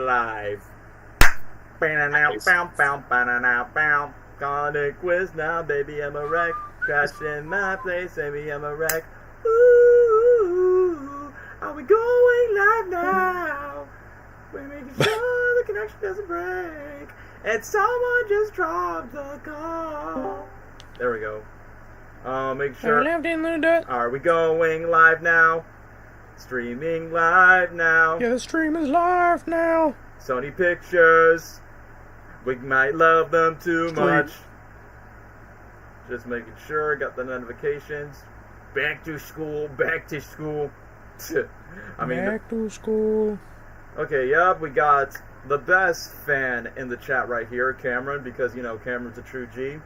live. Gonna quiz now, baby, I'm a wreck. Crash in my place, baby, I'm a wreck. Ooh, are we going live now? We're making sure the connection doesn't break. And someone just dropped the call. There we go. Make sure. Are we going live now? Streaming live now. Yeah, the stream is live now. Sony Pictures. We might love them too much. Just making sure. Got the notifications. Back to school. Back to school. Back to school. Okay, yep, we got the best fan in the chat right here, Cameron, because, you know, Cameron's a true G.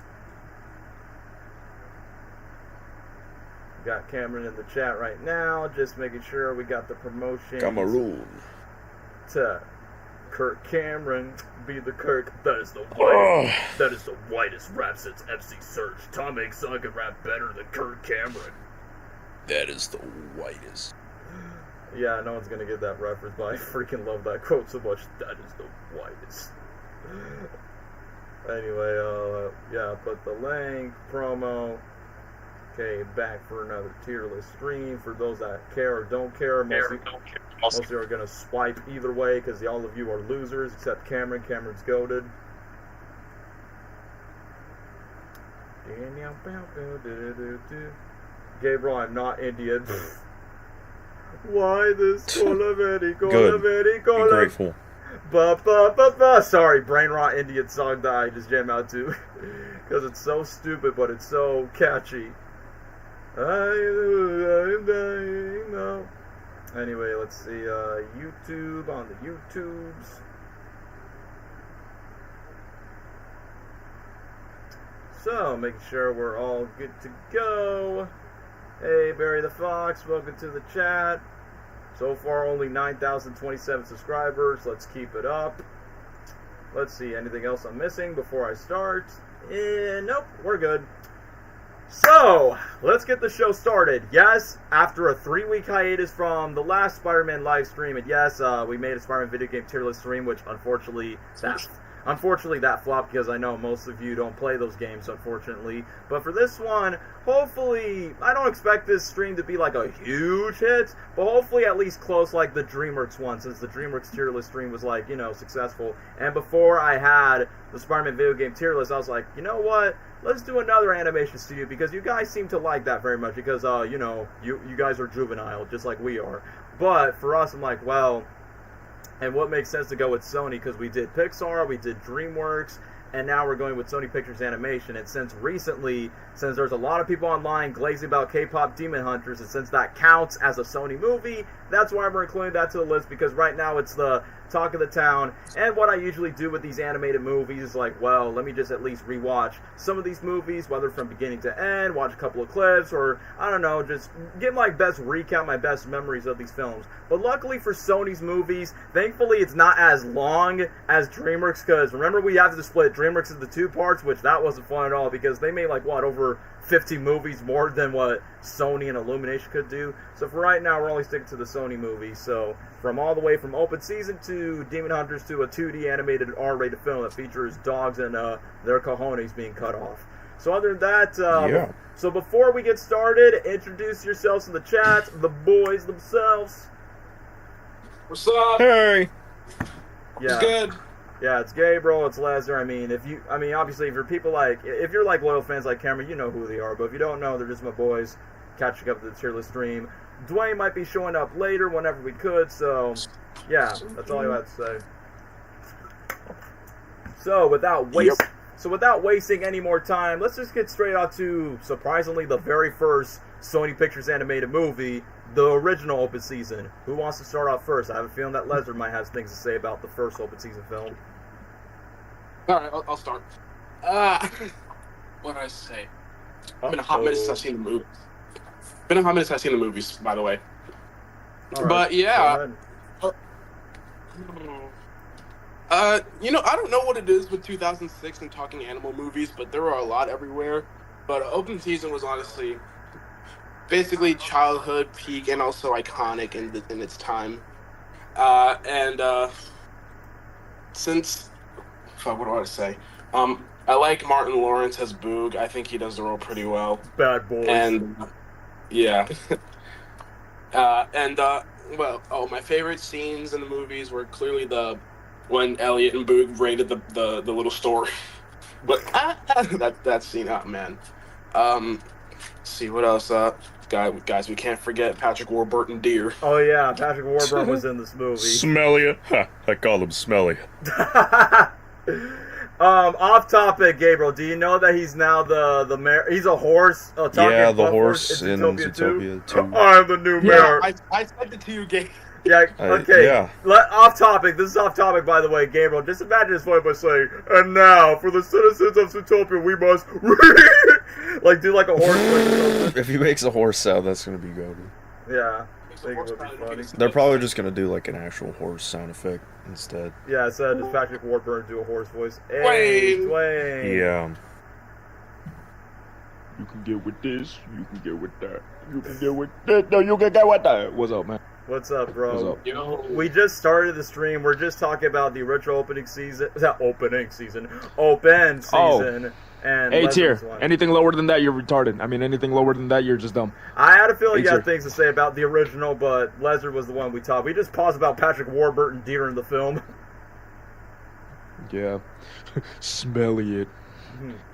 We got Cameron in the chat right now, just making sure we got the promotion. Cameroon. To Kirk Cameron, be the Kirk. That is the whitest, that is the whitest rap since FC Search. Tom makes song can rap better than Kirk Cameron. That is the whitest. Yeah, no one's gonna get that reference, but I freaking love that quote so much. That is the whitest. Anyway, yeah, put the link, promo. Okay, back for another tier list stream. For those that care or don't care, most of you are gonna swipe either way because all of you are losers except Cameron. Cameron's goated. Gabriel, I'm not Indian. Why this cola very cola very cola? Be grateful. Sorry, brain rot Indian song that I just jam out to because it's so stupid, but it's so catchy. I'm dying now. Anyway, let's see. YouTube on the YouTubes. So, making sure we're all good to go. Hey, Barry the Fox, welcome to the chat. So far, only 9,027 subscribers. Let's keep it up. Let's see, anything else I'm missing before I start? Nope, we're good. So, let's get the show started. Yes, after a 3-week hiatus from the last Spider-Man live stream, and yes, we made a Spider-Man video game tier list stream, which unfortunately that flopped because I know most of you don't play those games, unfortunately. But for this one, hopefully, I don't expect this stream to be like a huge hit, but hopefully at least close like the Dreamworks one, since the Dreamworks tier list stream was like, you know, successful. And before I had the Spider-Man video game tier list, I was like, you know what? Let's do another animation studio because you guys seem to like that very much because, you know, you guys are juvenile, just like we are. But for us, I'm like, well, and what makes sense to go with Sony, because we did Pixar, we did Dreamworks, and now we're going with Sony Pictures Animation. And since recently, since there's a lot of people online glazing about K-pop Demon Hunters, and since that counts as a Sony movie, that's why we're including that to the list, because right now it's the talk of the town. And what I usually do with these animated movies is like, well, let me just at least rewatch some of these movies, whether from beginning to end, watch a couple of clips, or I don't know, just get my best recap, my best memories of these films. But luckily for Sony's movies, thankfully it's not as long as Dreamworks, because remember we have to split Dreamworks into 2 parts, which that wasn't fun at all, because they made like, what, over 50 movies more than what Sony and Illumination could do. So for right now, we're only sticking to the Sony movies. So from all the way from open season to Demon Hunters to a 2D animated R-rated film that features dogs and their cojones being cut off. So other than that, yeah. So before we get started, introduce yourselves in the chat, the boys themselves. What's up? Hey. Yeah. It's good. Yeah, it's Gabriel, it's Lazar. I mean, obviously, if you're people like, if you're like loyal fans like Cameron, you know who they are. But if you don't know, they're just my boys catching up to the tier list stream. Dwayne might be showing up later whenever we could. So, yeah, that's all I have to say. So without wasting any more time, let's just get straight out to surprisingly the very first Sony Pictures animated movie, the original open season. Who wants to start off first? I have a feeling that Lesnar might have things to say about the first open season film. Alright, I'll start. What did I say? It's been a hot minute since I've seen the movies. By the way. All right, but yeah. You know, I don't know what it is with 2006 and talking animal movies, but there were a lot everywhere. But open season was honestly basically childhood peak and also iconic in its time. since fuck, what do I want to say? I like Martin Lawrence as Boog. I think he does the role pretty well. Bad boys. And yeah. My favorite scenes in the movies were clearly when Elliot and Boog raided the little store. But that scene, oh man. Let's see what else. Guys, we can't forget Patrick Warburton Deer. Oh yeah, Patrick Warburton was in this movie. Smelly. I call him Smelly. Off topic, Gabriel. Do you know that he's now the mayor? He's a horse. Yeah, the horse in Zootopia 2. I'm the new mayor. I said it to you, Gabe. Yeah, okay. Yeah. Off topic. This is off topic, by the way, Gabriel. Just imagine his voice by saying, "And now, for the citizens of Zootopia, we must..." like, do like a horse voice or something. If he makes a horse sound, that's gonna be goated. Yeah. I think it would be funny. They're probably just gonna do like an actual horse sound effect instead. Yeah, it said, does Patrick Warburton do a horse voice? Hey, Dwayne. Yeah. You can get with this, you can get with that, you can get with that, no, you can get with that. What's up, man? What's up, bro? What's up? Yo. We just started the stream. We're just talking about the original open season. And A tier. Leslie's one. Anything lower than that, you're retarded. I mean, anything lower than that, you're just dumb. I had a feeling A you had tier. things to say about the original, but Leslie was the one we talked. We just paused about Patrick Warburton Deer in the film. Yeah. Smelly it.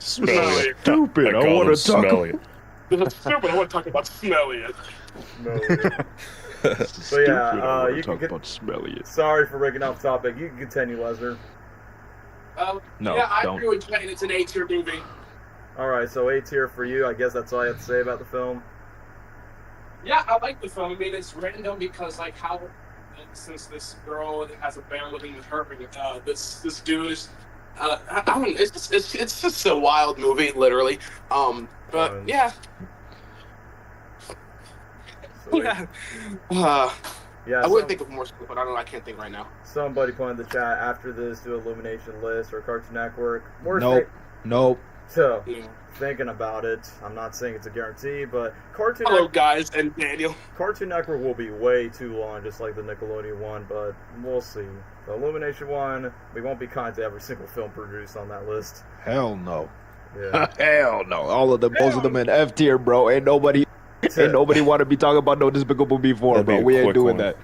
Smelly. Stupid. I call want him to talk. Smelly. That's stupid. I want to talk about Smelly. So yeah, you talk can. about smelly it. Sorry for breaking off topic. You can continue, Leslie. No, yeah, I don't. agree with Ken. It's an A-tier movie. All right, so A tier for you. I guess that's all I have to say about the film. Yeah, I like the film. I mean, it's random because, like, since this girl has a band living with her, this dude is, I don't. It's just a wild movie, literally. But yeah, So, yeah. yeah. I would think of more stuff, but I don't know. I can't think right now. Somebody put in the chat after this, do Illumination list or Cartoon Network. Nope. So, Yeah. thinking about it, I'm not saying it's a guarantee, but Cartoon Hello, guys, and Daniel. Cartoon Network will be way too long, just like the Nickelodeon one, but we'll see. The Illumination one, we won't be kind to every single film produced on that list. Hell no. Yeah. Hell no. All of them, most of them in F tier, bro. Ain't nobody want to be talking about no Despicable Me 4, That'd be bro. a We ain't quick doing one. that.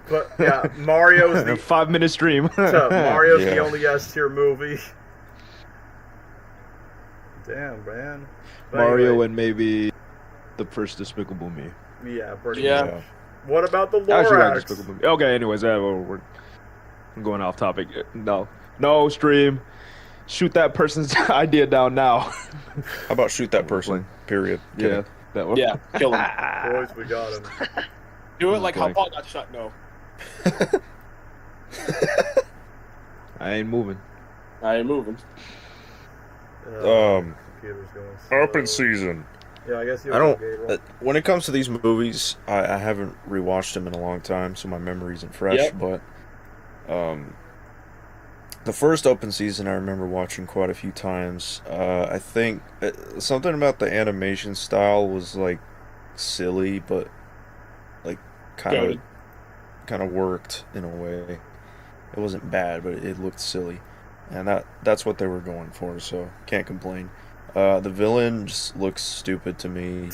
But yeah, Mario's the 5-minute stream. Mario's the Yeah. only S tier movie. Damn, man. But Mario anyway, and maybe the first Despicable Me. yeah, pretty Yeah. much. What about the Actually, not Lorax? Despicable Me. Okay, anyways, we're going off topic. No, stream. Shoot that person's idea down now. How about shoot that person? Period. Yeah, that one. Yeah, kill him. Boys, we got him. Do it like how Okay. Paul got shut. No, I ain't moving. I ain't moving. Computer's going slow. Open season. Yeah, I guess you I don't. Gabriel. When it comes to these movies, I haven't rewatched them in a long time, so my memory isn't fresh. Yep. But the first open season I remember watching quite a few times. I think something about the animation style was like silly, but like kind of worked in a way. It wasn't bad, but it looked silly, and that's what they were going for. So can't complain. The villain just looks stupid to me.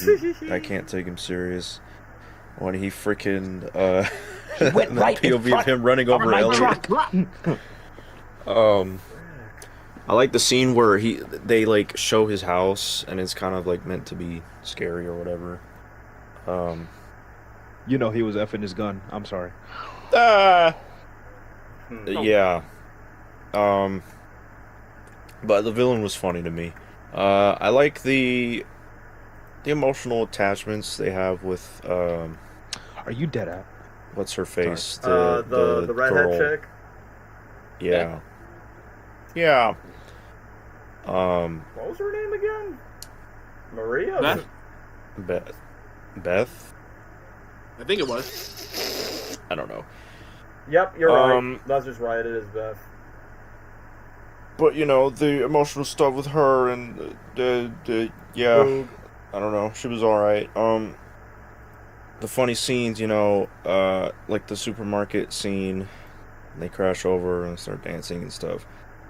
I can't take him serious. When he freaking went the right in POV of front him running over my Elliot. truck. I like the scene where they like show his house and it's kind of like meant to be scary or whatever. You know he was effing his gun. I'm sorry. Yeah. But the villain was funny to me. I like the emotional attachments they have with Are you dead at? what's her face? The redhead girl. chick. Yeah. Yeah. What was her name again? Maria. Beth? Beth? I think it was. I don't know. Yep, you're right. That's just right. It is Beth. But you know, the emotional stuff with her and yeah, Boog. I don't know. She was all right. The funny scenes, you know, like the supermarket scene, and they crash over and start dancing and stuff.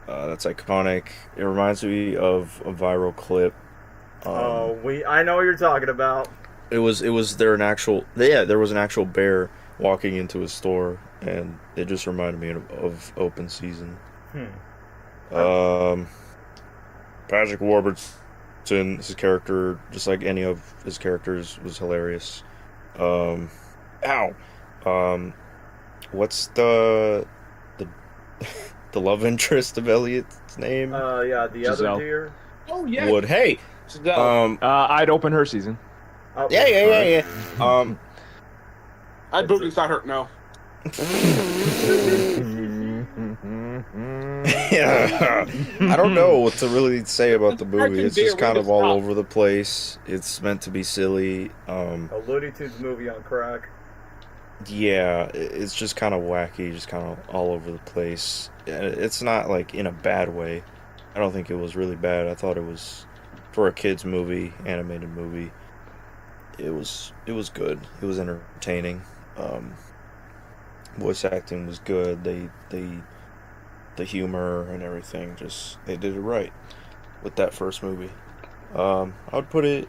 That's iconic. It reminds me of a viral clip. I know what you're talking about. There was an actual bear walking into a store, and it just reminded me of open season. Patrick Warburton, his character, just like any of his characters, was hilarious. What's the the love interest of Elliot's name? The Giselle. other deer. Oh yeah. Wood. Hey. I'd open her season. Oh, Yeah. I'd book inside her. No. Yeah. I don't know what to really say about the movie. It's just kind of all Stop. over the place. It's meant to be silly. A Looney Tunes movie on crack. Yeah, it's just kind of wacky, just kind of all over the place. It's not like in a bad way. I don't think it was really bad. I thought it was, for a kids movie, animated movie, it was good. It was entertaining. Voice acting was good. The humor and everything, just they did it right with that first movie. I'd put it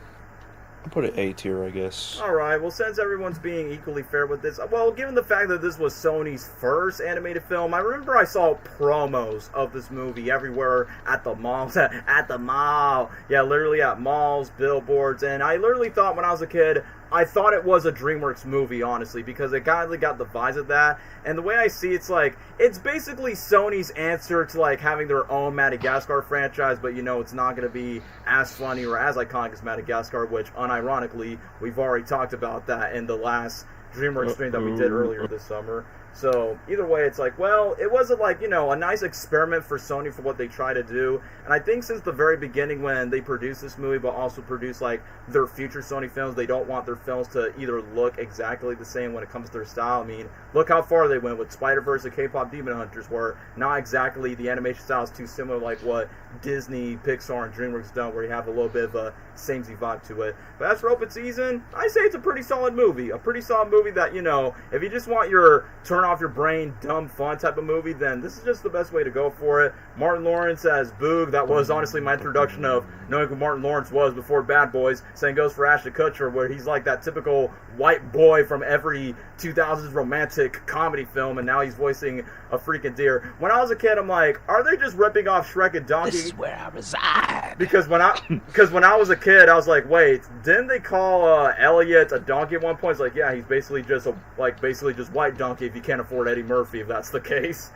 A tier, I guess. Alright, well, since everyone's being equally fair with this, well, given the fact that this was Sony's first animated film, I remember I saw promos of this movie everywhere at the malls. At the mall. Yeah, literally at malls, billboards, and I literally thought when I was a kid, I thought it was a Dreamworks movie, honestly, because it kind of got the vibes of that. And the way I see it's like, it's basically Sony's answer to like having their own Madagascar franchise, but it's not going to be as funny or as iconic as Madagascar, which unironically, we've already talked about that in the last Dreamworks stream that we did earlier this summer. So either way, it's like, well, it wasn't like, a nice experiment for Sony for what they try to do. And I think since the very beginning when they produced this movie, but also produced like their future Sony films, they don't want their films to either look exactly the same when it comes to their style. I mean, look how far they went with Spider-Verse and K-Pop Demon Hunters, where not exactly the animation style is too similar like what Disney, Pixar, and DreamWorks done, where you have a little bit of a samey vibe to it. But as for Open Season, I say it's a pretty solid movie. A pretty solid movie that, if you just want your turn off your brain, dumb, fun type of movie, then this is just the best way to go for it. Martin Lawrence as Boog. That was honestly my introduction of knowing who Martin Lawrence was before Bad Boys. Same goes for Ashton Kutcher, where he's like that typical white boy from every 2000s romantic comedy film, and now he's voicing a freaking deer. When I was a kid, I'm like, are they just ripping off Shrek and Donkey? This is where I reside. Because when I was a kid, I was like, wait, didn't they call Elliot a donkey at one point? It's like, yeah, he's basically just white donkey if you can't afford Eddie Murphy, if that's the case.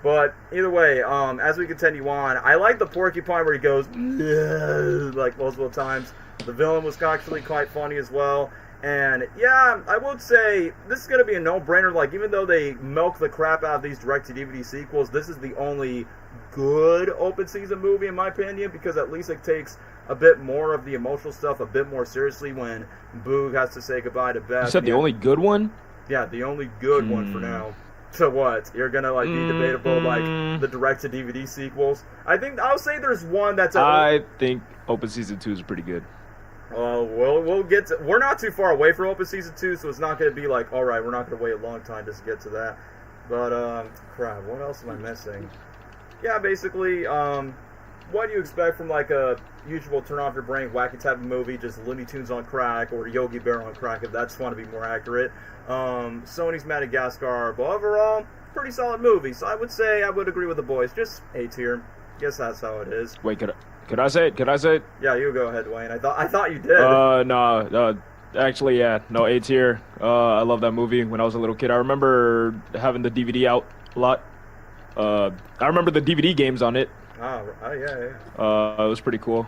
But either way, as we continue on, I like the porcupine where he goes like multiple times. The villain was actually quite funny as well. And yeah, I would say this is going to be a no-brainer. Like, even though they milk the crap out of these direct-to-DVD sequels, this is the only good open season movie in my opinion, because at least it takes a bit more of the emotional stuff a bit more seriously when Boog has to say goodbye to Beth. You said the only good one? Yeah, the only good one for now. So what? You're gonna be debatable like the direct-to-DVD sequels? I think I'll say there's one that's. I think Open Season 2 is pretty good. We'll get to. We're not too far away from Open Season 2, so it's not gonna be like, all right, we're not gonna wait a long time just to get to that. But crap, what else am I missing? Yeah, basically, what do you expect from like a usual turn off your brain wacky type of movie, just Looney Tunes on crack or Yogi Bear on crack, if that's want to be more accurate. Sony's Madagascar, but overall, pretty solid movie. So I would say I would agree with the boys, just A tier. Guess that's how it is. Wait, could I say it? Could I say it? Yeah, you go ahead, Wayne. I thought you did. No, actually, yeah, no, A tier. I love that movie when I was a little kid. I remember having the DVD out a lot. I remember the DVD games on it. Oh, yeah. It was pretty cool.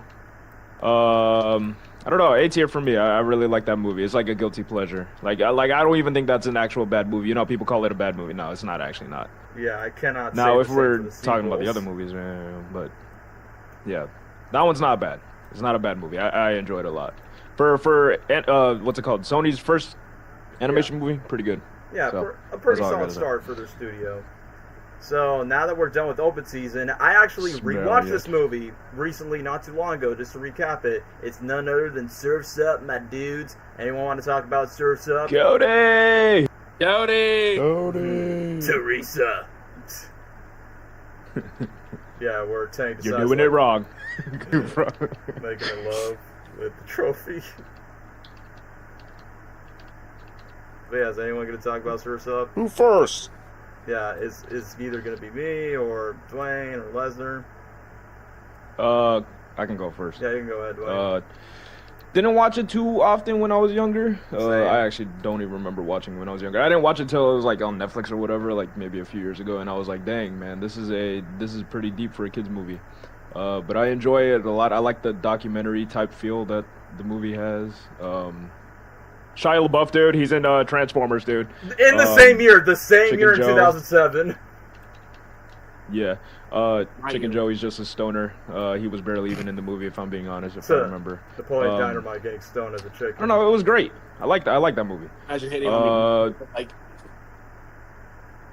I don't know, A tier for me. I really like that movie. It's like a guilty pleasure. Like I don't even think that's an actual bad movie. People call it a bad movie. No, it's not actually not. Yeah, I cannot. Now, say if the we're same for the talking about the sequels. other movies, but yeah, that one's not bad. It's not a bad movie. I enjoyed it a lot. For what's it called? Sony's first animation movie, pretty good. Yeah, So, a pretty that's all I solid gotta say. start for their studio. So now that we're done with open season, I actually rewatched this movie recently, not too long ago, just to recap it. It's none other than Surf's Up, my dudes. Anyone want to talk about Surf's Up? Cody! Yodi! Cody. Teresa. Yeah, where Tank decides You're doing it wrong. making it love with the trophy. But yeah, is anyone going to talk about Surf's Up? Who first? Yeah, is either going to be me or Dwayne or Lesnar? I can go first. Yeah, you can go ahead, Dwayne. Didn't watch it too often when I was younger. Same. I actually don't even remember watching when I was younger. I didn't watch it until it was like on Netflix or whatever, like maybe a few years ago, and I was like, dang man, this is pretty deep for a kids movie. But I enjoy it a lot. I like the documentary type feel that the movie has. Shia LaBeouf, dude, he's in Transformers, dude. In the same year, Chicken in Joe. 2007. Yeah. Chicken Joe, he's just a stoner. He was barely even in the movie, if I'm being honest, if I remember. Napoleon Dynamite getting stoned as a chicken. I don't know, it was great. I like that movie. Imagine hitting on me. Like,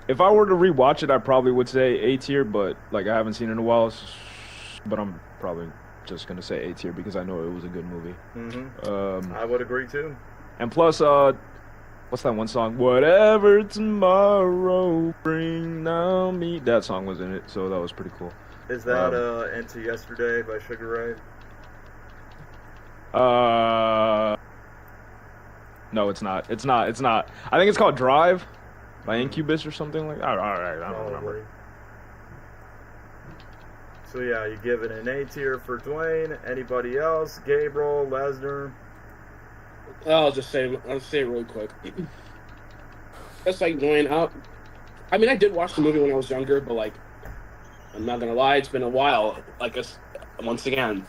if I were to rewatch it, I probably would say A tier, but like I haven't seen it in a while. But I'm probably just gonna say A tier because I know it was a good movie. Mm-hmm. I would agree too. And plus, what's that one song? Whatever tomorrow bring now me. That song was in it, so that was pretty cool. Is that Into Yesterday by Sugar Ray? No, it's not. It's not. I think it's called Drive by Incubus or something like that. All right, I don't remember. So yeah, you give it an A tier for Dwayne. Anybody else? Gabriel, Lesnar? I'll say it really quick. That's like Dwayne. I mean, I did watch the movie when I was younger, but like, I'm not gonna lie, it's been a while. Like, once again,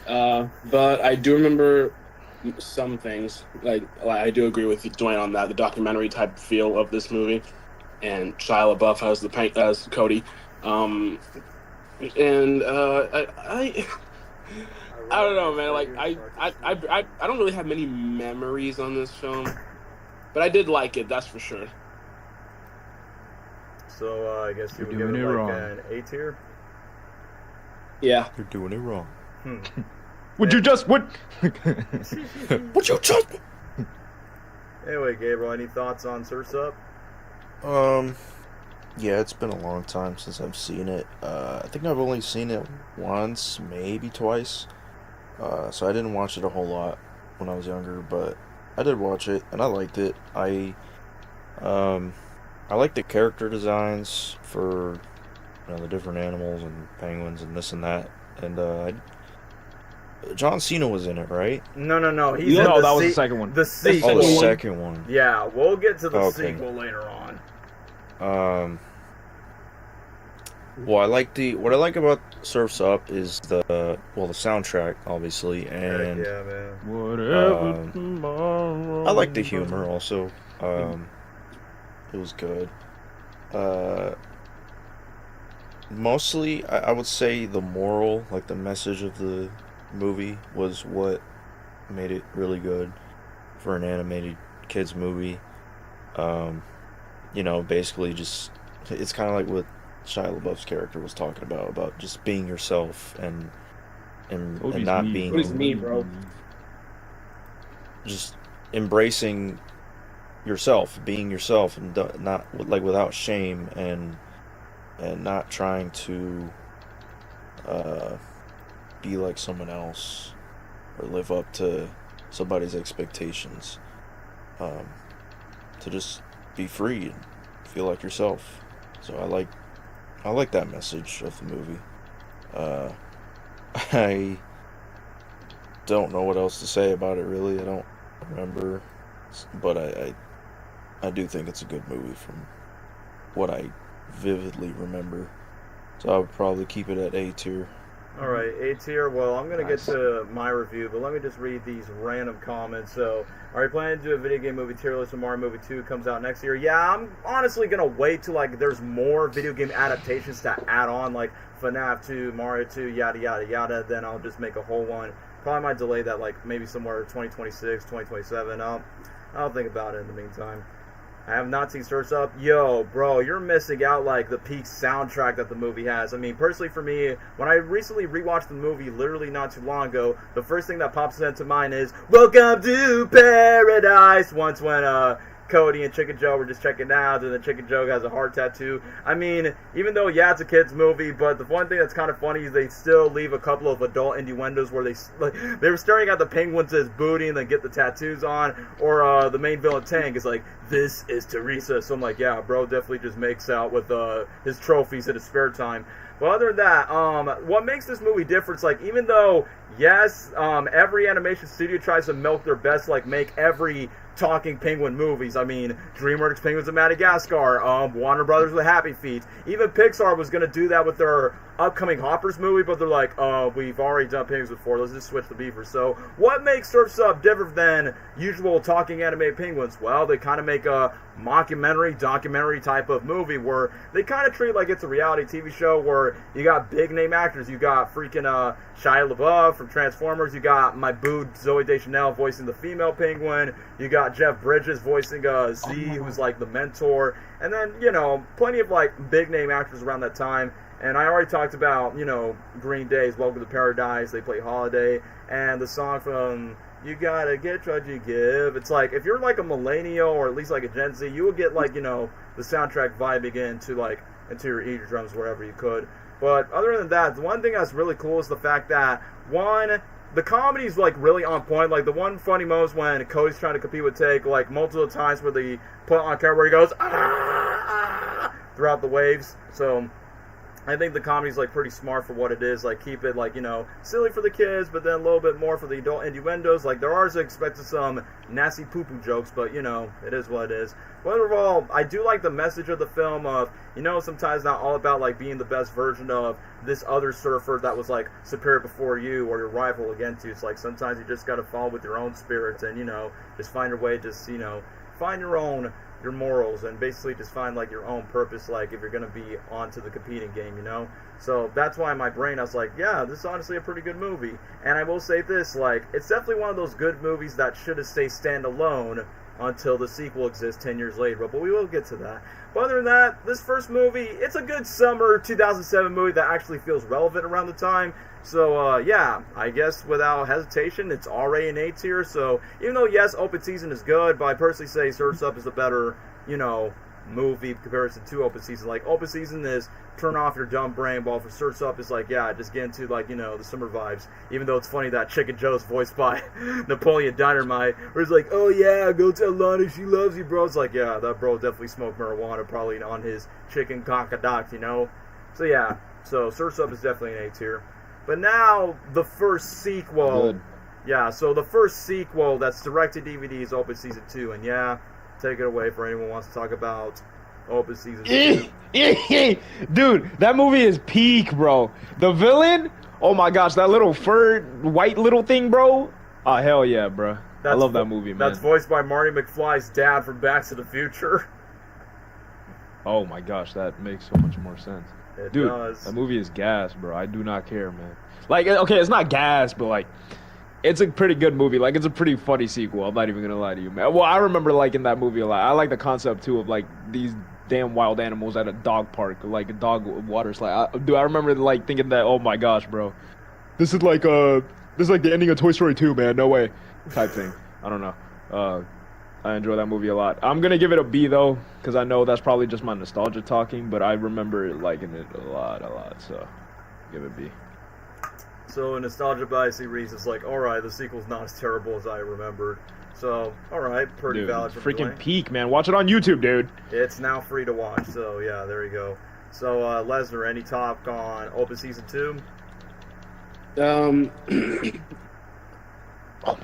but I do remember some things. Like I do agree with Dwayne on that. The documentary type feel of this movie, and Shia LaBeouf as Cody. I don't know, man. Like I don't really have many memories on this film, but I did like it. That's for sure. So I guess you would give it like an A tier. Yeah, You're doing it wrong. Would you just what? Would you just? Anyway, Gabriel, any thoughts on Surf's Up? Yeah, it's been a long time since I've seen it. I think I've only seen it once, maybe twice. So I didn't watch it a whole lot when I was younger, but I did watch it and I liked it. I like the character designs for the different animals and penguins and this and that. And John Cena was in it, right? No. That was the second one. The sequel. Oh, the second one. Yeah, we'll get to the sequel later on. Well, what I like about Surf's Up is the soundtrack, obviously, and yeah, man. Whatever tomorrow. I like the humor also. It was good. Mostly, I would say the moral, like the message of the movie, was what made it really good for an animated kids movie. Basically just it's kind of like what Shia LaBeouf's character was talking about just being yourself and not being. What is me, bro? Just embracing yourself, being yourself, and not like without shame and not trying to be like someone else or live up to somebody's expectations. To just be free and feel like yourself. So I like that message of the movie. I don't know what else to say about it, really. I don't remember, but I do think it's a good movie from what I vividly remember. So I would probably keep it at A tier. Alright, A tier. Well, I'm going to get to my review, but let me just read these random comments. So, are you planning to do a video game movie tier list when Mario Movie 2 comes out next year? Yeah, I'm honestly going to wait till there's more video game adaptations to add on, like FNAF 2, Mario 2, yada, yada, yada. Then I'll just make a whole one. Probably might delay that, maybe somewhere 2026, 2027. I'll think about it in the meantime. I have not seen Surf's Up. Yo, bro, you're missing out, the peak soundtrack that the movie has. I mean, personally for me, when I recently rewatched the movie literally not too long ago, the first thing that pops into mind is, Welcome to Paradise! Once when, Cody and Chicken Joe were just checking out, and then Chicken Joe has a heart tattoo. I mean, even though, yeah, it's a kid's movie, but the one thing that's kind of funny is they still leave a couple of adult innuendos where they were staring at the penguins' booty and then get the tattoos on, or the main villain Tank is like, this is Teresa. So I'm like, yeah, bro definitely just makes out with his trophies in his spare time. But other than that, what makes this movie different is, like, even though, yes, every animation studio tries to milk their best, like, make every talking penguin movies. I mean, DreamWorks Penguins of Madagascar, Warner Brothers with Happy Feet. Even Pixar was going to do that with their upcoming Hoppers movie, but they're like, we've already done penguins before, let's just switch the beavers. So, what makes Surf's Up different than usual talking animated penguins? Well, they kind of make a mockumentary, documentary type of movie where they kind of treat it like it's a reality TV show where you got big name actors. You got freaking Shia LaBeouf from Transformers. You got my boo Zoe Deschanel voicing the female penguin. You got Jeff Bridges voicing Z, who's like the mentor. And then, you know, plenty of like big name actors around that time. And I already talked about, you know, Green Day's Welcome to Paradise. They play Holiday. And the song from You Gotta Get What You Give. It's like, if you're like a millennial or at least like a Gen Z, you will get like, you know, the soundtrack vibing into your eardrums wherever you could. But other than that, the one thing that's really cool is the fact that, one, the comedy's like really on point. Like the one funny moment when Cody's trying to compete with Take, like multiple times where they put on camera where he goes, ah, throughout the waves. So I think the comedy's like pretty smart for what it is. Like keep it like, you know, silly for the kids, but then a little bit more for the adult innuendos. Like there are expected some nasty poo-poo jokes, but you know, it is what it is. But overall, I do like the message of the film of, you know, sometimes not all about like being the best version of this other surfer that was like superior before you or your rival against you. It's like sometimes you just gotta follow with your own spirits and, you know, just find your way, just, you know, find your morals and basically just find like your own purpose, like if you're going to be onto the competing game, you know. So that's why in my brain I was like, yeah, this is honestly a pretty good movie. And I will say this, like, it's definitely one of those good movies that should have stayed standalone until the sequel exists 10 years later, but we will get to that. But other than that, this first movie, it's a good summer 2007 movie that actually feels relevant around the time. So, yeah, I guess without hesitation, it's already an A tier. So, even though, yes, Open Season is good, but I personally say Surf's Up is a better, you know, movie comparison to Open Season. Like, Open Season is turn off your dumb brain, while for Surf's Up is like, yeah, just get into, like, you know, the summer vibes. Even though it's funny that Chicken Joe's voiced by Napoleon Dynamite, where he's like, oh, yeah, go tell Lonnie she loves you, bro. It's like, yeah, that bro definitely smoked marijuana probably on his chicken concoct, you know? So, yeah, so Surf's Up is definitely an A tier. But now, the first sequel. Good. Yeah, so the first sequel that's direct to DVD is Open Season 2. And yeah, take it away for anyone who wants to talk about Open Season 2. Dude, that movie is peak, bro. The villain? Oh my gosh, that little fur, white little thing, bro. Oh, hell yeah, bro. I love that movie, man. That's voiced by Marty McFly's dad from Back to the Future. Oh my gosh, that makes so much more sense. It Dude, does. that movie is gas, bro. I do not care, man. Like, okay, it's not gas, but like, it's a pretty good movie. Like, it's a pretty funny sequel. I'm not even gonna lie to you, man. Well, I remember liking that movie a lot. I like the concept too of like these damn wild animals at a dog park, like a dog water slide. I remember like thinking that, oh my gosh, bro, this is like the ending of Toy Story 2, man. No way, type thing. I don't know. I enjoy that movie a lot. I'm gonna give it a B though, because I know that's probably just my nostalgia talking, but I remember liking it a lot. So, give it a B. So, nostalgia bias reasons like, alright, the sequel's not as terrible as I remembered. So, alright, pretty Dude, valid. freaking peak, man. Watch it on YouTube, dude. It's now free to watch, so yeah, there you go. So, Lesnar, any talk on Open Season 2?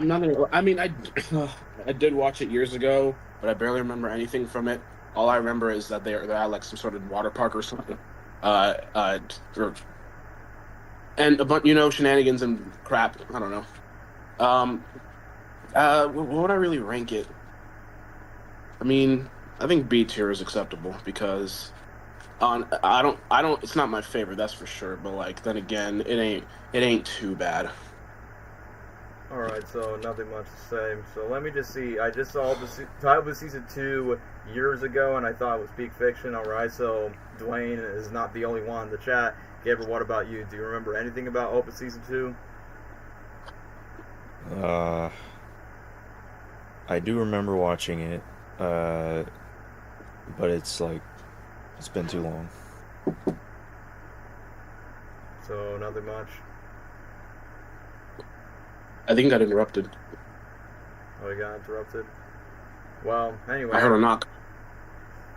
Nothing. I mean, I did watch it years ago, but I barely remember anything from it. All I remember is that they're at like some sort of water park or something. And a bunch, you know, shenanigans and crap. I don't know. What would I really rank it? I mean, I think B tier is acceptable because I don't. It's not my favorite, that's for sure. But like, then again, it ain't too bad. Alright, so nothing much to say. So let me just see. I just saw Open Season 2 years ago, and I thought it was peak fiction. Alright, so Dwayne is not the only one in the chat. Gabriel, what about you? Do you remember anything about Open Season 2? I do remember watching it. but it's been too long. So nothing much. I think got interrupted. Oh, we got interrupted. Well, anyway. I heard a knock.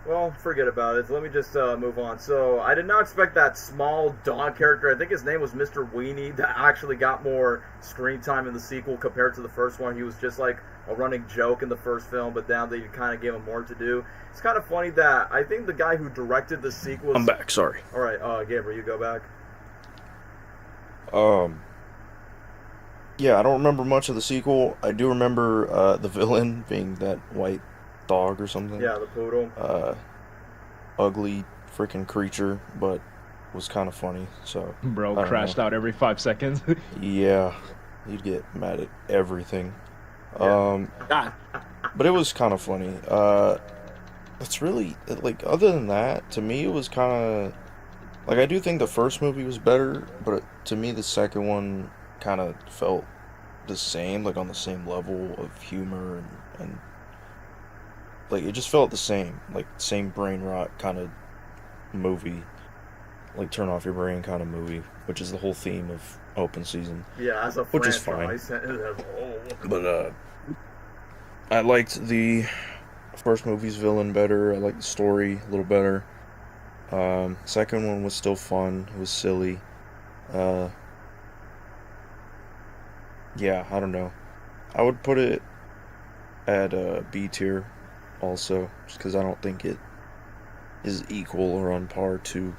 Well, forget about it. Let me just move on. So, I did not expect that small dog character, I think his name was Mr. Weenie, that actually got more screen time in the sequel compared to the first one. He was just like a running joke in the first film, but now they kind of gave him more to do. It's kind of funny that I think the guy who directed the sequel... I'm back, sorry. Alright, Gabriel, you go back. Yeah, I don't remember much of the sequel. I do remember the villain being that white dog or something. Yeah, the poodle. Ugly freaking creature, but was kind of funny. So Bro crashed out every 5 seconds. yeah, he'd get mad at everything. Yeah. But it was kind of funny. It's really other than that, to me it was kind of I do think the first movie was better, but to me the second one kind of felt the same, on the same level of humor and it just felt the same, same brain rot kind of movie, turn off your brain kind of movie, which is the whole theme of open season. Yeah, as a which is franchise. fine. But I liked the first movie's villain better. I liked the story a little better. Second one was still fun. It was silly. Yeah, I don't know. I would put it at B tier also, just because I don't think it is equal or on par to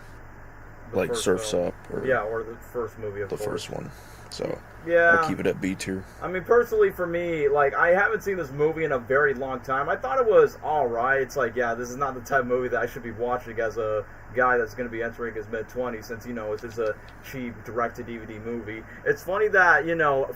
Surf's Up or the first movie of the course. first one. So yeah, I'll keep it at B tier. I mean, personally for me, I haven't seen this movie in a very long time. I thought it was alright. It's this is not the type of movie that I should be watching as a guy that's going to be entering his mid-20s, since, it's just a cheap direct-to-DVD movie. It's funny that,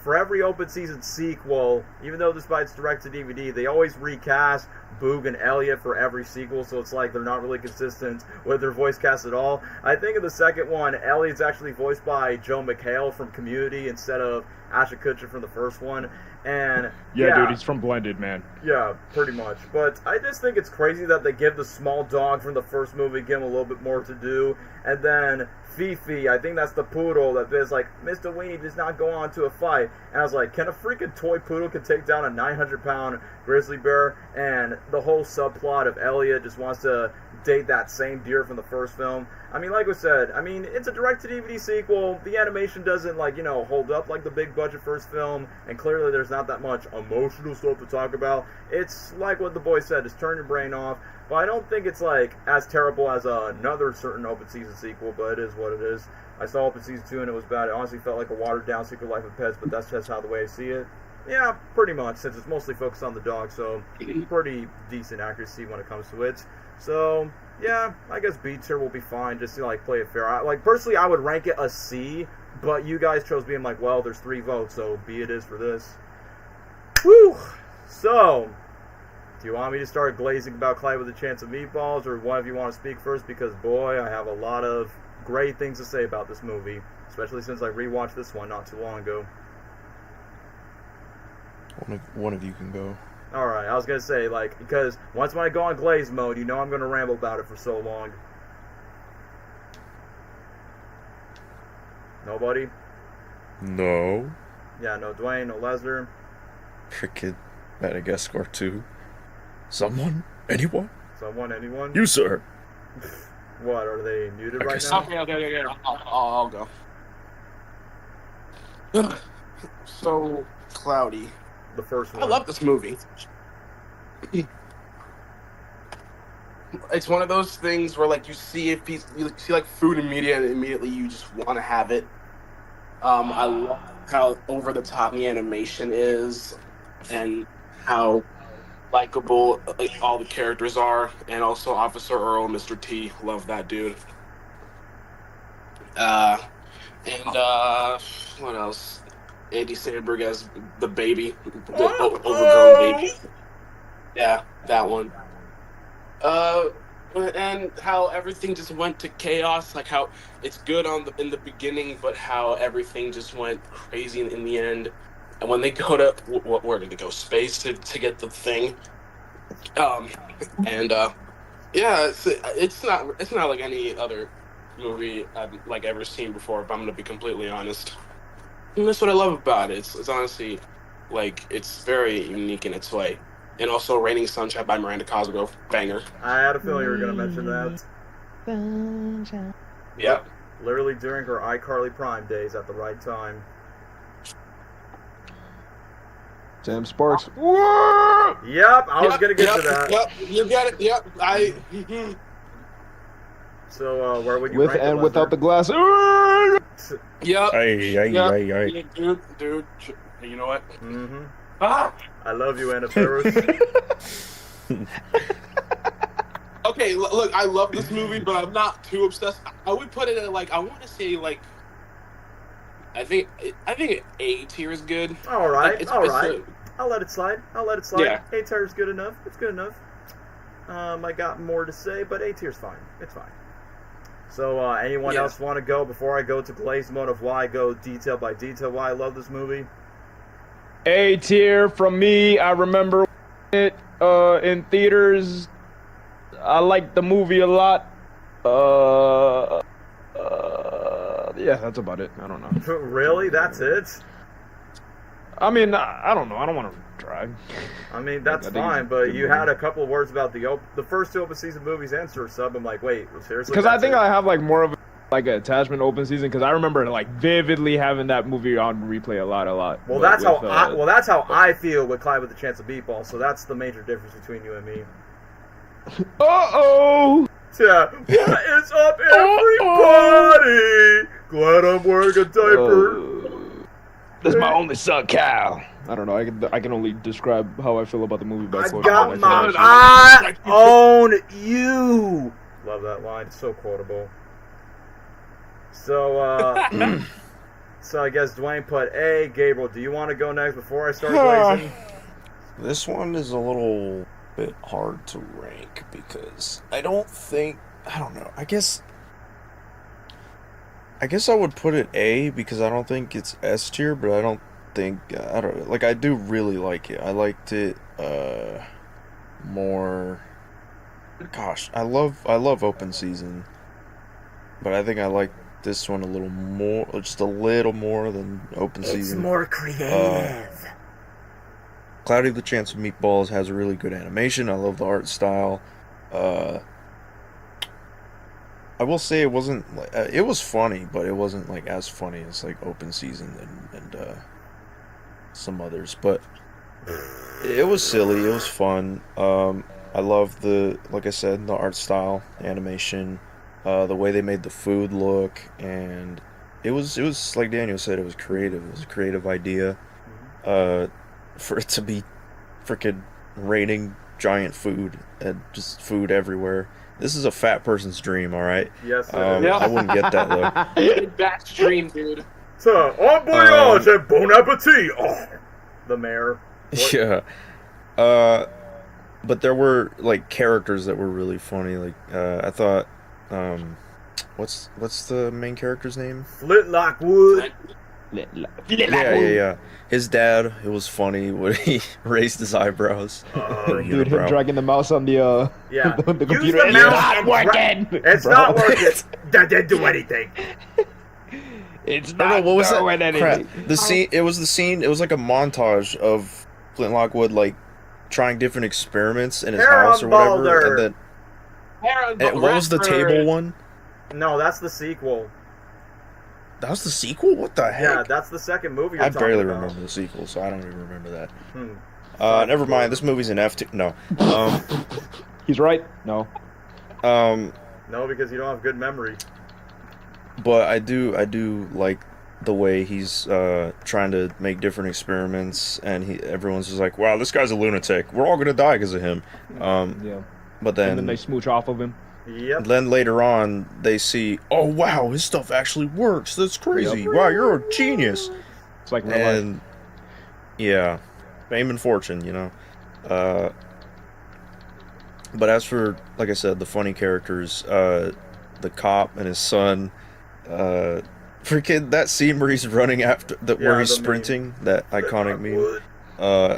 for every open season sequel, even though despite it's direct-to-DVD, they always recast Boog and Elliot for every sequel, so it's they're not really consistent with their voice cast at all. I think in the second one, Elliot's actually voiced by Joe McHale from Community instead of Ashton Kutcher from the first one. And yeah, dude, he's from Blended, man. Yeah, pretty much. But I just think it's crazy that they give the small dog from the first movie, give him a little bit more to do, and then Fifi, I think that's the poodle, that is Mr. Weenie does not go on to a fight. And I was like, can a freaking toy poodle can take down a 900-pound grizzly bear? And the whole subplot of Elliot just wants to date that same deer from the first film. I mean, like we said, it's a direct-to-DVD sequel. The animation doesn't, hold up like the big-budget first film, and clearly there's not that much emotional stuff to talk about. It's like what the boy said, just turn your brain off. But I don't think it's, as terrible as another certain open season sequel, but it is what it is. I saw Open Season 2 and it was bad. It honestly felt like a watered-down Secret Life of Pets, but that's just how the way I see it. Yeah, pretty much, since it's mostly focused on the dog, so pretty decent accuracy when it comes to it. So, yeah, I guess B tier will be fine, just to, play it fair. Personally, I would rank it a C, but you guys chose being well, there's 3 votes, so B it is for this. Whew! So, do you want me to start glazing about Clyde with a Chance of Meatballs, or one of you want to speak first? Because, boy, I have a lot of great things to say about this movie, especially since I rewatched this one not too long ago. One of you can go. Alright, I was going to say, because once when I go on glaze mode, I'm going to ramble about it for so long. Nobody? No. Yeah, no Dwayne, no Lesnar. Freaking Madagascar 2. Someone? Anyone? Someone, anyone? You, sir. What, are they muted right now? Okay. I'll go. So cloudy. The first one. I love this movie. It's one of those things where you see you see food and media, and immediately you just want to have it. I love how over the top the animation is, and how likable all the characters are, and also Officer Earl, Mr. T, love that dude. What else? Andy Samberg as the baby, the overgrown baby. Yeah, that one. And how everything just went to chaos, how it's good in the beginning, but how everything just went crazy in the end. And when they go to where did they go? Space to get the thing. And yeah, it's not like any other movie I've like ever seen before. If I'm gonna be completely honest, and that's what I love about it. It's honestly like it's very unique in its way. And also, "Raining Sunshine" by Miranda Cosgrove, banger. I had a feeling you were going to mention that. Yeah. Literally during her iCarly Prime days at the right time. Sam Sparks. Yep, I was going to get to that. Yep, you got it. Yep, So, where would you With rank and it, without the Lester? glass. Yep. Ay. Dude. You know what? Mm-hmm. Ah. I love you, Anna Faris. Okay, look, I love this movie, but I'm not too obsessed. I would put it at like I want to say like I think A tier is good. All right, Like, all right. I'll let it slide. Yeah. A tier is good enough. It's good enough. I got more to say, but A tier's fine. It's fine. So, anyone else want to go before I go to Glazing mode of why I go detail by detail why I love this movie? A tier from me. I remember it in theaters. I liked the movie a lot. Yeah, that's about it. I don't know. Really? That's it? I mean, I don't know. I don't want to drag. I mean, that's I think fine, it's a but good you movie. had a couple of words about the first two open season movies and Sir Sub. I'm like, wait, seriously? Because I That's think it? I have like more of like an attachment to open season. Because I remember like vividly having that movie on replay a lot. Well, But that's with, that's how I feel with Clyde with the Chance of Meatballs. So that's the major difference between you and me. Uh-oh! Yeah. What is up, everybody? Glad I'm wearing a diaper. That's my only son, Cal. I don't know. I can only describe how I feel about the movie by I quoting got it. my I own you. Love that line. It's so quotable. So, so I guess Dwayne put A. Gabriel, do you want to go next before I start glazing? This one is a little bit hard to rank because I don't know. I guess I would put it A because I don't think it's S tier, but I don't like I do really like it. I liked it more. Gosh, I love open season, but I think I like this one a little more, just a little more than open season. It's more creative. Cloudy with the Chance of Meatballs has a really good animation. I love the art style. I will say it wasn't it was funny, but it wasn't like as funny as like open season and some others. But it was silly. It was fun. I love like I said, the art style, animation, the way they made the food look, and it was like Daniel said, it was creative. It was a creative idea. For it to be freaking raining giant food and just food everywhere. This is a fat person's dream, all right? Yes, I wouldn't get that though. Big batch dream, dude. So, en voyage and bon appetit. Oh, the mayor. What? Yeah. But there were like characters that were really funny. Like I thought, what's the main character's name? Flintlock Wood. Yeah. His dad. It was funny when he raised his eyebrows. Dude, him dragging the mouse on the Yeah. the Use computer. the mouse not and working. It's Bro. not working. That didn't do anything. It's No, not what was doing that? anything. Crap. The scene. It was the scene. It was like a montage of Flint Lockwood like trying different experiments in his house or whatever. Balder. And then what was the table one? No, that's the sequel. That was the sequel. What the heck? Yeah, that's the second movie you're I talking barely about. remember the sequel, so I don't even remember that. Hmm. Never mind. This movie's an F tier. No. He's right. No. No, because you don't have good memory. But I do like the way he's trying to make different experiments, and everyone's just like, "Wow, this guy's a lunatic. We're all gonna die because of him." Yeah. But And then they smooch off of him. Yep. then later on, they see, "Oh wow, his stuff actually works. That's crazy. Wow, you're a genius." It's like real life. And yeah, fame and fortune, you know. But as for, like I said, the funny characters, the cop and his son, freaking that scene where he's running after where he's the meme. sprinting, that iconic meme.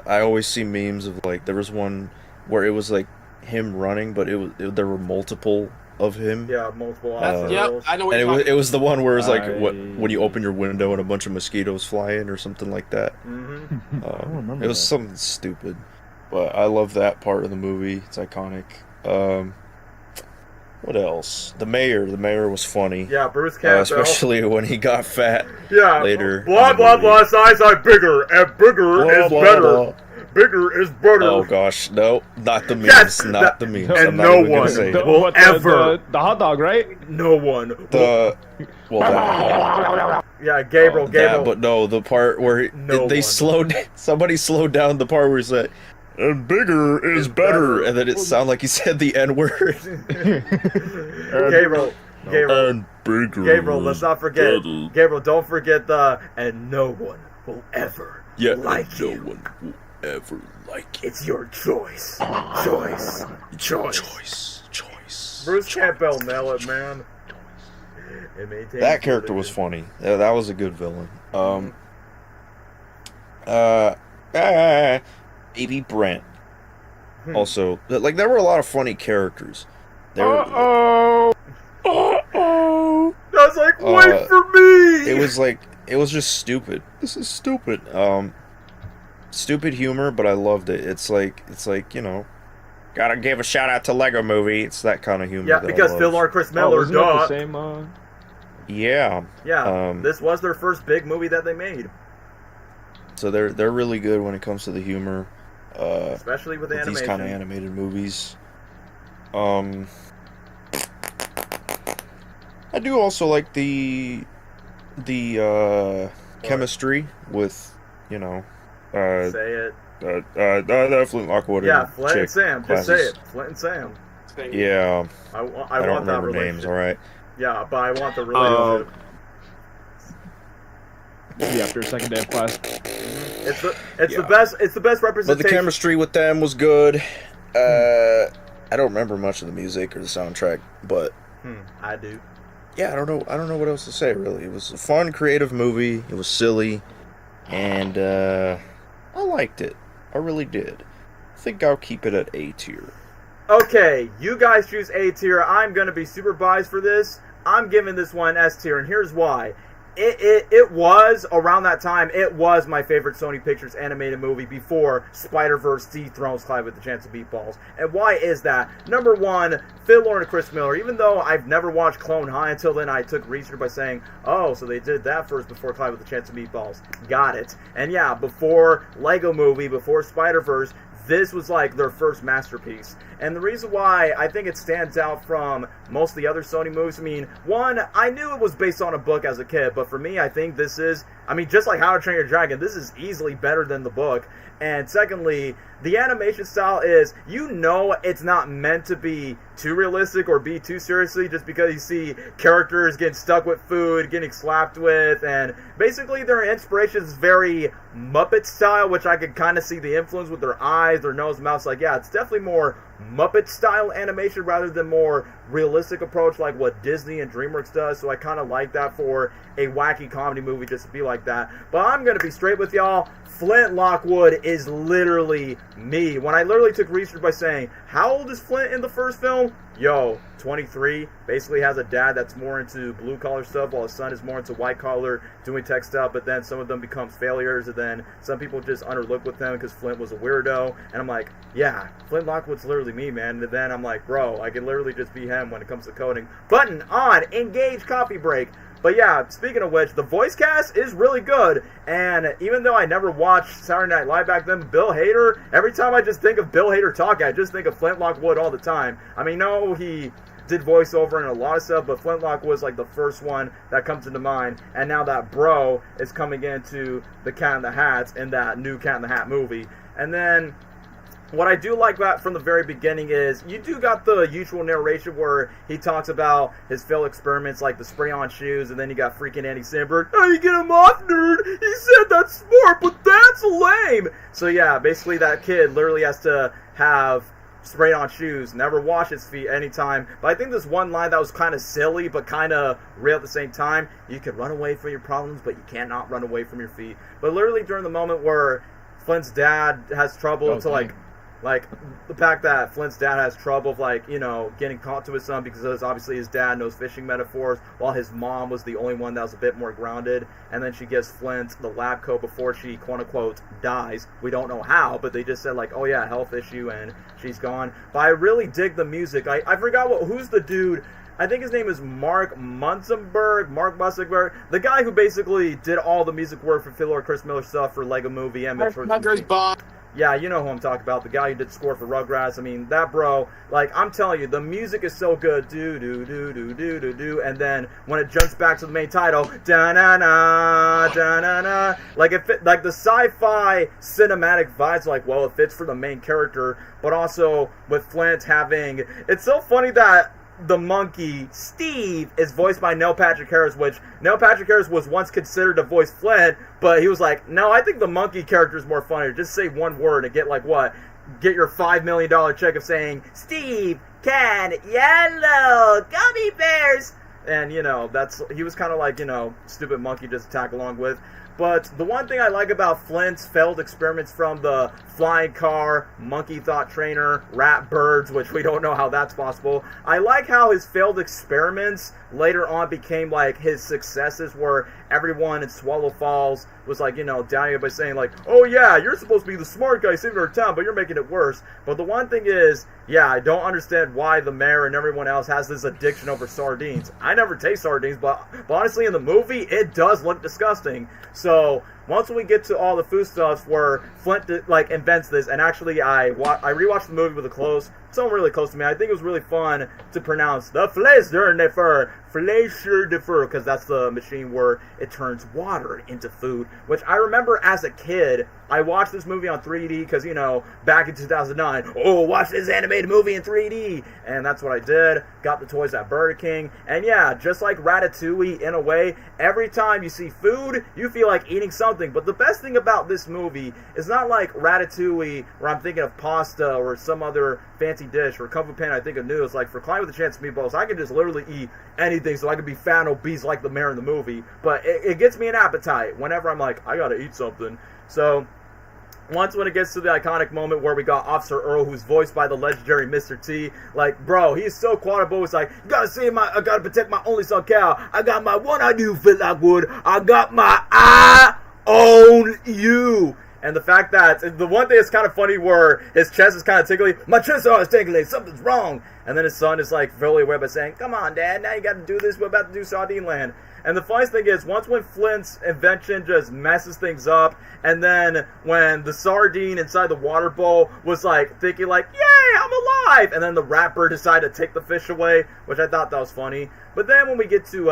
I always see memes of like there was one where it was like him running, but there were multiple of him. Yeah, multiple That's, options. yep, I know what And you're talking it was the one where it's like I- when you open your window and a bunch of mosquitoes fly in or something like that. Mm-hmm. I don't remember It was that. something stupid, but I love that part of the movie. It's iconic. What else? The mayor was funny. Yeah, Bruce Campbell. Especially when he got fat yeah, later. blah in the blah movie. blah. Size bigger, and bigger Blah, is blah, better. blah. Bigger is better. Oh gosh, no, not the memes, Yes, not the memes. and I'm not no even gonna one say The, it. will what, ever. the hot dog, right? No one. The that, Yeah, Gabriel. that, but no, the part where No they one. slowed. Somebody slowed down the part where he said, "And bigger is better," and then it sounded like he said the N word. Gabriel. And bigger. Gabriel, let's not forget. better. Gabriel, don't forget the and no one will ever Yeah, like no you. one will ever like it. It's your choice. Choice. Choice. Bruce Campbell, nail it, man. It maintains That character was tradition. funny. Yeah, that was a good villain. Baby Brent. Also, like there were a lot of funny characters. There were, Oh. oh. I was like, wait for me. It was just stupid. This is stupid. Stupid humor, but I loved it. It's like gotta give a shout out to Lego Movie. It's that kind of humor. Yeah, that because I Phil love. Lord, Chris Oh, Miller, isn't that the duh. same? Yeah. Yeah, this was their first big movie that they made, So they're really good when it comes to the humor. especially with These animation. kind of animated movies. I do also like the chemistry with Say it. that Flint Lockwood Yeah, and Flint and chick Sam. Just say classes. it. Flint and Sam. about. Yeah, I I want don't that remember relationship. names. All right. Yeah, but I want the relationship. Yeah, after second day of class. It's the Yeah. best. It's the best But representation. the chemistry with them was good. I don't remember much of the music or the soundtrack, but I do. yeah, I don't know what else to say really. It was a fun, creative movie. It was silly, and I liked it. I really did. I think I'll keep it at A tier. Okay, you guys choose A tier. I'm gonna be super biased for this. I'm giving this one S tier, and here's why. It was around that time. It was my favorite Sony Pictures animated movie before Spider-Verse dethrones Clive with the Chance of Meatballs. And why is that? Number one, Phil Lord and Chris Miller. Even though I've never watched Clone High until then, I took research by saying, oh, so they did that first before Clive with the Chance of Meatballs. Got it. And yeah, before Lego Movie, before Spider-Verse, this was like their first masterpiece. And the reason why I think it stands out from most of the other Sony movies, I mean, one, I knew it was based on a book as a kid, but for me, I think this is, I mean, just like How to Train Your Dragon, this is easily better than the book. And secondly, the animation style is, you know, it's not meant to be too realistic or be too seriously just because you see characters getting stuck with food, getting slapped with, and basically their inspiration is very Muppet style, which I could kind of see the influence with their eyes, their nose, mouth. Like, yeah, it's definitely more Muppet style animation rather than more realistic approach like what Disney and Dreamworks does. So I kind of like that for a wacky comedy movie just to be like that. But I'm going to be straight with y'all. Flint Lockwood is literally me. When I literally took research by saying, how old is Flint in the first film? Yo, 23. Basically has a dad that's more into blue collar stuff while his son is more into white collar doing tech stuff, but then some of them becomes failures, and then some people just underlook with them because Flint was a weirdo. And I'm like, yeah, Flint Lockwood's literally me, man. And then I'm like, bro, I can literally just be him when it comes to coding. Button on, engage, coffee break. But yeah, speaking of which, the voice cast is really good, and even though I never watched Saturday Night Live back then, Bill Hader, every time I just think of Bill Hader talking, I just think of Flint Lockwood all the time. I mean, no, he did voiceover and a lot of stuff, but Flint Lockwood was like the first one that comes into mind, and now that bro is coming into the Cat in the Hat in that new Cat in the Hat movie. And then what I do like about from the very beginning is you do got the usual narration where he talks about his failed experiments like the spray-on shoes, and then you got freaking Andy Samberg. Oh, you get him off, nerd! He said that's smart, but that's lame! So yeah, basically that kid literally has to have spray-on shoes, never wash his feet anytime. But I think there's one line that was kind of silly, but kind of real at the same time. You can run away from your problems, but you cannot run away from your feet. But literally during the moment where Flint's dad has trouble to like Like, the fact that Flint's dad has trouble, like, you know, getting caught to his son because obviously his dad knows fishing metaphors, while his mom was the only one that was a bit more grounded. And then she gives Flint the lab coat before she, quote-unquote, dies. We don't know how, but they just said, like, oh yeah, health issue, and she's gone. But I really dig the music. I forgot who's the dude. I think his name is Mark Mussenberg, the guy who basically did all the music work for Phil or Chris Miller stuff for Lego Movie and Tucker's Bob. Yeah, you know who I'm talking about. The guy who did the score for Rugrats. I mean, that bro, like, I'm telling you, the music is so good. Do. And then when it jumps back to the main title, da-na-na, da-na-na. Like, like the sci-fi cinematic vibes, like, well, it fits for the main character, but also with Flint having... It's so funny that the monkey, Steve, is voiced by Neil Patrick Harris, which Neil Patrick Harris was once considered to voice Flint, but he was like, no, I think the monkey character is more funny. Just say one word and get, like, what? Get your $5 million check of saying, Steve can yellow gummy bears. And, you know, he was kind of like, you know, stupid monkey just to tag along with. But the one thing I like about Flint's failed experiments from the flying car, monkey thought trainer, rat birds, which we don't know how that's possible. I like how his failed experiments later on became like his successes, where everyone in Swallow Falls was like, you know, downing it by saying like, oh yeah, you're supposed to be the smart guy saving our town, but you're making it worse. But the one thing is, yeah, I don't understand why the mayor and everyone else has this addiction over sardines. I never taste sardines, but honestly in the movie, it does look disgusting. So once we get to all the foodstuffs where Flint like invents this, and actually I rewatched the movie with a close, someone really close to me. I think it was really fun to pronounce the Fleischer de Fur, because that's the machine where it turns water into food, which I remember as a kid. I watched this movie on 3D because, you know, back in 2009, oh, watch this animated movie in 3D, and that's what I did. Got the toys at Burger King, and yeah, just like Ratatouille, in a way, every time you see food, you feel like eating something. But the best thing about this movie is not like Ratatouille, where I'm thinking of pasta or some other fancy dish, or Kung Fu Panda, I think of noodles. Like, for Climbing with the Chance of Meatballs, I can just literally eat anything so I can be fat and obese like the mayor in the movie. But it gets me an appetite whenever I'm like, I gotta eat something. So when it gets to the iconic moment where we got Officer Earl, who's voiced by the legendary Mr. T, like, bro, he's so quotable. It's like, I gotta protect my only son, Cal. I got my one I do feel like wood. I got my eye on you. And the fact that, the one thing that's kind of funny where his chest is kind of tickly, my chest is always tickly, something's wrong. And then his son is like fully aware by saying, come on, Dad, now you got to do this, we're about to do Sardine Land. And the funniest thing is, once when Flint's invention just messes things up, and then when the sardine inside the water bowl was like thinking like, yay, I'm alive! And then the rat bird decided to take the fish away, which I thought that was funny. But then when we get to,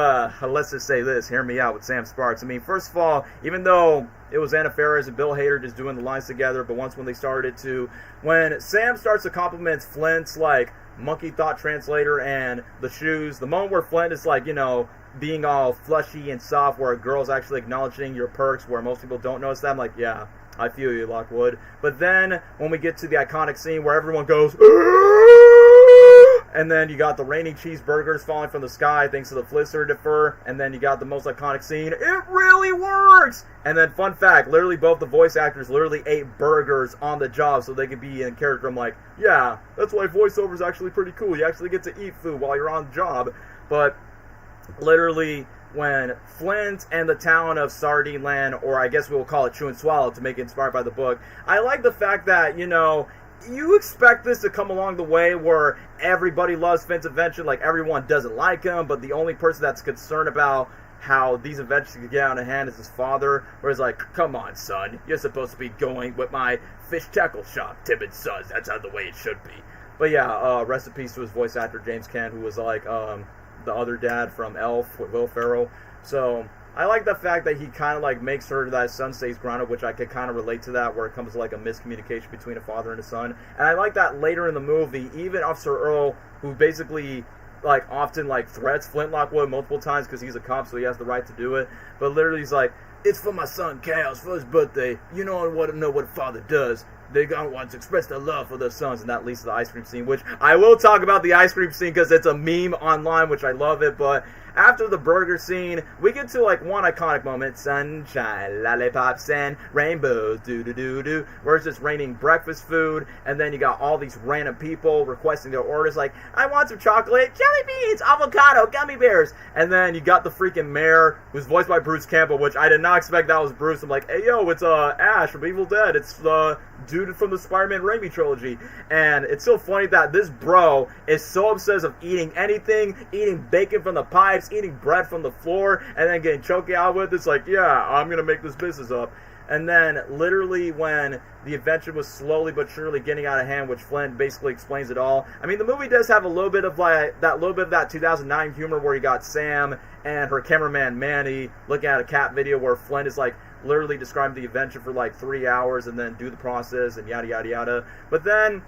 let's just say this, hear me out with Sam Sparks. I mean, first of all, even though it was Anna Faris and Bill Hader just doing the lines together, but once when they started to, when Sam starts to compliment Flint's, like, monkey thought translator and the shoes, the moment where Flint is like, you know, being all fleshy and soft, where a girl's actually acknowledging your perks, where most people don't notice that, I'm like, yeah, I feel you, Lockwood. But then when we get to the iconic scene where everyone goes, and then you got the raining cheeseburgers falling from the sky thanks to the Flister defer, and then you got the most iconic scene, it really works! And then, fun fact, literally both the voice actors literally ate burgers on the job so they could be in character. I'm like, yeah, that's why voiceover is actually pretty cool. You actually get to eat food while you're on the job. But literally, when Flint and the town of Sardine Land, or I guess we'll call it Chew and Swallow to make it inspired by the book, I like the fact that, you know, you expect this to come along the way where everybody loves Flint's invention, like everyone doesn't like him, but the only person that's concerned about how these inventions could get out of hand is his father, where he's like, come on, son, you're supposed to be going with my fish tackle shop, timid sons, that's how the way it should be. But yeah, rest in peace to his voice actor, James Caan, who was like, the other dad from Elf with Will Ferrell. So I like the fact that he kind of like makes sure that his son stays grounded, which I could kind of relate to that, where it comes to like a miscommunication between a father and a son. And I like that later in the movie, even Officer Earl, who basically like often like threats Flint Lockwood multiple times because he's a cop, so he has the right to do it. But literally he's like, it's for my son Cal's for his birthday. You know what a father does. they're gonna want to express their love for their sons, and that leads to the ice cream scene, which I will talk about the ice cream scene because it's a meme online, which I love it. But after the burger scene, we get to like one iconic moment: sunshine, lollipops, and rainbows, do, where it's just raining breakfast food, and then you got all these random people requesting their orders, like, I want some chocolate, jelly beans, avocado, gummy bears, and then you got the freaking mayor, who's voiced by Bruce Campbell, which I did not expect that was Bruce. I'm like, hey yo, it's Ash from Evil Dead. It's the dude from the Spider-Man Raimi trilogy. And it's so funny that this bro is so obsessed of eating anything, eating bacon from the pipes, eating bread from the floor, and then getting choked out with. It's like, yeah, I'm gonna make this business up. And then literally when the adventure was slowly but surely getting out of hand, which Flint basically explains it all. I mean, the movie does have a little bit of that 2009 humor where you got Sam and her cameraman Manny looking at a cat video where Flint is like literally describing the adventure for like 3 hours and then do the process and yada yada yada. But then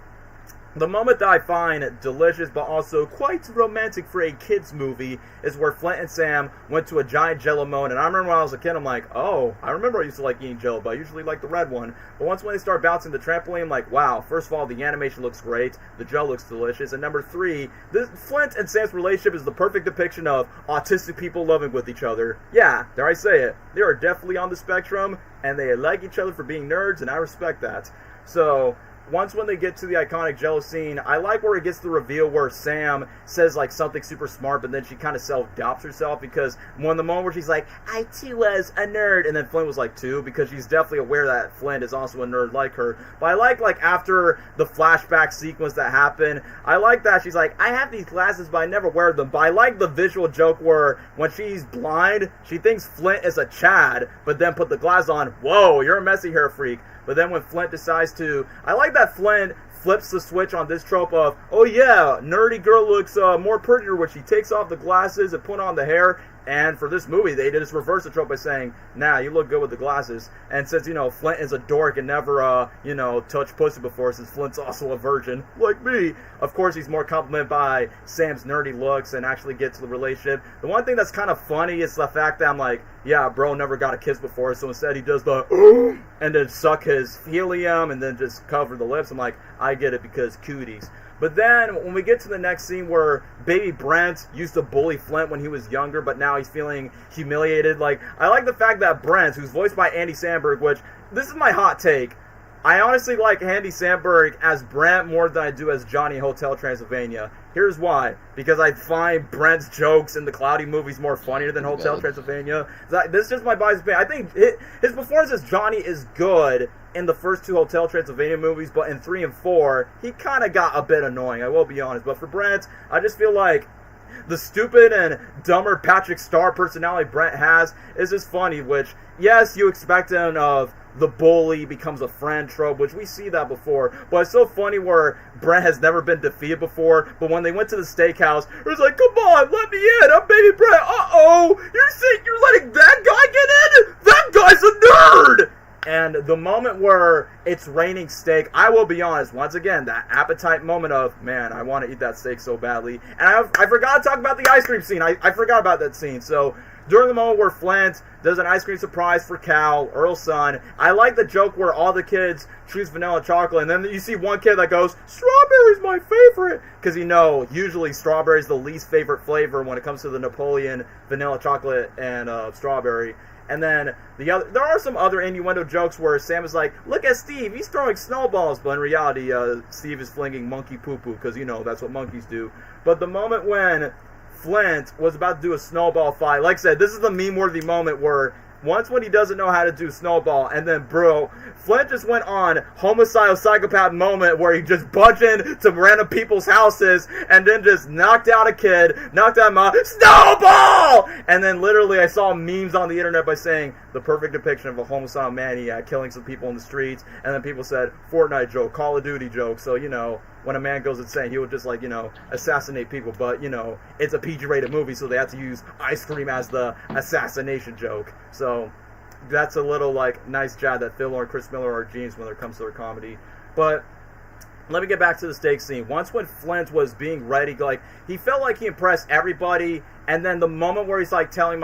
the moment that I find delicious but also quite romantic for a kid's movie is where Flint and Sam went to a giant Jello moan. And I remember when I was a kid, I'm like, oh, I remember I used to like eating Jello, but I usually like the red one. But once when they start bouncing the trampoline, I'm like, wow, first of all, the animation looks great, the Jello looks delicious, and number 3, this Flint and Sam's relationship is the perfect depiction of autistic people loving with each other. Yeah, dare I say it, they are definitely on the spectrum, and they like each other for being nerds, and I respect that. So once when they get to the iconic Jello scene, I like where it gets the reveal where Sam says like something super smart, but then she kind of self-doubts herself, because when the moment where she's like, I too was a nerd, and then Flint was like, too, because she's definitely aware that Flint is also a nerd like her. But I like after the flashback sequence that happened, I like that she's like, I have these glasses but I never wear them. But I like the visual joke where when she's blind, she thinks Flint is a Chad, but then put the glasses on, whoa, you're a messy hair freak. But then when Flint decides to, I like that Flint flips the switch on this trope of, oh yeah, nerdy girl looks more prettier when she takes off the glasses and put on the hair. And for this movie, they just reverse the trope by saying, nah, you look good with the glasses. And since, Flint is a dork and never, touched pussy before, since Flint's also a virgin, like me, of course he's more complimented by Sam's nerdy looks and actually gets to the relationship. The one thing that's kind of funny is the fact that I'm like, yeah, bro never got a kiss before, so instead he does the, and then suck his helium and then just cover the lips. I'm like, I get it because cooties. But then, when we get to the next scene where baby Brent used to bully Flint when he was younger, but now he's feeling humiliated, like, I like the fact that Brent, who's voiced by Andy Samberg, which, this is my hot take, I honestly like Andy Samberg as Brent more than I do as Johnny Hotel Transylvania. Here's why. Because I find Brent's jokes in the Cloudy movies more funnier than Hotel Transylvania. This is just my biased opinion. I think his performance as Johnny is good in the first 2 Hotel Transylvania movies, but in 3 and 4, he kind of got a bit annoying, I will be honest. But for Brent, I just feel like the stupid and dumber Patrick Star personality Brent has is just funny, which, yes, you expect him of the bully becomes a friend trope, which we see that before, but it's so funny where Brent has never been defeated before, but when they went to the steakhouse, it was like, come on, let me in, I'm baby Brent, you're letting that guy get in? That guy's a nerd! And the moment where it's raining steak, I will be honest, once again, that appetite moment of, man, I want to eat that steak so badly. And I forgot to talk about the ice cream scene. I forgot about that scene. So during the moment where Flint does an ice cream surprise for Cal, Earl's son, I like the joke where all the kids choose vanilla chocolate, and then you see one kid that goes, strawberry's my favorite, because usually strawberry's the least favorite flavor when it comes to the Napoleon vanilla chocolate and strawberry. And then there are some other innuendo jokes where Sam is like, look at Steve, he's throwing snowballs, but in reality, Steve is flinging monkey poo-poo, because, that's what monkeys do. But the moment when Flint was about to do a snowball fight, like I said, this is the meme-worthy moment where once when he doesn't know how to do snowball, and then, bro, Flint just went on homicidal psychopath moment where he just buzzed into random people's houses and then just knocked out a kid, knocked out my snowball! And then literally I saw memes on the internet by saying the perfect depiction of a homicidal maniac killing some people in the streets, and then people said Fortnite joke, Call of Duty joke, so, when a man goes insane, he would just, assassinate people, but, it's a PG-rated movie, so they have to use ice cream as the assassination joke. So that's a little, nice jab that Phil or Chris Miller are genius when it comes to their comedy. But let me get back to the steak scene. Once when Flint was being ready, like, he felt like he impressed everybody, and then the moment where he's like telling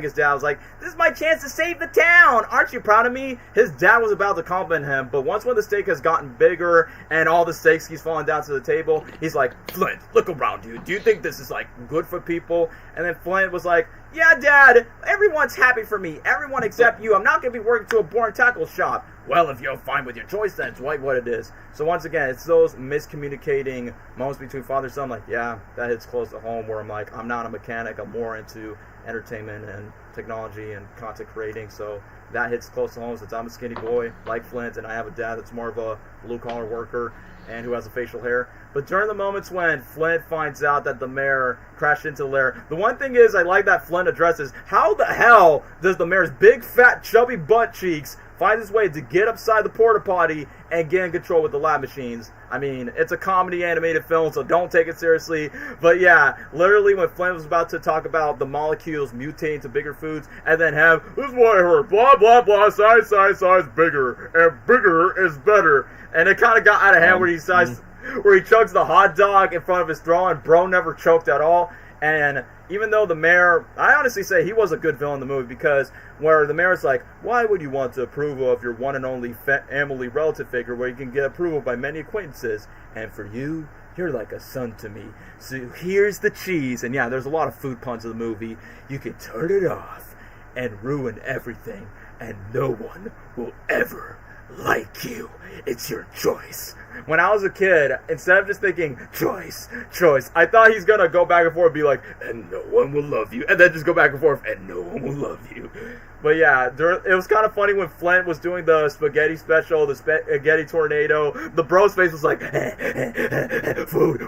his dad, I was like, this is my chance to save the town, aren't you proud of me? His dad was about to compliment him, but once when the steak has gotten bigger and all the steaks keeps falling down to the table, he's like, Flint, look around you, do you think this is like good for people? And then Flint was like, yeah, Dad, everyone's happy for me, everyone except you, I'm not going to be working to a boring tackle shop. Well, if you're fine with your choice, then it's like what it is. So once again, it's those miscommunicating moments between father and son. Like, yeah, that hits close to home where I'm like, I'm not a mechanic. I'm more into entertainment and technology and content creating. So that hits close to home since I'm a skinny boy like Flint, and I have a dad that's more of a blue-collar worker and who has a facial hair. But during the moments when Flint finds out that the mayor crashed into the lair, the one thing is I like that Flint addresses, how the hell does the mayor's big, fat, chubby butt cheeks find his way to get upside the porta potty and get in control with the lab machines? I mean, it's a comedy animated film, so don't take it seriously. But yeah, literally when Flint was about to talk about the molecules mutating to bigger foods, and then have, this is what I heard, blah, blah, blah, size, bigger, and bigger is better. And it kind of got out of hand where he chugs the hot dog in front of his throne, and bro never choked at all. And even though the mayor, I honestly say he was a good villain in the movie, because where the mayor's like, why would you want the approval of your one and only family relative figure where you can get approval by many acquaintances? And for you, you're like a son to me. So here's the cheese. And yeah, there's a lot of food puns in the movie. You can turn it off and ruin everything, and no one will ever like you. It's your choice. When I was a kid, instead of just thinking, choice, I thought he's going to go back and forth and be like, and no one will love you. And then just go back and forth, and no one will love you. But yeah, it was kind of funny when Flint was doing the spaghetti special, the spaghetti tornado. The bro's face was like, food,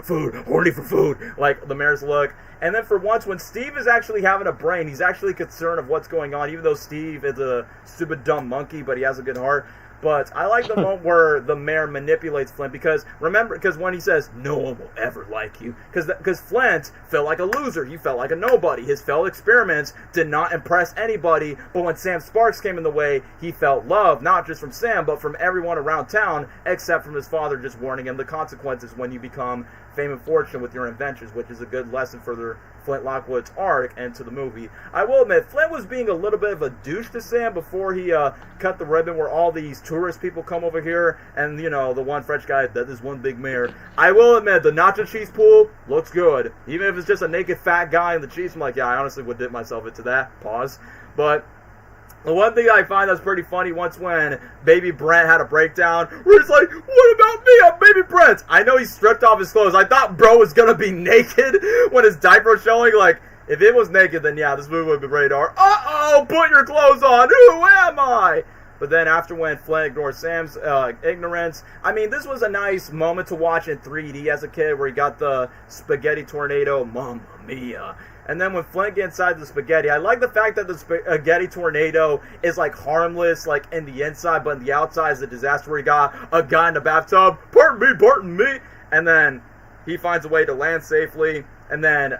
horny for food. Like the mayor's look. And then for once, when Steve is actually having a brain, he's actually concerned of what's going on, even though Steve is a stupid, dumb monkey, but he has a good heart. But I like the moment where the mayor manipulates Flint, because when he says, no one will ever like you, because Flint felt like a loser, he felt like a nobody, his failed experiments did not impress anybody, but when Sam Sparks came in the way, he felt love, not just from Sam, but from everyone around town, except from his father just warning him the consequences when you become fame and fortune with your inventions, which is a good lesson for the Flint Lockwood's arc and to the movie. I will admit, Flint was being a little bit of a douche to Sam before he cut the ribbon where all these tourist people come over here, and, you know, the one French guy, that is one big mayor. I will admit, the nacho cheese pool looks good. Even if it's just a naked fat guy in the cheese, I'm like, yeah, I honestly would dip myself into that. Pause. But the one thing I find that's pretty funny, once when Baby Brent had a breakdown, where he's like, what about me? I'm Baby Brent. I know he stripped off his clothes. I thought bro was going to be naked when his diaper was showing. Like, if it was naked, then yeah, this movie would be rated R. Uh-oh, put your clothes on. Who am I? But then after when Flint ignored Sam's ignorance, I mean, this was a nice moment to watch in 3D as a kid, where he got the spaghetti tornado, Mamma Mia. And then when Flint gets inside the spaghetti, I like the fact that the spaghetti tornado is like harmless, like in the inside, but in the outside is a disaster where you got a guy in the bathtub, pardon me, and then he finds a way to land safely, and then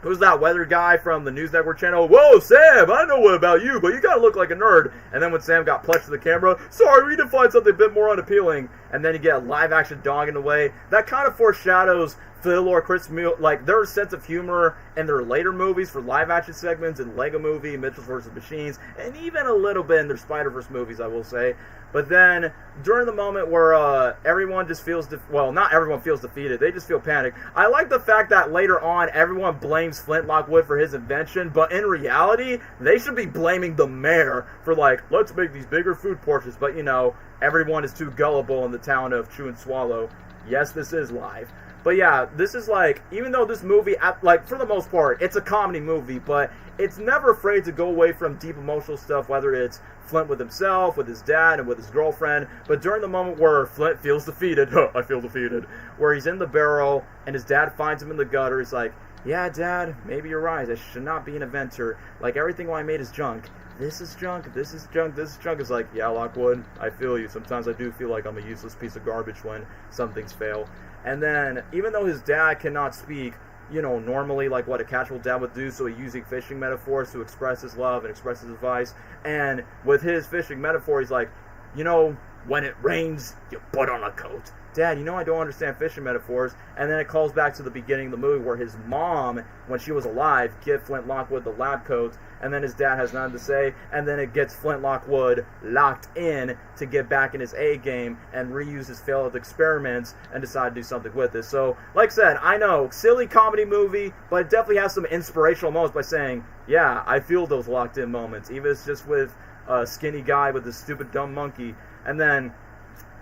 who's that weather guy from the News Network channel? Whoa, Sam, I know what about you, but you gotta look like a nerd. And then when Sam got pledged to the camera, sorry, we need to find something a bit more unappealing. And then you get a live-action dog in the way. That kind of foreshadows Phil or Chris, like, their sense of humor in their later movies for live-action segments in Lego Movie, Mitchell vs. Machines, and even a little bit in their Spider-Verse movies, I will say. But then, during the moment where everyone just feels, not everyone feels defeated, they just feel panic. I like the fact that later on, everyone blames Flint Lockwood for his invention, but in reality, they should be blaming the mayor for, like, let's make these bigger food portions, but, you know, everyone is too gullible in the town of Chew and Swallow. Yes, this is live. But yeah, this is like, even though this movie, like, for the most part, it's a comedy movie, but it's never afraid to go away from deep emotional stuff, whether it's Flint with himself, with his dad, and with his girlfriend. But during the moment where Flint feels defeated, I feel defeated, where he's in the barrel, and his dad finds him in the gutter, he's like, yeah, Dad, maybe you're right, I should not be an inventor. Like, everything I made is junk. This is junk, this is junk, this is junk. It's like, yeah, Lockwood, I feel you. Sometimes I do feel like I'm a useless piece of garbage when some things fail. And then, even though his dad cannot speak, you know, normally like what a casual dad would do, so he's using fishing metaphors to express his love and express his advice. And with his fishing metaphor, he's like, you know, when it rains, you put on a coat. Dad, you know I don't understand fishing metaphors. And then it calls back to the beginning of the movie where his mom, when she was alive, gave Flint Lockwood the lab coat, and then his dad has nothing to say, and then it gets Flint Lockwood locked in to get back in his A game and reuse his failed experiments and decide to do something with it. So, like I said, I know, silly comedy movie, but it definitely has some inspirational moments by saying, yeah, I feel those locked in moments, even if it's just with a skinny guy with a stupid dumb monkey. And then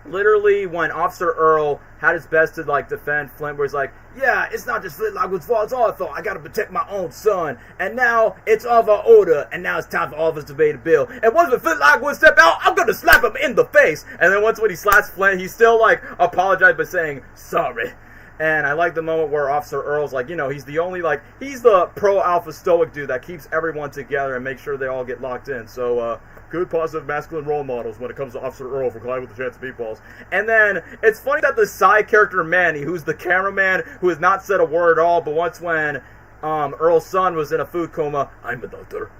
literally when Officer Earl had his best to like defend Flint, where he's like, yeah, it's not just Flint Lockwood's fault, it's our fault. I gotta protect my own son. And now it's of our order, and now it's time for all of us to pay the bill. And once when Flint Lockwood step out, I'm gonna slap him in the face. And then once when he slaps Flint, he still like apologized by saying sorry. And I like the moment where Officer Earl's like, you know, he's the only, like, he's the pro-alpha stoic dude that keeps everyone together and makes sure they all get locked in. So, good positive masculine role models when it comes to Officer Earl for Collide with the Chance of Meatballs. And then, it's funny that the side character Manny, who's the cameraman, who has not said a word at all, but once when Earl's son was in a food coma, I'm a doctor,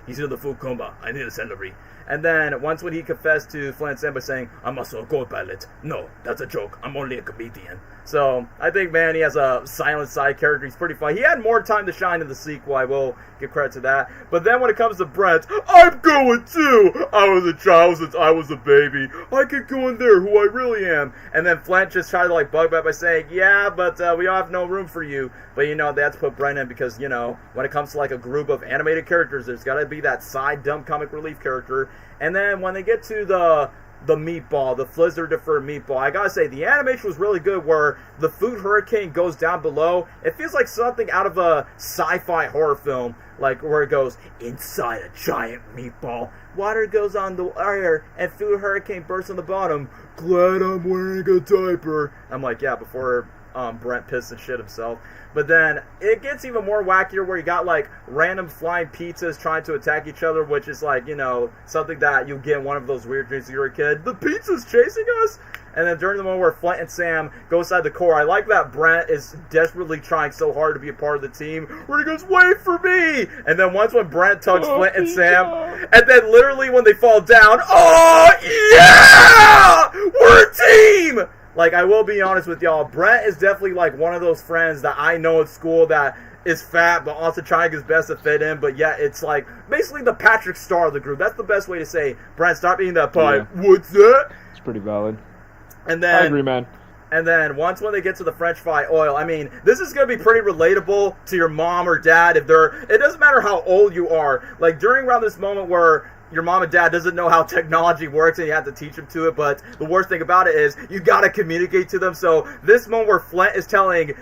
he's in the food coma, I need a celery. And then, once when he confessed to Flint Sam by saying, I'm also a co-pilot. No, that's a joke, I'm only a comedian. So, I think Manny has a silent side character. He's pretty funny. He had more time to shine in the sequel. I will give credit to that. But then when it comes to Brent, I'm going too! I was a child since I was a baby. I can go in there who I really am. And then Flint just tried to like bug back by saying, yeah, but we don't have no room for you. But you know, they had to put Brent in because, you know, when it comes to like a group of animated characters, there's got to be that side dumb comic relief character. And then when they get to the meatball, the Flizzard deferred meatball, I gotta say, the animation was really good where the food hurricane goes down below. It feels like something out of a sci-fi horror film, like where it goes, inside a giant meatball, water goes on the air, and food hurricane bursts on the bottom. Glad I'm wearing a diaper. I'm like, yeah, before Brent pissed and shit himself. But then it gets even more wackier where you got like random flying pizzas trying to attack each other, which is like, you know, something that you get in one of those weird dreams when you're a kid. The pizza's chasing us! And then during the moment where Flint and Sam go inside the core, I like that Brent is desperately trying so hard to be a part of the team, where he goes, wait for me! And then once when Brent tugs Flint and Sam, and then literally when they fall down, oh yeah! We're a team! Like, I will be honest with y'all, Brent is definitely like one of those friends that I know at school that is fat, but also trying his best to fit in, but yet it's like, basically the Patrick Star of the group. That's the best way to say, Brent, stop eating that pie. Yeah. What's that? It's pretty valid. And then, I agree, man. And then once when they get to the French fry oil, I mean, this is going to be pretty relatable to your mom or dad if they're, it doesn't matter how old you are. Like, during around this moment where your mom and dad doesn't know how technology works and you have to teach them to it, but the worst thing about it is you got to communicate to them. So this moment where Flint is telling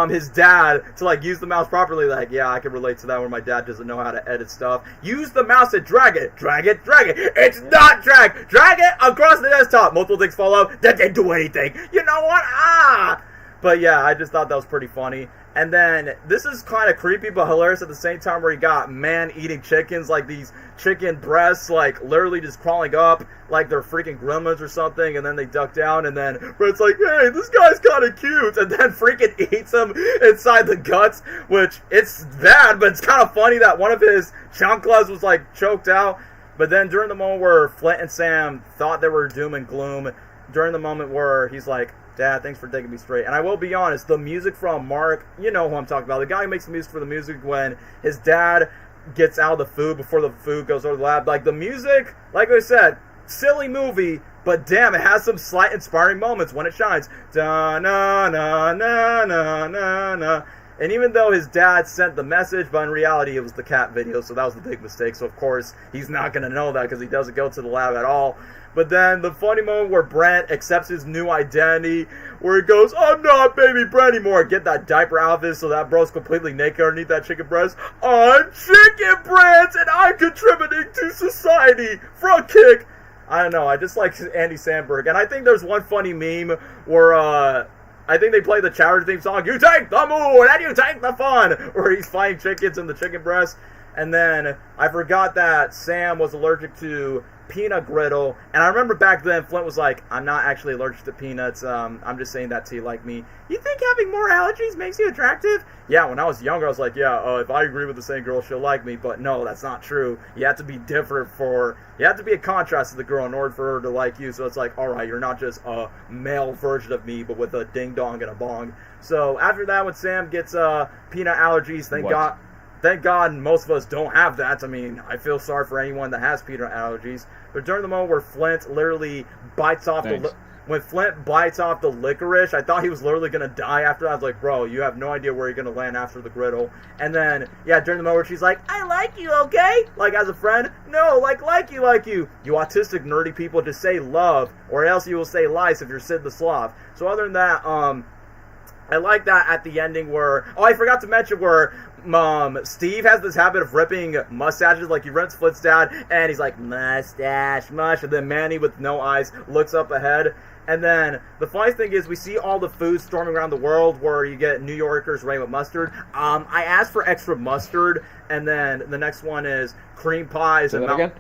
his dad to like use the mouse properly, like, yeah, I can relate to that where my dad doesn't know how to edit stuff. Use the mouse and drag it. It's not drag it across the desktop. Multiple things fall out. That didn't do anything. You know what? But yeah, I just thought that was pretty funny. And then, this is kind of creepy but hilarious at the same time where you got man eating chickens, like these chicken breasts, like literally just crawling up like they're freaking gremlins or something, and then they duck down, and then Brett's like, hey, this guy's kind of cute, and then freaking eats him inside the guts, which, it's bad, but it's kind of funny that one of his chanclas was like choked out. But then during the moment where Flint and Sam thought they were doom and gloom, during the moment where he's like, Dad, thanks for taking me straight. And I will be honest, the music from Mark, you know who I'm talking about. The guy who makes the music for the music when his dad gets out of the food before the food goes over the lab. Like, the music, like I said, silly movie, but damn, it has some slight inspiring moments when it shines. Da-na-na-na-na-na-na. And even though his dad sent the message, but in reality it was the cat video, so that was the big mistake. So of course, he's not going to know that because he doesn't go to the lab at all. But then the funny moment where Brent accepts his new identity, where he goes, I'm not baby Brent anymore. Get that diaper out of it so that bro's completely naked underneath that chicken breast. I'm Chicken Brent, and I'm contributing to society. Front kick. I don't know, I just like Andy Samberg. And I think there's one funny meme where, I think they play the Chowder theme song, you take the moon and you take the fun, where he's flying chickens in the chicken breast. And then I forgot that Sam was allergic to peanut griddle. And I remember back then Flint was like, I'm not actually allergic to peanuts. I'm just saying that to you like me. You think having more allergies makes you attractive? Yeah, when I was younger, I was like, yeah, if I agree with the same girl, she'll like me. But no, that's not true. You have to be different you have to be a contrast to the girl in order for her to like you. So it's like, all right, you're not just a male version of me, but with a ding-dong and a bong. So after that, when Sam gets peanut allergies, thank God most of us don't have that. I mean, I feel sorry for anyone that has peanut allergies. But during the moment where Flint literally bites off when Flint bites off the licorice, I thought he was literally going to die after that. I was like, bro, you have no idea where you're going to land after the griddle. And then, yeah, during the moment where she's like, I like you, okay? Like, as a friend? No, like you. You autistic, nerdy people just say love, or else you will say lice if you're Sid the Sloth. So other than that, I like that at the ending where... Oh, I forgot to mention where Steve has this habit of ripping mustaches. Like, he rips Flint's dad, and he's like, mustache, mush. And then Manny, with no eyes, looks up ahead. And then the funny thing is we see all the food storming around the world where you get New Yorkers rain with mustard. I asked for extra mustard, and then the next one is cream pies and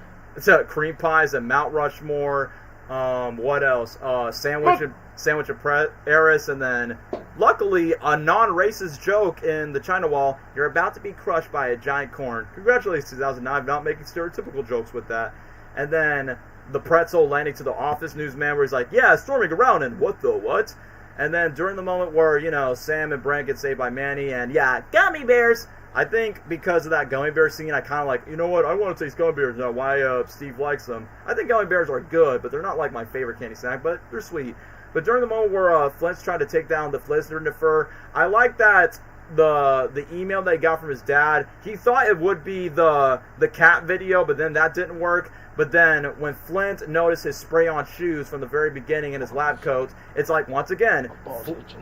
cream pies and Mount Rushmore. What else? Sandwich of Paris, and then luckily a non-racist joke in the China Wall. You're about to be crushed by a giant corn. Congratulations, 2009, not making stereotypical jokes with that. And then the pretzel landing to the Office newsman where he's like, yeah, storming around, and what the what? And then during the moment where, Sam and Brent get saved by Manny, and yeah, gummy bears. I think because of that gummy bear scene, I kind of like, you know what, I want to taste gummy bears now, why Steve likes them. I think gummy bears are good, but they're not like my favorite candy snack, but they're sweet. But during the moment where Flint's trying to take down the Flizzner, I like that the email that he got from his dad, he thought it would be the cat video, but then that didn't work. But then when Flint noticed his spray-on shoes from the very beginning in his lab coat, it's like, once again,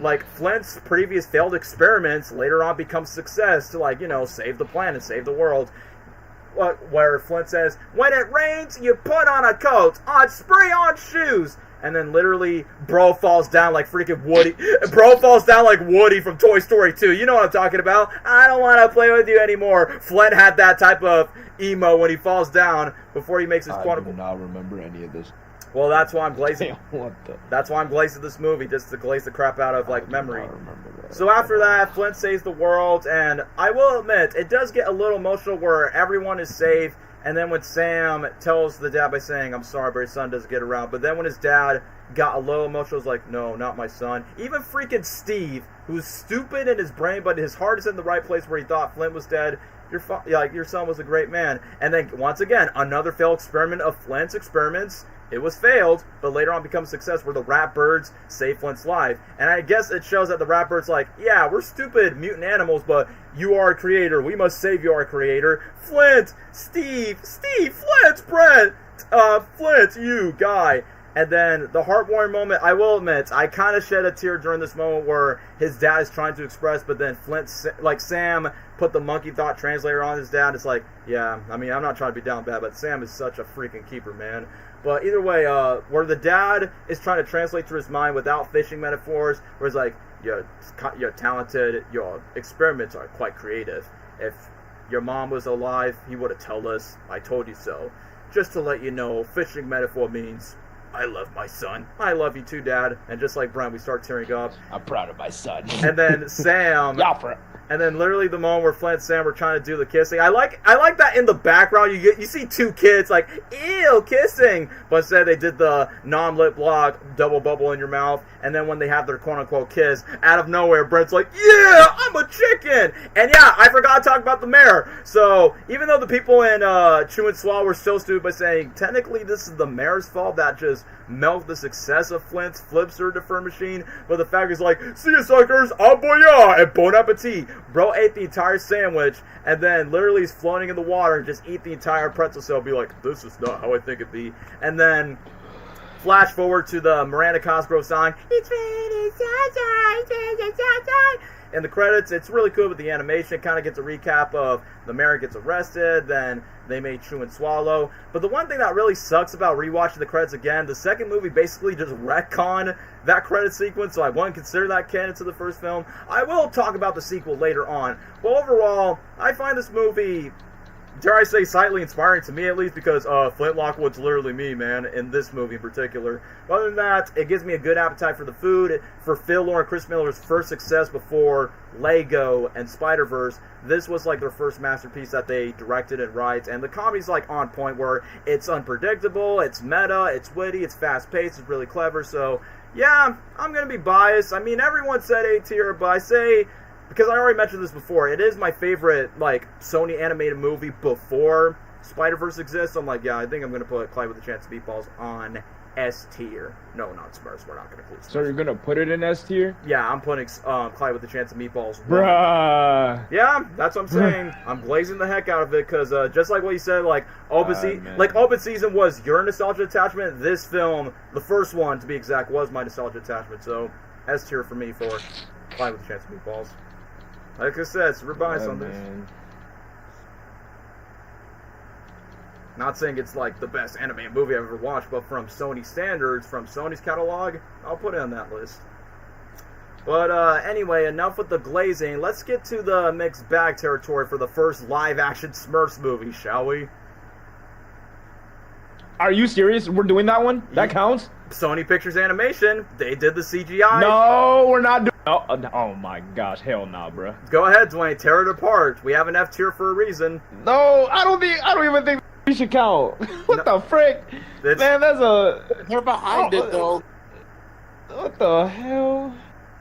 like Flint's previous failed experiments later on become success to, save the planet, save the world. Where Flint says, when it rains, you put on a coat, on spray-on shoes. And then literally, bro falls down like freaking Woody. Bro falls down like Woody from Toy Story 2. You know what I'm talking about. I don't want to play with you anymore. Flint had that type of emo when he falls down before he makes his quantum. I do not remember any of this. Well, that's why I'm glazing. That's why I'm glazing this movie, just to glaze the crap out of memory. So after that, Flint saves the world, and I will admit, it does get a little emotional where everyone is saved. And then when Sam tells the dad by saying, I'm sorry, but his son doesn't get around. But then when his dad got a little emotional, was like, no, not my son. Even freaking Steve, who's stupid in his brain, but his heart is in the right place where he thought Flint was dead. Your son was a great man. And then, once again, another failed experiment of Flint's experiments. It was failed, but later on becomes a success where the rat birds save Flint's life. And I guess it shows that the rat birds like, yeah, we're stupid mutant animals, but you are a creator. We must save you, our creator. Flint, Steve, Flint, Brent, Flint, you, Guy. And then the heartwarming moment, I will admit, I kind of shed a tear during this moment where his dad is trying to express, but then Sam put the monkey thought translator on his dad. It's like, yeah, I mean, I'm not trying to be down bad, but Sam is such a freaking keeper, man. But either way, where the dad is trying to translate through his mind without fishing metaphors, where it's like, you're talented, your experiments are quite creative. If your mom was alive, he would have told us, I told you so. Just to let you know, fishing metaphor means, I love my son. I love you too, Dad. And just like Brian, we start tearing up. I'm proud of my son. And then Sam... And then literally the moment where Flint and Sam were trying to do the kissing. I like that in the background. You see two kids like, ew, kissing. But instead they did the non-lip lock, double bubble in your mouth. And then when they have their quote-unquote kiss, out of nowhere, Brent's like, yeah, I'm a chicken. And yeah, I forgot to talk about the mayor. So even though the people in Chew and Swallow were so stupid by saying, technically this is the mayor's fault that just milked the success of Flint's Flipster defer machine. But the fact is like, see you suckers, au booyah, and bon appetit. Bro ate the entire sandwich and then literally is floating in the water and just eat the entire pretzel cell. Be like, this is not how I think it'd be. And then flash forward to the Miranda Cosgrove song. It's raining sunshine. In the credits, it's really cool with the animation. Kind of gets a recap of the mayor gets arrested, then they made Chew and Swallow. But the one thing that really sucks about rewatching the credits again, the second movie basically just retconned that credit sequence, so I wouldn't consider that canon to the first film. I will talk about the sequel later on. But overall, I find this movie dare I say, slightly inspiring to me at least, because Flint Lockwood's literally me, man, in this movie in particular. But other than that, it gives me a good appetite for the food. For Phil Lord and Chris Miller's first success before Lego and Spider-Verse, this was like their first masterpiece that they directed and write, and the comedy's like on point where it's unpredictable, it's meta, it's witty, it's fast-paced, it's really clever, so yeah, I'm gonna be biased. I mean, everyone said A tier, but I say, because I already mentioned this before, it is my favorite, like, Sony animated movie before Spider-Verse exists. I'm like, yeah, I think I'm going to put Clyde with a Chance of Meatballs on S tier. No, not Smurfs. We're not going to include Smurfs. So you're gonna put it in S tier? Yeah, I'm putting Clyde with a Chance of Meatballs. Bruh. Yeah, that's what I'm saying. I'm glazing the heck out of it, because just like what you said, like, Open Season was your nostalgia attachment. This film, the first one, to be exact, was my nostalgia attachment. So, S tier for me for Clyde with a Chance of Meatballs. Like I said, we're biased on this. Man. Not saying it's like the best animated movie I've ever watched, but from Sony standards, from Sony's catalog, I'll put it on that list. But anyway, enough with the glazing. Let's get to the mixed bag territory for the first live-action Smurfs movie, shall we? Are you serious? We're doing that one? That counts? Sony Pictures Animation, they did the CGI. No, we're not doing. Oh my gosh, hell nah, bro. Go ahead, Dwayne, tear it apart. We have an F tier for a reason. No, I don't even think we should count. What the frick? Man, that's a. They're behind it though. What the hell,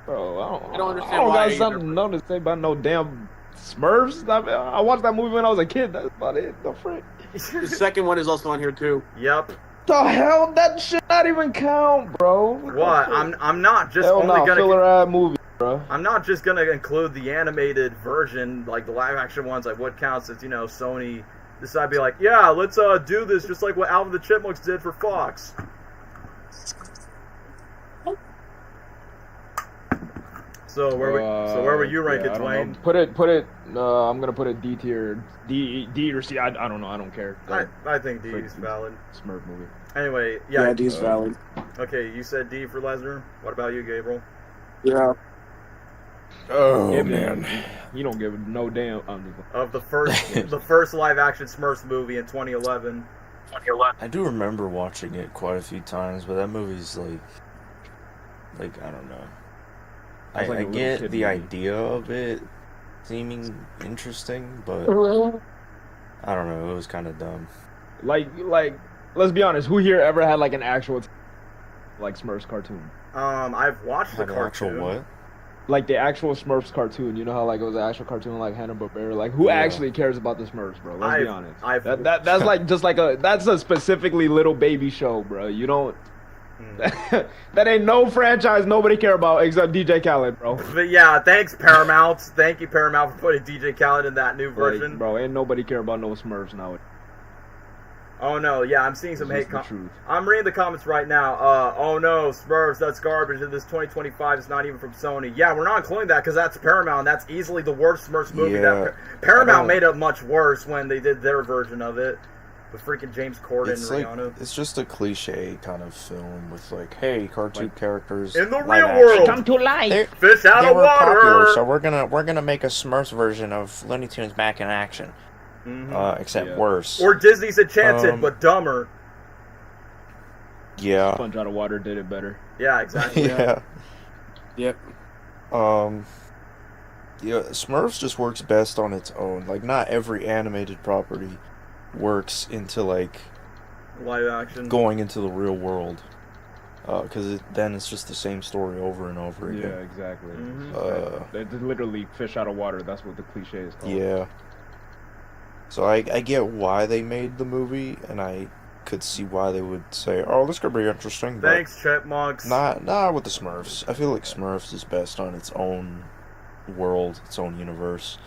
bro? I don't understand I don't why got something to say about no damn Smurfs. I watched that movie when I was a kid. That's about it. The frick. The second one is also on here too. Yep. The hell? That should not even count, bro. What? I'm not just hell only gonna filler-ass movie, bro. I'm not just gonna include the animated version, like the live action ones, like what counts as, Sony decided to be like, yeah, let's do this just like what Alvin the Chipmunks did for Fox. So where would you rank it, Dwayne? Put it. I'm gonna put it D tier. D or C. I don't know. I don't care. I think D is valid. Smurf movie. Anyway, yeah. D is valid. Okay, you said D for Lesnar. What about you, Gabriel? Yeah. Oh man, you don't give no damn. Of the first live action Smurfs movie in 2011. I do remember watching it quite a few times, but that movie's like I don't know. I get the idea of it seeming interesting, but I don't know. It was kind of dumb. Like, let's be honest. Who here ever had like an actual Smurfs cartoon? I've watched the cartoon. Actual what? Like the actual Smurfs cartoon. You know how like it was an actual cartoon like Hanna-Barbera. Like who actually cares about the Smurfs, bro? Let's be honest. That's like just like that's a specifically little baby show, bro. You don't. That ain't no franchise nobody care about except DJ Khaled, bro. But yeah, thanks Paramount. Thank you Paramount for putting DJ Khaled in that new version. Like, bro, ain't nobody care about no Smurfs now. Oh no, yeah, I'm seeing some hate comments. I'm reading the comments right now. Oh no, Smurfs, that's garbage. And this 2025 is not even from Sony. Yeah, we're not including that because that's Paramount. And that's easily the worst Smurfs movie. Yeah, Paramount made it much worse when they did their version of it. With freaking James Corden and Rihanna. It's just a cliche kind of film with like, hey, cartoon characters in the real world come to life. Fish out of water. Popular, so we're gonna make a Smurfs version of Looney Tunes back in action, except worse. Or Disney's Enchanted, but dumber. Yeah. Sponge Out of Water did it better. Yeah, exactly. Yeah. Yep. Yeah, Smurfs just works best on its own. Like, not every animated property works into like live action going into the real world, because then it's just the same story over and over again. Yeah, exactly. It's literally fish out of water. That's what the cliche is called. Yeah. So I get why they made the movie, and I could see why they would say, "Oh, this could be interesting." Thanks, Chipmunks. Not with the Smurfs. I feel like Smurfs is best on its own world, its own universe.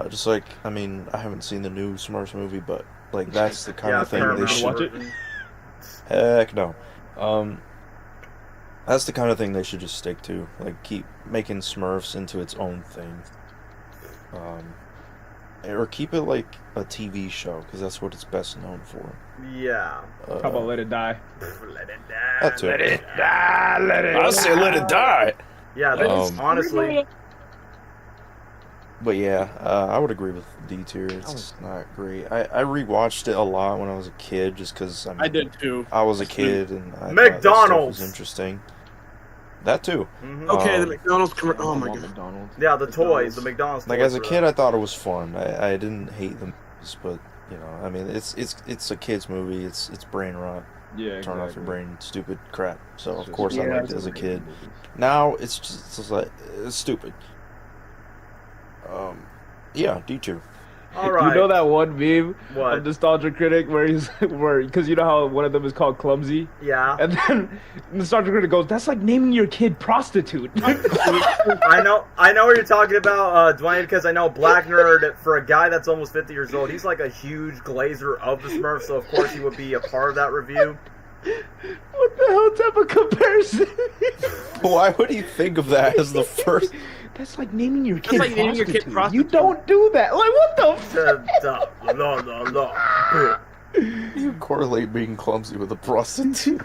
Just like, I mean, I haven't seen the new Smurfs movie, but like that's the kind of thing they should watch it. Heck no. That's the kind of thing they should just stick to. Like, keep making Smurfs into its own thing. Or keep it like a TV show, because that's what it's best known for. Yeah. How about Let It Die? Let it die. That's Let it die. Let it. I say let it die. Yeah, that's honestly. But yeah, I would agree with D tier. It's not great. I rewatched it a lot when I was a kid, just because I did too. I was a kid and I thought that stuff McDonald's! was interesting. That too. Mhm. Okay, the McDonald's commercial. Oh I my want god. McDonald's. Yeah, the toys, McDonald's. the McDonald's toys. Like as a were- kid, I thought it was fun. I didn't hate the movies, but you know, I mean, it's a kids movie. It's brain rot. Yeah, Turn off your brain, stupid crap. So It's of just- course I Yeah. liked it as a kid. Now it's just like it's stupid. Yeah, D tier. All right. You know that one meme What? of Nostalgia Critic where because you know how one of them is called Clumsy, Yeah. and then Nostalgia Critic goes, "That's like naming your kid prostitute." I know what you're talking about, Dwayne, because I know Black Nerd, for a guy that's almost 50 years old, he's like a huge glazer of the Smurfs, so of course he would be a part of that review. What the hell type of comparison? Why would he think of that as the first? That's like naming your kid like naming your kid You prostitute. don't do that. Like what the? You correlate being clumsy with a prostitute?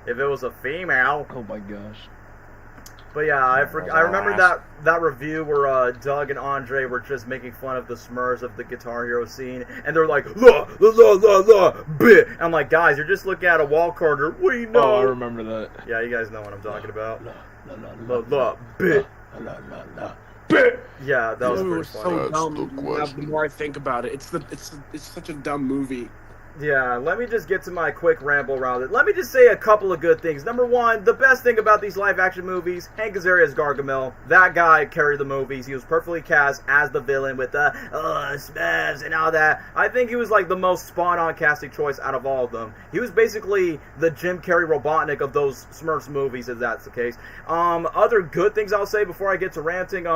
If it was a female. Oh my gosh. But yeah, I remember that review where Doug and Andre were just making fun of the Smurfs of the Guitar Hero scene, and they're like, la la la la la, bit. I'm like, guys, you're just looking at a wall corner. We know. Oh, I remember that. Yeah, you guys know what I'm talking about. La, La bit. Bit. Yeah, that was It pretty was funny. so dumb. the question. The more I think about it, it's such a dumb movie. Yeah, let me just get to my quick ramble around it. Let me just say a couple of good things. Number one, the best thing about these live-action movies, Hank Azaria's Gargamel. That guy carried the movies. He was perfectly cast as the villain with the Smurfs and all that. I think he was like the most spot-on casting choice out of all of them. He was basically the Jim Carrey Robotnik of those Smurfs movies, if that's the case. Other good things I'll say before I get to ranting,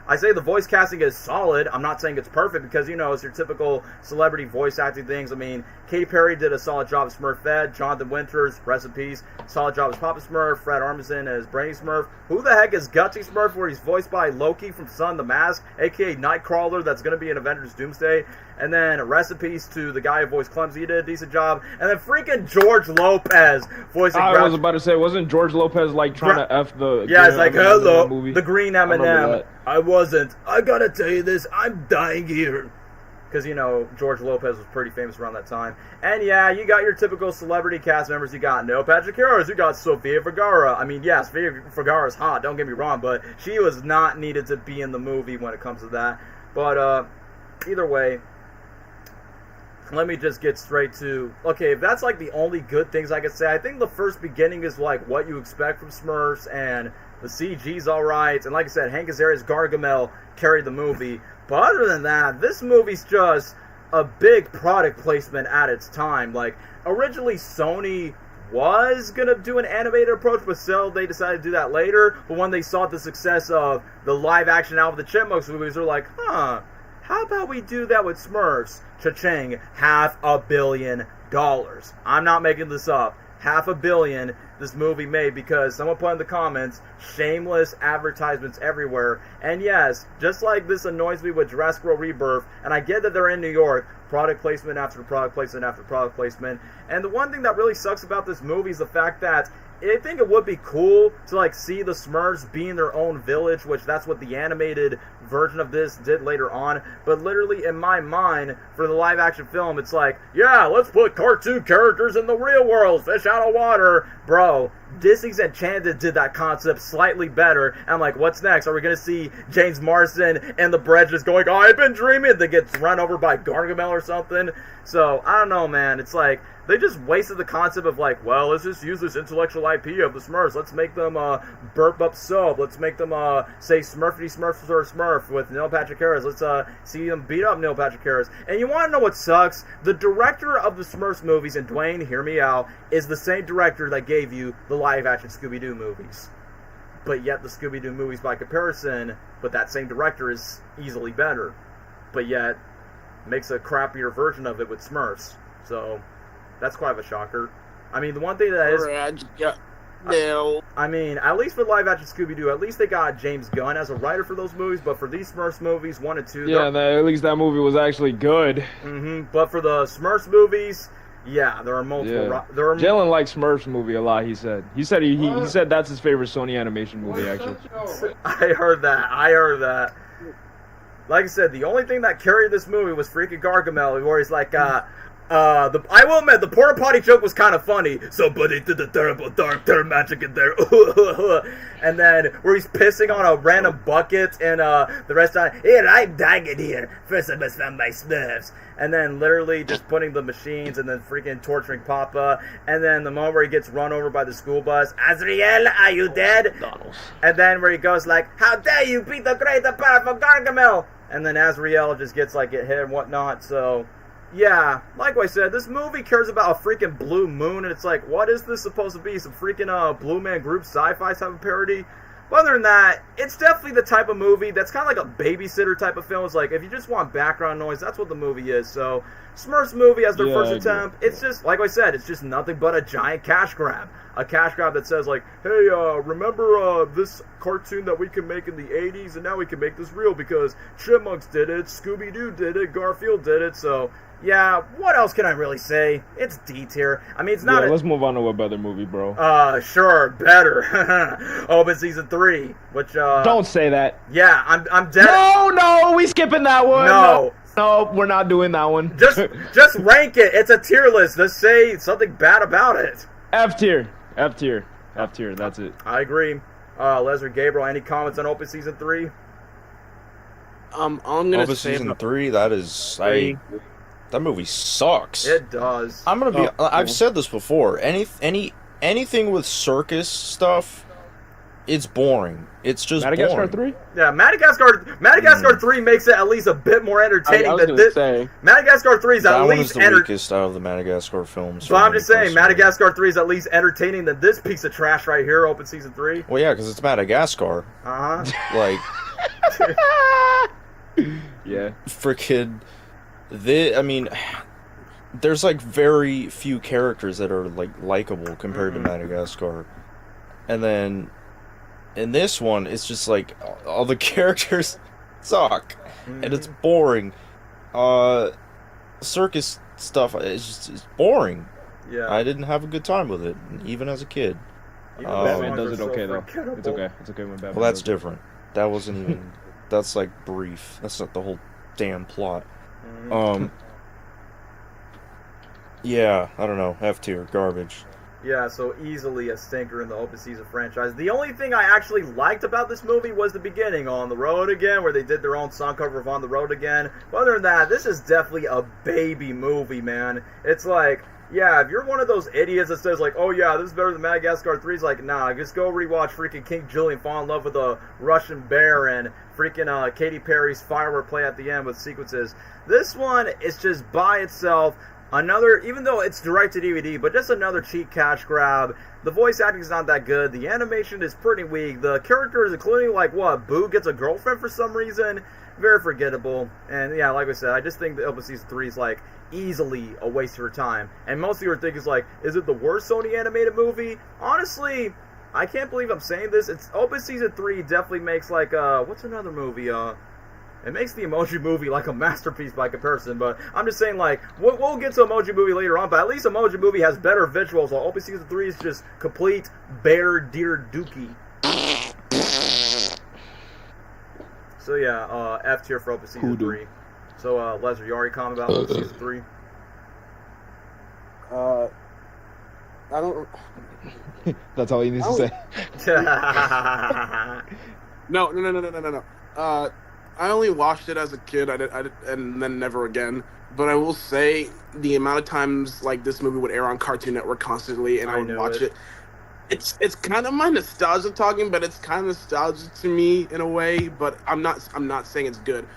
I say the voice casting is solid. I'm not saying it's perfect because, you know, it's your typical celebrity voice acting things. I mean, Katy Perry did a solid job as Smurfette. Jonathan Winters, rest in peace, solid job as Papa Smurf. Fred Armisen as Brainy Smurf. Who the heck is Gutsy Smurf, where he's voiced by Loki from Son the Mask, a.k.a. Nightcrawler, that's going to be in Avengers Doomsday. And then rest in peace to the guy who voiced Clumsy. He did a decent job. And then freaking George Lopez voicing I was about to say, wasn't George Lopez like trying to F the? Yeah, it's like, hello, movie? the green remember M&M. that. I wasn't. I gotta tell you this, I'm dying here. Because, you know, George Lopez was pretty famous around that time. And yeah, you got your typical celebrity cast members. You got Neil Patrick Harris. You got Sofia Vergara. I mean, yeah, Sofia Vergara's hot, don't get me wrong, but she was not needed to be in the movie when it comes to that. But, either way, let me just get straight to, okay, if that's like the only good things I could say, I think the first beginning is like what you expect from Smurfs, and the CG's alright, and like I said, Hank Azaria's Gargamel carried the movie. But other than that, this movie's just a big product placement at its time. Like, originally Sony was gonna do an animated approach, but still they decided to do that later. But when they saw the success of the live action Alvin the Chipmunks movies, they're like, huh, how about we do that with Smurfs? Cha-ching, $500 million. I'm not making this up. $500 million this movie made because someone put in the comments, shameless advertisements everywhere. And yes, just like this annoys me with Jurassic World Rebirth, and I get that they're in New York, product placement after product placement after product placement. And the one thing that really sucks about this movie is the fact that I think it would be cool to like see the Smurfs be in their own village, which that's what the animated version of this did later on. But literally in my mind, for the live action film, it's like, yeah, let's put cartoon characters in the real world, fish out of water. Bro, Disney's Enchanted did that concept slightly better. And I'm like, what's next? Are we going to see James Marsden and the bread just going, I've been dreaming, that gets run over by Gargamel or something? So, I don't know, man. It's like, they just wasted the concept of like, well, let's just use this intellectual IP of the Smurfs. Let's make them burp up soap. Let's make them say Smurfity Smurfs or Smurf with Neil Patrick Harris. Let's see them beat up Neil Patrick Harris. And you want to know what sucks? The director of the Smurfs movies, and Dwayne, hear me out, is the same director that gave you the live-action Scooby-Doo movies. But yet the Scooby-Doo movies, by comparison, but that same director is easily better. But yet makes a crappier version of it with Smurfs. So that's quite of a shocker. I mean, the one thing that is... No. I mean, at least for live-action Scooby-Doo, at least they got James Gunn as a writer for those movies, but for these Smurfs movies, 1 and 2... Yeah, at least that movie was actually good. But for the Smurfs movies, Yeah, there are multiple. Yeah. There are Jalen likes Smurfs movie a lot. He said he said that's his favorite Sony animation movie. Actually, I heard that. Like I said, the only thing that carried this movie was freaking Gargamel, where he's like, I will admit, the porta potty joke was kind of funny. Somebody did the terrible dark magic in there. And then, where he's pissing on a random bucket, and the rest of it, here, I'm dying in here. First I must find my Smurfs. And then literally just putting the machines and then freaking torturing Papa. And then the moment where he gets run over by the school bus. Azriel, are you dead? And then where he goes like, how dare you beat the great and powerful Gargamel? And then Azriel just gets like hit and whatnot, so... Yeah, like I said, this movie cares about a freaking blue moon, and it's like, what is this supposed to be? Some freaking Blue Man Group sci-fi type of parody? But other than that, it's definitely the type of movie that's kind of like a babysitter type of film. It's like, if you just want background noise, that's what the movie is. So, Smurfs movie as their first attempt, it's just, like I said, it's just nothing but a giant cash grab. A cash grab that says like, hey, remember this cartoon that we can make in the 80s, and now we can make this real because Chipmunks did it, Scooby-Doo did it, Garfield did it, so... Yeah, what else can I really say? It's D tier. I mean, it's not. Yeah, let's move on to a better movie, bro. Sure, better. Open season 3, which Don't say that. Yeah, I'm dead. No, we skipping that one. No, we're not doing that one. Just rank it. It's a tier list. Let's say something bad about it. F tier. That's it. I agree. Leslie Gabriel, any comments on Open season 3? I'm gonna Open say season 3. That is that movie sucks. It does. I'm gonna be. I've said this before. Anything with circus stuff, it's boring. It's just Madagascar boring. 3? Yeah, Madagascar 3 makes it at least a bit more entertaining than this. Madagascar 3 is at least the weakest out of the Madagascar films. But I'm just saying, Madagascar 3 is at least entertaining than this piece of trash right here, Open season 3. Well, yeah, because it's Madagascar. Like, yeah, freaking. I mean, there's like very few characters that are like likable compared to Madagascar, and then in this one, it's just like all the characters suck, and it's boring. Circus stuff it's boring. Yeah, I didn't have a good time with it, even as a kid. Batman does it okay though. It's okay. It's okay when Batman. Well, that's different. That wasn't even. That's like brief. That's not the whole damn plot. Yeah, I don't know. F tier, garbage. Yeah, so easily a stinker in the open season franchise. The only thing I actually liked about this movie was the beginning, On the Road Again, where they did their own song cover of On the Road Again. But other than that, this is definitely a baby movie, man. It's like, yeah, if you're one of those idiots that says like, oh yeah, this is better than Madagascar 3, it's like, nah, just go rewatch freaking King Julian fall in love with a Russian bear and freaking Katy Perry's firework play at the end with sequences. This one is just by itself another, even though it's direct to DVD, but just another cheap cash grab. The voice acting is not that good. The animation is pretty weak. The characters, including like what, Boo gets a girlfriend for some reason, very forgettable. And yeah, like I said, I just think the Open Season 3 is like easily a waste of your time. And most of you are thinking like, is it the worst Sony animated movie? Honestly, I can't believe I'm saying this. It's Open Season 3 definitely makes like what's another movie? It makes the Emoji Movie like a masterpiece by comparison, but I'm just saying, like, we'll get to Emoji Movie later on, but at least Emoji Movie has better visuals, while Open Season 3 is just complete bear deer dookie. So yeah, F tier for Open Season 3. So, Leslie, you already comment about Open Season 3? I don't... That's all he needs to say. No. I only watched it as a kid, and then never again. But I will say, the amount of times like this movie would air on Cartoon Network constantly, and I would watch it. It's kind of my nostalgia talking, but it's kind of nostalgic to me in a way. But I'm not saying it's good.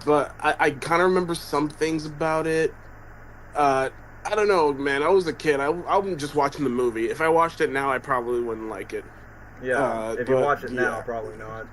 But I kind of remember some things about it. I don't know, man. I was a kid. I'm just watching the movie. If I watched it now, I probably wouldn't like it. Yeah, if you watch it now, probably not.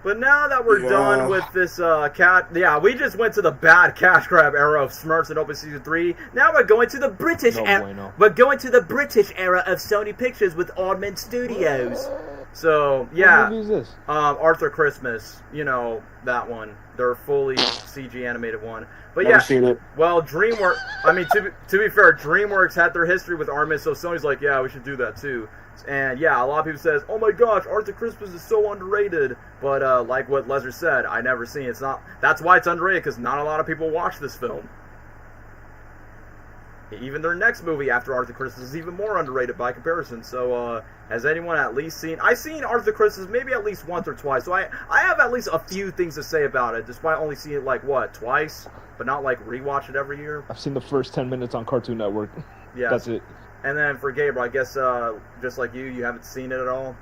But now that we're done with this we just went to the bad cash grab era of Smurfs and Open Season 3. Now we're going to the British era. We're going to the British era of Sony Pictures with Aardman Studios. So yeah, What movie is this? Arthur Christmas, you know that one, their fully CG animated one. But Never yeah, seen it. well, DreamWorks. I mean, to be fair, DreamWorks had their history with Armin, so Sony's like, yeah, we should do that too. And yeah, a lot of people says, oh my gosh, Arthur Christmas is so underrated. But like what Lesnar said, I never seen it. It's not. That's why it's underrated, because not a lot of people watch this film. Even their next movie after Arthur Christmas is even more underrated by comparison. So, has anyone at least seen... I've seen Arthur Christmas maybe at least once or twice. So I have at least a few things to say about it, despite only seeing it, like, what, twice? But not, like, rewatch it every year? I've seen the first 10 minutes on Cartoon Network. Yeah. That's it. And then for Gabriel, I guess, just like you haven't seen it at all?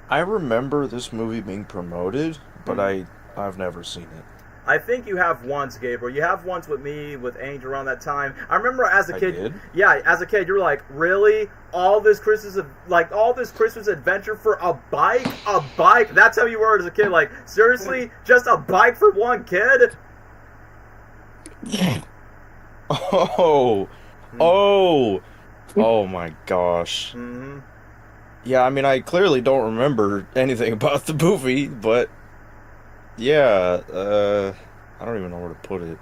I remember this movie being promoted, but I've never seen it. I think you have once, Gabriel. You have once with me, with Angel around that time. I remember as a kid. I did? Yeah, as a kid, you were like, really? All this Christmas adventure for a bike? A bike? That's how you were as a kid. Like, seriously? Just a bike for one kid? Oh my gosh. Mm-hmm. Yeah, I mean, I clearly don't remember anything about the movie, but yeah, I don't even know where to put it.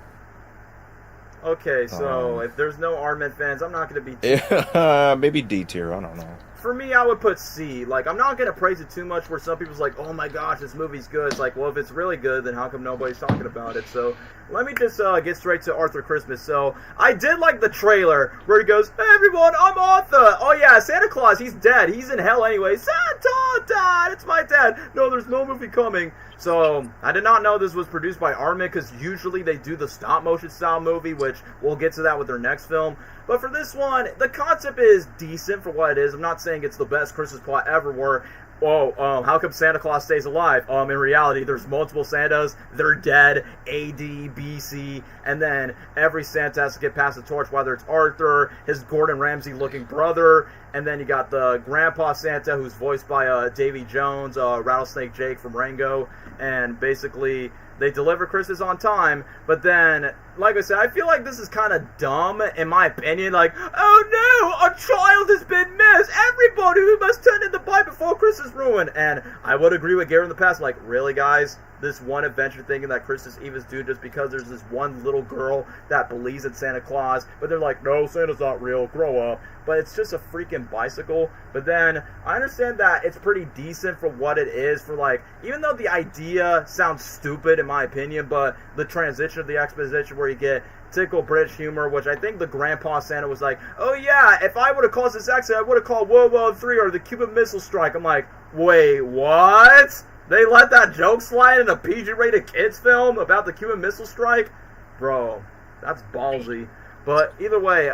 Okay, so if there's no Armin fans, I'm not going to be... Maybe D tier, I don't know. For me, I would put C. Like, I'm not going to praise it too much where some people's like, oh my gosh, this movie's good. It's like, well, if it's really good, then how come nobody's talking about it? So, let me just get straight to Arthur Christmas. So, I did like the trailer where he goes, hey everyone, I'm Arthur. Oh yeah, Santa Claus, he's dead. He's in hell anyway. Santa died. It's my dad. No, there's no movie coming. So, I did not know this was produced by Armin, because usually they do the stop-motion style movie, which we'll get to that with their next film. But for this one, the concept is decent for what it is. I'm not saying it's the best Christmas plot ever where, how come Santa Claus stays alive? In reality, there's multiple Santas. They're dead, AD, BC, and then every Santa has to get past the torch, whether it's Arthur, his Gordon Ramsay-looking brother, and then you got the Grandpa Santa, who's voiced by Davy Jones, Rattlesnake Jake from Rango, and basically they deliver Christmas on time, but then, like I said, I feel like this is kind of dumb, in my opinion. Like, oh no, a child has been missed. Everybody, we must turn in the bike before Christmas ruined. And I would agree with Gary in the past, like, really, guys? This one adventure thinking that Christmas Eve is due just because there's this one little girl that believes in Santa Claus, but they're like, no, Santa's not real, grow up. But it's just a freaking bicycle. But then, I understand that it's pretty decent for what it is, for like, even though the idea sounds stupid in my opinion, but the transition of the exposition where you get typical British humor, which I think the Grandpa Santa was like, oh yeah, if I would have caused this accident, I would have called World War III or the Cuban Missile Strike. I'm like, wait, what? They let that joke slide in a PG-rated kids film about the Cuban Missile Strike? Bro, that's ballsy. But either way,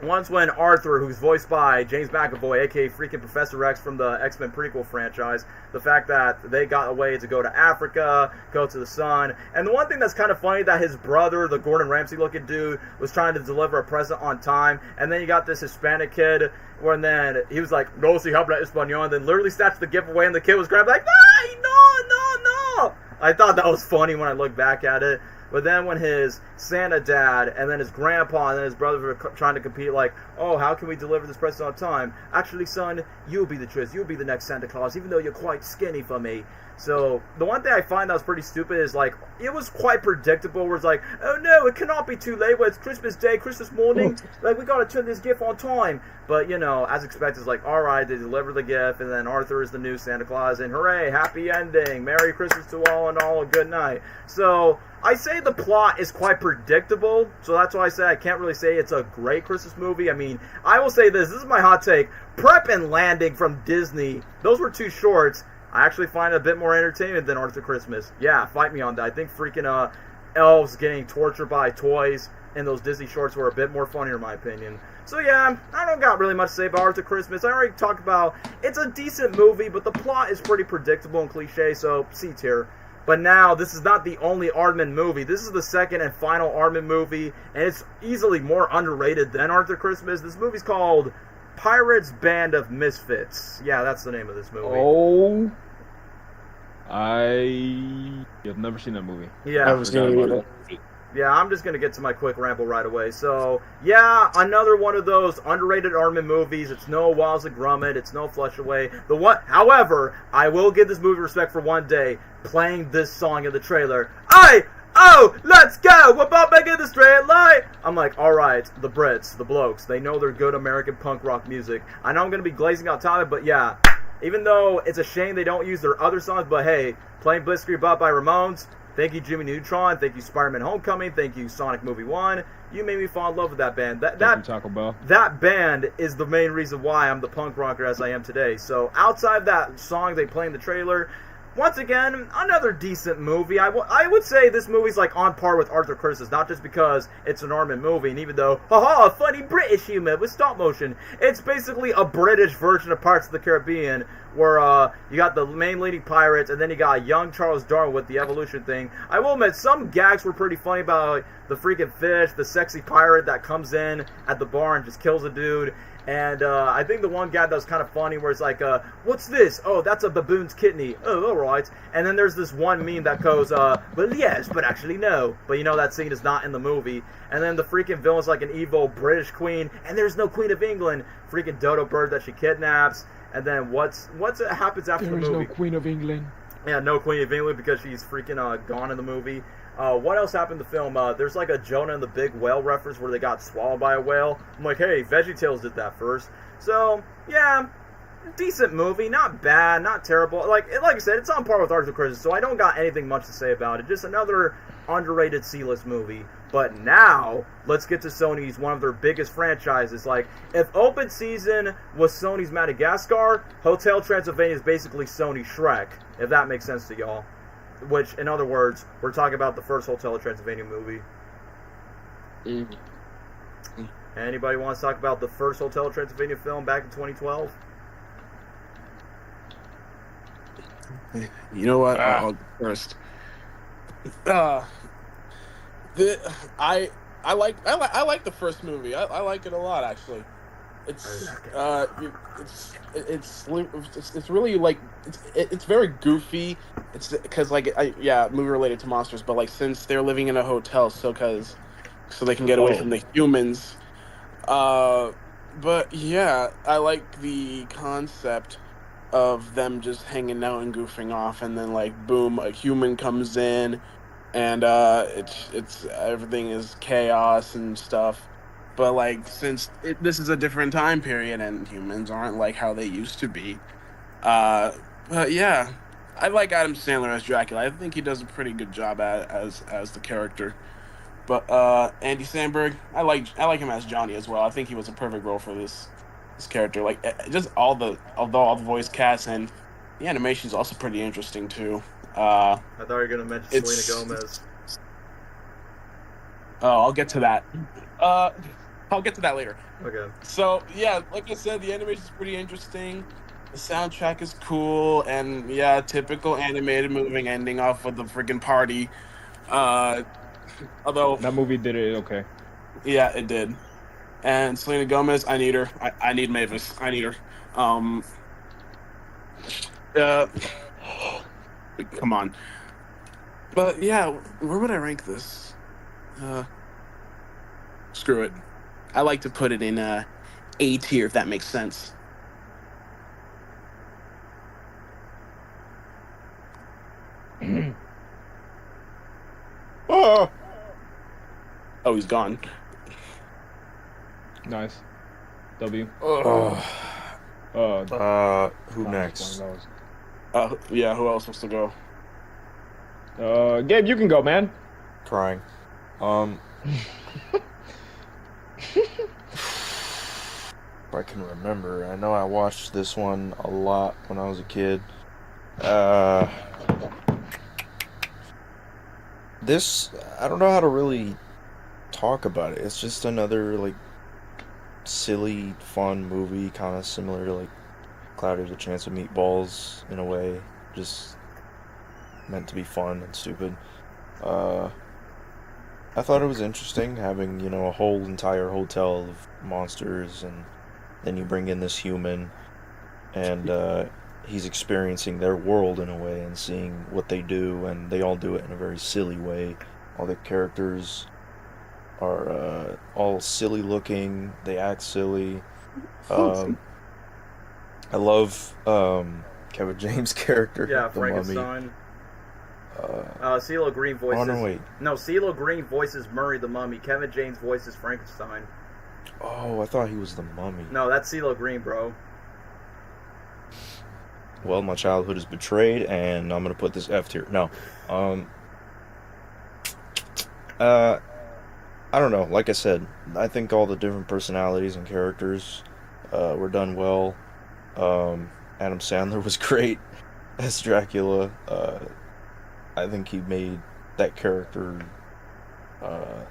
once when Arthur, who's voiced by James McAvoy, aka freaking Professor X from the X-Men prequel franchise, the fact that they got away to go to Africa, go to the sun, and the one thing that's kind of funny that his brother, the Gordon Ramsay-looking dude, was trying to deliver a present on time, and then you got this Hispanic kid, where then he was like, no si habla español, and then literally snatched the gift away, and the kid was grabbed like, no. I thought that was funny when I look back at it. But then when his Santa dad and then his grandpa and then his brother were trying to compete, like, oh, how can we deliver this present on time? Actually, son, you'll be the choice. You'll be the next Santa Claus, even though you're quite skinny for me. So the one thing I find that was pretty stupid is, like, it was quite predictable where it's like, oh no, it cannot be too late when it's Christmas Day, Christmas morning. Like, we gotta turn this gift on time. But, you know, as expected, it's like, alright, they deliver the gift, and then Arthur is the new Santa Claus, and hooray, happy ending, Merry Christmas to all, and all a good night. So I say the plot is quite predictable, so that's why I say I can't really say it's a great Christmas movie. I mean, I will say this is my hot take. Prep and Landing from Disney, those were two shorts. I actually find it a bit more entertainment than Arthur Christmas. Yeah, fight me on that. I think freaking elves getting tortured by toys in those Disney shorts were a bit more funnier in my opinion. So yeah, I don't got really much to say about Arthur Christmas. I already talked about, it's a decent movie, but the plot is pretty predictable and cliche, so C tier. But now, this is not the only Aardman movie. This is the second and final Aardman movie, and it's easily more underrated than Arthur Christmas. This movie's called Pirates Band of Misfits. Yeah, that's the name of this movie. Oh, I have never seen that movie. Yeah. Never seen it either. Yeah, I'm just gonna get to my quick ramble right away. So, yeah, another one of those underrated Armin movies. It's no Wallace and Gromit. It's no Flush Away. However, I will give this movie respect for one day. Playing this song in the trailer. Let's go! We're about making the straight line! I'm like, alright, the Brits, the blokes, they know they're good American punk rock music. I know I'm gonna be glazing on top of it, but yeah, even though it's a shame they don't use their other songs, but hey, playing Blitzkrieg Bop by Ramones, thank you Jimmy Neutron, thank you Spider-Man Homecoming, thank you Sonic Movie 1, you made me fall in love with that band. Thank you, Taco Bell. That band is the main reason why I'm the punk rocker as I am today. So outside that song they play in the trailer, once again, another decent movie. I would say this movie's like on par with Arthur Christmas, not just because it's an Armin movie, and even though, haha, funny British humor with stop motion, it's basically a British version of Pirates of the Caribbean, where you got the main leading pirates, and then you got young Charles Darwin with the evolution thing. I will admit, some gags were pretty funny about like, the freaking fish, the sexy pirate that comes in at the bar and just kills a dude. And I think the one guy that was kind of funny where it's like, what's this? Oh, that's a baboon's kidney. Oh, alright. And then there's this one meme that goes, well, yes, but actually no. But you know that scene is not in the movie. And then the freaking villain's like an evil British queen, and there's no Queen of England. Freaking dodo bird that she kidnaps. And then what happens after the movie? There is no Queen of England. Yeah, no Queen of England because she's freaking gone in the movie. What else happened in the film? There's like a Jonah and the Big Whale reference where they got swallowed by a whale. I'm like, hey, VeggieTales did that first. So, yeah, decent movie. Not bad, not terrible. Like I said, it's on par with Arthur Christmas, so I don't got anything much to say about it. Just another underrated C-list movie. But now, let's get to Sony's, one of their biggest franchises. Like, if open season was Sony's Madagascar, Hotel Transylvania is basically Sony's Shrek, if that makes sense to y'all. Which, in other words, we're talking about the first Hotel Transylvania movie. Anybody wants to talk about the first Hotel Transylvania film back in 2012? You know what? I'll go first. I like the first movie. I like it a lot, actually. It's really like it's very goofy. It's because like movie related to monsters, but like since they're living in a hotel, so they can get away from the humans. But yeah, I like the concept of them just hanging out and goofing off, and then like boom, a human comes in, and it's everything is chaos and stuff. But like since this is a different time period and humans aren't like how they used to be, but yeah, I like Adam Sandler as Dracula. I think he does a pretty good job as the character. But Andy Samberg, I like him as Johnny as well. I think he was a perfect role for this character. Like just all the voice cast, and the animation is also pretty interesting too. I thought you were gonna mention Selena Gomez. Oh, I'll get to that. I'll get to that later. Okay. So yeah, like I said, the animation is pretty interesting. The soundtrack is cool, and yeah, typical animated movie ending off with the freaking party. Although that movie did it okay. Yeah, it did. And Selena Gomez, I need her. I need Mavis. I need her. Come on. But yeah, where would I rank this? Screw it. I like to put it in A tier, if that makes sense. Oh, he's gone. Nice. W. Who next? Yeah, who else wants to go? Gabe, you can go, man. Crying. If I can remember, I know I watched this one a lot when I was a kid. This, I don't know how to really talk about it. It's just another, like, silly, fun movie, kind of similar to, like, Cloudy with a Chance of Meatballs, in a way. Just meant to be fun and stupid. I thought it was interesting having, you know, a whole entire hotel of monsters, and then you bring in this human, and he's experiencing their world in a way and seeing what they do, and they all do it in a very silly way. All the characters are all silly looking. They act silly. I love Kevin James' character, Yeah, the Mummy. Frankenstein. CeeLo Green voices. Oh no, wait. No, CeeLo Green voices Murray the Mummy. Kevin James voices Frankenstein. Oh, I thought he was the Mummy. No, that's CeeLo Green, bro. Well, my childhood is betrayed, and I'm gonna put this F tier. No, I don't know. Like I said, I think all the different personalities and characters were done well. Adam Sandler was great as Dracula. I think he made that character, I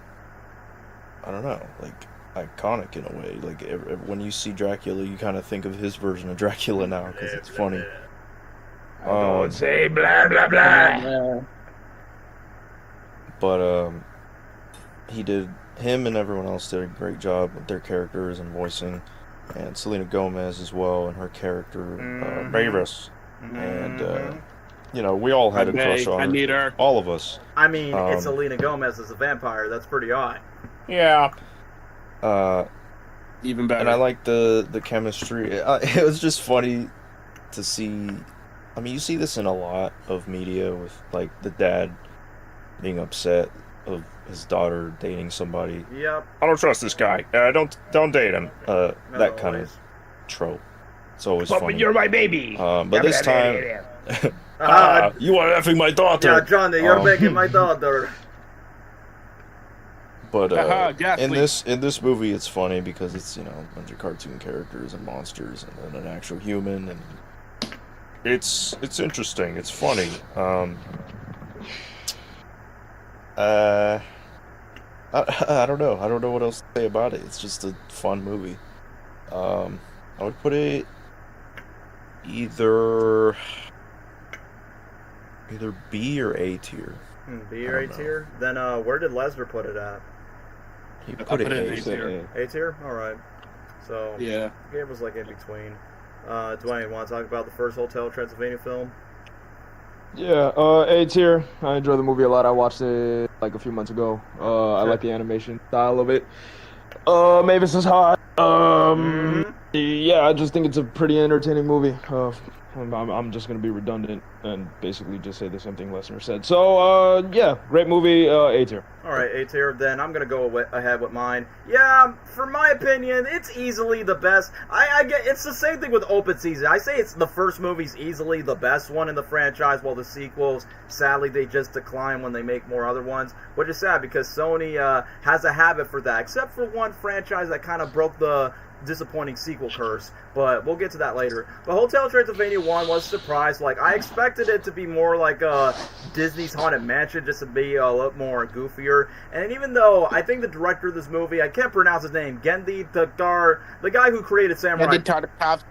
don't know, like iconic in a way. Like when you see Dracula, you kind of think of his version of Dracula now because it's funny. Don't say blah blah blah. But him and everyone else did a great job with their characters and voicing, and Selena Gomez as well and her character Mavis, and you know, we all had a crush on her. I need her. All of us. I mean, it's Selena Gomez as a vampire. That's pretty odd. Yeah. Even better. And I like the chemistry. It was just funny to see. I mean, you see this in a lot of media with like the dad being upset of his daughter dating somebody. Yep. I don't trust this guy. Don't date him. That kind always. of trope. It's always But funny. you're my baby. But this time, you are effing my daughter. Yeah, Johnny, you're making my daughter. But Ghastly. in this movie, it's funny because it's, you know, a bunch of cartoon characters and monsters and then an actual human, and it's interesting. It's funny. I don't know. I don't know what else to say about it. It's just a fun movie. I would put it either B or A tier. B or A tier? Then where did Lesnar put it at? He put it in A A tier. A tier? Alright. So, Yeah. Gabe was like in between. Dwayne, want to talk about the first Hotel Transylvania film? Yeah, A tier. I enjoy the movie a lot. I watched it like a few months ago. I like the animation style of it. Mavis is hot. Yeah, I just think it's a pretty entertaining movie. I'm just gonna be redundant and basically just say the same thing Lesnar said. So, yeah, great movie. A tier. Alright, A tier. Then I'm going to go ahead with mine. Yeah, for my opinion, it's easily the best. I get it's the same thing with Open Season. I say it's the first movie's easily the best one in the franchise, while the sequels, sadly, they just decline when they make more other ones, which is sad because Sony has a habit for that, except for one franchise that kind of broke the disappointing sequel curse, but we'll get to that later. But Hotel Transylvania 1 was a surprise. Like, I expected it to be more like Disney's Haunted Mansion, just to be a lot more goofier. And even though I think the director of this movie, I can't pronounce his name, Gendy Tadar, the guy who created Samurai...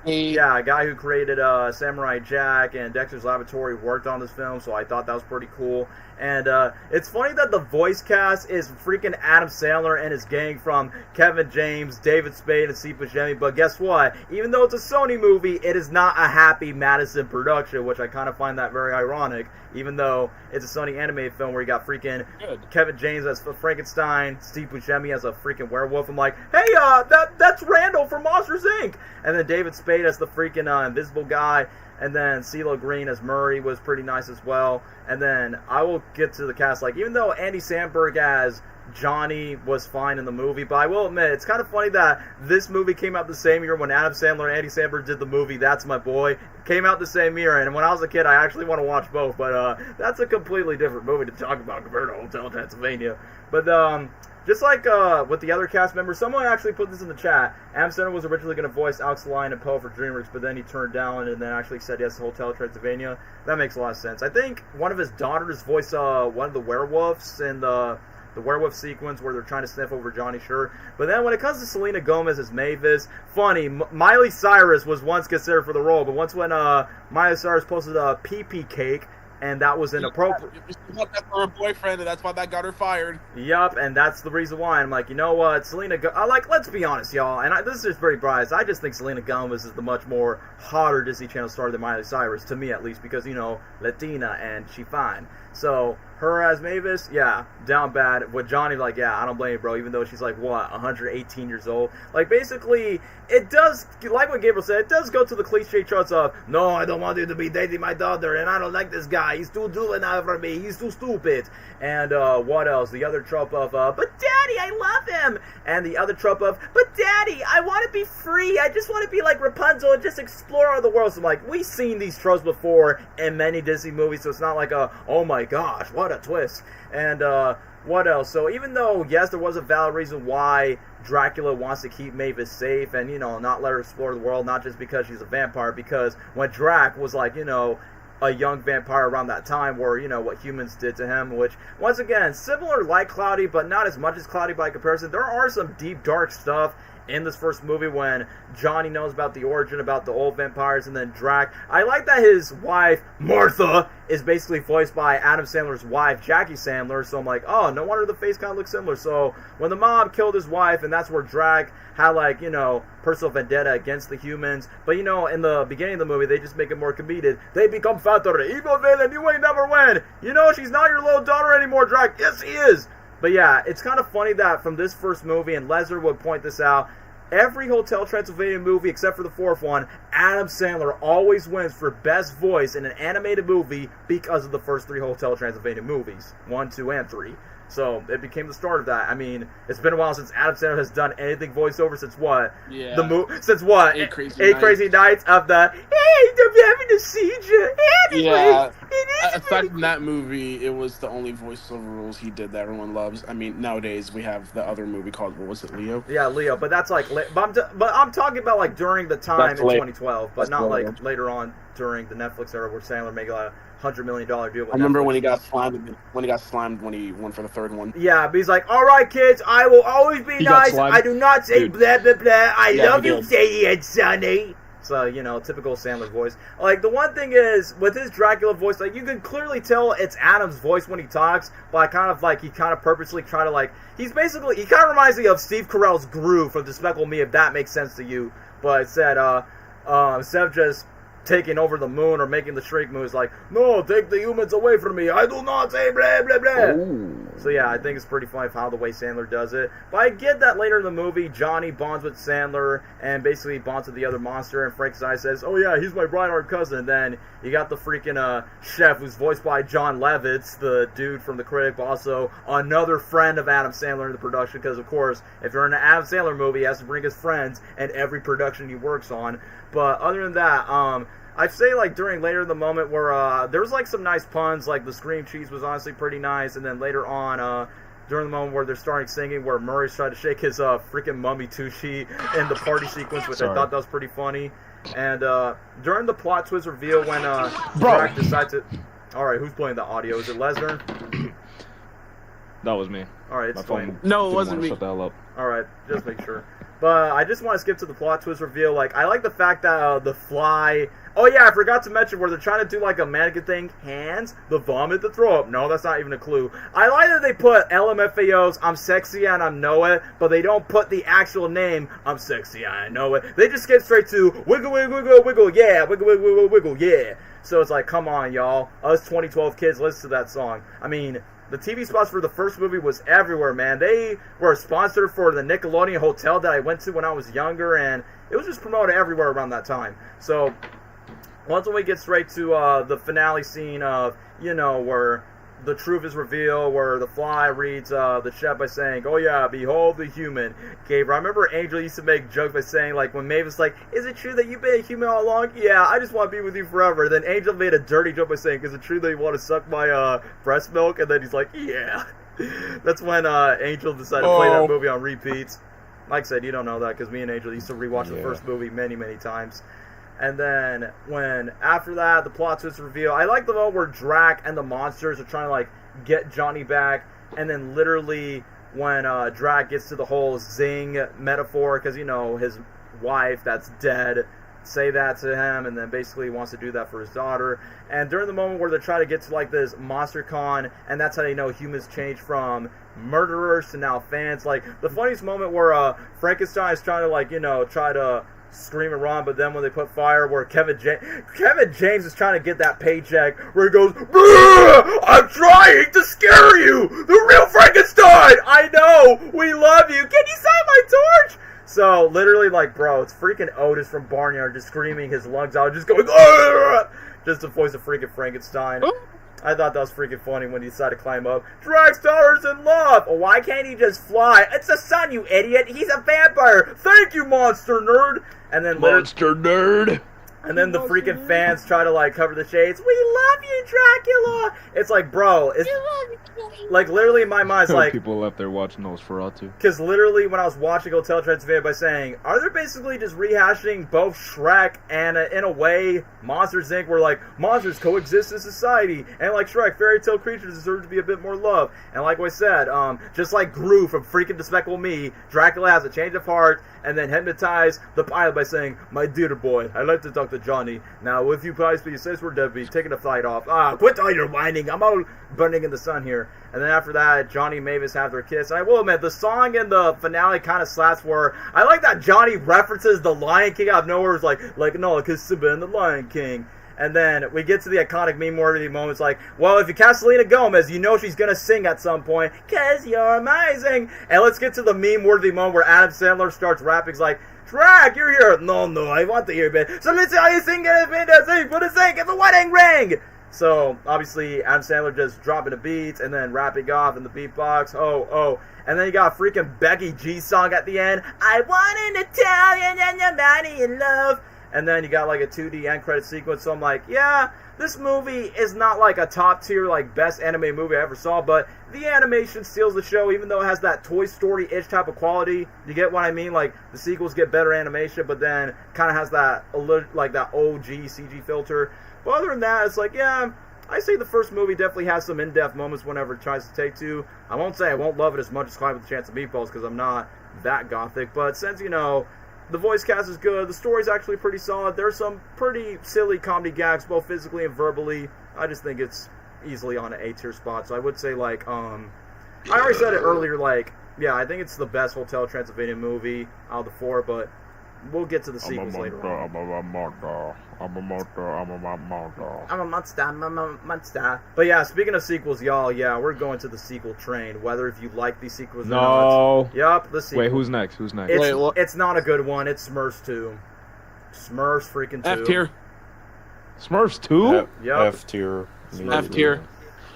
Yeah, a guy who created Samurai Jack and Dexter's Laboratory worked on this film, so I thought that was pretty cool. And it's funny that the voice cast is freaking Adam Sandler and his gang from Kevin James, David Spade, and Steve Buscemi. But guess what? Even though it's a Sony movie, it is not a Happy Madison production, which I kind of find that very ironic. Even though it's a Sony animated film where you got freaking Kevin James as Frankenstein, Steve Buscemi as a freaking werewolf. I'm like, hey, that's Randall from Monsters Inc. And then David Spade as the freaking invisible guy. And then CeeLo Green as Murray was pretty nice as well. And then I will get to the cast. Like, even though Andy Samberg as Johnny was fine in the movie, but I will admit, it's kind of funny that this movie came out the same year when Adam Sandler and Andy Samberg did the movie That's My Boy. It came out the same year, and when I was a kid, I actually want to watch both. But that's a completely different movie to talk about compared to Hotel Transylvania. But just like with the other cast members, someone actually put this in the chat. Adam Sandler was originally going to voice Alex Lyon and Poe for DreamWorks, but then he turned down and then actually said yes to Hotel Transylvania. That makes a lot of sense. I think one of his daughters voiced one of the werewolves in the werewolf sequence where they're trying to sniff over Johnny, sure. But then when it comes to Selena Gomez as Mavis, funny, Miley Cyrus was once considered for the role, but once when Miley Cyrus posted a pee-pee cake, and that was inappropriate. She got that for her boyfriend, and that's why that got her fired. Yup, and that's the reason why. I'm like, you know what, let's be honest, y'all, and this is just very biased. I just think Selena Gomez is the much more hotter Disney Channel star than Miley Cyrus, to me at least, because, you know, Latina, and she fine. So, Her as Mavis, yeah, down bad. With Johnny, like, yeah, I don't blame you, bro. Even though she's like, what, 118 years old? Like, basically, it does, like what Gabriel said, it does go to the cliche tropes of, no, I don't want you to be dating my daughter, and I don't like this guy. He's too juvenile for me. He's too stupid. And what else? The other trope of, but Daddy, I love him. And the other trope of, but Daddy, I want to be free. I just want to be like Rapunzel and just explore all the world. So, like, we've seen these tropes before in many Disney movies, so it's not like a, oh my gosh, what a twist. And what else? So even though, yes, there was a valid reason why Dracula wants to keep Mavis safe and, you know, not let her explore the world, not just because she's a vampire, because when Drac was like, you know, a young vampire around that time, where, you know, what humans did to him, which, once again, similar like Cloudy, but not as much as Cloudy by comparison. There are some deep, dark stuff in this first movie when Johnny knows about the origin, about the old vampires, and then Drac. I like that his wife, Martha, is basically voiced by Adam Sandler's wife, Jackie Sandler, so I'm like, oh, no wonder the face kind of looks similar. So when the mom killed his wife, and that's where Drac had, like, you know, personal vendetta against the humans, but, you know, in the beginning of the movie, they just make it more comedic. They become fatter, evil villain, you ain't never win. You know, she's not your little daughter anymore, Drac. Yes, he is. But yeah, it's kind of funny that from this first movie, and Lesnar would point this out, every Hotel Transylvania movie except for the fourth one, Adam Sandler always wins for best voice in an animated movie because of the first three Hotel Transylvania movies, 1, 2, and 3. So it became the start of that. I mean, it's been a while since Adam Sandler has done anything voiceover since what? Yeah. Since what? Eight Crazy Nights of the, hey, I'm having a seizure. Anyway, Yeah. it is Aside from that movie, it was the only voiceover roles he did that everyone loves. I mean, nowadays we have the other movie called, what was it, Leo? Yeah, Leo, but that's like, but I'm talking about like during the time That's in late. 2012, but That's not like late. later on during the Netflix era where Sandler made a $100 million deal with I remember Netflix. when he got slimed when he went for the third one. Yeah, but he's like, all right, kids, I will always be He got nice. slimed? I do not say Dude. blah, blah, blah. I Yeah, love he you, did. Sadie and Sonny. So, you know, typical Sandler voice. Like, the one thing is, with his Dracula voice, like, you can clearly tell it's Adam's voice when he talks, but I kind of, like, he kind of purposely try to, like, he kind of reminds me of Steve Carell's Gru from Despicable Me, if that makes sense to you. But it said, instead of just taking over the moon or making the Shriek moves, like, no, take the humans away from me. I do not say blah, blah, blah. Ooh. So yeah, I think it's pretty funny how the way Sandler does it. But I get that later in the movie, Johnny bonds with Sandler and basically bonds with the other monster, and Frankenstein says, oh yeah, he's my bright-eyed cousin. And then you got the freaking chef who's voiced by John Lovitz, the dude from The Critic, but also another friend of Adam Sandler in the production, because of course, if you're in an Adam Sandler movie, he has to bring his friends in every production he works on. But other than that, I'd say, like, during later in the moment where there was, like, some nice puns, like the scream cheese was honestly pretty nice, and then later on, during the moment where they're starting singing, where Murray's trying to shake his freaking mummy tushy in the party sequence, which I thought that was pretty funny. And during the plot twist reveal when Drac decides to... Alright, who's playing the audio? Is it Lesnar? That was me. Alright, it's My fine. phone No, it didn't wasn't wanna me. Shut the hell up. Alright, just make sure. But I just want to skip to the plot twist reveal. Like, I like the fact that the fly... Oh yeah, I forgot to mention where they're trying to do like a mannequin thing. Hands, the vomit, the throw up. No, that's not even a clue. I like that they put LMFAO's I'm sexy and I know it, but they don't put the actual name I'm sexy and I know it. They just skip straight to wiggle, wiggle, wiggle, wiggle, yeah, wiggle, wiggle, wiggle, wiggle, yeah. So it's like, come on, y'all. Us 2012 kids listen to that song. I mean, the TV spots for the first movie was everywhere, man. They were sponsored for the Nickelodeon hotel that I went to when I was younger, and it was just promoted everywhere around that time. So once we get straight to the finale scene of, you know, where the truth is revealed, where the fly reads the chef by saying, oh yeah, behold the human. Gabriel, I remember Angel used to make jokes by saying, like, when Mavis like, is it true that you've been a human all along? Yeah, I just want to be with you forever. Then Angel made a dirty joke by saying, is it true that you want to suck my breast milk? And then he's like, yeah. That's when Angel decided to play that movie on repeats. Like I said, you don't know that because me and Angel used to rewatch the first movie many, many times. And then, when, after that, the plot twist reveal, I like the moment where Drac and the monsters are trying to, like, get Johnny back, and then literally, when Drac gets to the whole zing metaphor, because, you know, his wife that's dead, say that to him, and then basically wants to do that for his daughter. And during the moment where they're trying to get to, like, this monster con, and that's how they know humans change from murderers to now fans. Like, the funniest moment where Frankenstein is trying to, like, you know, try to scream and run, but then when they put fire where Kevin James is trying to get that paycheck where he goes, I'm trying to scare you! The real Frankenstein! I know! We love you! Can you sign my torch? So, literally, like, bro, it's freaking Otis from Barnyard just screaming his lungs out, just going, just to voice a freaking Frankenstein. I thought that was freaking funny when he decided to climb up. Dragstar's in love! Oh, why can't he just fly? It's the sun, you idiot! He's a vampire! Thank you, monster nerd! And then Monster nerd! And then the freaking fans try to, like, cover the shades. We love you, Dracula! It's like, bro, it's... Like, literally in my mind, it's like... People left there watching Nosferatu. Because literally, when I was watching Hotel Transylvania by saying, are they basically just rehashing both Shrek and, in a way, Monsters, Inc., where, like, monsters coexist in society, and, like Shrek, fairy tale creatures deserve to be a bit more love. And like I said, just like Gru from freaking Despicable Me, Dracula has a change of heart, and then hypnotize the pilot by saying, my dear boy, I'd like to talk to Johnny. Now, if you guys please, since we're dead, be taking the flight off. Quit all your whining. I'm all burning in the sun here. And then after that, Johnny and Mavis have their kiss. And I will admit, the song in the finale kind of slaps where I like that Johnny references the Lion King out of nowhere. It's like no, because Simba and the Lion King. And then we get to the iconic meme-worthy moments like, well, if you cast Selena Gomez, you know she's going to sing at some point, 'cause you're amazing. And let's get to the meme-worthy moment where Adam Sandler starts rapping. He's like, Drag, you're here. No, I want to hear it. So let's see how you sing it. For the sake of the wedding ring. So, obviously, Adam Sandler just dropping the beats and then rapping off in the beatbox. Oh. And then you got a freaking Becky G song at the end. I want an Italian and your body in love. And then you got like a 2D end credit sequence. So I'm like, yeah, this movie is not like a top tier, like best anime movie I ever saw, but the animation steals the show, even though it has that Toy Story-ish type of quality. You get what I mean? Like the sequels get better animation, but then kind of has that like that OG CG filter. But other than that, it's like, yeah, I say the first movie definitely has some in-depth moments whenever it tries to take to. I won't say I won't love it as much as Climb with a Chance of Meatballs because I'm not that gothic, but since, you know, the voice cast is good, the story's actually pretty solid, there's some pretty silly comedy gags, both physically and verbally. I just think it's easily on an A-tier spot, so I would say, like, I already said it earlier, like, yeah, I think it's the best Hotel Transylvania movie out of the four, but we'll get to the sequels later on. I'm a monster. But yeah, speaking of sequels, y'all, yeah, we're going to the sequel train. Whether if you like these sequels or not. Yup, the sequel. Wait, who's next? It's not a good one. It's Smurfs 2. Smurfs freaking 2. F tier. Smurfs 2? Yup. F tier. F tier.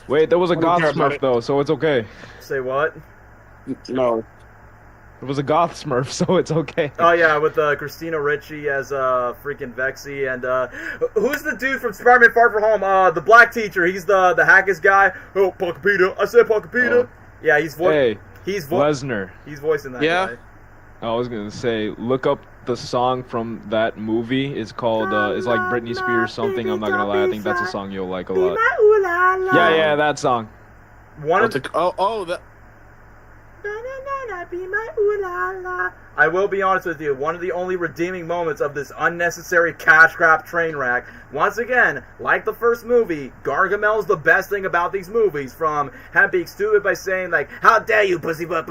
Wait, there was a goth Smurf though, so it's okay. Say what? No. It was a goth Smurf, so it's okay. Oh yeah, with Christina Ricci as freaking Vexy, and who's the dude from Spider-Man Far From Home? The black teacher. He's the hackest guy. Oh, Pockapita. I said Pockapita. Yeah, he's Lesnar. He's voicing that guy. I was gonna say, look up the song from that movie. It's called it's like Britney Spears something. I'm not gonna lie, I think that's a song you'll like a lot. Yeah, that song. I will be honest with you, one of the only redeeming moments of this unnecessary cash grab train wreck, once again, like the first movie, Gargamel's the best thing about these movies, from him being stupid by saying, like, how dare you, pussyfoot,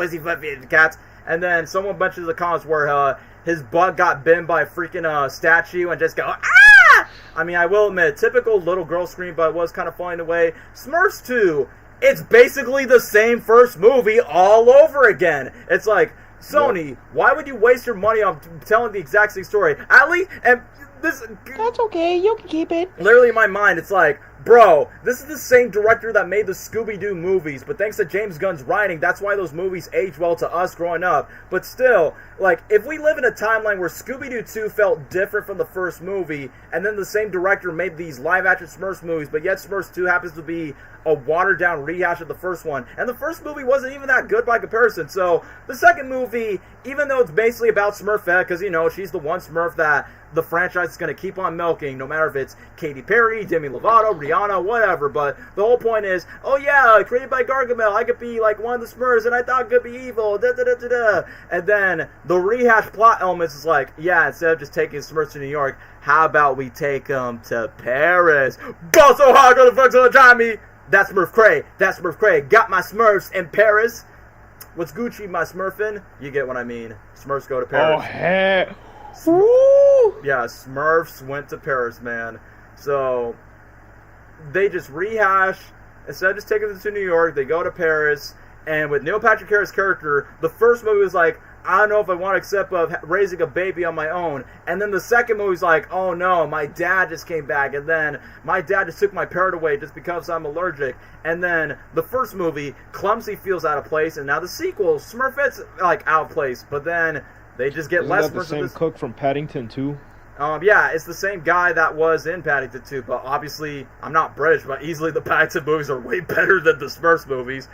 cats, and then someone mentions the comments where his butt got bitten by a freaking statue and just go, ah! I mean, I will admit, typical little girl scream, but it was kind of funny in a way. Smurfs 2, it's basically the same first movie all over again. It's like, Sony, why would you waste your money on telling the exact same story? At least, and this... That's okay, you can keep it. Literally in my mind, it's like, bro, this is the same director that made the Scooby-Doo movies, but thanks to James Gunn's writing, that's why those movies aged well to us growing up. But still, like, if we live in a timeline where Scooby-Doo 2 felt different from the first movie, and then the same director made these live-action Smurfs movies, but yet Smurfs 2 happens to be a watered-down rehash of the first one, and the first movie wasn't even that good by comparison, so the second movie, even though it's basically about Smurfette, because, you know, she's the one Smurf that the franchise is going to keep on milking, no matter if it's Katy Perry, Demi Lovato, Rihanna, whatever, but the whole point is, oh yeah, created by Gargamel, I could be like one of the Smurfs, and I thought it could be evil, and then the rehash plot elements is like, yeah, instead of just taking Smurfs to New York, how about we take them to Paris? Ball so hard, go the fuck's gonna drive me! That's Smurf Cray, got my Smurfs in Paris. What's Gucci, my Smurfin? You get what I mean. Smurfs go to Paris. Oh, hey. Yeah, Smurfs went to Paris, man. So they just rehash. Instead of just taking them to New York, they go to Paris. And with Neil Patrick Harris' character, the first movie was like, I don't know if I want to accept of raising a baby on my own. And then the second movie's like, oh no, my dad just came back. And then my dad just took my parrot away just because I'm allergic. And then the first movie, Clumsy feels out of place. And now the sequel, Smurfs, like out of place. But then they just get Isn't less. that the same cook from Paddington 2? Yeah, it's the same guy that was in Paddington 2. But obviously, I'm not British, but easily the Paddington movies are way better than the Smurfs movies.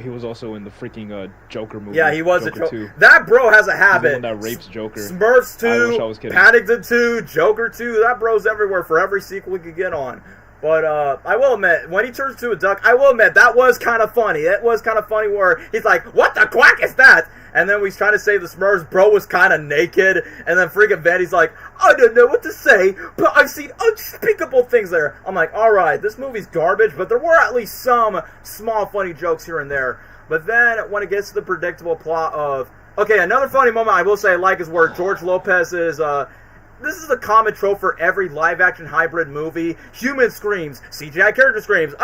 He was also in the freaking Joker movie. Yeah, he was Joker a 2. That bro has a habit. He's the one that rapes Joker. Smurfs 2, I wish I was kidding. Paddington 2, Joker 2. That bro's everywhere for every sequel he could get on. But I will admit, when he turns to a duck, I will admit, that was kind of funny. It was kind of funny where he's like, what the quack is that? And then he's trying to save the Smurfs. Bro was kind of naked. And then freaking Vandy's like, I don't know what to say, but I've seen unspeakable things there. I'm like, alright, this movie's garbage, but there were at least some small funny jokes here and there. But then when it gets to the predictable plot of... Okay, another funny moment I will say I like is where George Lopez is... this is a common trope for every live-action hybrid movie. Human screams. CGI character screams.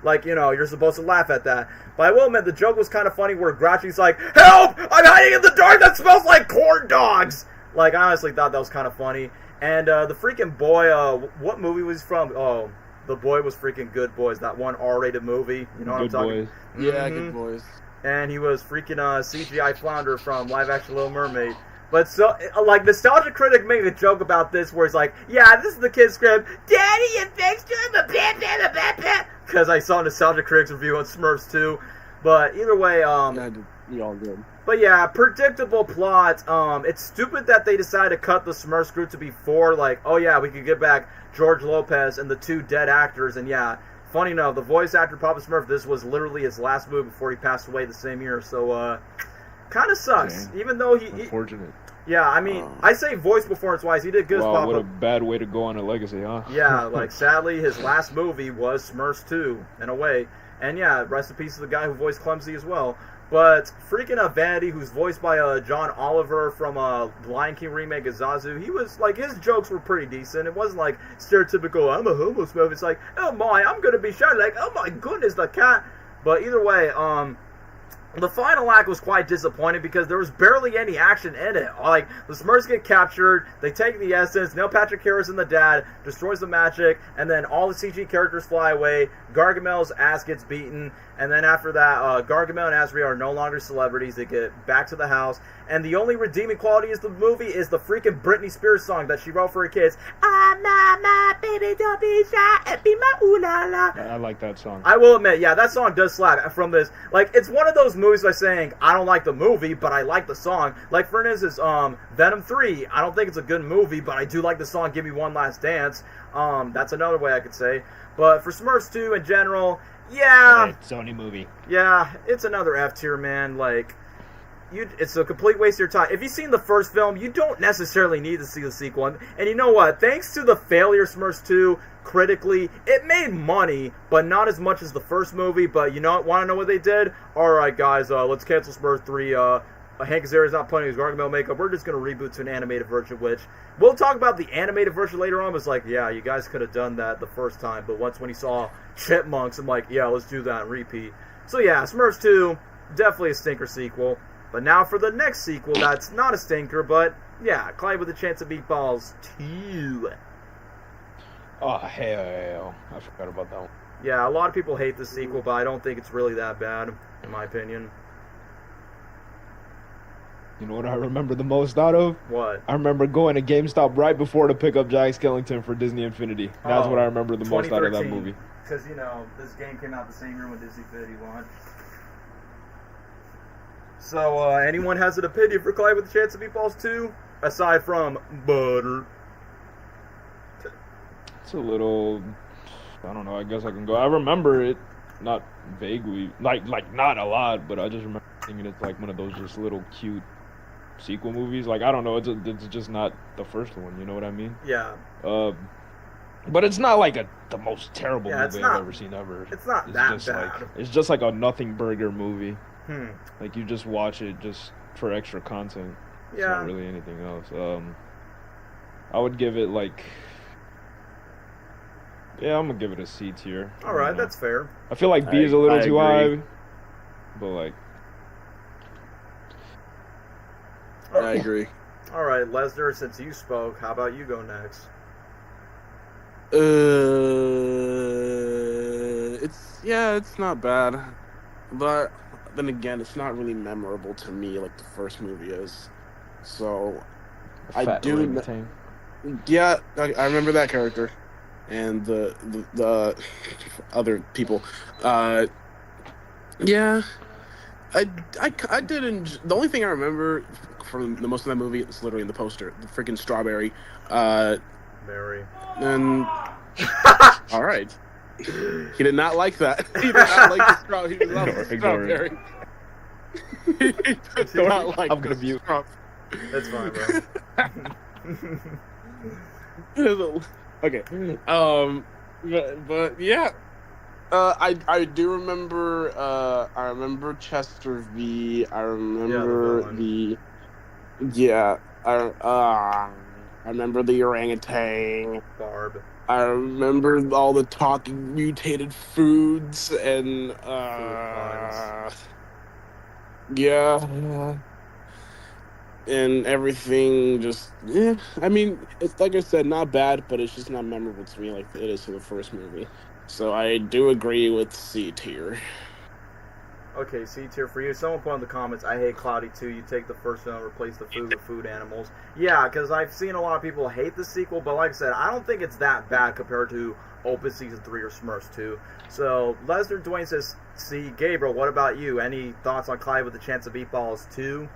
Like, you know, you're supposed to laugh at that. But I will admit, the joke was kind of funny where Grouchy's like, help! I'm hiding in the dark that smells like corn dogs! Like, I honestly thought that was kind of funny. And the freaking boy, what movie was he from? Oh, The Boy was freaking Good Boys, that one R-rated movie. You know what I'm talking Boys. Mm-hmm. Yeah, Good Boys. And he was freaking CGI Flounder from live-action Little Mermaid. But so, like, Nostalgia Critic made a joke about this where he's like, yeah, this is the kid's script. Daddy, you fixed him, because I saw Nostalgia Critic's review on Smurfs 2. But either way, You all good. But yeah, predictable plot. It's stupid that they decided to cut the Smurfs group to be 4. Like, oh yeah, we could get back George Lopez and the 2 dead actors. And yeah, funny enough, the voice actor Papa Smurf, this was literally his last movie before he passed away the same year. So, kind of sucks. Dang. Even though he Unfortunate. yeah, I mean, I say voice performance-wise, he did good as Wow, Papa. what a bad way to go on a legacy, huh? Yeah, like, sadly, his last movie was Smurfs 2, in a way. And yeah, rest in peace to the guy who voiced Clumsy as well. But freaking Vanity, who's voiced by John Oliver from Lion King remake of Zazu, he was, like, his jokes were pretty decent. It wasn't, like, stereotypical, I'm a homo Smurf. It's like, oh my, I'm gonna be shot. Like, oh my goodness, the cat. But either way, the final act was quite disappointing because there was barely any action in it. Like, the Smurfs get captured, they take the essence, Neil Patrick Harris and the dad destroys the magic, and then all the CG characters fly away, Gargamel's ass gets beaten, and then after that, Gargamel and Asriel are no longer celebrities, they get back to the house, and the only redeeming quality of the movie is the freaking Britney Spears song that she wrote for her kids. Ah, mama, baby, don't be shy, and be my ooh la la. I like that song. I will admit, yeah, that song does slap from this. Like, it's one of those movies by saying, I don't like the movie, but I like the song. Like, for instance, Venom 3, I don't think it's a good movie, but I do like the song Give Me One Last Dance. That's another way I could say. But for Smurfs 2 in general, yeah. Sony movie. Yeah, it's another F tier, man. Like, it's a complete waste of your time. If you've seen the first film, you don't necessarily need to see the sequel. And you know what? Thanks to the failure of Smurfs 2, critically, it made money, but not as much as the first movie. But you know what? Want to know what they did? Alright, guys, let's cancel Smurfs 3. Hank Azaria's not putting his Gargamel makeup. We're just going to reboot to an animated version, which we'll talk about the animated version later on. It's like, yeah, you guys could have done that the first time. But once when he saw Chipmunks, I'm like, yeah, let's do that and repeat. So yeah, Smurfs 2, definitely a stinker sequel. But now for the next sequel, that's not a stinker, but yeah, Clyde with a Chance of Meatballs 2. Oh, hell. I forgot about that one. Yeah, a lot of people hate the sequel, but I don't think it's really that bad, in my opinion. You know what I remember the most out of? What? I remember going to GameStop right before to pick up Jack Skellington for Disney Infinity. That's what I remember the most out of that movie. Because, you know, this game came out the same year when Disney Infinity launched. So, anyone has an opinion for Clyde with a Chance of Meatballs 2? Aside from butter. It's a little... I don't know, I guess I can go. I remember it, not vaguely, like not a lot, but I just remember thinking it's like one of those just little cute sequel movies. Like, I don't know, it's just not the first one, you know what I mean? Yeah. But it's not like the most terrible movie I've ever seen ever. It's not that bad. It's just like a nothing burger movie. Hmm. Like, you just watch it just for extra content. It's Yeah. not really anything else. I would give it like, yeah, I'm gonna give it a C tier. All right, that's fair. I feel like B is a little too agree. high, but like, I agree. All right, Lesnar, since you spoke, how about you go next? It's not bad, but then again, it's not really memorable to me like the first movie is. So I fat do. orangutan. Yeah, I remember that character, and the other people. Yeah, I did enjoy. The only thing I remember from the most of that movie is literally in the poster, the freaking strawberry. Mary. And all right, he did not like that. He did not like the strawberry. He did not like the strawberry. He did not like I'm gonna mute. That's fine, bro. Okay. But yeah. I do remember. I remember Chester V. I remember I remember the orangutan. Barb. I remember all the talking mutated foods and yeah. And everything just, I mean, it's like I said, not bad, but it's just not memorable to me like it is to the first movie. So I do agree with C tier. Okay, C tier for you. Someone put in the comments, I hate Cloudy 2. You take the first one and replace the food with food animals. Yeah, because I've seen a lot of people hate the sequel, but like I said, I don't think it's that bad compared to Open Season 3 or Smurfs 2. So, Lesnar Dwayne says C. Gabriel, what about you? Any thoughts on Clyde with the Chance of Meatballs 2?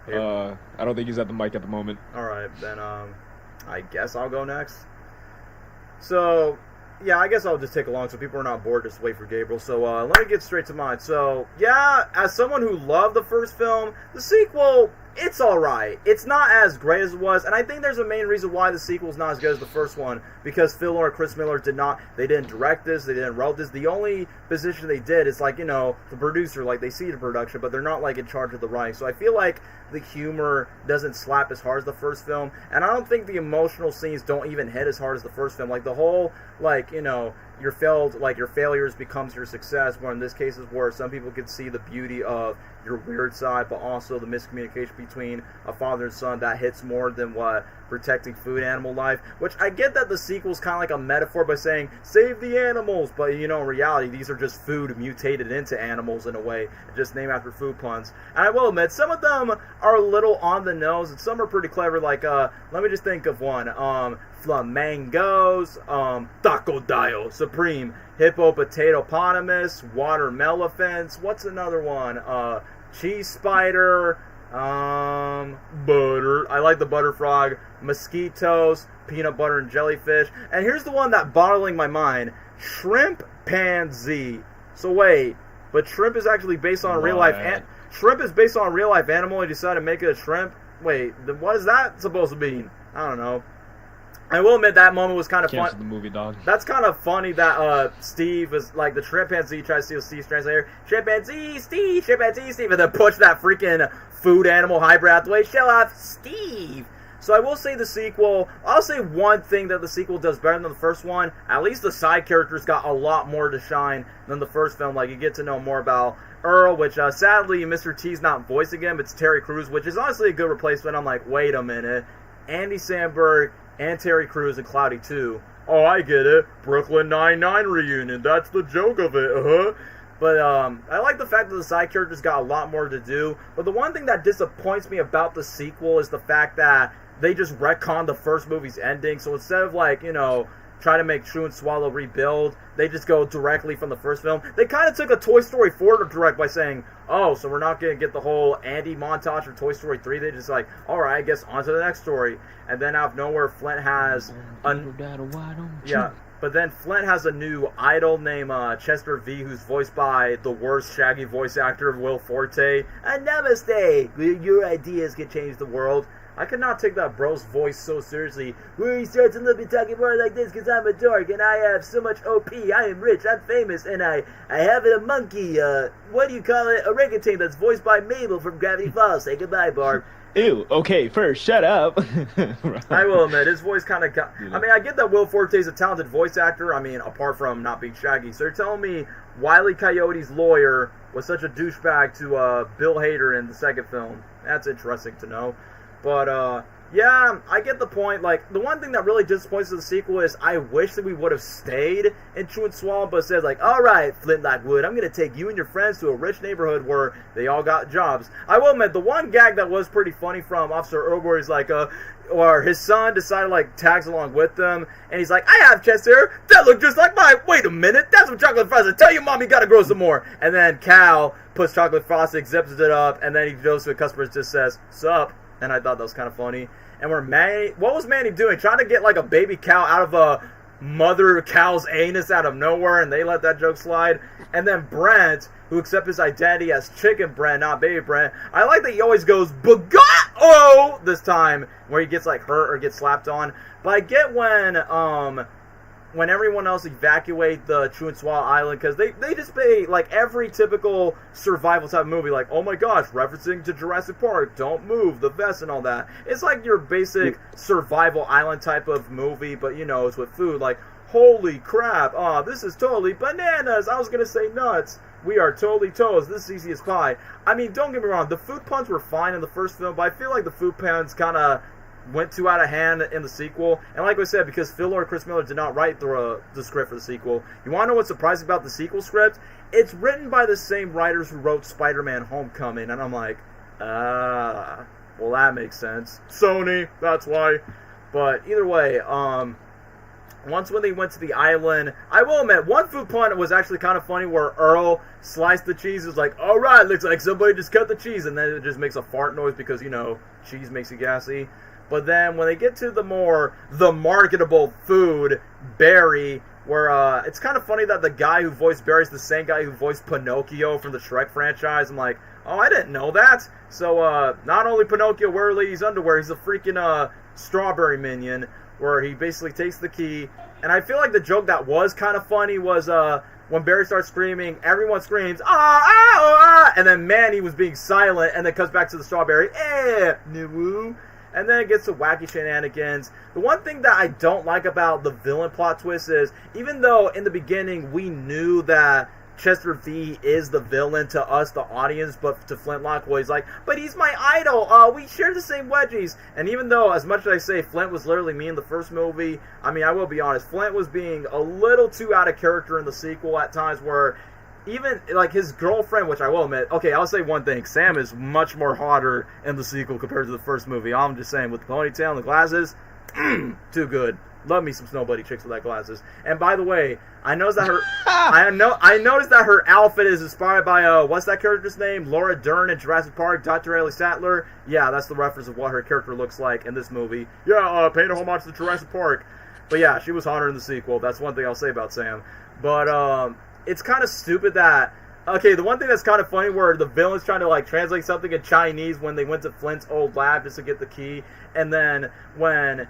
I don't think he's at the mic at the moment. Alright, then I guess I'll go next. So, yeah, I guess I'll just take along so people are not bored, just wait for Gabriel. So, let me get straight to mine. So, yeah, as someone who loved the first film, the sequel, it's alright. It's not as great as it was, and I think there's a main reason why the sequel's not as good as the first one, because Phil Lord and Chris Miller they didn't direct this, they didn't write this. The only position they did is like, the producer, like they see the production, but they're not like in charge of the writing. So I feel like the humor doesn't slap as hard as the first film, and I don't think the emotional scenes don't even hit as hard as the first film. Like the whole, your failures becomes your success, where in this case is where some people can see the beauty of your weird side, but also the miscommunication between a father and son that hits more than what protecting food animal life. Which I get that the sequel's kind of like a metaphor by saying save the animals, but in reality these are just food mutated into animals in a way, just named after food puns. And I will admit some of them are a little on the nose and some are pretty clever. Like let me just think of one. Flamingos, Taco Dio, Supreme, Hippo Potatopotamus, Watermelephants. What's another one? Cheese Spider, Butter. I like the Butter Frog. Mosquitoes, Peanut Butter and Jellyfish. And here's the one that boggling my mind: Shrimp Pansy. So wait, but shrimp is actually based on a real life. Shrimp is based on a real life animal. And decided to make it a shrimp. Wait, then what is that supposed to mean? I don't know. I will admit that moment was kind of fun. The movie, dog. That's kind of funny that Steve is like the chimpanzee tries to steal Steve's translator. Chimpanzee Steve, and then push that freaking food animal hybrid out the way. Shell off Steve. So I will say the sequel. I'll say one thing that the sequel does better than the first one. At least the side characters got a lot more to shine than the first film. Like you get to know more about Earl, which sadly Mr. T's not voicing him. It's Terry Crews, which is honestly a good replacement. I'm like, wait a minute, Andy Samberg and Terry Crews and Cloudy 2. Oh, I get it. Brooklyn Nine-Nine reunion. That's the joke of it. But I like the fact that the side characters got a lot more to do. But the one thing that disappoints me about the sequel is the fact that they just retconned the first movie's ending. So instead of try to make True and Swallow rebuild, they just go directly from the first film. They kind of took a Toy Story 4 to direct by saying, oh, so we're not going to get the whole Andy montage for Toy Story 3. They just like, all right, I guess on to the next story. And then out of nowhere, Flint has but then Flint has a new idol named Chester V, who's voiced by the worst Shaggy voice actor, Will Forte. And namaste, your ideas can change the world. I could not take that bro's voice so seriously. Where he starts a little bit talking more like this because I'm a dork and I have so much OP. I am rich, I'm famous, and I have a monkey, what do you call it? Orangutan that's voiced by Mabel from Gravity Falls. Say goodbye, Barb. Ew, okay, first, shut up. I will admit, his voice kind of got... I mean, I get that Will Forte's a talented voice actor, I mean, apart from not being Shaggy. So you're telling me Wile E. Coyote's lawyer was such a douchebag to Bill Hader in the second film. That's interesting to know. But, yeah, I get the point. Like, the one thing that really disappoints the sequel is I wish that we would have stayed in Chew and Swallow, but it says, like, all right, Flintlock Wood, I'm going to take you and your friends to a rich neighborhood where they all got jobs. I will admit, the one gag that was pretty funny from Officer Earl, where he's like, or his son decided, like, tags along with them, and he's like, I have chest hair, that look just like mine, wait a minute, that's some chocolate frosting, tell your mom you gotta grow some more. And then Cal puts chocolate frosting, zips it up, and then he goes to the customer and just says, sup. And I thought that was kind of funny. And what was Manny doing? Trying to get like a baby cow out of a mother cow's anus out of nowhere, and they let that joke slide. And then Brent, who accepts his identity as Chicken Brent, not Baby Brent. I like that he always goes, "Bagot-oh!" this time, where he gets like hurt or gets slapped on. But I get when everyone else evacuate the Chew and Swallow Island, because they just pay, like, every typical survival type movie, like, oh my gosh, referencing to Jurassic Park, don't move, the vest and all that. It's like your basic survival island type of movie, but, you know, it's with food, like, holy crap, this is totally bananas, I was gonna say nuts. We are totally toast, this is easy as pie. I mean, don't get me wrong, the food puns were fine in the first film, but I feel like the food puns kind of went too out of hand in the sequel. And like I said, because Phil Lord and Chris Miller did not write the script for the sequel, you want to know what's surprising about the sequel script? It's written by the same writers who wrote Spider-Man Homecoming, and I'm like, well, that makes sense. Sony, that's why. But either way, once when they went to the island, I will admit, one food pun was actually kind of funny where Earl sliced the cheese. It was like, alright, looks like somebody just cut the cheese, and then it just makes a fart noise because, you know, cheese makes you gassy. But then when they get to the marketable food, Barry, where it's kind of funny that the guy who voiced Barry is the same guy who voiced Pinocchio from the Shrek franchise. I'm like, oh, I didn't know that. So not only Pinocchio wears ladies' underwear, he's a freaking strawberry minion, where he basically takes the key. And I feel like the joke that was kind of funny was when Barry starts screaming, everyone screams, ah, ah, oh, ah, and then Manny was being silent, and then comes back to the strawberry, woo. And then it gets to wacky shenanigans. The one thing that I don't like about the villain plot twist is, even though in the beginning we knew that Chester V is the villain to us, the audience, but to Flintlock, well, he's like, but he's my idol, we share the same wedgies. And even though, as much as I say Flint was literally me in the first movie, I mean, I will be honest, Flint was being a little too out of character in the sequel at times, where even, like, his girlfriend, which I will admit, okay, I'll say one thing, Sam is much more hotter in the sequel compared to the first movie. I'm just saying, with the ponytail and the glasses, too good. Love me some snow buddy chicks with that glasses. And by the way, I noticed that I noticed that her outfit is inspired by what's that character's name? Laura Dern in Jurassic Park, Dr. Ellie Sattler. Yeah, that's the reference of what her character looks like in this movie. Yeah, paying a homage to Jurassic Park. But yeah, she was hotter in the sequel. That's one thing I'll say about Sam. But it's kind of stupid that, okay, the one thing that's kind of funny where the villain's trying to, like, translate something in Chinese when they went to Flint's old lab just to get the key, and then when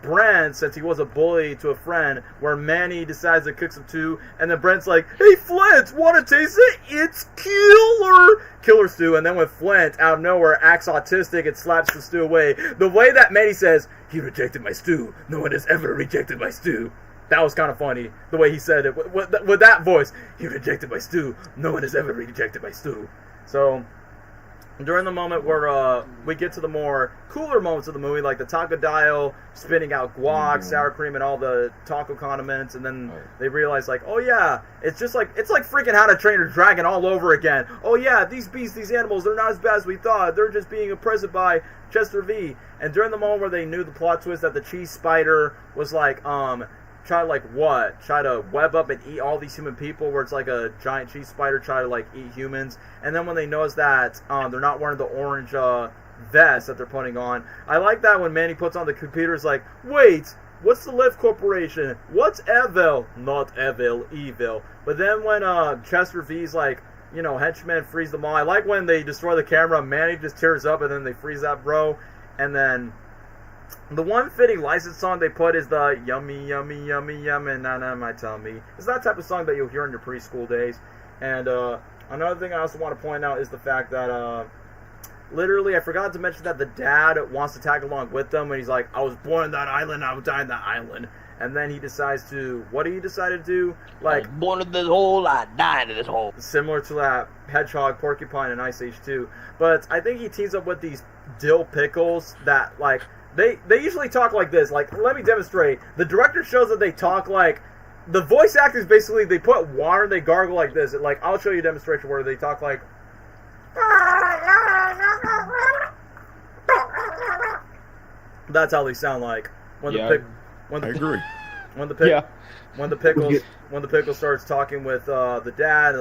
Brent, since he was a bully to a friend, where Manny decides to cook some too, and then Brent's like, hey Flint, wanna taste it? It's killer stew. And then when Flint, out of nowhere, acts autistic and slaps the stew away, the way that Manny says, he rejected my stew, no one has ever rejected my stew, that was kind of funny, the way he said it, with that voice, he rejected my stew, no one has ever rejected my stew. So, during the moment where we get to the more cooler moments of the movie, like the taco dial spitting out guac, sour cream, and all the taco condiments, and then they realize, like, oh yeah, it's like freaking How to Train Your Dragon all over again. Oh yeah, these beasts, these animals, they're not as bad as we thought. They're just being oppressed by Chester V. And during the moment where they knew the plot twist that the cheese spider was like, try to web up and eat all these human people, where it's like a giant cheese spider try to, like, eat humans. And then when they notice that they're not wearing the orange vest that they're putting on, I like that when Manny puts on the computer, it's like, wait, what's the Lift Corporation? What's evil? Not evil. But then when Chester V's like, you know, henchmen freeze them all. I like when they destroy the camera, Manny just tears up and then they freeze that bro. And then the one fitting license song they put is the yummy, yummy, yummy, yummy, na my tummy. It's that type of song that you'll hear in your preschool days. And another thing I also want to point out is the fact that literally, I forgot to mention that the dad wants to tag along with them, and he's like, I was born on that island, I would die on that island. And then he decides to, what did he decide to do? Like, I was born in this hole, I died in this hole. Similar to that hedgehog porcupine in Ice Age 2. But I think he teams up with these dill pickles that, like, they usually talk like this. Like, let me demonstrate. The director shows that they talk like, the voice actors basically, they put water and they gargle like this. Like, I'll show you a demonstration where they talk like, that's how they sound like when I agree. When the pickle starts talking with the dad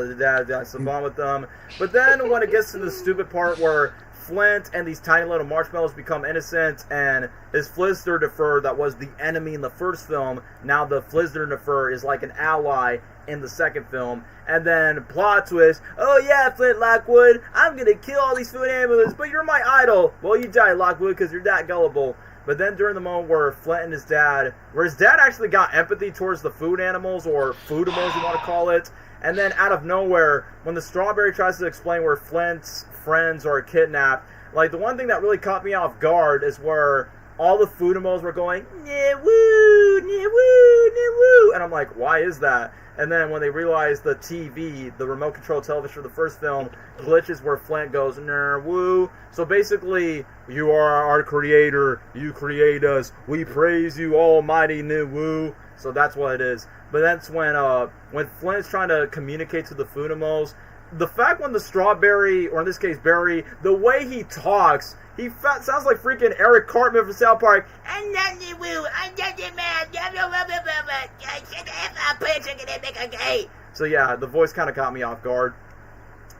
has to bond with them. But then when it gets to the stupid part where Flint and these tiny little marshmallows become innocent, and his Flizzerdifer that was the enemy in the first film, now the Flizzerdifer is like an ally in the second film. And then plot twist, oh yeah, Flint Lockwood, I'm gonna kill all these food animals, but you're my idol. Well, you die, Lockwood, because you're that gullible. But then during the moment where Flint and his dad actually got empathy towards the food animals, or foodimals you want to call it, and then out of nowhere, when the strawberry tries to explain where Flint's friends are kidnapped, like the one thing that really caught me off guard is where all the foodimals were going, "Nah-woo, nah-woo, nah-woo," and I'm like, why is that? And then when they realized the TV, the remote control television for the first film, glitches where Flint goes, "Nah-woo." So basically, you are our creator, you create us, we praise you, almighty nah-woo. So that's what it is. But that's when Flint's trying to communicate to the foodimals, the fact when the strawberry, or in this case Barry, the way he talks, sounds like freaking Eric Cartman from South Park. I'm not the woo, I'm not the man, so yeah, the voice kind of caught me off guard.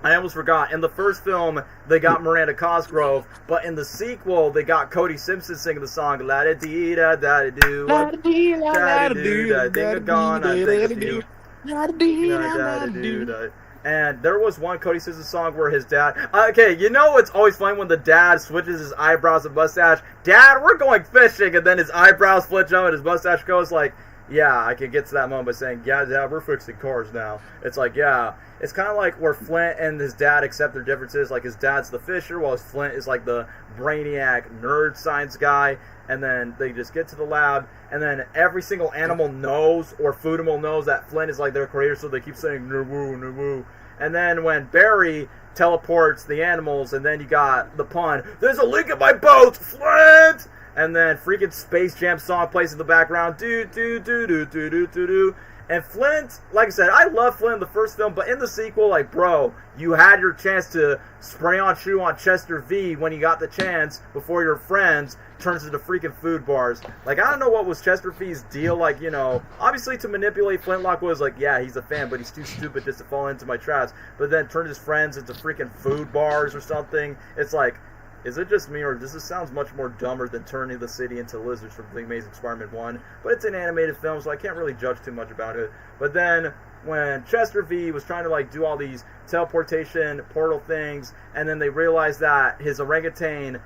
I almost forgot, in the first film, they got Miranda Cosgrove, but in the sequel, they got Cody Simpson singing the song, la-da-dee-da-da-da-doo, la-da-dee-da-da-da-doo, I think I'm gone, I think of you, la-da-dee-da-da-da-doo. And there was one Cody Simpson song where his dad... okay, you know it's always funny when the dad switches his eyebrows and mustache. Dad, we're going fishing, and then his eyebrows switch on and his mustache goes like... Yeah, I could get to that moment by saying, yeah, Dad, we're fixing cars now. It's like, yeah. It's kind of like where Flint and his dad accept their differences. Like, his dad's the fisher, while his Flint is like the brainiac nerd science guy. And then they just get to the lab, and then every single animal knows, or foodimal knows, that Flint is like their creator, so they keep saying, "Noo-woo, noo-woo." And then when Barry teleports the animals, and then you got the pun, "There's a leak in my boat, Flint!" And then freaking Space Jam song plays in the background, do-do-do-do-do-do-do-do. And Flint, like I said, I love Flint in the first film, but in the sequel, like, bro, you had your chance to spray on shoe on Chester V when you got the chance before your friends turns into freaking food bars. Like, I don't know what was Chester V's deal, like, you know, obviously to manipulate Flintlock was like, yeah, he's a fan, but he's too stupid just to fall into my traps, but then turned his friends into freaking food bars or something. It's like, is it just me, or does this sound much more dumber than turning the city into lizards from The Amazing Spider-Man 1? But it's an animated film, so I can't really judge too much about it. But then, when Chester V was trying to, like, do all these teleportation portal things, and then they realized that his orangutan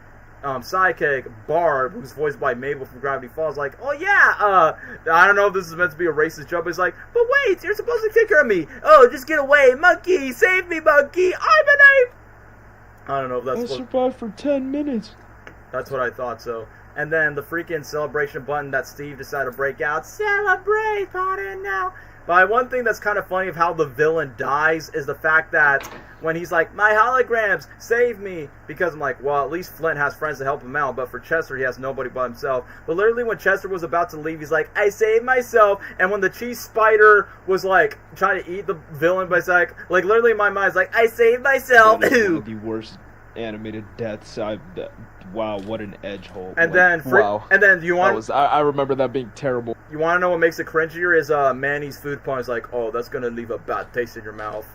sidekick, Barb, who's voiced by Mabel from Gravity Falls, like, oh yeah, I don't know if this is meant to be a racist joke, but it's like, but wait, you're supposed to take care of me. Oh, just get away, monkey, save me, monkey, I'm an ape. I don't know if that's... I survived for 10 minutes. That's what I thought, so. And then the freaking celebration button that Steve decided to break out. Celebrate, party now. But one thing that's kind of funny of how the villain dies is the fact that when he's like, my holograms, save me. Because I'm like, well, at least Flint has friends to help him out. But for Chester, he has nobody but himself. But literally when Chester was about to leave, he's like, I saved myself. And when the cheese spider was like, trying to eat the villain, but it's like literally in my mind, it's like, I saved myself. That is one of the worst animated deaths wow, what an edge hole. And like, then, wow. And then you want... I remember that being terrible. You want to know what makes it cringier? Is Manny's food pun is like, oh, that's going to leave a bad taste in your mouth.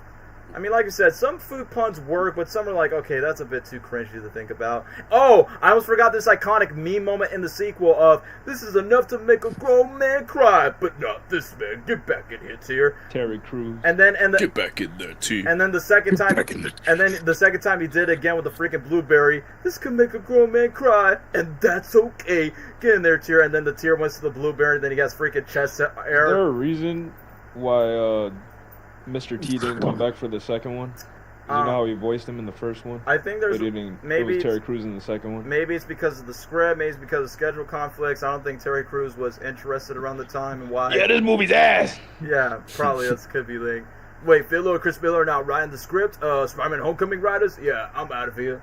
I mean, like I said, some food puns work, but some are like, okay, that's a bit too cringy to think about. Oh, I almost forgot this iconic meme moment in the sequel of, this is enough to make a grown man cry, but not this man. Get back in here, Tyr. Terry Crews. Get back in there, T. And then the second time, he did it again with the freaking blueberry. This could make a grown man cry, and that's okay. Get in there, Tyr. And then the Tyr went to the blueberry, and then he has freaking chest Is air. there a reason why Mr. T didn't come back for the second one? You know how he voiced him in the first one? I think there's maybe it was Terry Crews in the second one. Maybe it's because of the script. Maybe it's because of schedule conflicts. I don't think Terry Crews was interested around the time and why. Yeah, this movie's ass. Yeah, probably that could be the. Wait, Philo and Chris Miller are now writing the script. Spider-Man Homecoming writers. Yeah, I'm out of here.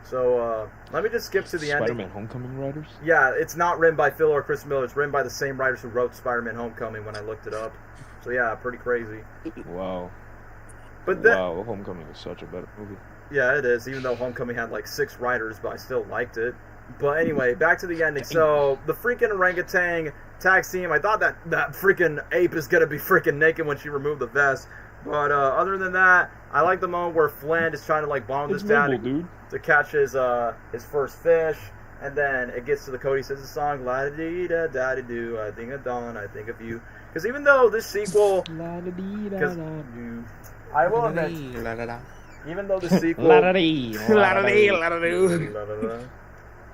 So let me just skip to the ending. Spider-Man Homecoming writers? Yeah, it's not written by Phil or Chris Miller. It's written by the same writers who wrote Spider-Man Homecoming when I looked it up. So yeah, pretty crazy. Wow. But then, wow, Homecoming is such a better movie. Yeah, it is. Even though Homecoming had like 6 writers, but I still liked it. But anyway, back to the ending. So the freaking orangutan tags team. I thought that freaking ape is gonna be freaking naked when she removed the vest. But other than that, I like the moment where Flynn is trying to like bomb this down to catch his first fish, and then it gets to the Cody says the song la dee da da doo. I think of dawn, I think of you. Because even though this sequel, I will admit, even though the sequel,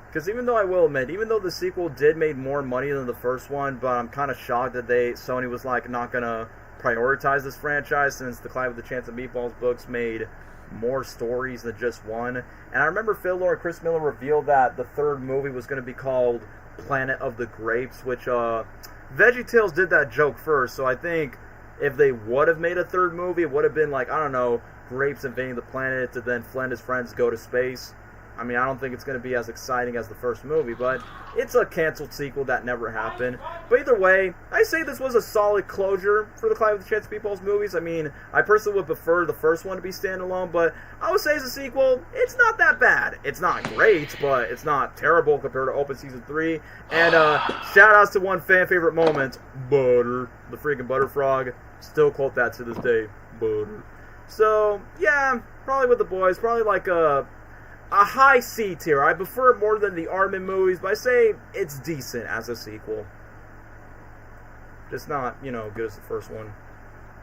because even though I will admit, even though the sequel did make more money than the first one, but I'm kind of shocked that Sony was like not gonna prioritize this franchise since the Clive with the Chance of Meatballs books made more stories than just one. And I remember Phil Lord and Chris Miller revealed that the third movie was going to be called Planet of the Grapes, which VeggieTales did that joke first, so I think if they would have made a third movie, it would have been like, I don't know, grapes invading the planet to then Flynn and his friends go to space. I mean, I don't think it's going to be as exciting as the first movie, but it's a canceled sequel that never happened. But either way, I say this was a solid closure for the Clive with the Chance of Meatballs movies. I mean, I personally would prefer the first one to be standalone, but I would say as a sequel, it's not that bad. It's not great, but it's not terrible compared to Open Season 3. And shout-outs to one fan-favorite moment, Butter, the freaking Butter Frog. Still quote that to this day, Butter. So, yeah, probably with the boys, probably like a high C tier. I prefer it more than the Armin movies, but I say it's decent as a sequel. Just not, good as the first one.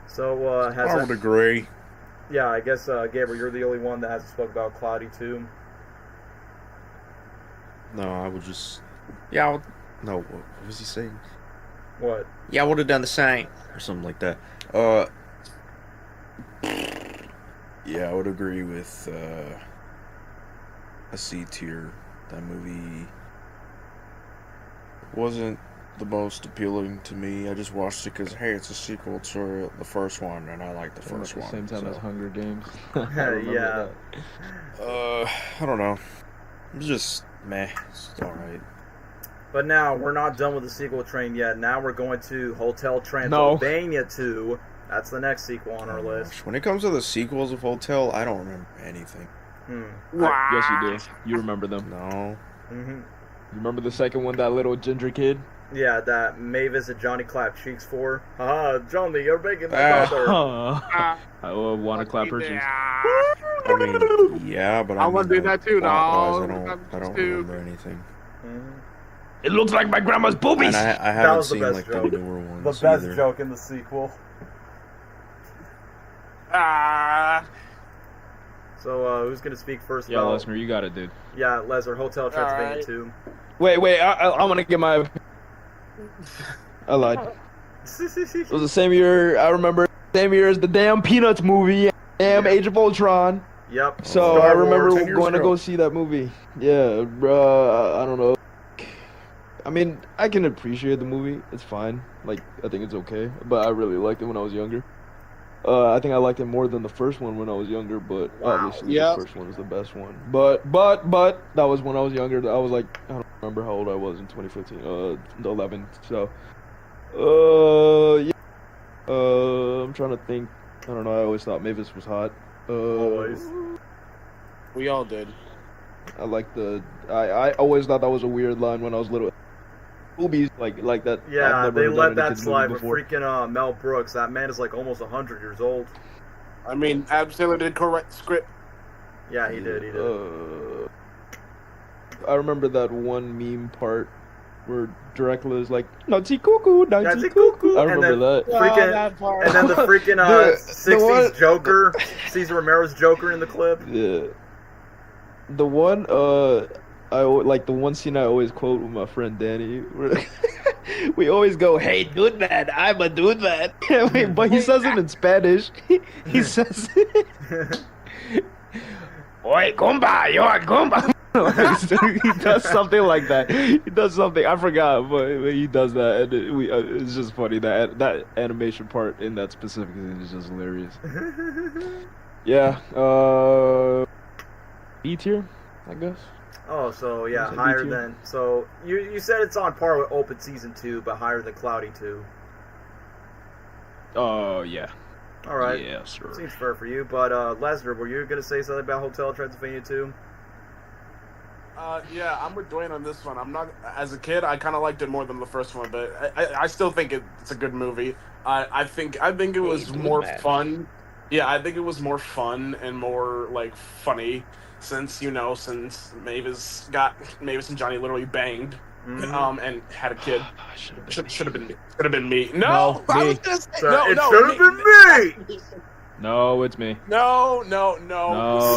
So, I would agree. Yeah, I guess, Gabriel, you're the only one that hasn't spoke about Cloudy 2. No, I would just... Yeah, no, what was he saying? What? Yeah, I would have done the same. Or something like that. Yeah, I would agree with, a C tier. That movie wasn't the most appealing to me. I just watched it because, hey, it's a sequel to the first one, and I like the first one. At the same time as Hunger Games. Yeah. I don't know. It's just meh. It's alright. But now, we're not done with the sequel train yet. Now we're going to Hotel Transylvania 2. That's the next sequel on our list. When it comes to the sequels of Hotel, I don't remember anything. Yes, you do. You remember them. No. Mm-hmm. You remember the second one, that little ginger kid? Yeah, that Mavis and Johnny clap cheeks for. Haha, Johnny, you're making the mother. I want to clap her cheeks. I mean, yeah, but I want to do that too, I don't remember anything. Mm-hmm. It looks like my grandma's boobies. And I haven't seen like the newer ones. The best either. joke in the sequel. So, who's gonna speak first? Yeah, Lesnar, you got it, dude. Yeah, Lesnar, Hotel Transylvania 2. Wait, I want to get my... I lied. It was the same year, I remember, same year as the damn Peanuts movie, damn Age of Ultron. Yep. So I remember going to go see that movie. Yeah, bruh, I don't know. I mean, I can appreciate the movie. It's fine. Like, I think it's okay. But I really liked it when I was younger. I think I liked it more than the first one when I was younger, but obviously the first one is the best one. But that was when I was younger. I was like, I don't remember how old I was in 2015. 11. So, yeah. I'm trying to think. I don't know. I always thought Mavis was hot. Always. We all did. I like I always thought that was a weird line when I was little. Boobies like that. Yeah, they let that slide with freaking Mel Brooks. That man is like almost 100 years old. I mean, Adam Sandler did correct script. Yeah, he did. He did. I remember that one meme part where Dracula is like, Nazi cuckoo, Nazi cuckoo. I remember that. Freaking, that part. and then the freaking Dude, 60s Joker, Cesar Romero's Joker in the clip. Yeah. The one, like the one scene I always quote with my friend Danny. Where we always go, "Hey, dude, man, I'm a dude, man." But he says it in Spanish. He says, Oi, Goomba, you're a Goomba. he does something like that. He does something I forgot, but he does that, and it's just funny that animation part in that specific scene is just hilarious. Yeah, B tier, I guess. Oh, so yeah, Was it higher B tier? than. So you said it's on par with Open Season 2, but higher than Cloudy 2. Oh yeah. All right. Yeah, sure. Seems fair for you, but Lesnar, were you gonna say something about Hotel Transylvania 2? Yeah, I'm with Dwayne on this one. I'm not. As a kid, I kind of liked it more than the first one, but I still think it's a good movie. I think it was more fun. Yeah, I think it was more fun and more like funny since Mavis and Johnny literally banged, and had a kid. Should have been me. Should have been me. No, I was gonna say, It should have been me. No, it's me. No.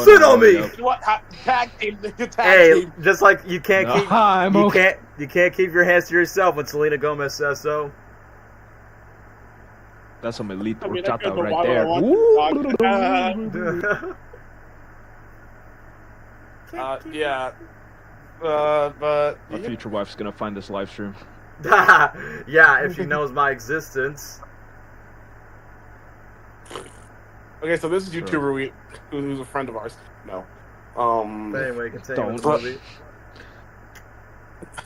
Sit on me. What? Tag team. Hey, just like you can't No, keep I'm you okay. can't keep your hands to yourself when Selena Gomez says so. That's some elite I mean, horchata the right water there. Yeah. But My future wife's gonna find this live stream. Yeah, if she knows my existence. okay, so this is YouTuber who's a friend of ours. No. But anyway, continue with the Don't. movie.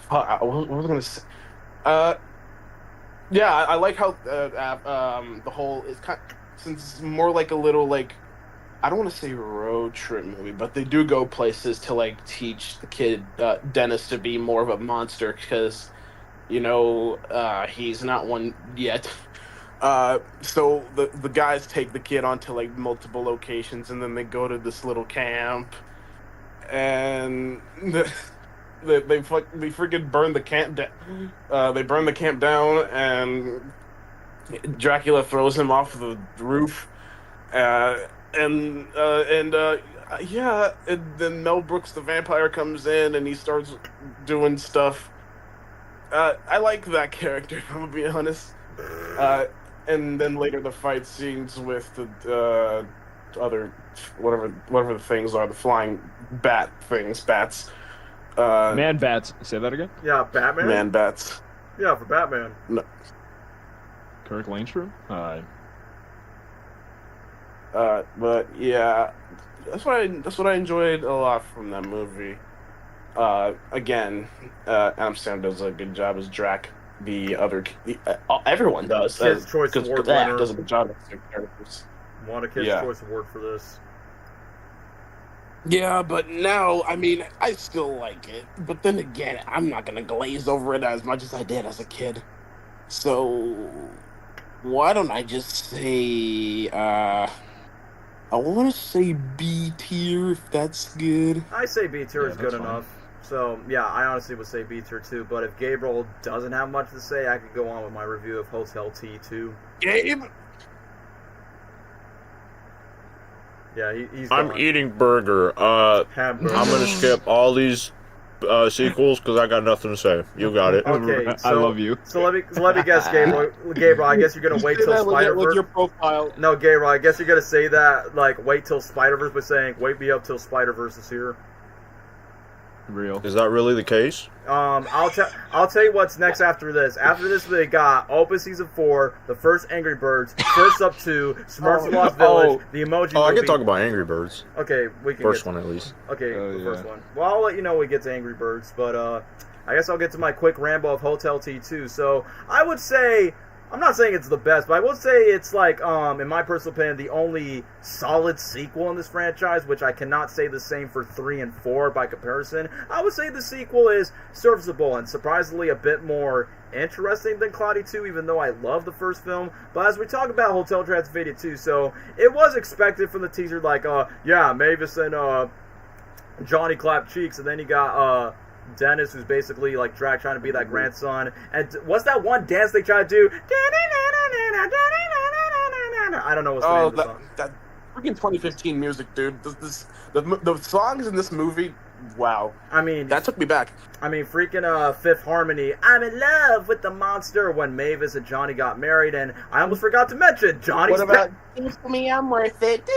What was I gonna say? Yeah, I like how the whole is since it's more like a little like I don't want to say road trip movie, but they do go places to like teach the kid Dennis to be more of a monster because he's not one yet. So the guys take the kid onto like multiple locations, and then they go to this little camp, and they freaking burn the camp down. They burn the camp down, and Dracula throws him off the roof. And then Mel Brooks, the vampire, comes in and he starts doing stuff. I like that character, if I'm gonna be honest. And then later the fight scenes with the other whatever the things are, the flying bats. Man bats. Say that again. Yeah, Batman. Man bats. Yeah, for Batman. No. Kirk Langstrom. Hi. But yeah, that's what I enjoyed a lot from that movie. Again, Adam Sandler does a good job as Drac. Everyone does. Kids' Choice Award winner. Does a good job as their characters. Won a Kids' Choice Award for this. Yeah, but now, I mean, I still like it. But then again, I'm not gonna glaze over it as much as I did as a kid. So why don't I just say I want to say B tier, if that's good. I say B tier is good that's fine. enough. So, yeah, I honestly would say B tier too. But if Gabriel doesn't have much to say, I could go on with my review of Hotel T2. Gabe? Yeah, he's I'm gone. eating burger. Hamburger. I'm gonna skip all these sequels because I got nothing to say. You got it. Okay, I love you. So let me guess, Gabriel. I guess you're gonna wait till Spider-Verse. With your profile. No, Gabriel. I guess you're gonna say that like wait till Spider-Verse by saying wait me up till Spider-Verse is here. Real. Is that really the case? I'll tell you what's next after this. After this, they got Open Season 4, the first Angry Birds, First Up 2, Smurfs Lost Village, the Emoji Movie. I can talk about Angry Birds. Okay, we can First get, one at least. Okay, Oh, the yeah. first one. Well, I'll let you know when we get to Angry Birds, but I guess I'll get to my quick ramble of Hotel T2. So I would say I'm not saying it's the best, but I will say it's like, in my personal opinion, the only solid sequel in this franchise, which I cannot say the same for 3 and 4 by comparison. I would say the sequel is serviceable and surprisingly a bit more interesting than Cloudy 2, even though I love the first film. But as we talk about Hotel Transylvania 2, so it was expected from the teaser, like, yeah, Mavis and Johnny clap cheeks, and then you got Dennis, who's basically like trying to be that grandson. And what's that one dance they try to do? I don't know what's the name of the song. That freaking 2015 music, dude. The songs in this movie, wow. I mean, that took me back. I mean, freaking Fifth Harmony. I'm in love with the monster. When Mavis and Johnny got married, and I almost forgot to mention Johnny's. What about "Give it to me, I'm worth it"?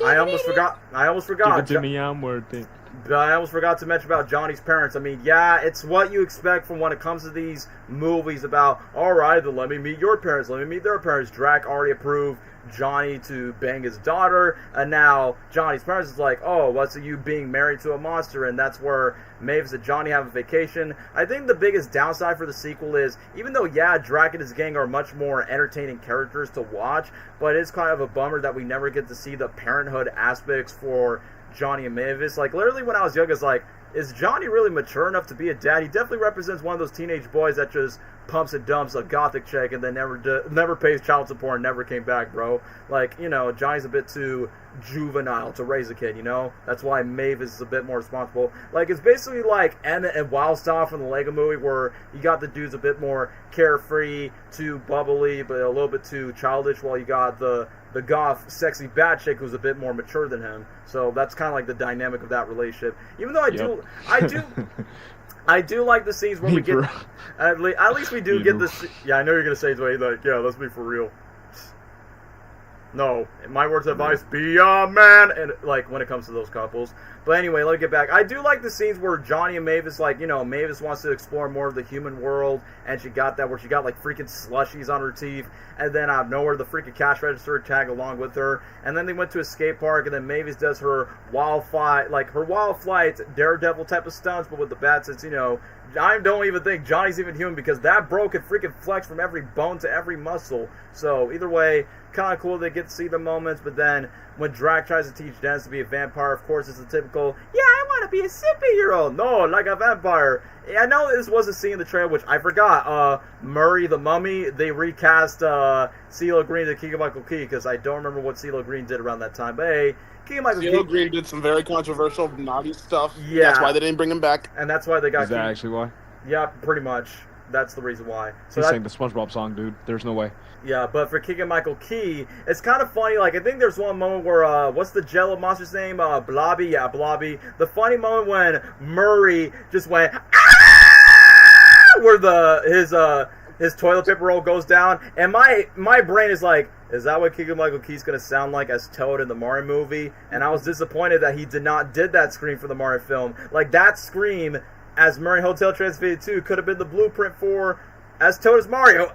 I almost forgot. Give it to me, I'm worth it. But I almost forgot to mention about Johnny's parents. I mean, yeah, it's what you expect from when it comes to these movies about, alright, then let me meet your parents, let me meet their parents. Drac already approved Johnny to bang his daughter, and now Johnny's parents is like, oh, what's you being married to a monster? And that's where Mavis and Johnny have a vacation. I think the biggest downside for the sequel is, even though, yeah, Drac and his gang are much more entertaining characters to watch, but it's kind of a bummer that we never get to see the parenthood aspects for Johnny and Mavis. Like, literally when I was young, it's like, is Johnny really mature enough to be a dad? He definitely represents one of those teenage boys that just pumps and dumps a gothic chick and then never pays child support and never came back, bro. Like, you know, Johnny's a bit too juvenile to raise a kid, you know? That's why Mavis is a bit more responsible. Like, it's basically like Emmett and Wildstyle from the Lego Movie, where you got the dudes a bit more carefree, too bubbly, but a little bit too childish, while you got the goth, sexy bad chick who's a bit more mature than him. So that's kind of like the dynamic of that relationship. Even though I do like the scenes where we get, at least we do get this. Yeah, I know you're gonna say, like, yeah, let's be for real. No, in my words of advice, be a man, and like when it comes to those couples. But anyway, let me get back. I do like the scenes where Johnny and Mavis, like, you know, Mavis wants to explore more of the human world, and she got that where she got like freaking slushies on her teeth, and then out of nowhere the freaking cash register tag along with her, and then they went to a skate park, and then Mavis does her wild flight Daredevil type of stunts, but with the bad sense, you know. I don't even think Johnny's even human, because that bro could freaking flex from every bone to every muscle. So either way, kind of cool they get to see the moments. But then when Drac tries to teach Dennis to be a vampire, of course it's the typical, yeah, I want to be a superhero. No, like a vampire. I know this was a scene in the trailer, which I forgot. Murray the Mummy, they recast CeeLo Green to Keegan-Michael Key, because I don't remember what CeeLo Green did around that time. But hey, CeeLo Green did some very controversial, naughty stuff. Yeah. That's why they didn't bring him back. And that's why they got... Is that actually why? Yeah, pretty much. That's the reason why. So he sang the SpongeBob song, dude. There's no way. Yeah, but for Keegan-Michael Key, it's kind of funny. Like, I think there's one moment where, what's the Jello monster's name? Blobby? Yeah, Blobby. The funny moment when Murray just went, ah! Where his toilet paper roll goes down. And my brain is like, is that what Keegan-Michael Key's going to sound like as Toad in the Mario movie? And I was disappointed that he did that scream for the Mario film. Like, that scream as Murray Hotel Transylvania 2 could have been the blueprint for as Toad as Mario.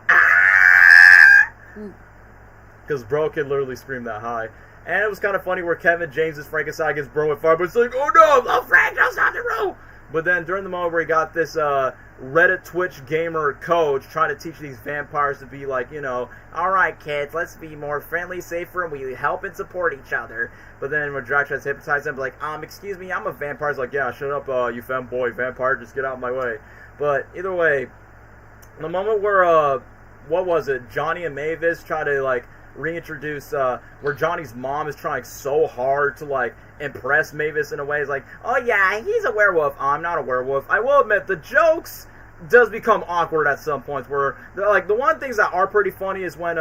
Because bro can literally scream that high. And it was kind of funny where Kevin James's Frankenstein gets burned with fire, but it's like, oh no, Frank, that's not the row. But then during the moment where he got this Reddit Twitch gamer coach trying to teach these vampires to be like, you know, alright kids, let's be more friendly, safer, and we help and support each other. But then when Drac tries to hypnotize them, like, excuse me, I'm a vampire. He's like, yeah, shut up, you femboy vampire, just get out of my way. But either way, the moment where, what was it, Johnny and Mavis try to, like, reintroduce, where Johnny's mom is trying so hard to, like, impress Mavis in a way. It's like, oh yeah, he's a werewolf. I'm not a werewolf. I will admit, the jokes does become awkward at some points where, like, the one things that are pretty funny is when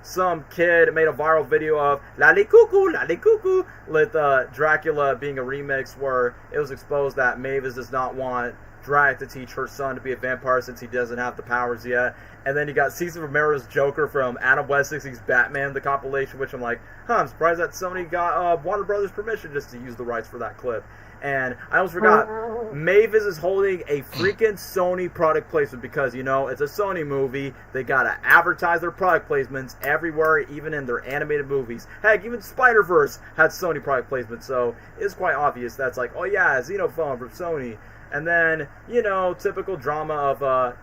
some kid made a viral video of Lali Cuckoo, with Dracula being a remix where it was exposed that Mavis does not want Drac to teach her son to be a vampire since he doesn't have the powers yet. And then you got Cesar Romero's Joker from Adam West 60's Batman, the compilation, which I'm like, I'm surprised that Sony got Warner Brothers permission just to use the rights for that clip. And I almost forgot, Mavis is holding a freaking Sony product placement because, you know, it's a Sony movie. They gotta advertise their product placements everywhere, even in their animated movies. Heck, even Spider-Verse had Sony product placement, so it's quite obvious that's like, oh yeah, Xenophone from Sony. And then, you know, typical drama of,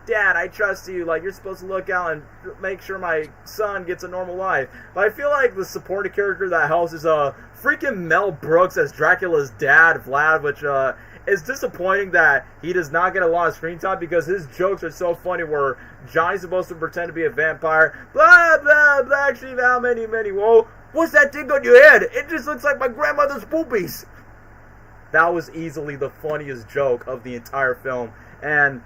Dad, I trust you. Like, you're supposed to look out and make sure my son gets a normal life. But I feel like the supporting character that helps is, freaking Mel Brooks as Dracula's dad, Vlad, which, is disappointing that he does not get a lot of screen time because his jokes are so funny where Johnny's supposed to pretend to be a vampire. Blah, blah, black sheep, how many, whoa. What's that thing on your head? It just looks like my grandmother's boobies. That was easily the funniest joke of the entire film. And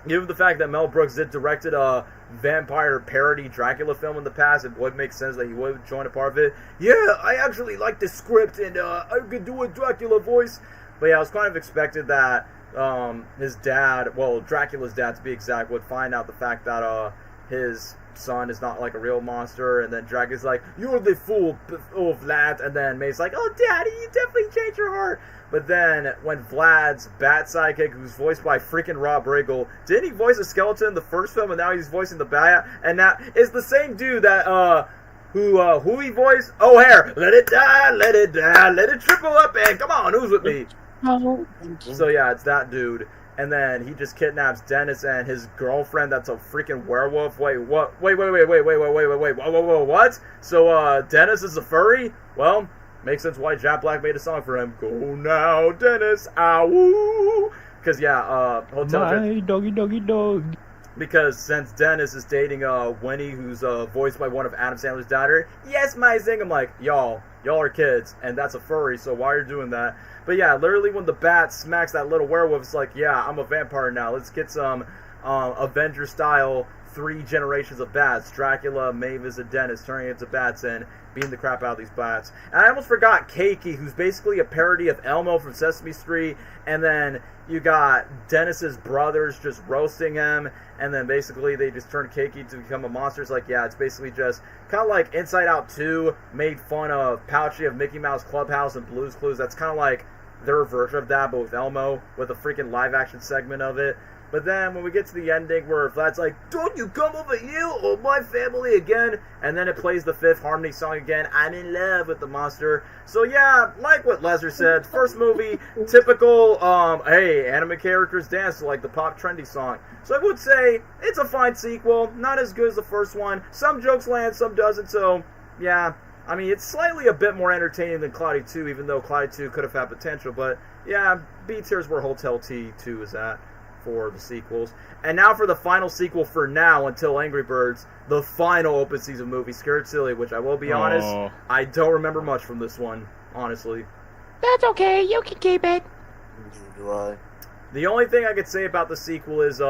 given the fact that Mel Brooks directed a vampire parody Dracula film in the past, it would make sense that he would join a part of it. Yeah, I actually like the script and I could do a Dracula voice. But yeah, I was kind of expected that his dad, well, Dracula's dad to be exact, would find out the fact that his son is not like a real monster, and then Dracula's like, you're the fool, Vlad, and then May's like, oh, Daddy, you definitely changed your heart. But then, when Vlad's bat sidekick, who's voiced by freaking Rob Riggle, didn't he voice a skeleton in the first film, and now he's voicing the bat? And now, it's the same dude that, who he voiced? O'Hare. Let it die, let it triple up, and come on, who's with me? So yeah, it's that dude. And then he just kidnaps Dennis and his girlfriend that's a freaking werewolf. Wait, what? Wait, whoa, what? So, Dennis is a furry? Well, makes sense why Jack Black made a song for him. Go now, Dennis, ow! Because, yeah, My doggy, doggy, dog. Because since Dennis is dating, Winnie, who's, voiced by one of Adam Sandler's daughter, yes, my zing, I'm like, y'all are kids, and that's a furry, so why are you doing that? But yeah, literally when the bat smacks that little werewolf, it's like, yeah, I'm a vampire now. Let's get some Avenger-style 3 generations of bats. Dracula, Mavis, and Dennis turning into bats and beating the crap out of these bats. And I almost forgot Keiki, who's basically a parody of Elmo from Sesame Street. And then you got Dennis's brothers just roasting him. And then basically they just turned Keiki to become a monster. It's like, yeah, it's basically just kind of like Inside Out 2 made fun of Pouchy of Mickey Mouse Clubhouse and Blue's Clues. That's kind of like their version of that, but with Elmo, with a freaking live-action segment of it. But then when we get to the ending where Vlad's like, don't you come over here or my family again, and then it plays the Fifth Harmony song again, I'm in love with the monster. So yeah, like what Lesnar said, first movie, typical, hey, anime characters dance to like the pop trendy song. So I would say it's a fine sequel, not as good as the first one. Some jokes land, some doesn't, so yeah. I mean, it's slightly a bit more entertaining than Cloudy 2, even though Cloudy 2 could have had potential. But, yeah, B tier's where Hotel T2 is at for the sequels. And now for the final sequel for now, until Angry Birds, the final open season movie, Scared Silly, which I will be honest, I don't remember much from this one, honestly. That's okay, you can keep it. The only thing I could say about the sequel is,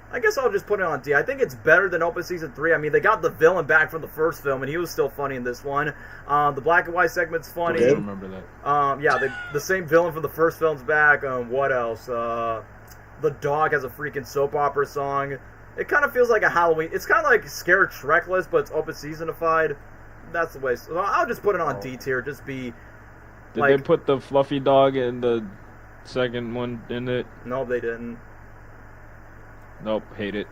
I guess I'll just put it on D. I think it's better than Open Season 3. I mean, they got the villain back from the first film, and he was still funny in this one. The black and white segment's funny. I remember that. Yeah, the same villain from the first film's back. What else? The dog has a freaking soap opera song. It kind of feels like a Halloween. It's kind of like Scared Shrekless, but it's Open Seasonified. That's the way. So I'll just put it on D tier. Just be. Did they put the fluffy dog in the second one in it? No, they didn't. Nope, hate it.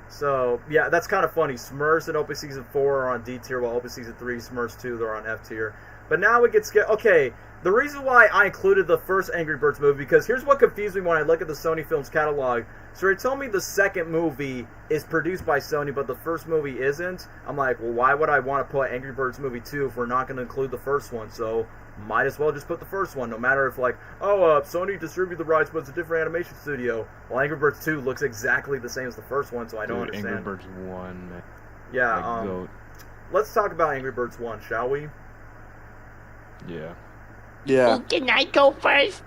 So, yeah, that's kind of funny. Smurfs in Open Season 4 are on D tier, while Open Season 3, Smurfs 2, they're on F tier. But now we get scared. Okay, the reason why I included the first Angry Birds movie, because here's what confused me when I look at the Sony Films catalog. So they told me the second movie is produced by Sony, but the first movie isn't. I'm like, well, why would I want to put Angry Birds movie 2 if we're not going to include the first one? So might as well just put the first one, no matter if, like, Sony distributed the rights, but it's a different animation studio. Well, Angry Birds 2 looks exactly the same as the first one, so I don't understand. Angry Birds 1, man. Yeah, let's talk about Angry Birds 1, shall we? Yeah. Well, can I go first?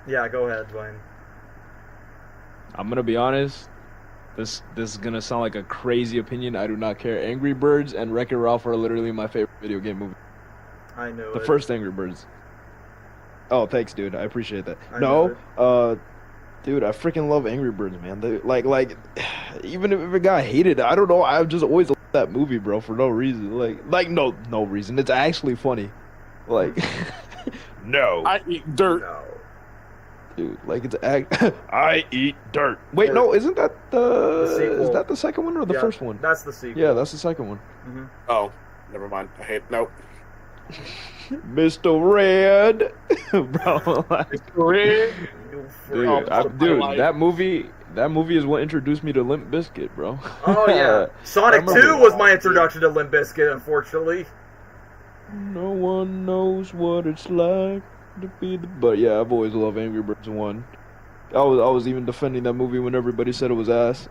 Yeah, go ahead, Dwayne. I'm gonna be honest. This is gonna sound like a crazy opinion. I do not care. Angry Birds and Wreck-It Ralph are literally my favorite video game movie. I know the it. first Angry Birds. Oh, thanks, dude. I appreciate that. Dude, I freaking love Angry Birds, man. They, like, even if it got hated, I don't know. I've just always loved that movie, bro, for no reason. Like no reason. It's actually funny. Like, No. I eat dirt. No. dude, like it's I eat dirt. Wait, no, isn't that The sequel. is that the second one or the Yeah, first one? That's the sequel. Yeah, that's the second one. Mm-hmm. Oh, never mind. I hate. Nope. Mr. Red, bro. Like, dude, that movie is what introduced me to Limp Bizkit, bro. Oh yeah, Sonic 2 was my introduction to Limp Bizkit, unfortunately. No one knows what it's like to be the. But yeah, I've always loved Angry Birds 1. I was even defending that movie when everybody said it was ass.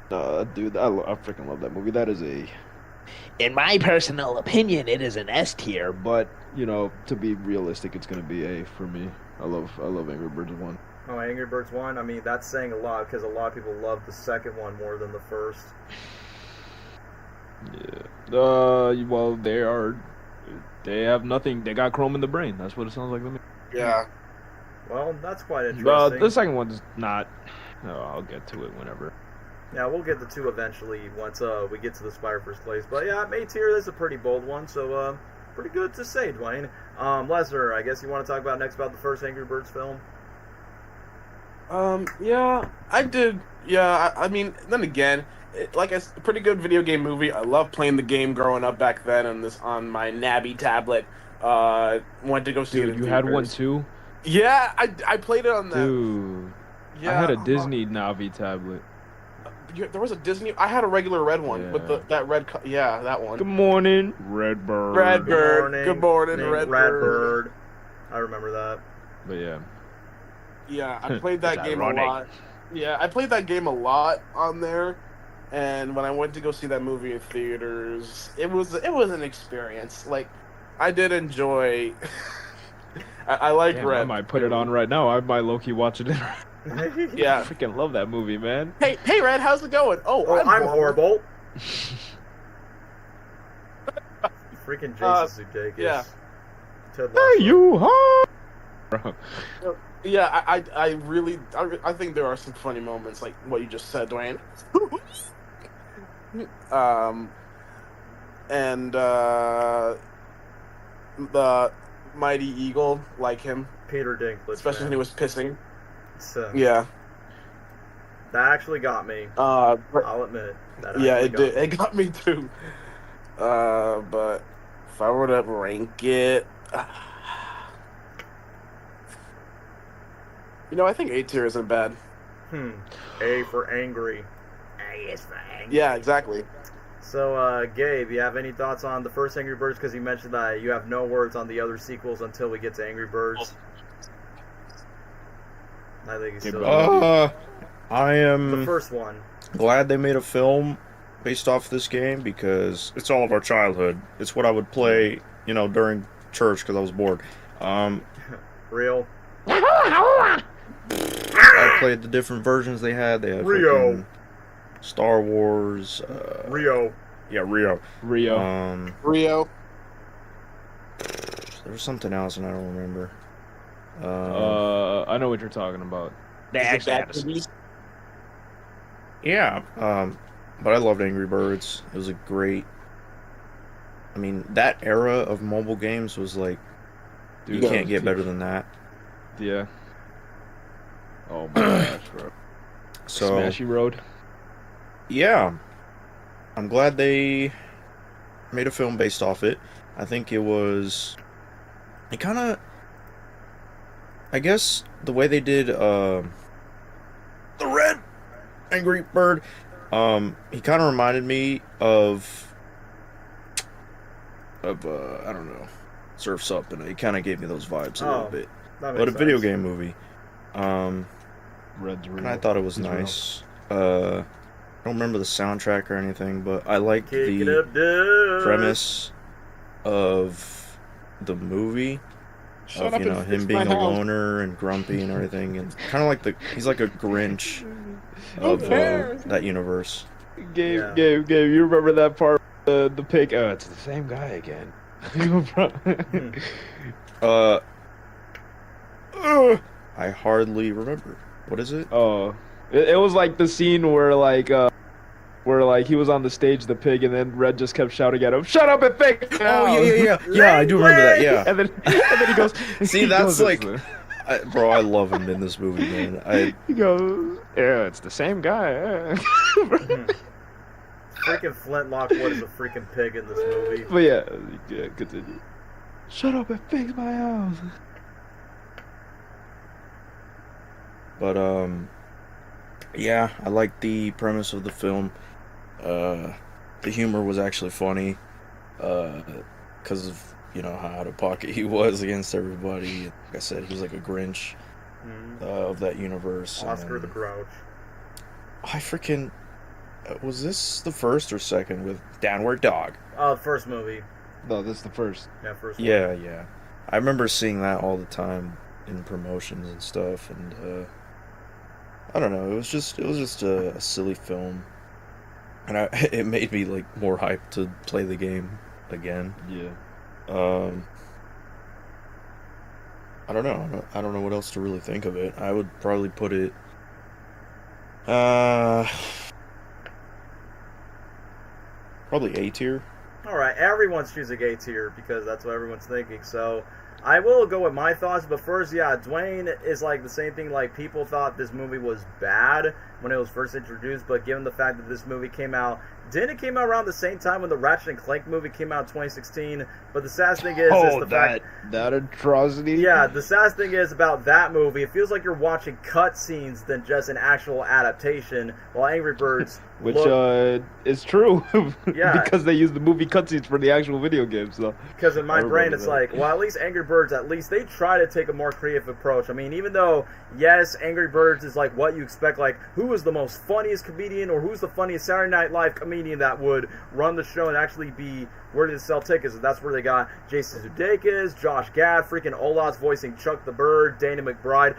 Nah, dude, I freaking love that movie. That is a. In my personal opinion, it is an S tier. But you know, to be realistic, it's gonna be A for me. I love Angry Birds 1. Oh, Angry Birds 1? I mean, that's saying a lot, because a lot of people love the second one more than the first. Yeah. Well, they have nothing. They got chrome in the brain. That's what it sounds like to me. Yeah. Well, that's quite interesting. The second one's not. Oh, I'll get to it whenever. Yeah, we'll get the 2 eventually once we get to the Spider-Verse place. But yeah, A tier is a pretty bold one, so pretty good to say, Dwayne. Lesnar, I guess you want to talk about next about the first Angry Birds film? Yeah, I did. Yeah, I mean, then again, a pretty good video game movie. I love playing the game growing up back then on my Nabby tablet. Went to go see it. Dude, you had one too? Yeah, I played it on that. Dude, yeah, I had a Disney Navi tablet. There was a Disney. I had a regular red one with that red. Yeah, that one. Good morning, Redbird. Redbird. Good morning, Redbird. I remember that. But yeah. Yeah, I played that game a lot. Yeah, I played that game a lot on there, and when I went to go see that movie in theaters, it was an experience. Like, I did enjoy. I like Red. I might put it on right now. I might low-key watch it. Yeah, I freaking love that movie, man. Hey, Red, how's it going? Oh, I'm horrible. Freaking Jason Sudeikis. Yeah. Hey, you, huh? Bro. Yeah, I really think there are some funny moments like what you just said, Dwayne. And the Mighty Eagle, like him, Peter Dinklage, especially when he was pissing. So, yeah, that actually got me. I'll admit. It got me too. But if I were to rank it. I think A tier isn't bad. A for angry. A is for angry. Yeah, exactly. So, Gabe, you have any thoughts on the first Angry Birds? Because you mentioned that you have no words on the other sequels until we get to Angry Birds. I think he's still... I am... The first one. Glad they made a film based off this game because it's all of our childhood. It's what I would play, during church because I was bored. Real? I played the different versions they had. They had Rio. Star Wars. Rio. Yeah, Rio. Rio. There was something else and I don't remember. I know what you're talking about. Yeah. But I loved Angry Birds. It was that era of mobile games was like, you can't get better than that. Yeah. Oh my gosh, bro. So Smashy Road. Yeah. I'm glad they made a film based off it. I think it kind of, I guess the way they did the Red Angry Bird, he kind of reminded me of I don't know, Surf's Up, and it kind of gave me those vibes a little bit. But a video game movie. Red's real. And I thought it was nice. I don't remember the soundtrack or anything, but I like the premise of the movie. Him being a loner and grumpy and everything, and kind of like he's like a Grinch of that universe. Gabe, you remember that part? The pig. Oh, it's the same guy again. I hardly remember. What is it? Oh, it was like the scene where he was on the stage, the pig, and then Red just kept shouting at him, "Shut up and fake!" Oh yeah, I do remember that. Yeah, and then he goes, "See, that's bro, I love him in this movie, man." He goes, "Yeah, it's the same guy." Freaking Flint Lockwood is a freaking pig in this movie. But yeah, continue. Shut up and fix my house. But yeah, I like the premise of the film. The humor was actually funny, because of how out of pocket he was against everybody. Like I said, he was like a Grinch of that universe. Oscar the Grouch. I freaking was this the first or second with Downward Dog? First movie. No, this is the first. Yeah, first one. Yeah. I remember seeing that all the time in promotions and stuff, and I don't know. It was just a silly film, and it made me like more hyped to play the game again. Yeah. I don't know. I don't know what else to really think of it. I would probably put it. Probably A tier. All right, everyone's choosing A tier because that's what everyone's thinking. So I will go with my thoughts, but first, yeah, Dwayne is like the same thing. Like, people thought this movie was bad when it was first introduced, but given the fact that this movie came out, didn't it came out around the same time when the Ratchet and Clank movie came out in 2016? But the saddest thing is the fact that atrocity. Yeah, the saddest thing is about that movie, it feels like you're watching cutscenes than just an actual adaptation. While Angry Birds, which is true. Yeah, because they use the movie cutscenes for the actual video game. So because in my brain it's like, well, at least Angry Birds, at least they try to take a more creative approach. I mean, even though yes, Angry Birds is like what you expect, like who is the most funniest comedian or who's the funniest Saturday Night Live comedian that would run the show and actually be worthy to sell tickets, and that's where they got Jason Sudeikis, Josh Gad, freaking Olaf's voicing Chuck the Bird, Danny McBride.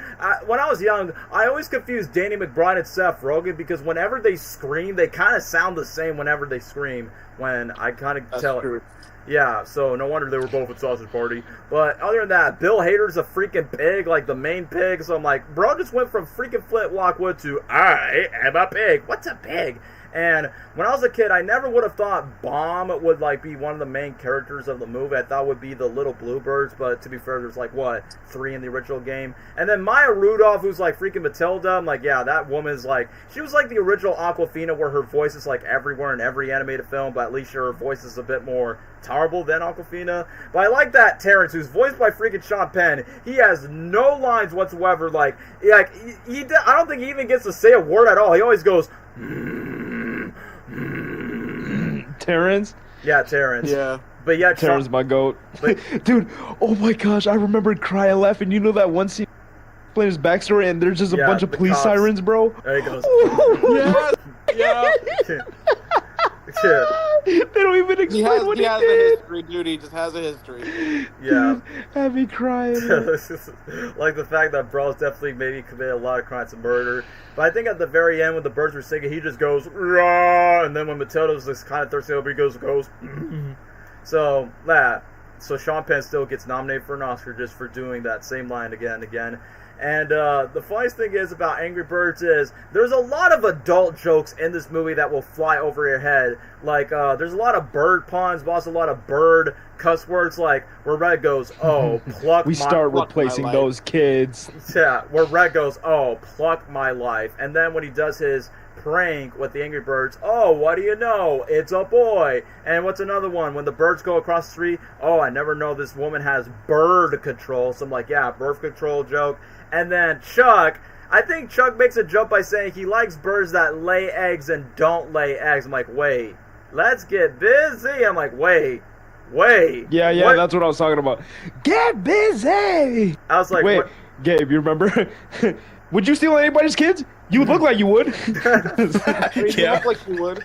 When I was young, I always confused Danny McBride and Seth Rogen because whenever they scream, they kind of sound the same whenever they scream. When I kind of tell it. Yeah, so no wonder they were both at Sausage Party. But other than that, Bill Hader's a freaking pig, like the main pig. So I'm like, bro just went from freaking Flint Lockwood to I am a pig. What's a pig? And when I was a kid, I never would have thought Bomb would like be one of the main characters of the movie. I thought it would be the little bluebirds, but to be fair, there's like, what, 3 in the original game? And then Maya Rudolph, who's like freaking Matilda, I'm like, yeah, that woman's like, she was like the original Awkwafina, where her voice is like everywhere in every animated film, but at least her voice is a bit more tolerable than Awkwafina. But I like that Terrence, who's voiced by freaking Sean Penn. He has no lines whatsoever. I don't think he even gets to say a word at all. He always goes, Terrence? Yeah, Terrence. Yeah. But yeah, Terrence, my goat. Dude, oh my gosh, I remember crying laughing. You know that one scene playing his backstory and there's just a bunch of police sirens, bro? There he goes. Yeah. They don't even explain what he has a history, dude. He just has a history. Yeah. Dude, have me crying. Like the fact that Brawl's definitely maybe committed a lot of crimes of murder. But I think at the very end when the birds were singing, he just goes, rah! And then when Matilda was just kind of thirsty over, he goes. So Sean Penn still gets nominated for an Oscar just for doing that same line again and again. And the funniest thing is about Angry Birds is there's a lot of adult jokes in this movie that will fly over your head. Like, there's a lot of bird puns, but also a lot of bird cuss words, like where Red goes, oh, pluck we start replacing those kids. Yeah, where Red goes, oh, pluck my life. And then when he does his prank with the Angry Birds, oh, what do you know? It's a boy. And what's another one? When the birds go across the street, oh, I never know this woman has bird control. So I'm like, yeah, birth control joke. And then Chuck, I think Chuck makes a joke by saying he likes birds that lay eggs and don't lay eggs. I'm like, wait, let's get busy. I'm like, wait. Yeah, what? That's what I was talking about. Get busy. I was like, wait, what? Gabe, you remember? Would you steal anybody's kids? You would look like you would. You look like you would.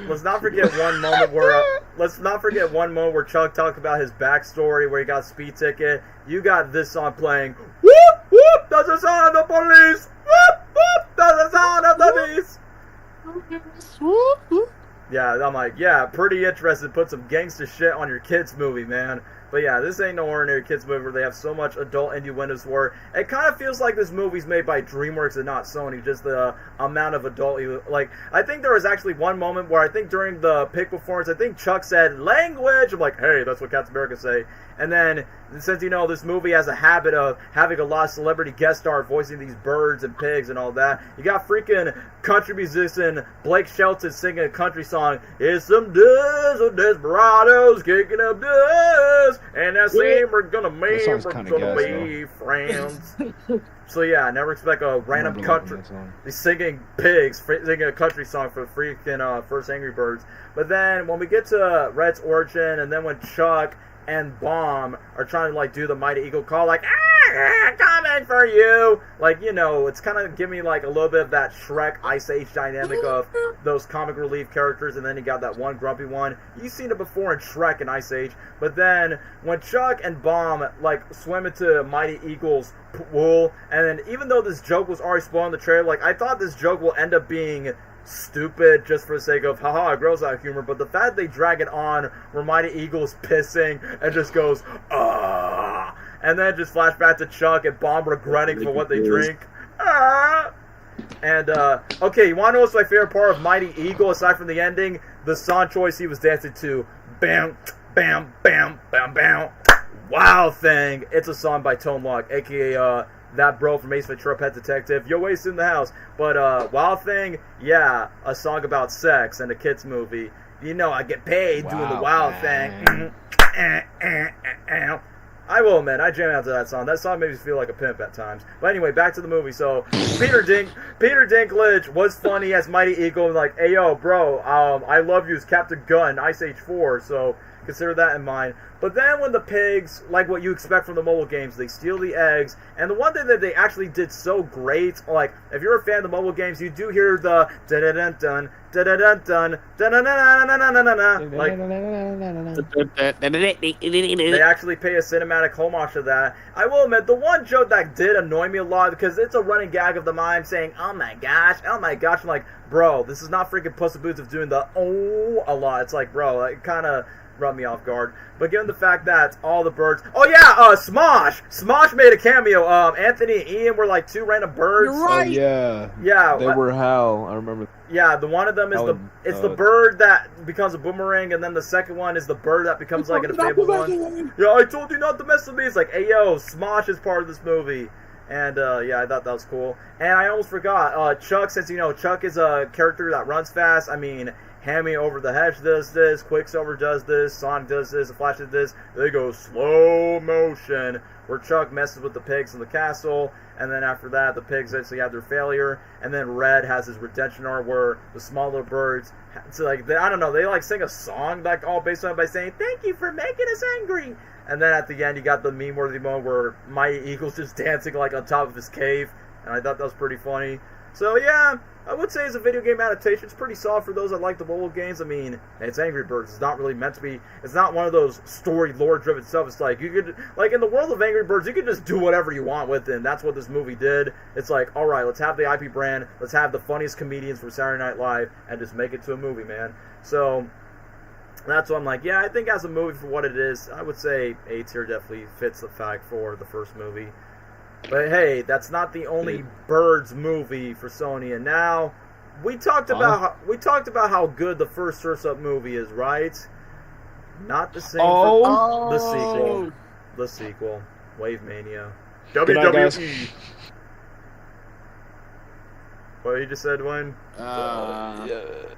Let's not forget one moment where Chuck talked about his backstory where he got a speed ticket. You got this song playing. Whoop whoop! That's the sound of the police. Whoop whoop! That's the sound of the police. Yeah, I'm like, yeah, pretty interested. Put some gangster shit on your kids' movie, man. But yeah, this ain't no ordinary kids' movie where they have so much adult innuendos where it kind of feels like this movie's made by Dreamworks and not Sony, just the amount of adult... Like, I think there was actually one moment where I think during the pig performance, I think Chuck said, language! I'm like, hey, that's what Captain America say. And then, since, you know, this movie has a habit of having a lot of celebrity guest stars voicing these birds and pigs and all that, you got freaking country musician Blake Shelton singing a country song, it's some desert desperados kicking up dust, and that's it, we're gonna be friends. So yeah, I never expect a random country, these singing pigs, singing a country song for freaking first Angry Birds. But then, when we get to Red's origin, and then when Chuck and Bomb are trying to, like, do the Mighty Eagle call, like, coming for you! Like, you know, it's kind of giving me, like, a little bit of that Shrek Ice Age dynamic of those comic relief characters, and then you got that one grumpy one. You've seen it before in Shrek and Ice Age, but then when Chuck and Bomb, like, swim into Mighty Eagle's pool, and then even though this joke was already spoiled in the trailer, like, I thought this joke will end up being stupid just for the sake of haha gross out humor, but the fact they drag it on where Mighty Eagle's pissing and just goes and then just flash back to Chuck and Bomb regretting for what they drink. And okay, you wanna know what's my favorite part of Mighty Eagle aside from the ending? The song choice he was dancing to. Bam, bam, bam, bam, bam. Wild Thing. It's a song by Tone Loc, aka that bro from Ace Ventura: Pet Detective. Yo, Ace in the house. But Wild Thing, yeah, a song about sex and a kids movie. You know, I get paid doing the wild thing. I will admit, I jam out to that song. That song makes me feel like a pimp at times. But anyway, back to the movie. So Peter Dinklage was funny as Mighty Eagle, and like, hey yo, bro, I love you as Captain Gunn, Ice Age 4. So consider that in mind. But then when the pigs, like what you expect from the mobile games, they steal the eggs. And the one thing that they actually did so great, like, if you're a fan of the mobile games, you do hear the da-da-dun-dun, da-da-dun-dun, da-da-na-na-na-na-na-na. Like, they actually pay a cinematic homage to that. I will admit, the one joke that did annoy me a lot, because it's a running gag of the mime saying, oh my gosh. I'm like, bro, this is not freaking Puss in Boots of doing the oh a lot. It's like, bro, it kind of rubbed me off guard. But given the fact that all the birds... Oh yeah, Smosh! Smosh made a cameo. Anthony and Ian were like two random birds. You're right! Oh, yeah. Yeah. They were Hal, I remember. Yeah, the one of them is the bird that becomes a boomerang, and then the second one is the bird that becomes like an inflatable one. Yeah, I told you not to mess with me. It's like, hey yo, Smosh is part of this movie. And yeah, I thought that was cool. And I almost forgot, Chuck, since you know Chuck is a character that runs fast, I mean, Hammy Over the Hedge does this, Quicksilver does this, Sonic does this, the Flash does this. They go slow motion, where Chuck messes with the pigs in the castle, and then after that, the pigs actually have their failure, and then Red has his redemption arc where the smaller birds, so like, I don't know, they like sing a song like all based on it by saying, thank you for making us angry. And then at the end, you got the meme-worthy moment where Mighty Eagle's just dancing like on top of his cave, and I thought that was pretty funny. So yeah, I would say it's a video game adaptation. It's pretty solid for those that like the mobile games. I mean, it's Angry Birds. It's not really meant to be. It's not one of those story lore-driven stuff. It's like you could, like in the world of Angry Birds, you could just do whatever you want with it. And that's what this movie did. It's like, all right, let's have the IP brand. Let's have the funniest comedians from Saturday Night Live, and just make it to a movie, man. So that's what I'm like. Yeah, I think as a movie for what it is, I would say A tier definitely fits the fact for the first movie. But hey, that's not the only Birds movie for Sony. And now we talked about how good the first Surf's Up movie is, right? Not the same. For the sequel. The sequel, Wave Mania. WWE. What you just said, Dwayne? Yeah.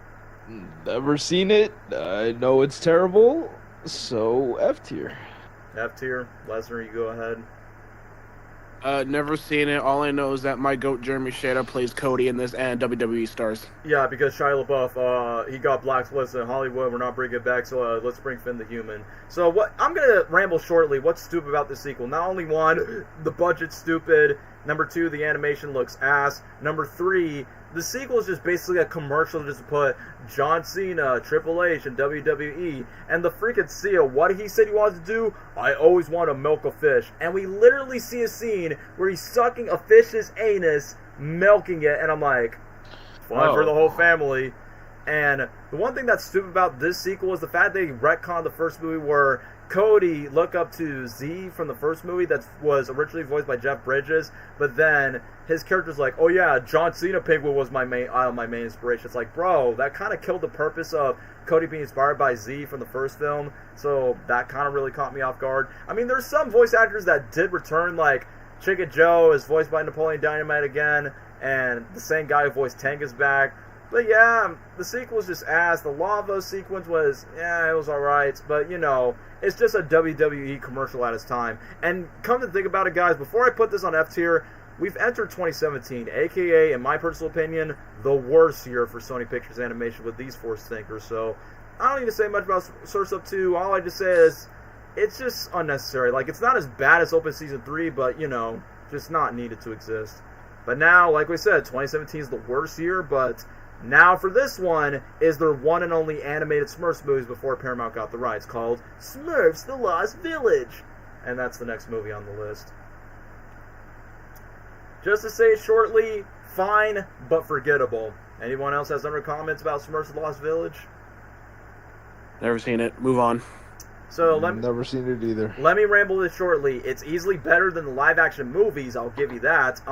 Never seen it. I know it's terrible. So F tier. F tier. Lesnar, you go ahead. Never seen it. All I know is that my goat Jeremy Shada plays Cody in this, and WWE stars. Yeah, because Shia LaBeouf, he got blacklisted in Hollywood. We're not bringing it back, so let's bring Finn the Human. So what? I'm gonna ramble shortly. What's stupid about this sequel? Not only one, the budget's stupid. Number two, the animation looks ass. Number three, the sequel is just basically a commercial to just put John Cena, Triple H, and WWE. And the freaking Sia, what he said he wanted to do? I always want to milk a fish. And we literally see a scene where he's sucking a fish's anus, milking it, and I'm like, fun for the whole family. And the one thing that's stupid about this sequel is the fact they retconned the first movie where Cody looked up to Z from the first movie that was originally voiced by Jeff Bridges, but then his character's like, oh yeah, John Cena Penguin was my main inspiration. It's like, bro, that kind of killed the purpose of Cody being inspired by Z from the first film, so that kind of really caught me off guard. I mean, there's some voice actors that did return, like Chicken Joe is voiced by Napoleon Dynamite again, and the same guy who voiced Tank is back. But yeah, the sequel was just ass. The lava sequence was, yeah, it was alright, but you know, it's just a WWE commercial at its time. And come to think about it, guys, before I put this on F tier, we've entered 2017, aka, in my personal opinion, the worst year for Sony Pictures Animation with these four stinkers. So I don't need to say much about Surf's Up 2. All I just say is it's just unnecessary. Like, it's not as bad as Open Season 3, but, you know, just not needed to exist. But now, like we said, 2017 is the worst year, but now for this one is their one and only animated Smurfs movies before Paramount got the rights, called Smurfs: The Lost Village. And that's the next movie on the list. Just to say it shortly, fine, but forgettable. Anyone else has other comments about Smurfs: The Lost Village? Never seen it. Move on. So Never seen it either. Let me ramble this shortly. It's easily better than the live-action movies, I'll give you that.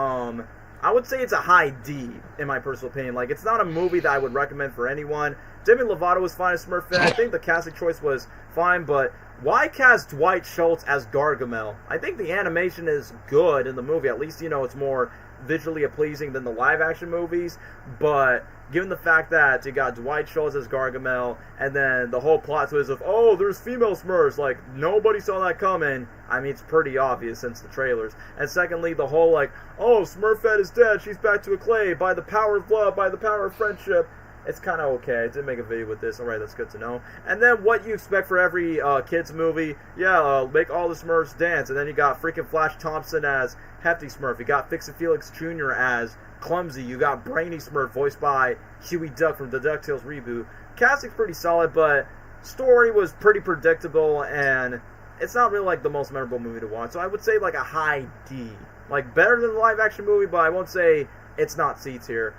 I would say it's a high D, in my personal opinion. Like, it's not a movie that I would recommend for anyone. Demi Lovato was fine as Smurfette. I think the casting choice was fine, but why cast Dwight Schultz as Gargamel? I think the animation is good in the movie. At least, you know, it's more visually pleasing than the live-action movies. But given the fact that you got Dwight Schultz as Gargamel, and then the whole plot twist of, oh, there's female Smurfs, like, nobody saw that coming. I mean, it's pretty obvious since the trailers. And secondly, the whole, like, oh, Smurfette is dead, she's back to a clay, by the power of love, by the power of friendship. It's kind of okay. I did make a video with this. Alright, that's good to know. And then what you expect for every kids movie. Yeah, make all the Smurfs dance. And then you got freaking Flash Thompson as Hefty Smurf. You got Fix It Felix Jr. as Clumsy. You got Brainy Smurf voiced by Huey Duck from the DuckTales reboot. Casting's pretty solid, but story was pretty predictable, and it's not really like the most memorable movie to watch. So I would say like a high D. Like better than the live action movie, but I won't say it's not C tier.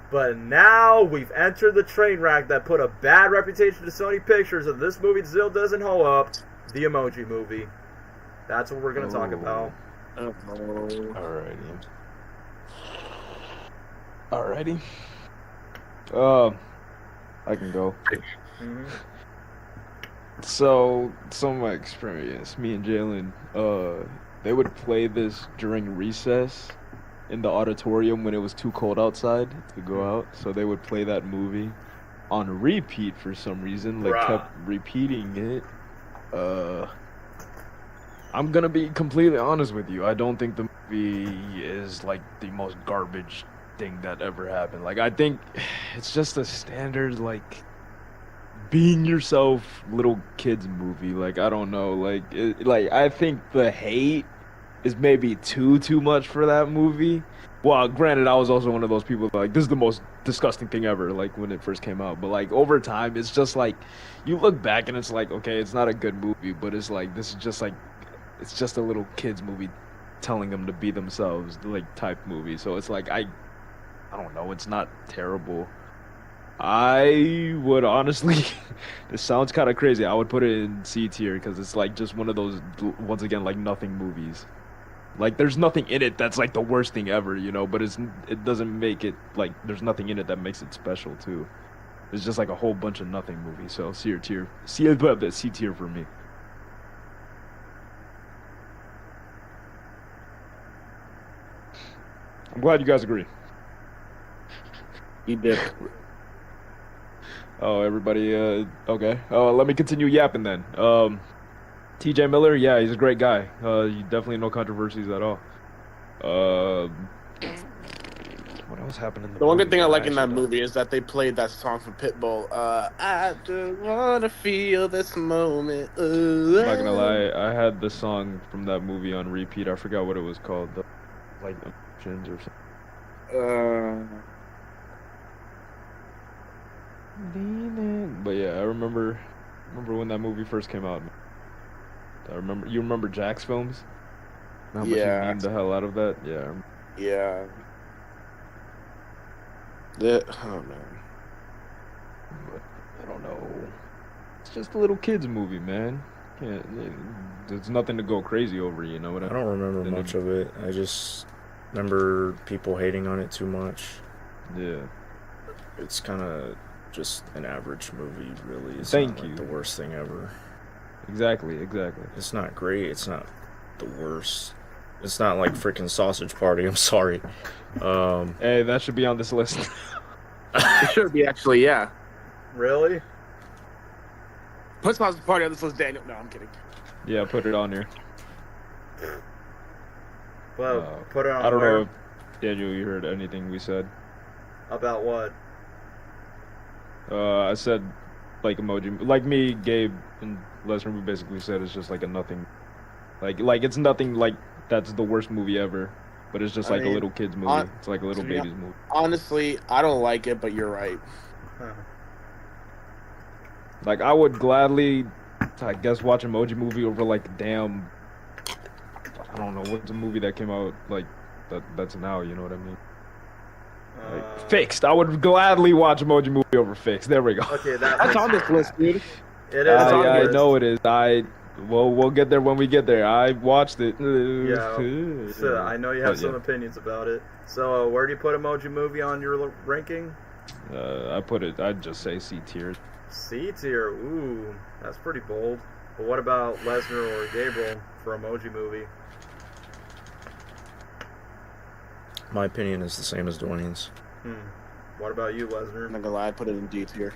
But now we've entered the train wreck that put a bad reputation to Sony Pictures, and this movie still doesn't hold up. The Emoji Movie. That's what we're going to talk about. Alrighty. I can go. Mm-hmm. So, some of my experience, me and Jalen, they would play this during recess in the auditorium when it was too cold outside to go out. So they would play that movie on repeat for some reason. Like, kept repeating it. I'm gonna be completely honest with you. I don't think the movie is like the most garbage thing that ever happened. Like, I think it's just a standard, like, being yourself little kids movie. Like, I don't know, like I think the hate is maybe too much for that movie. Well, granted, I was also one of those people that, like, this is the most disgusting thing ever, like, when it first came out. But, like, over time, it's just like, you look back and it's like, okay, it's not a good movie, but it's like, this is just like, it's just a little kids movie telling them to be themselves, like, type movie. So it's like, I don't know, it's not terrible. I would honestly, this sounds kind of crazy, I would put it in C tier because it's like just one of those, once again, like, nothing movies. Like, there's nothing in it that's like the worst thing ever, you know, but it doesn't make it, like, there's nothing in it that makes it special too. It's just like a whole bunch of nothing movies. So C tier for me. I'm glad you guys agree. You did. Oh, everybody, okay. Let me continue yapping then. TJ Miller, yeah, he's a great guy. Definitely no controversies at all. What else happened in the one good thing I like in that movie is that they played that song from Pitbull. I just wanna feel this moment. I'm not gonna lie, I had the song from that movie on repeat. I forgot what it was called. Like Emotions or something. But yeah, I remember when that movie first came out. You remember Jack's films? How much you memed the hell out of that? Yeah. Yeah. Oh man. But I don't know. It's just a little kids movie, man. There's nothing to go crazy over, you know what I don't remember much of it. I just remember people hating on it too much. Yeah. It's kind of just an average movie, really. It's Thank not like you. the worst thing ever. Exactly. It's not great. It's not the worst. It's not like freaking Sausage Party. I'm sorry. Hey, that should be on this list. It should be, actually, yeah. Really? Put Sausage Party on this list, Daniel. No, I'm kidding. Yeah, put it on there. Well, put it on. I don't where? know if Daniel, you heard anything we said. About what? I said like Emoji, like me, Gabe, and Lesnar. We basically said it's just like a nothing, like it's nothing like that's the worst movie ever, but it's just like a little kid's movie. It's like a little baby's movie. Honestly, I don't like it, but you're right. Huh. Like I would gladly, I guess, watch Emoji Movie over like damn. I don't know what's a movie that came out like that's now. You know what I mean? Like Fixed. I would gladly watch Emoji Movie over Fixed. There we go. Okay, That's on this list, dude. It is on the I list. know it is. We'll get there when we get there. I watched it. Yeah, so I know you have some opinions about it. So, where do you put Emoji Movie on your ranking? I'd just say C tier. C tier. Ooh, that's pretty bold. But what about Lesnar or Gabriel for Emoji Movie? My opinion is the same as Dwayne's. What about you, Lesnar? I'm not gonna lie, I put it in D tier.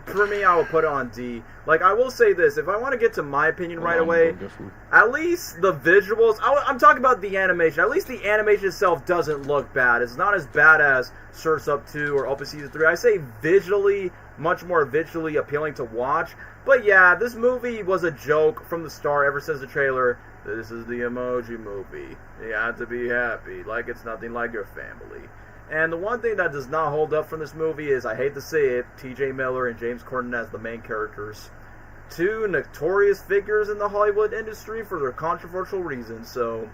For me, I would put it on D. Like, I will say this: if I want to get to my opinion right away, at least the visuals. I'm talking about the animation. At least the animation itself doesn't look bad. It's not as bad as Surf's Up 2 or Open Season 3. I say visually, much more visually appealing to watch. But yeah, this movie was a joke from the start. Ever since the trailer, this is the Emoji Movie. You have to be happy, like it's nothing like your family. And the one thing that does not hold up from this movie is, I hate to say it, T.J. Miller and James Corden as the main characters. Two notorious figures in the Hollywood industry for their controversial reasons, so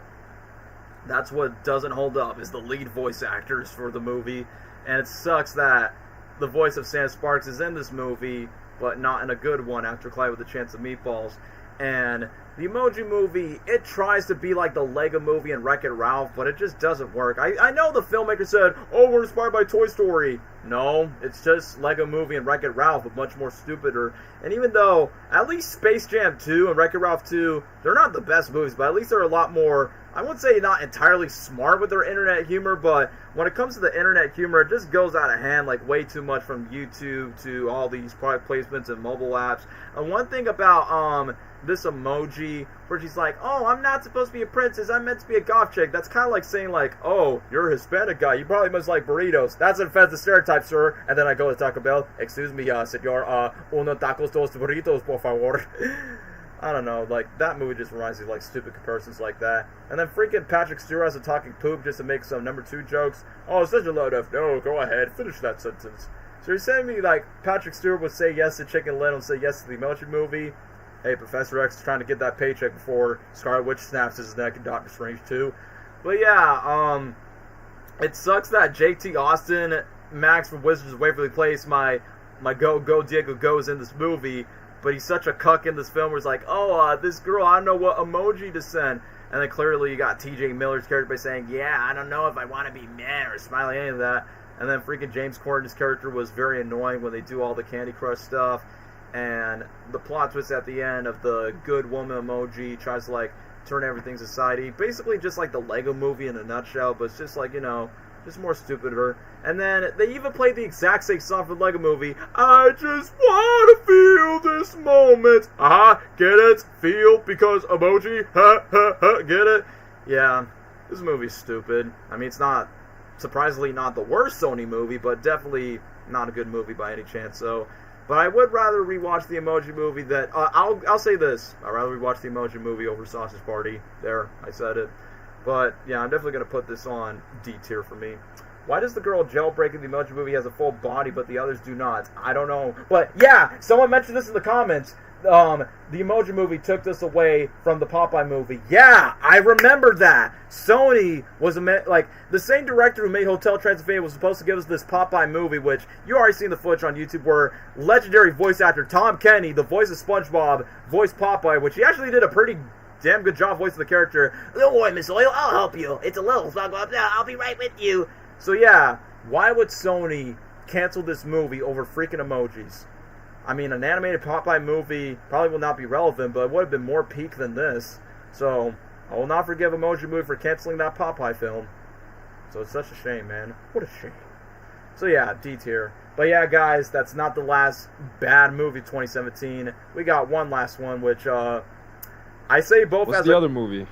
that's what doesn't hold up, is the lead voice actors for the movie. And it sucks that the voice of Sam Sparks is in this movie, but not in a good one after Clyde with a Chance of Meatballs. And the Emoji Movie, it tries to be like the Lego Movie and Wreck-It Ralph, but it just doesn't work. I know the filmmaker said, oh, we're inspired by Toy Story. No, it's just Lego Movie and Wreck-It Ralph, but much more stupider. And even though, at least Space Jam 2 and Wreck-It Ralph 2, they're not the best movies, but at least they're a lot more, I wouldn't say not entirely smart with their internet humor, but when it comes to the internet humor, it just goes out of hand, like way too much, from YouTube to all these product placements and mobile apps. And one thing about this emoji where she's like, oh, I'm not supposed to be a princess, I'm meant to be a goth chick. That's kind of like saying, like, oh, you're a Hispanic guy, you probably must like burritos. That's an offensive stereotype, sir. And then I go to Taco Bell, excuse me, senor, uno tacos, dos burritos, por favor. I don't know, like, that movie just reminds me of, like, stupid comparisons like that. And then freaking Patrick Stewart has a talking poop just to make some number 2 jokes. Oh, such a load of, no, go ahead, finish that sentence. So you're saying me, like, Patrick Stewart would say yes to Chicken Little and say yes to the Emoji Movie? Hey, Professor X is trying to get that paycheck before Scarlet Witch snaps his neck in Doctor Strange 2. But yeah, it sucks that JT Austin, Max from Wizards of Waverly Place, my Go Diego Go is in this movie, but he's such a cuck in this film where he's like, oh, this girl, I don't know what emoji to send. And then clearly you got TJ Miller's character by saying, yeah, I don't know if I want to be mad or smiling, any of that. And then freaking James Corden's character was very annoying when they do all the Candy Crush stuff. And the plot twist at the end of the good woman emoji tries to, like, turn everything society. Basically just like the Lego Movie in a nutshell, but it's just like, you know, just more stupider. And then they even played the exact same song for the Lego Movie. I just want to feel this moment. Get it? Feel, because emoji. Get it? Yeah, this movie's stupid. I mean, it's not, surprisingly not the worst Sony movie, but definitely not a good movie by any chance. So, but I would rather rewatch the Emoji Movie that, I'll say this, I'd rather rewatch the Emoji Movie over Sausage Party. There, I said it. But, yeah, I'm definitely going to put this on D tier for me. Why does the girl jailbreak in the Emoji Movie has a full body, but the others do not? I don't know. But, yeah, someone mentioned this in the comments. the Emoji Movie took this away from the Popeye movie. Yeah, I remember that. Sony was the same director who made Hotel Transylvania was supposed to give us this Popeye movie, which you already seen the footage on YouTube, where legendary voice actor Tom Kenny, the voice of SpongeBob, voiced Popeye, which he actually did a pretty damn good job voicing the character. Don't worry, Miss Oil, I'll help you. It's a little SpongeBob. I'll be right with you. So yeah, why would Sony cancel this movie over freaking emojis? I mean, an animated Popeye movie probably will not be relevant, but it would have been more peak than this. So, I will not forgive Emoji Movie for canceling that Popeye film. So, it's such a shame, man. What a shame. So, yeah, D tier. But yeah, guys, that's not the last bad movie 2017. We got one last one, which, I say both What's as the other movie?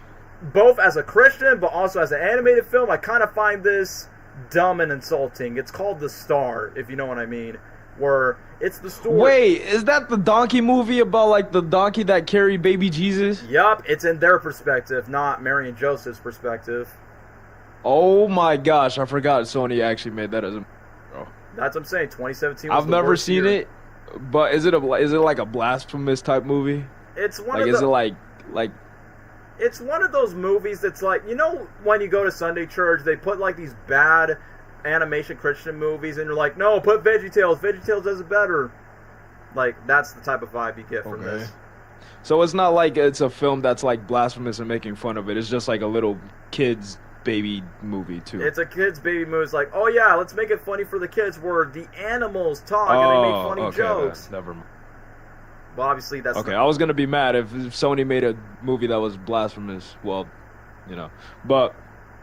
Both as a Christian, but also as an animated film, I kind of find this dumb and insulting. It's called The Star, if you know what I mean. Where it's the story. Wait, is that the donkey movie about like the donkey that carried baby Jesus? Yup, it's in their perspective, not Mary and Joseph's perspective. Oh my gosh, I forgot Sony actually made that as a. Oh. That's what I'm saying. 2017. Was I've never seen year. it, but is it like a blasphemous type movie? It's one like of is the, it like? It's one of those movies that's like, you know, when you go to Sunday church, they put like these bad animation Christian movies, and you're like, no, put VeggieTales. VeggieTales does it better. Like, that's the type of vibe you get from this. So it's not like it's a film that's like blasphemous and making fun of it. It's just like a little kid's baby movie too. It's a kid's baby movie. It's like, oh yeah, let's make it funny for the kids, where the animals talk and they make funny jokes. Never mind. Well, obviously that's okay. I was gonna be mad if Sony made a movie that was blasphemous. Well, you know, but.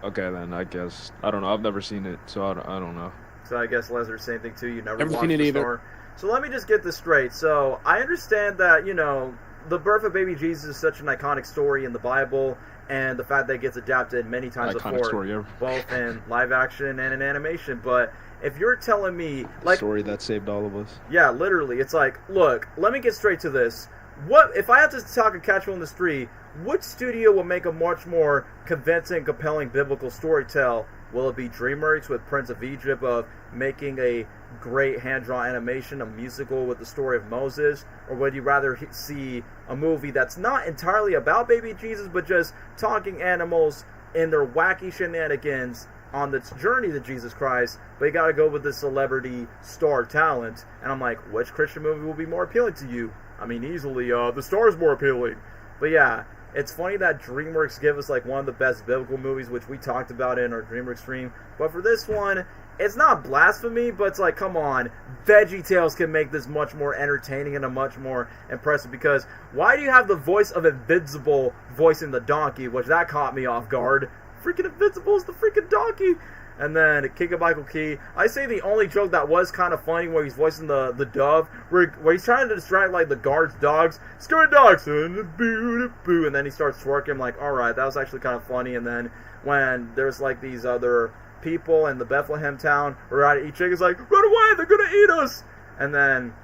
Okay, then, I guess. I don't know. I've never seen it, so I don't know. So I guess, Lesnar, same thing, too. You never Never watched seen it The either. Star. So let me just get this straight. So I understand that, you know, the birth of baby Jesus is such an iconic story in the Bible, and the fact that it gets adapted many times Iconic story, yeah. both in live action and in animation. But if you're telling me, like... story that saved all of us. Yeah, literally. It's like, look, let me get straight to this. What if I have to talk a casual in the street, which studio will make a much more convincing, compelling biblical story tell? Will it be Dreamworks with Prince of Egypt of making a great hand-drawn animation, a musical with the story of Moses? Or would you rather see a movie that's not entirely about baby Jesus, but just talking animals in their wacky shenanigans on this journey to Jesus Christ, but you gotta go with the celebrity star talent? And I'm like, which Christian movie will be more appealing to you? I mean, easily, The Star is more appealing. But yeah, it's funny that DreamWorks give us like one of the best biblical movies, which we talked about in our DreamWorks stream. But for this one, it's not blasphemy, but it's like, come on, VeggieTales can make this much more entertaining and a much more impressive. Because why do you have the voice of Invincible voicing the donkey, which that caught me off guard? Freaking Invincible is the freaking donkey. And then King of Michael Key. I say the only joke that was kind of funny where he's voicing the dove, where he's trying to distract like the guards' dogs. Scary dogs, and then he starts twerking. I'm like, all right, that was actually kind of funny. And then when there's like these other people in the Bethlehem town who are out to eat chickens, like, run away, they're gonna eat us. And then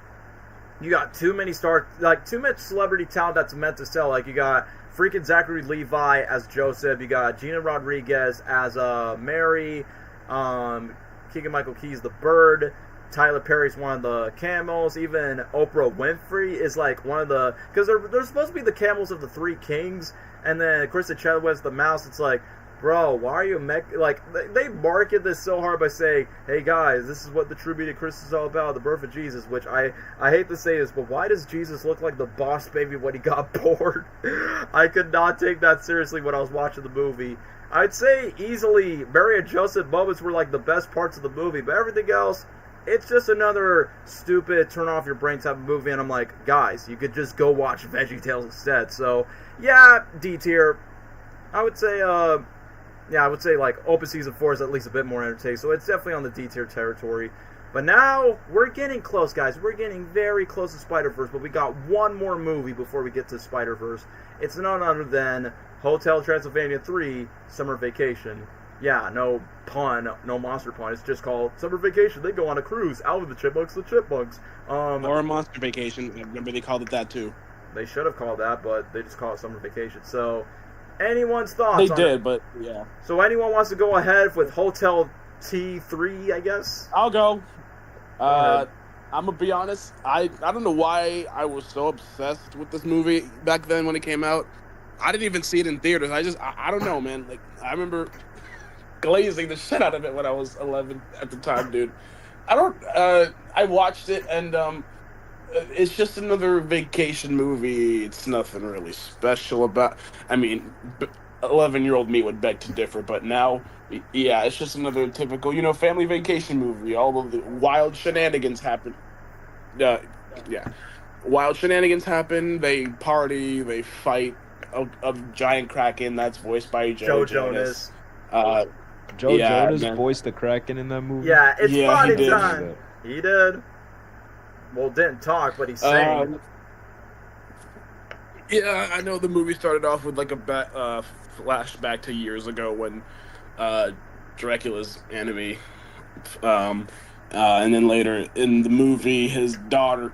you got too much celebrity talent that's meant to sell. Like, you got freaking Zachary Levi as Joseph. You got Gina Rodriguez as Mary. Keegan-Michael Key's the bird. Tyler Perry's one of the camels. Even Oprah Winfrey is like one of the... Because they're supposed to be the camels of the three kings. And then Kristen Chenoweth's the mouse. It's like, bro, why are you... Like, they market this so hard by saying, hey guys, this is what the true beauty of Christmas is all about, the birth of Jesus. Which I hate to say this, but why does Jesus look like the boss baby when he got born? I could not take that seriously when I was watching the movie. I'd say easily Mary and Joseph moments were like the best parts of the movie, but everything else, it's just another stupid turn off your brain type of movie. And I'm like, guys, you could just go watch VeggieTales instead. So yeah, D tier. I would say like Open Season 4 is at least a bit more entertaining, so it's definitely on the D tier territory. But now we're getting close, guys. We're getting very close to Spider-Verse, but we got one more movie before we get to Spider-Verse. It's none other than Hotel Transylvania 3 Summer Vacation. Yeah, no pun, no monster pun. It's just called Summer Vacation. They go on a cruise. Alvin the Chipmunks, Or a Monster Vacation. Remember they called it that too. They should have called that, but they just call it Summer Vacation. So, anyone's thoughts They on did, it? but yeah. So anyone wants to go ahead with Hotel T3, I guess? I'll go. ahead. I'm gonna be honest. I don't know why I was so obsessed with this movie back then when it came out. I didn't even see it in theaters. I don't know, man. Like I remember glazing the shit out of it when I was 11 at the time, dude. I watched it and it's just another vacation movie. It's nothing really special about. I mean, 11-year-old me would beg to differ, but now, yeah, it's just another typical, family vacation movie. All of the wild shenanigans happen. Yeah, wild shenanigans happen. They party. They fight a giant kraken that's voiced by Joe Jonas. Joe Jonas man. voiced the Kraken in that movie. Yeah, it's funny he did. time. He did. Well, didn't talk, but he sang. Yeah, I know the movie started off with like a flashback to years ago when Dracula's enemy, and then later in the movie, his daughter,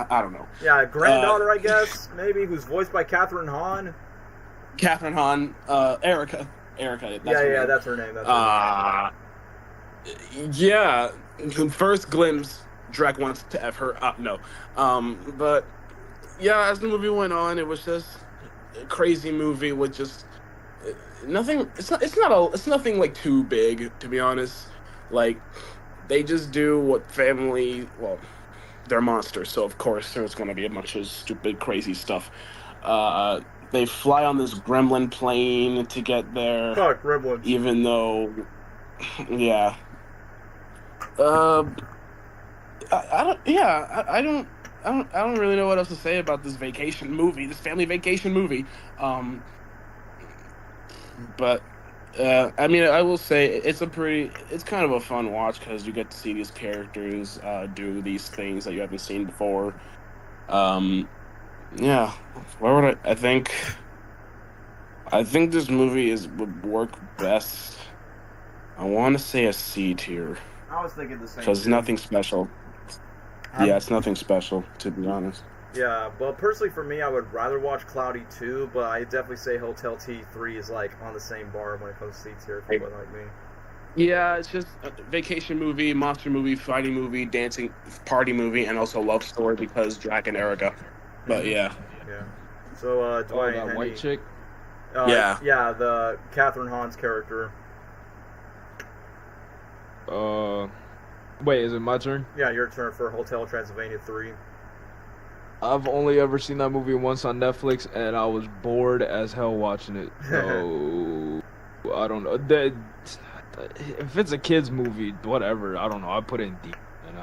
I don't know. Yeah, granddaughter, I guess, maybe, who's voiced by Catherine Hahn. Catherine Hahn, Erica. Erica. That's her name. Yeah, the first glimpse, Drac wants to F her up. No. But yeah, as the movie went on, it was just a crazy movie with just nothing. It's nothing like too big, to be honest. Like they just do what family. Well, they're monsters, so of course there's going to be a bunch of stupid, crazy stuff. They fly on this gremlin plane to get there. Fuck gremlins. Even though, yeah. I don't really know what else to say about this vacation movie, this family vacation movie. But I mean, I will say it's kind of a fun watch because you get to see these characters do these things that you haven't seen before. Yeah, where would I think this movie would work best. I want to say a C tier. I was thinking the same. Because nothing special. Yeah, it's nothing special, to be honest. Yeah, but personally for me, I would rather watch Cloudy 2, but I definitely say Hotel T3 is like on the same bar when it comes to C tier for someone like me. Yeah, it's just a vacation movie, monster movie, fighting movie, dancing party movie, and also love story because Drac and Erica. But yeah. Yeah. So, Dwayne, that white chick? Yeah. Yeah, the Catherine Hahn's character. Wait, is it my turn? Yeah, your turn for Hotel Transylvania 3. I've only ever seen that movie once on Netflix, and I was bored as hell watching it. So, I don't know. If it's a kid's movie, whatever. I don't know. I put it in D. And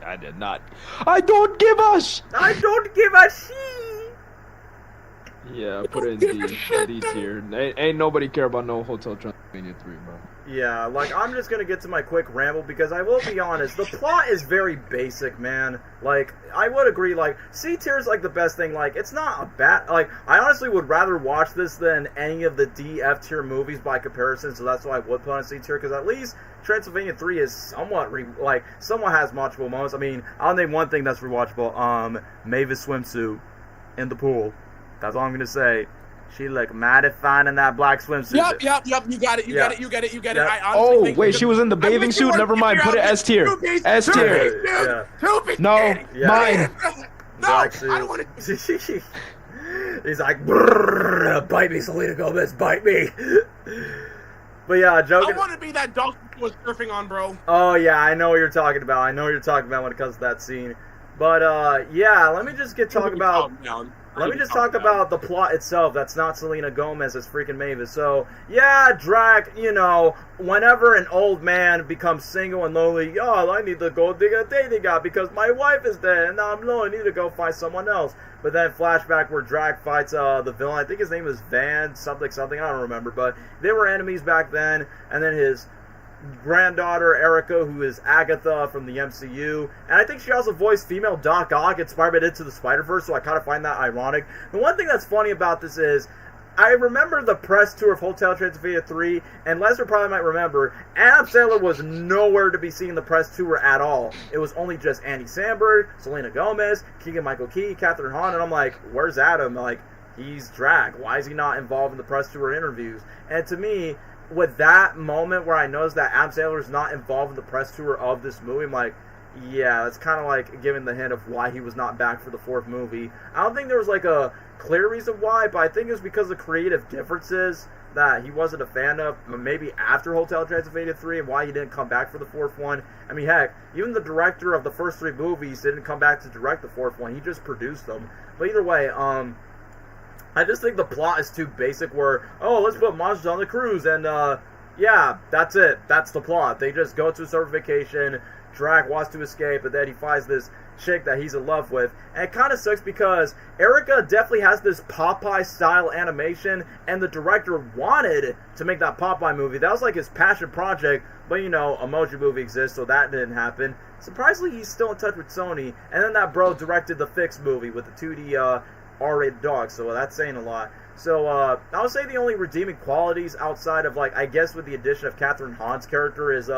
I did not. I don't give a shit. Yeah, I put it in D tier. Ain't nobody care about no Hotel Transylvania 3, bro. Yeah, like, I'm just gonna get to my quick ramble because I will be honest, the plot is very basic, man. Like, I would agree, like, C tier is, like, the best thing. Like, it's not a bad, like, I honestly would rather watch this than any of the D, F tier movies by comparison, so that's why I would put on C tier, because at least Transylvania 3 is somewhat, somewhat has watchable moments. I mean, I'll name one thing that's rewatchable, Mavis swimsuit in the pool. That's all I'm gonna say. She looked mighty fine in that black swimsuit. Yep. You got it. You got it. Yep. I honestly think wait, she was in the bathing suit? Never mind. Put it S tier. S tier. Yeah. No, mine. Black suit. I don't want to. He's like, bite me, Selena Gomez, bite me. But yeah, joking. I want to be that dog who was surfing on, bro. Oh yeah, I know what you're talking about. I know what you're talking about when it comes to that scene. But yeah, let me just talk about the plot itself. That's not Selena Gomez, it's freaking Mavis. So, yeah, Drac, whenever an old man becomes single and lonely, I need to go dig a dating app because my wife is dead and now I'm lonely, I need to go find someone else. But then flashback where Drac fights the villain, I think his name is Van, something, I don't remember, but they were enemies back then, and then his granddaughter Erica, who is Agatha from the MCU, and I think she also voiced female Doc Ock, inspired by Into the Spider-Verse, so I kind of find that ironic. The one thing that's funny about this is, I remember the press tour of Hotel Transylvania 3, and Lester probably might remember, Adam Sandler was nowhere to be seen in the press tour at all. It was only just Andy Samberg, Selena Gomez, Keegan-Michael Key, Catherine Hahn, and I'm like, where's Adam? Like, he's Drac. Why is he not involved in the press tour interviews? And to me, with that moment where I noticed that Adam Sandler is not involved in the press tour of this movie, I'm like, Yeah, that's kind of like giving the hint of why he was not back for the fourth movie. I don't think there was like a clear reason why, but I think it was because of creative differences that he wasn't a fan of, maybe after Hotel Transylvania 3, and why he didn't come back for the fourth one. I mean, heck, even the director of the first three movies didn't come back to direct the fourth one. He just produced them. But either way, I just think the plot is too basic where, oh, let's put monsters on the cruise, and, yeah, that's it. That's the plot. They just go to a summer vacation, Drac wants to escape, and then he finds this chick that he's in love with. And it kind of sucks because Erica definitely has this Popeye-style animation, and the director wanted to make that Popeye movie. That was like his passion project, but you know, Emoji Movie exists, so that didn't happen. Surprisingly, he's still in touch with Sony, and then that bro directed the Fix movie with the 2D R-rated dog, so that's saying a lot. So, I would say the only redeeming qualities outside of, like, I guess with the addition of Catherine Hahn's character is,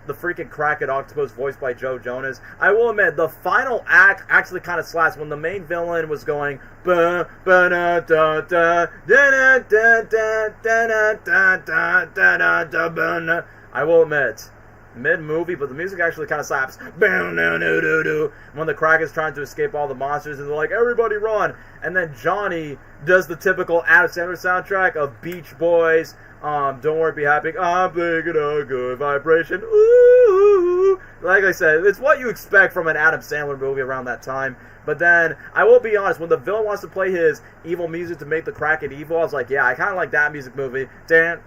the freaking Kraken Octopus voiced by Joe Jonas. I will admit, the final act actually kind of slaps when the main villain was going I will admit, mid-movie, but the music actually kind of slaps. When the Kraken's trying to escape all the monsters, and they're like, everybody run! And then Johnny does the typical Adam Sandler soundtrack of Beach Boys, Don't Worry, Be Happy, I'm thinking a good vibration, ooh. Like I said, it's what you expect from an Adam Sandler movie around that time. But then, I will be honest, when the villain wants to play his evil music to make the Kraken evil, I was like, yeah, I kind of like that music movie. But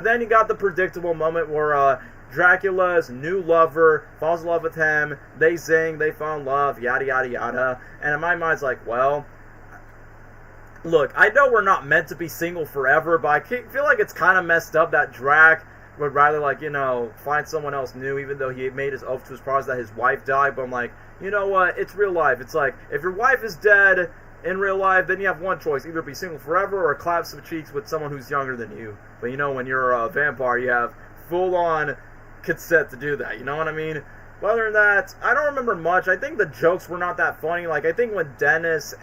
then you got the predictable moment where Dracula's new lover falls in love with him, they zing, they fall in love, yada yada yada. And in my mind, it's like, well, look, I know we're not meant to be single forever, but I feel like it's kind of messed up that Drac would rather, like, you know, find someone else new, even though he made his oath to his promise that his wife died. But I'm like, you know what, it's real life. It's like, if your wife is dead in real life, then you have one choice, either be single forever or clap some cheeks with someone who's younger than you. But you know, when you're a vampire, you have full-on consent to do that, you know what I mean? But other than that, I don't remember much. I think the jokes were not that funny. Like, I think when Dennis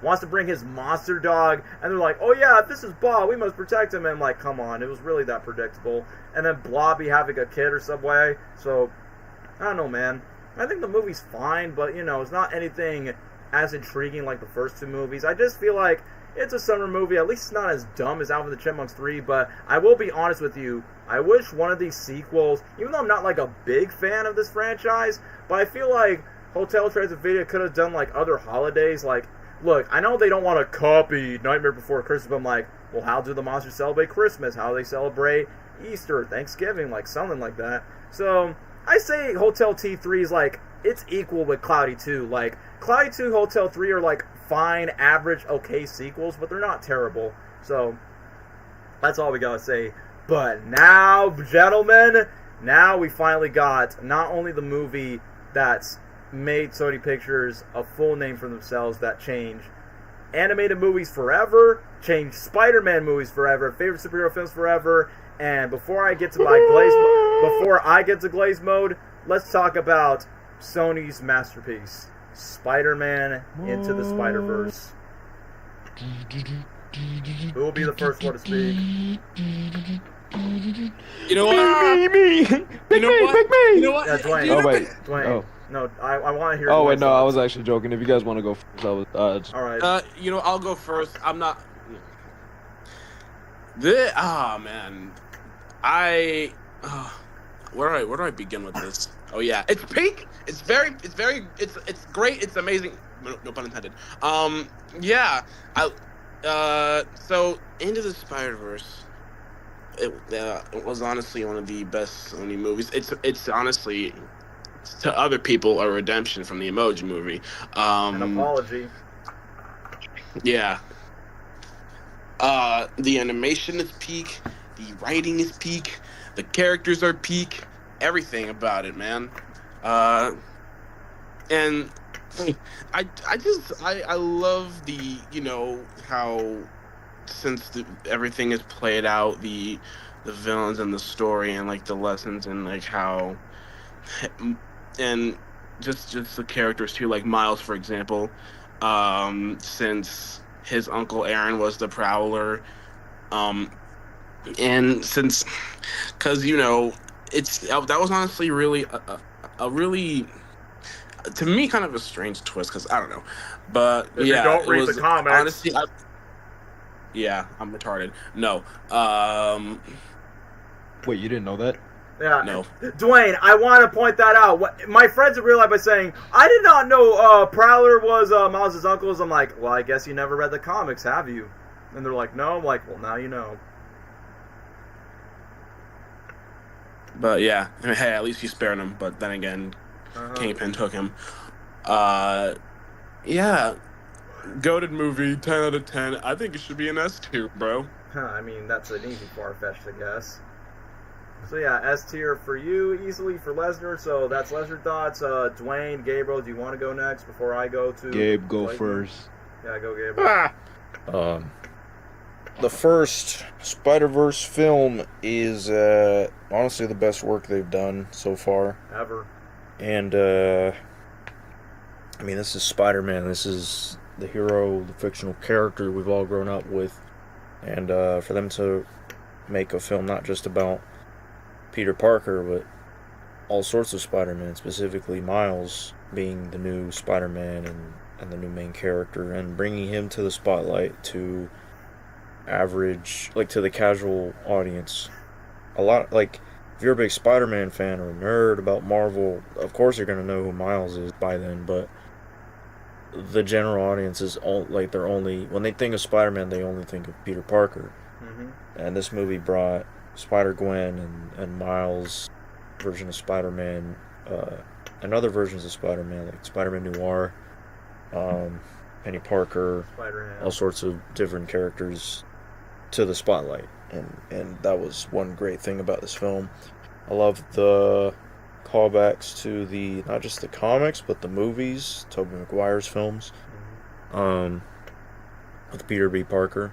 wants to bring his monster dog, and they're like, oh yeah, if this is Bob, we must protect him. And I'm like, come on, it was really that predictable. And then Blobby having a kid or some way. So, I don't know, man. I think the movie's fine, but, you know, it's not anything as intriguing like the first two movies. I just feel like it's a summer movie. At least it's not as dumb as Alvin and the Chipmunks 3, but I will be honest with you. I wish one of these sequels, even though I'm not like a big fan of this franchise, but I feel like Hotel Transylvania could have done like other holidays. Like, look, I know they don't want to copy Nightmare Before Christmas, but I'm like, well, how do the monsters celebrate Christmas? How do they celebrate Easter, Thanksgiving, like something like that? So, I say Hotel T3 is like, it's equal with Cloudy 2. Like, Cloudy 2, Hotel 3 are like fine, average, okay sequels, but they're not terrible. So, that's all we gotta say. But now, gentlemen, now we finally got not only the movie that's made Sony Pictures a full name for themselves that changed animated movies forever, changed Spider-Man movies forever, favorite superhero films forever, and before I get to glaze mode, let's talk about Sony's masterpiece, Spider-Man Into the Spider-Verse. Who will be the first one to speak? You know what? Me. You know what? You know what? Yeah, Dwayne. Oh wait. Dwayne. Oh. No, I want to hear. Oh wait, Dwayne's no, I thoughts. was actually joking. If you guys want to go first, I was just... All right. You know, I'll go first. I'm not. Man, where do I begin with this? Oh yeah, it's peak. It's great. It's amazing. No pun intended. Yeah. So Into the Spider-Verse. It was honestly one of the best Sony movies. It's honestly, to other people, a redemption from the Emoji Movie. An apology. Yeah. The animation is peak. The writing is peak. The characters are peak. Everything about it, man. And I love the, you know, how since everything is played out, the villains and the story and like the lessons and like how, and just the characters too, like Miles, for example, since his uncle Aaron was the Prowler, and because, you know, that was honestly really a really, to me, kind of a strange twist, because I don't know, but If yeah, you don't it read was the comics. honestly. Yeah, I'm retarded. No, Wait, you didn't know that? Yeah. no. Dwayne, I want to point that out. My friends have realized by saying, I did not know Prowler was Miles' uncles. I'm like, well, I guess you never read the comics, have you? And they're like, no. I'm like, well, now you know. But yeah, I mean, hey, at least you spared him. But then again, Kingpin took him. Yeah, goated movie, 10 out of 10. I think it should be an S tier, bro. I mean, that's an easy far-fetched, I guess. So yeah, S tier for you, easily for Lesnar. So that's Lesnar thoughts. Dwayne, Gabriel, do you want to go next before I go to... Gabe, go Clayton? first. Yeah, go Gabriel. The first Spider-Verse film is honestly the best work they've done so far. Ever. And, I mean, this is Spider-Man. This is the hero, the fictional character we've all grown up with. And for them to make a film not just about Peter Parker, but all sorts of Spider-Man, specifically Miles being the new Spider-Man and the new main character, and bringing him to the spotlight to average, like, to the casual audience. A lot, like, if you're a big Spider-Man fan or a nerd about Marvel, of course you're going to know who Miles is by then, but the general audience is they're only, when they think of Spider-Man, they only think of Peter Parker. Mm-hmm. And this movie brought Spider-Gwen and Miles' version of Spider-Man, and other versions of Spider-Man, like Spider-Man Noir, Penny Parker, Spider-Man. all sorts of different characters to the spotlight. And that was one great thing about this film. I love the callbacks to not just the comics, but the movies, Tobey Maguire's films, with Peter B. Parker.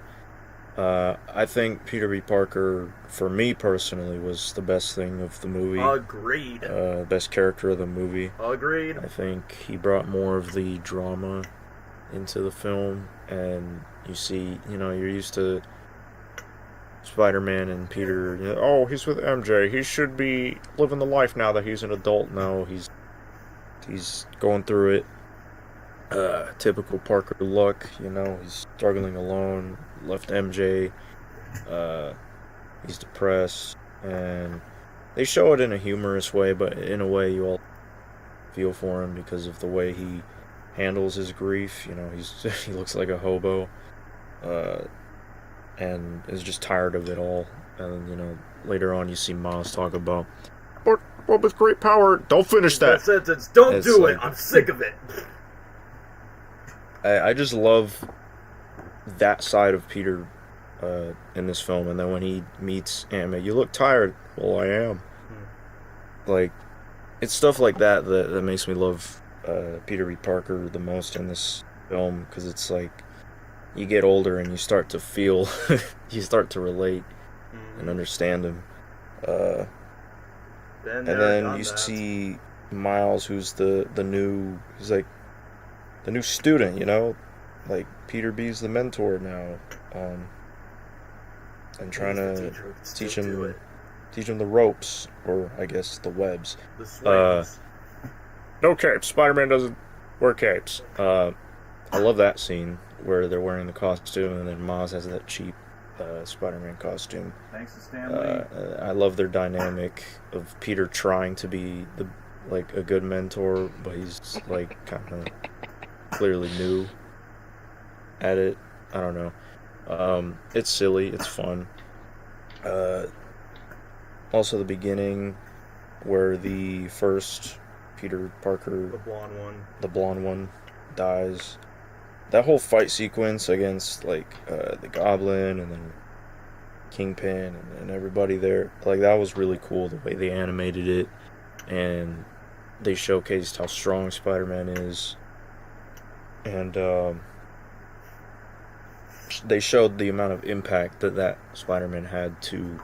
I think Peter B. Parker, for me personally, was the best thing of the movie. Agreed. Best character of the movie. Agreed. I think he brought more of the drama into the film, and you see, you're used to Spider-Man and Peter, oh, he's with MJ, he should be living the life now that he's an adult. No, he's going through it. Typical Parker luck, he's struggling alone, left MJ, he's depressed, and they show it in a humorous way, but in a way you all feel for him because of the way he handles his grief. He looks like a hobo, and is just tired of it all. And later on you see Miles talk about, but with great power, don't finish that sentence. Don't do it. I'm sick of it. I just love that side of Peter in this film. And then when he meets Aunt May, you look tired. Well, I am. Like, it's stuff like that makes me love Peter B. Parker the most in this film, because it's like you get older and you start to feel, you start to relate and understand him. And then you see Miles, who's the new, he's like the new student, like Peter B's the mentor now, and trying to teach him the ropes, or I guess the webs. The swings. No capes. Spider-Man doesn't wear capes. I love that scene where they're wearing the costume, and then Miles has that cheap Spider-Man costume. Thanks to Stan Lee. I love their dynamic of Peter trying to be a good mentor, but he's like kind of clearly new at it. I don't know. It's silly. It's fun. Also, the beginning where the first Peter Parker, the blonde one, dies. That whole fight sequence against the Goblin and then Kingpin and everybody there, that was really cool. The way they animated it, and they showcased how strong Spider-Man is, and they showed the amount of impact that Spider-Man had to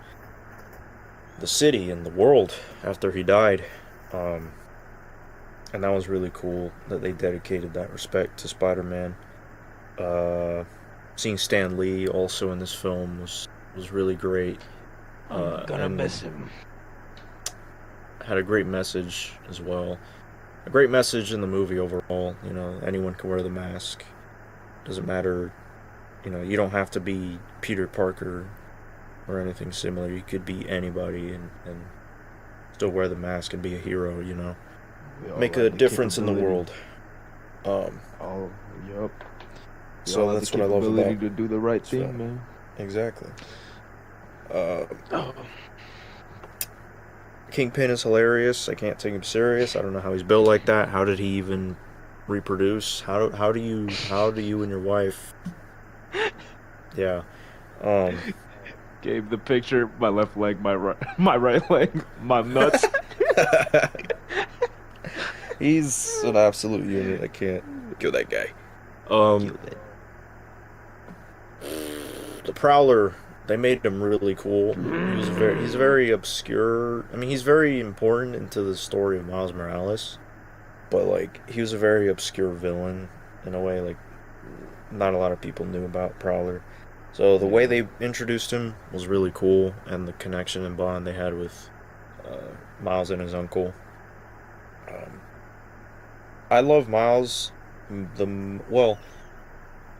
the city and the world after he died. And that was really cool that they dedicated that respect to Spider-Man. Seeing Stan Lee also in this film was really great. I'm gonna miss him. had a great message as well. A great message in the movie overall. You know, anyone can wear the mask. Doesn't matter. You know, you don't have to be Peter Parker or anything similar. You could be anybody and still wear the mask and be a hero. You know, make a difference in the world. Yep. So that's what I love about to do the right thing, man. Exactly. Kingpin is hilarious. I can't take him serious. I don't know how he's built like that. How did he even reproduce? How do you and your wife? Yeah. Gave the picture. My left leg, my right leg, my nuts. He's an absolute unit. I can't kill that guy. The Prowler, they made him really cool. He's very obscure. I mean, he's very important into the story of Miles Morales, but like he was a very obscure villain in a way. Like not a lot of people knew about Prowler. So the way they introduced him was really cool, and the connection and bond they had with Miles and his uncle. I love Miles.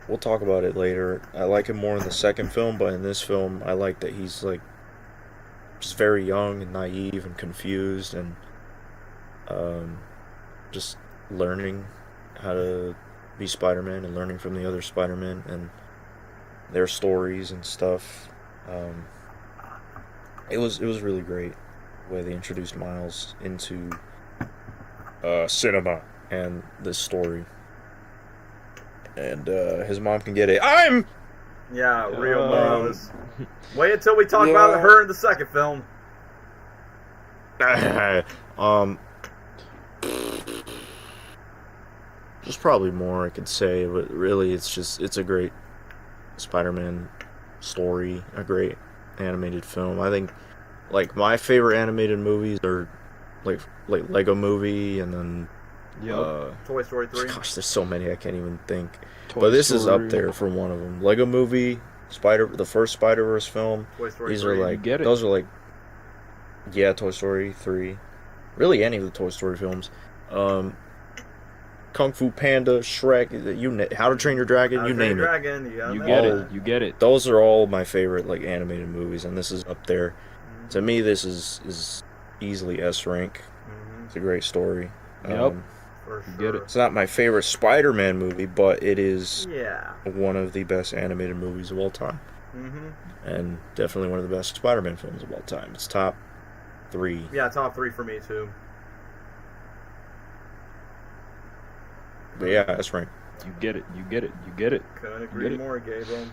We'll talk about it later. I like him more in the second film, but in this film, I like that he's like just very young and naive and confused, and just learning how to be Spider-Man and learning from the other Spider-Man and their stories and stuff. It was really great the way they introduced Miles into cinema and this story. And his mom can get Yeah, real Miles. Wait until we talk about her in the second film. There's probably more I could say, but really it's a great Spider-Man story, a great animated film. I think like my favorite animated movies are like Lego Movie, and then Toy Story 3. Gosh, there's so many I can't even think. But this is up there for one of them. Lego Movie, the first Spider-Verse film. Toy Story These 3. are like those are like Toy Story 3. Really any of the Toy Story films. Kung Fu Panda, Shrek, How to Train Your Dragon, you name it. You get it. Those are all my favorite like animated movies, and this is up there. To me, this is easily S rank. It's a great story. For sure. It's not my favorite Spider-Man movie, but it is one of the best animated movies of all time. And definitely one of the best Spider-Man films of all time. It's top 3. Yeah, top 3 for me too. But yeah, S rank. You get it. Couldn't agree more, Gabriel.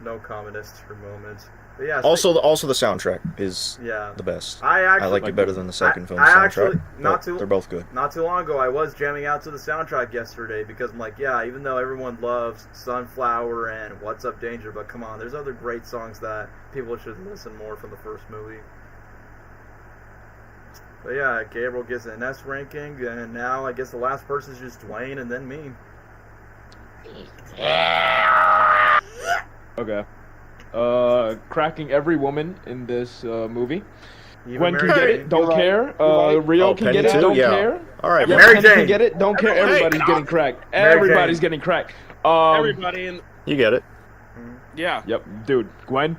No communists for moments. But yeah. Also the soundtrack is the best. I like it better than the second film's soundtrack. They're both good. Not too long ago, I was jamming out to the soundtrack yesterday because I'm like, even though everyone loves Sunflower and What's Up Danger, but come on, there's other great songs that people should listen more from the first movie. But yeah, Gabriel gets an S ranking, and now I guess the last person is just Dwayne and then me. Okay. Cracking every woman in this movie. Gwen can get it, don't care. Rio can get it, don't care. All right, Mary Jane can get it, don't care. Everybody's getting cracked. Everybody's getting cracked. Everybody in. You get it. Yeah. Yep, dude. Gwen.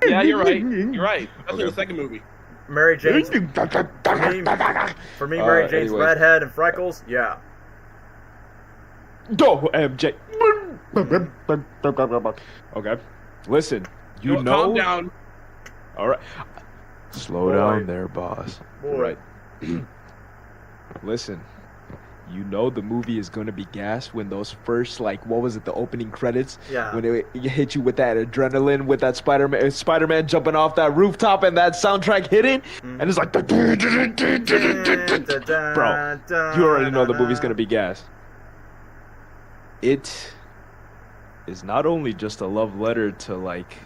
Yeah, you're right. You're right. Especially the second movie. Mary Jane's for me, Mary Jane's redhead and freckles. Yeah. Go MJ. Okay. Listen, you know. Calm down. All right. Slow down there, boss. Boy. Right. Listen, you know the movie is going to be gas when those first, like, what was it, the opening credits? Yeah. When it hit you with that adrenaline, with that Spider-Man jumping off that rooftop and that soundtrack hitting, and it's like, bro, you already know the movie's going to be gas. It is not only just a love letter to, like,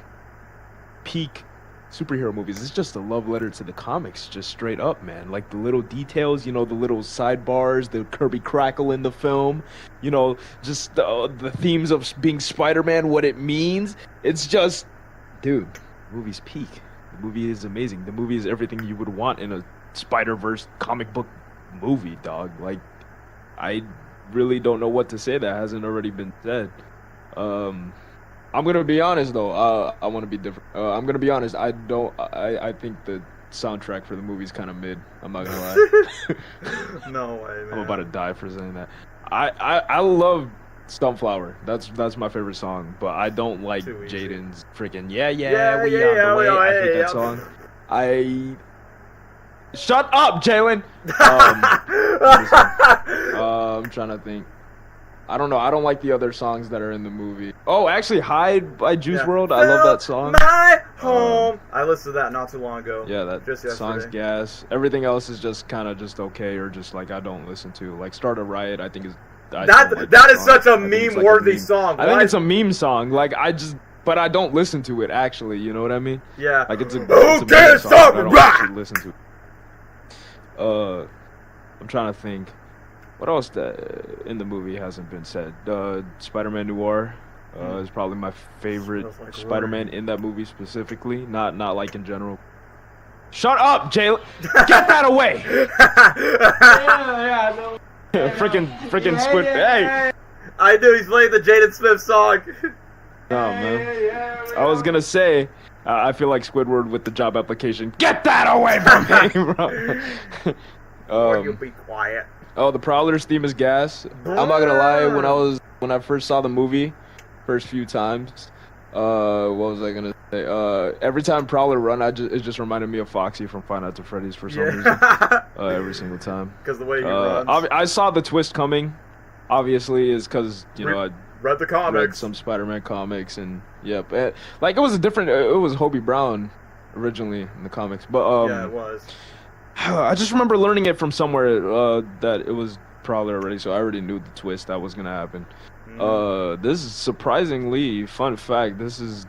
peak superhero movies, it's just a love letter to the comics, just straight up, man. Like the little details, the little sidebars, the Kirby crackle in the film, just the themes of being Spider-Man, what it means. It's just, dude, movie's peak. The movie is amazing. The movie is everything you would want in a Spider-Verse comic book movie, dog. Like, I really don't know what to say that hasn't already been said. I'm gonna be honest though. I want to be different. I'm gonna be honest. I think the soundtrack for the movie is kind of mid. I'm not gonna lie. No way, man. I'm about to die for saying that. I love Sunflower. That's my favorite song, but I don't like Too easy. Jaden's freaking we yeah, on the we way. on I the hate way, that song. Shut up, Jalen. I'm trying to think. I don't know. I don't like the other songs that are in the movie. Oh, actually, Hide by Juice WRLD. I love that song. My home. I listened to that not too long ago. Yeah, that Just song's yesterday. gas. Everything else is just kind of just okay, or just like I don't listen to. Like Start a Riot, I think is. That is such a I think it's like meme-worthy meme. song. I think it's a meme song. Like but I don't listen to it actually. You know what I mean? Yeah. Like it's a Who meme can song, stop but I me? don't actually listen to it. I'm trying to think. What else in the movie hasn't been said? Spider-Man Noir is probably my favorite Smells like Spider-Man in that movie specifically. Not like in general. Shut up, Jalen! Get that away! Freaking Squid. Hey! I knew he's playing the Jaden Smith song. No, man. I was gonna say, I feel like Squidward with the job application. Get that away from me, bro! Or you be quiet. Oh, the Prowler's theme is gas. I'm not gonna lie, when I first saw the movie, first few times, what was I gonna say? Every time Prowler run, it just reminded me of Foxy from Five Nights at Freddy's for some reason. Every single time. Because the way he runs. I saw the twist coming. Obviously, is because I Read the read comics. some Spider-Man comics, and yep, like it was a different. It was Hobie Brown originally in the comics, but Yeah, it was. I just remember learning it from somewhere that it was Prowler already, so I already knew the twist that was gonna happen. This is surprisingly fun fact. This is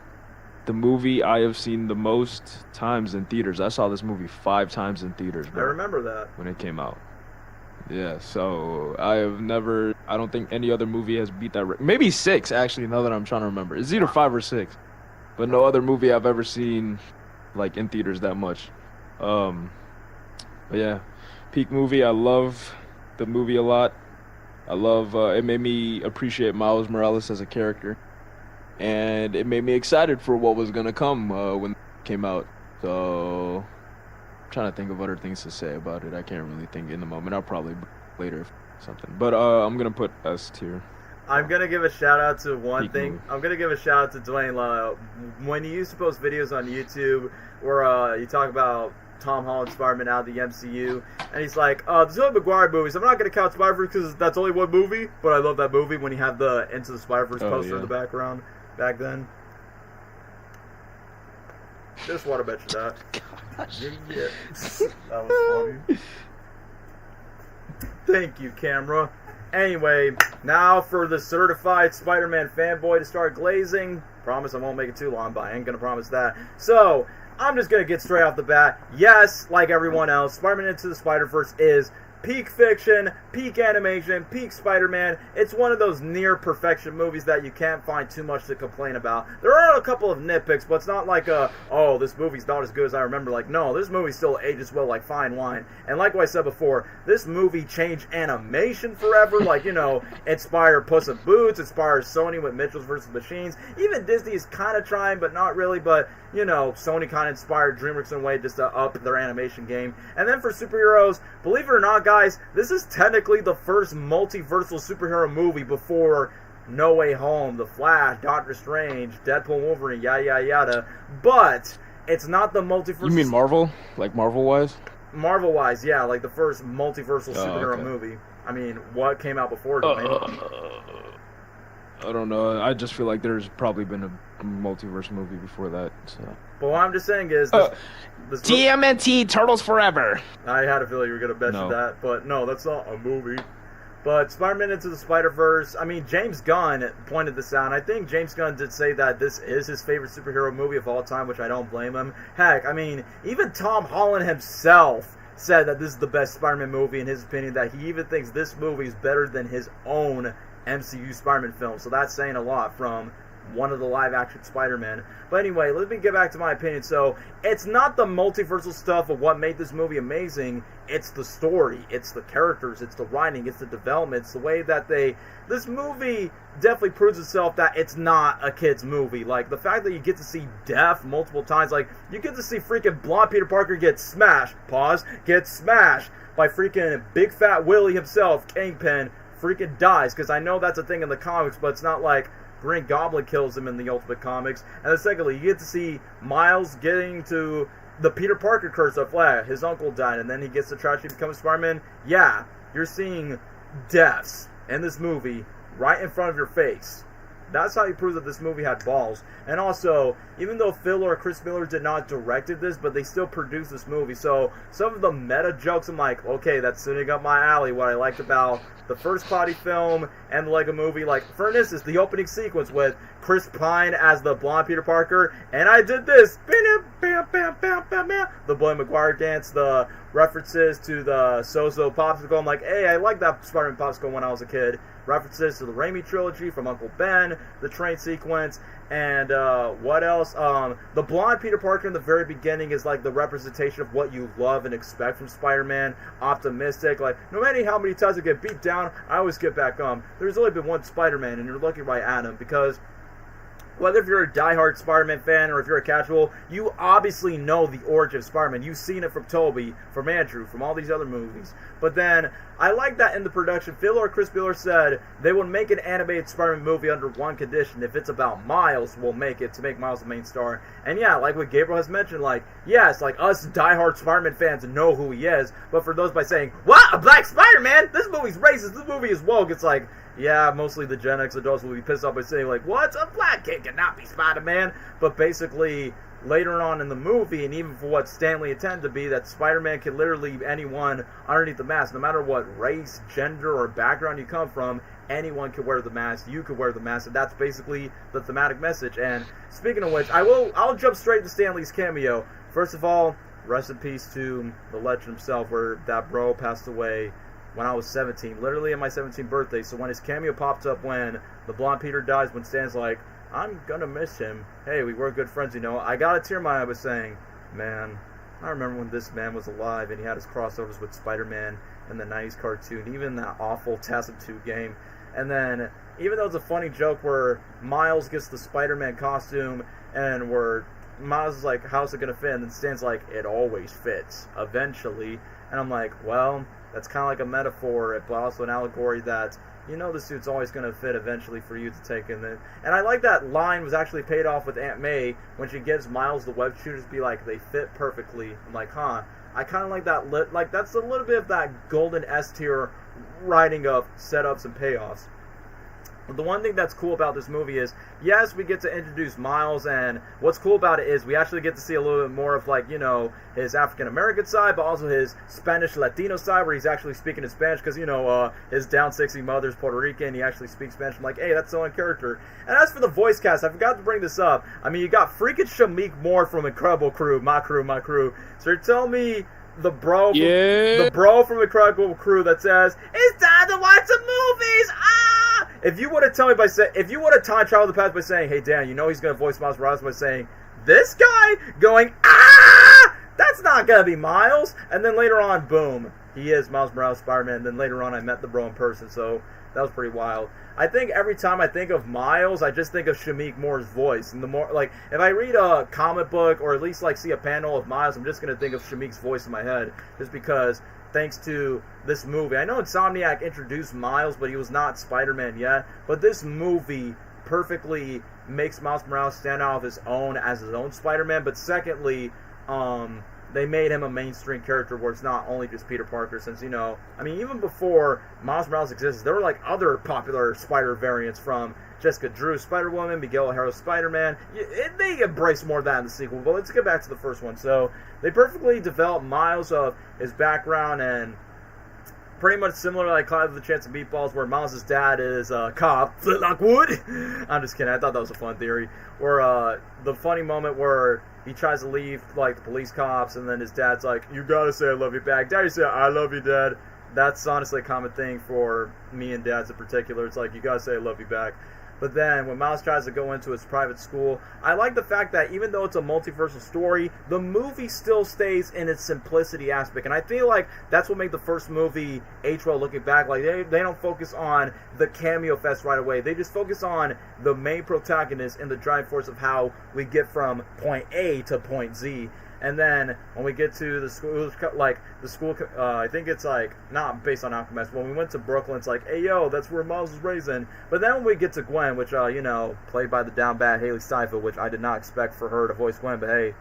the movie I have seen the most times in theaters. I saw this movie 5 times in theaters, I bro, remember that. when it came out. Yeah, so I don't think any other movie has beat that. Maybe 6 actually. Now that I'm trying to remember, it's either 5 or 6, but no other movie I've ever seen like in theaters that much. But yeah, peak movie. I love the movie a lot. I love it. Made me appreciate Miles Morales as a character, and it made me excited for what was gonna come when it came out. So I'm trying to think of other things to say about it. I can't really think in the moment. I'll probably later something. But I'm gonna put S tier. I'm gonna give a shout out to one Peak thing. movie. I'm gonna give a shout out to Dwayne Lano. When you used to post videos on YouTube where you talk about Tom Holland Spider-Man out of the MCU, and he's like, the Tobey Maguire movies, I'm not gonna count Spider-Verse because that's only one movie, but I love that movie when you have the Into the Spider-Verse poster in the background back then. Just want to mention that. Yeah. That was funny. Thank you, camera. Anyway, now for the certified Spider-Man fanboy to start glazing. Promise I won't make it too long, but I ain't gonna promise that. So, I'm just gonna get straight off the bat. Yes, like everyone else, Spider-Man Into the Spider-Verse is peak fiction, peak animation, peak Spider-Man. It's one of those near perfection movies that you can't find too much to complain about. There are a couple of nitpicks, but it's not like oh, this movie's not as good as I remember. Like, no, this movie still ages well like fine wine. And like what I said before, this movie changed animation forever. Like, inspired Puss in Boots, inspired Sony with Mitchell's vs. Machines. Even Disney is kind of trying, but not really. But, Sony kind of inspired Dreamworks in a way just to up their animation game. And then for superheroes, believe it or not, guys, this is technically the first multiversal superhero movie before No Way Home, The Flash, Doctor Strange, Deadpool, Wolverine, yada yada yada. But it's not the multiversal. You mean Marvel? Like Marvel-wise? Marvel-wise, yeah, like the first multiversal superhero okay. movie. I mean, what came out before? Dwayne? I don't know. I just feel like there's probably been a multiverse movie before that. So. But what I'm just saying is, this TMNT Turtles Forever. I had a feeling you were going to mention that, but no, that's not a movie. But Spider-Man Into the Spider-Verse, I mean, James Gunn pointed this out. I think James Gunn did say that this is his favorite superhero movie of all time, which I don't blame him. Heck, I mean, even Tom Holland himself said that this is the best Spider-Man movie in his opinion, that he even thinks this movie is better than his own MCU Spider-Man film. So that's saying a lot from one of the live-action Spider-Man. But anyway, let me get back to my opinion. So, it's not the multiversal stuff of what made this movie amazing. It's the story. It's the characters. It's the writing. It's the development. It's the way that this movie definitely proves itself that it's not a kid's movie. Like, the fact that you get to see death multiple times. Like, you get to see freaking blonde Peter Parker get smashed. Get smashed by freaking Big Fat Willie himself, Kingpin, freaking dies. Because I know that's a thing in the comics, but it's not like Green Goblin kills him in the Ultimate Comics. And then secondly, you get to see Miles getting to the Peter Parker curse of his uncle died, and then he gets to tragically become Spider-Man. Yeah, you're seeing deaths in this movie right in front of your face. That's how you prove that this movie had balls. And also, even though Phil or Chris Miller did not directed this, but they still produced this movie. So, some of the meta jokes, I'm like, okay, that's sitting up my alley. What I liked about the first Cloudy film and the Lego movie. Like, for instance, the opening sequence with Chris Pine as the blonde Peter Parker. And I did this. The Boy Maguire dance, the references to the Sozo popsicle. I'm like, hey, I like that Spider-Man popsicle when I was a kid. References to the Raimi trilogy from Uncle Ben, the train sequence, and what else? The blonde Peter Parker in the very beginning is like the representation of what you love and expect from Spider-Man. Optimistic, like no matter how many times I get beat down, I always get back up. There's only been one Spider-Man, and you're looking right at him because whether if you're a diehard Spider-Man fan or if you're a casual, you obviously know the origin of Spider-Man. You've seen it from Tobey, from Andrew, from all these other movies. But then, I like that in the production, Phil or Chris Miller said they would make an animated Spider-Man movie under one condition. If it's about Miles, we'll make it to make Miles the main star. And yeah, like what Gabriel has mentioned, like, yes, like us diehard Spider-Man fans know who he is. But for those by saying, what, a black Spider-Man? This movie's racist, this movie is woke. It's like, yeah, mostly the Gen X adults will be pissed off by saying, like, what? A black kid cannot be Spider-Man. But basically, later on in the movie, and even for what Stanley intended to be, that Spider-Man can literally be anyone underneath the mask. No matter what race, gender, or background you come from, anyone can wear the mask. You can wear the mask. And that's basically the thematic message. And speaking of which, I'll jump straight to Stanley's cameo. First of all, rest in peace to the legend himself, where that bro passed away when I was 17, literally on my 17th birthday. So when his cameo popped up when the blonde Peter dies, when Stan's like, I'm gonna miss him. Hey, we were good friends, you know. I got a tear in my eye by saying, man, I remember when this man was alive and he had his crossovers with Spider-Man and the 90s cartoon, even that awful TASM 2 game. And then, even though it's a funny joke where Miles gets the Spider-Man costume and where Miles is like, how's it gonna fit? And then Stan's like, it always fits, eventually. And I'm like, well, that's kind of like a metaphor, but also an allegory that, you know, the suit's always going to fit eventually for you to take in. And I like that line was actually paid off with Aunt May when she gives Miles the web shooters, be like, they fit perfectly. I'm like, huh. I kind of like that. Like, that's a little bit of that golden S tier writing of setups and payoffs. But the one thing that's cool about this movie is, yes, we get to introduce Miles, and what's cool about it is we actually get to see a little bit more of, like, you know, his African-American side, but also his Spanish-Latino side, where he's actually speaking in Spanish, because, you know, his down 60 mother's Puerto Rican, he actually speaks Spanish. I'm like, hey, that's so in character. And as for the voice cast, I forgot to bring this up. I mean, you got freaking Shameik Moore from Incredible Crew, my crew. So you're telling me the bro from Incredible Crew that says, it's time to watch some movies, If you would have time traveled the past by saying, hey Dan, you know he's gonna voice Miles Morales by saying, this guy going, that's not gonna be Miles. And then later on, boom, he is Miles Morales Spider-Man. And then later on, I met the bro in person, so that was pretty wild. I think every time I think of Miles, I just think of Shameik Moore's voice. And the more, like, if I read a comic book or at least like see a panel of Miles, I'm just gonna think of Shameik's voice in my head, just because. Thanks to this movie. I know Insomniac introduced Miles, but he was not Spider-Man yet. But this movie perfectly makes Miles Morales stand out of his own as his own Spider-Man. But secondly, they made him a mainstream character where it's not only just Peter Parker. Since, you know, I mean, even before Miles Morales existed, there were like other popular Spider variants from Jessica Drew's Spider-Woman, Miguel O'Hara's Spider-Man. They embrace more of that in the sequel, but let's get back to the first one. So, they perfectly developed Miles of his background, and pretty much similar like Cloud of the Chance of Meatballs, where Miles' dad is a cop, Flintlock Wood. I'm just kidding, I thought that was a fun theory. Or the funny moment where he tries to leave like the police cops, and then his dad's like, you gotta say I love you back. Daddy said, I love you, Dad. That's honestly a common thing for me and dads in particular. It's like, you gotta say I love you back. But then when Miles tries to go into his private school, I like the fact that even though it's a multiversal story, the movie still stays in its simplicity aspect. And I feel like that's what made the first movie age well looking back. Like, they don't focus on the cameo fest right away. They just focus on the main protagonist and the driving force of how we get from point A to point Z. And then when we get to the school, I think it's like, not based on Alchemist. When we went to Brooklyn, it's like, hey, yo, that's where Miles was raised in. But then when we get to Gwen, which, played by the down bad Haley Steinfeld, which I did not expect for her to voice Gwen, but hey,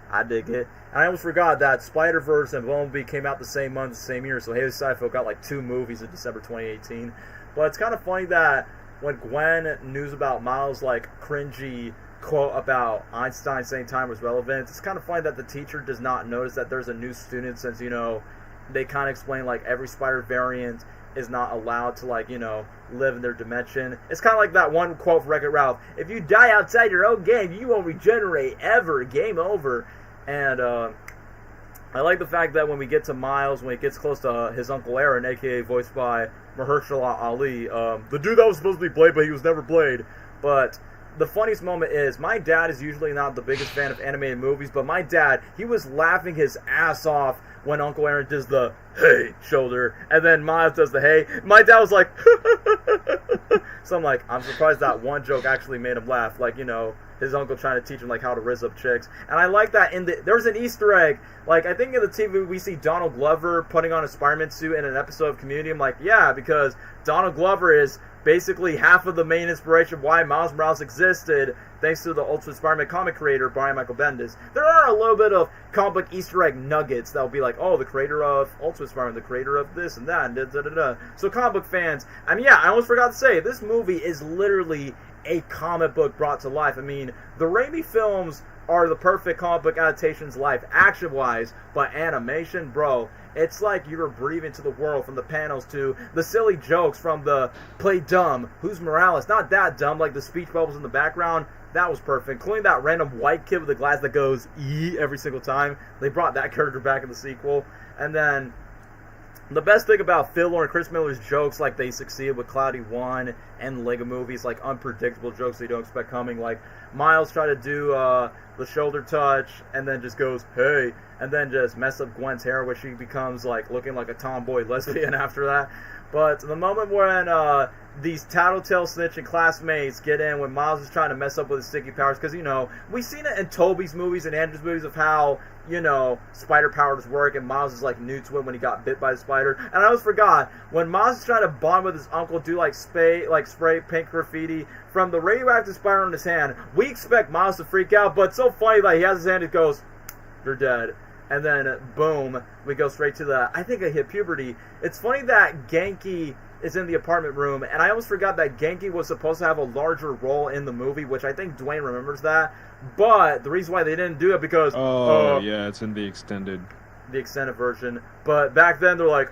I dig it. And I almost forgot that Spider-Verse and Bumblebee came out the same month, the same year, so Haley Steinfeld got like 2 movies in December 2018. But it's kind of funny that when Gwen news about Miles' like cringy quote about Einstein saying time was relevant, it's kind of funny that the teacher does not notice that there's a new student, since, they kind of explain like every spider variant is not allowed to live in their dimension. It's kind of like that one quote from Wreck-It Ralph: if you die outside your own game, you won't regenerate ever, game over. And I like the fact that when we get to Miles, when he gets close to his Uncle Aaron, aka voiced by Mahershala Ali, the dude that was supposed to be Blade but he was never Blade. But the funniest moment is, my dad is usually not the biggest fan of animated movies, but my dad, he was laughing his ass off when Uncle Aaron does the hey shoulder, and then Miles does the hey. My dad was like, so I'm like, I'm surprised that one joke actually made him laugh. Like, his uncle trying to teach him like how to rizz up chicks. And I like that there's an Easter egg. Like, I think in the TV we see Donald Glover putting on a Spider-Man suit in an episode of Community. I'm like, yeah, because Donald Glover is basically half of the main inspiration why Miles Morales existed, thanks to the Ultimate Spider-Man comic creator, Brian Michael Bendis. There are a little bit of comic book Easter egg nuggets that will be like, oh, the creator of Ultimate Spider-Man, the creator of this and that, and da-da-da-da. So comic book fans, I mean, yeah, I almost forgot to say, this movie is literally a comic book brought to life. I mean, the Raimi films are the perfect comic book adaptations live action-wise, but animation, bro, it's like you were breathing to the world, from the panels to the silly jokes, from the play dumb, who's Morales, not that dumb, like the speech bubbles in the background. That was perfect, including that random white kid with the glass that goes "ee" every single time. They brought that character back in the sequel. And then the best thing about Phil Lord and Chris Miller's jokes, like they succeeded with Cloudy 1 and Lego Movies, like unpredictable jokes that you don't expect coming. Like Miles tried to do the shoulder touch and then just goes, hey, and then just mess up Gwen's hair, where she becomes like looking like a tomboy lesbian after that. But the moment when these tattletale snitching classmates get in, when Miles is trying to mess up with his sticky powers, because, we've seen it in Toby's movies and Andrew's movies of how, spider powers work, and Miles is like new to it when he got bit by the spider. And I almost forgot, when Miles is trying to bond with his uncle, do spray pink graffiti from the radioactive spider on his hand, we expect Miles to freak out, but it's so funny that he has his hand, it goes, you're dead. And then, boom, we go straight to I think I hit puberty. It's funny that Genki is in the apartment room, and I almost forgot that Genki was supposed to have a larger role in the movie, which I think Dwayne remembers that. But the reason why they didn't do it, because yeah, it's in the extended version. But back then they're like,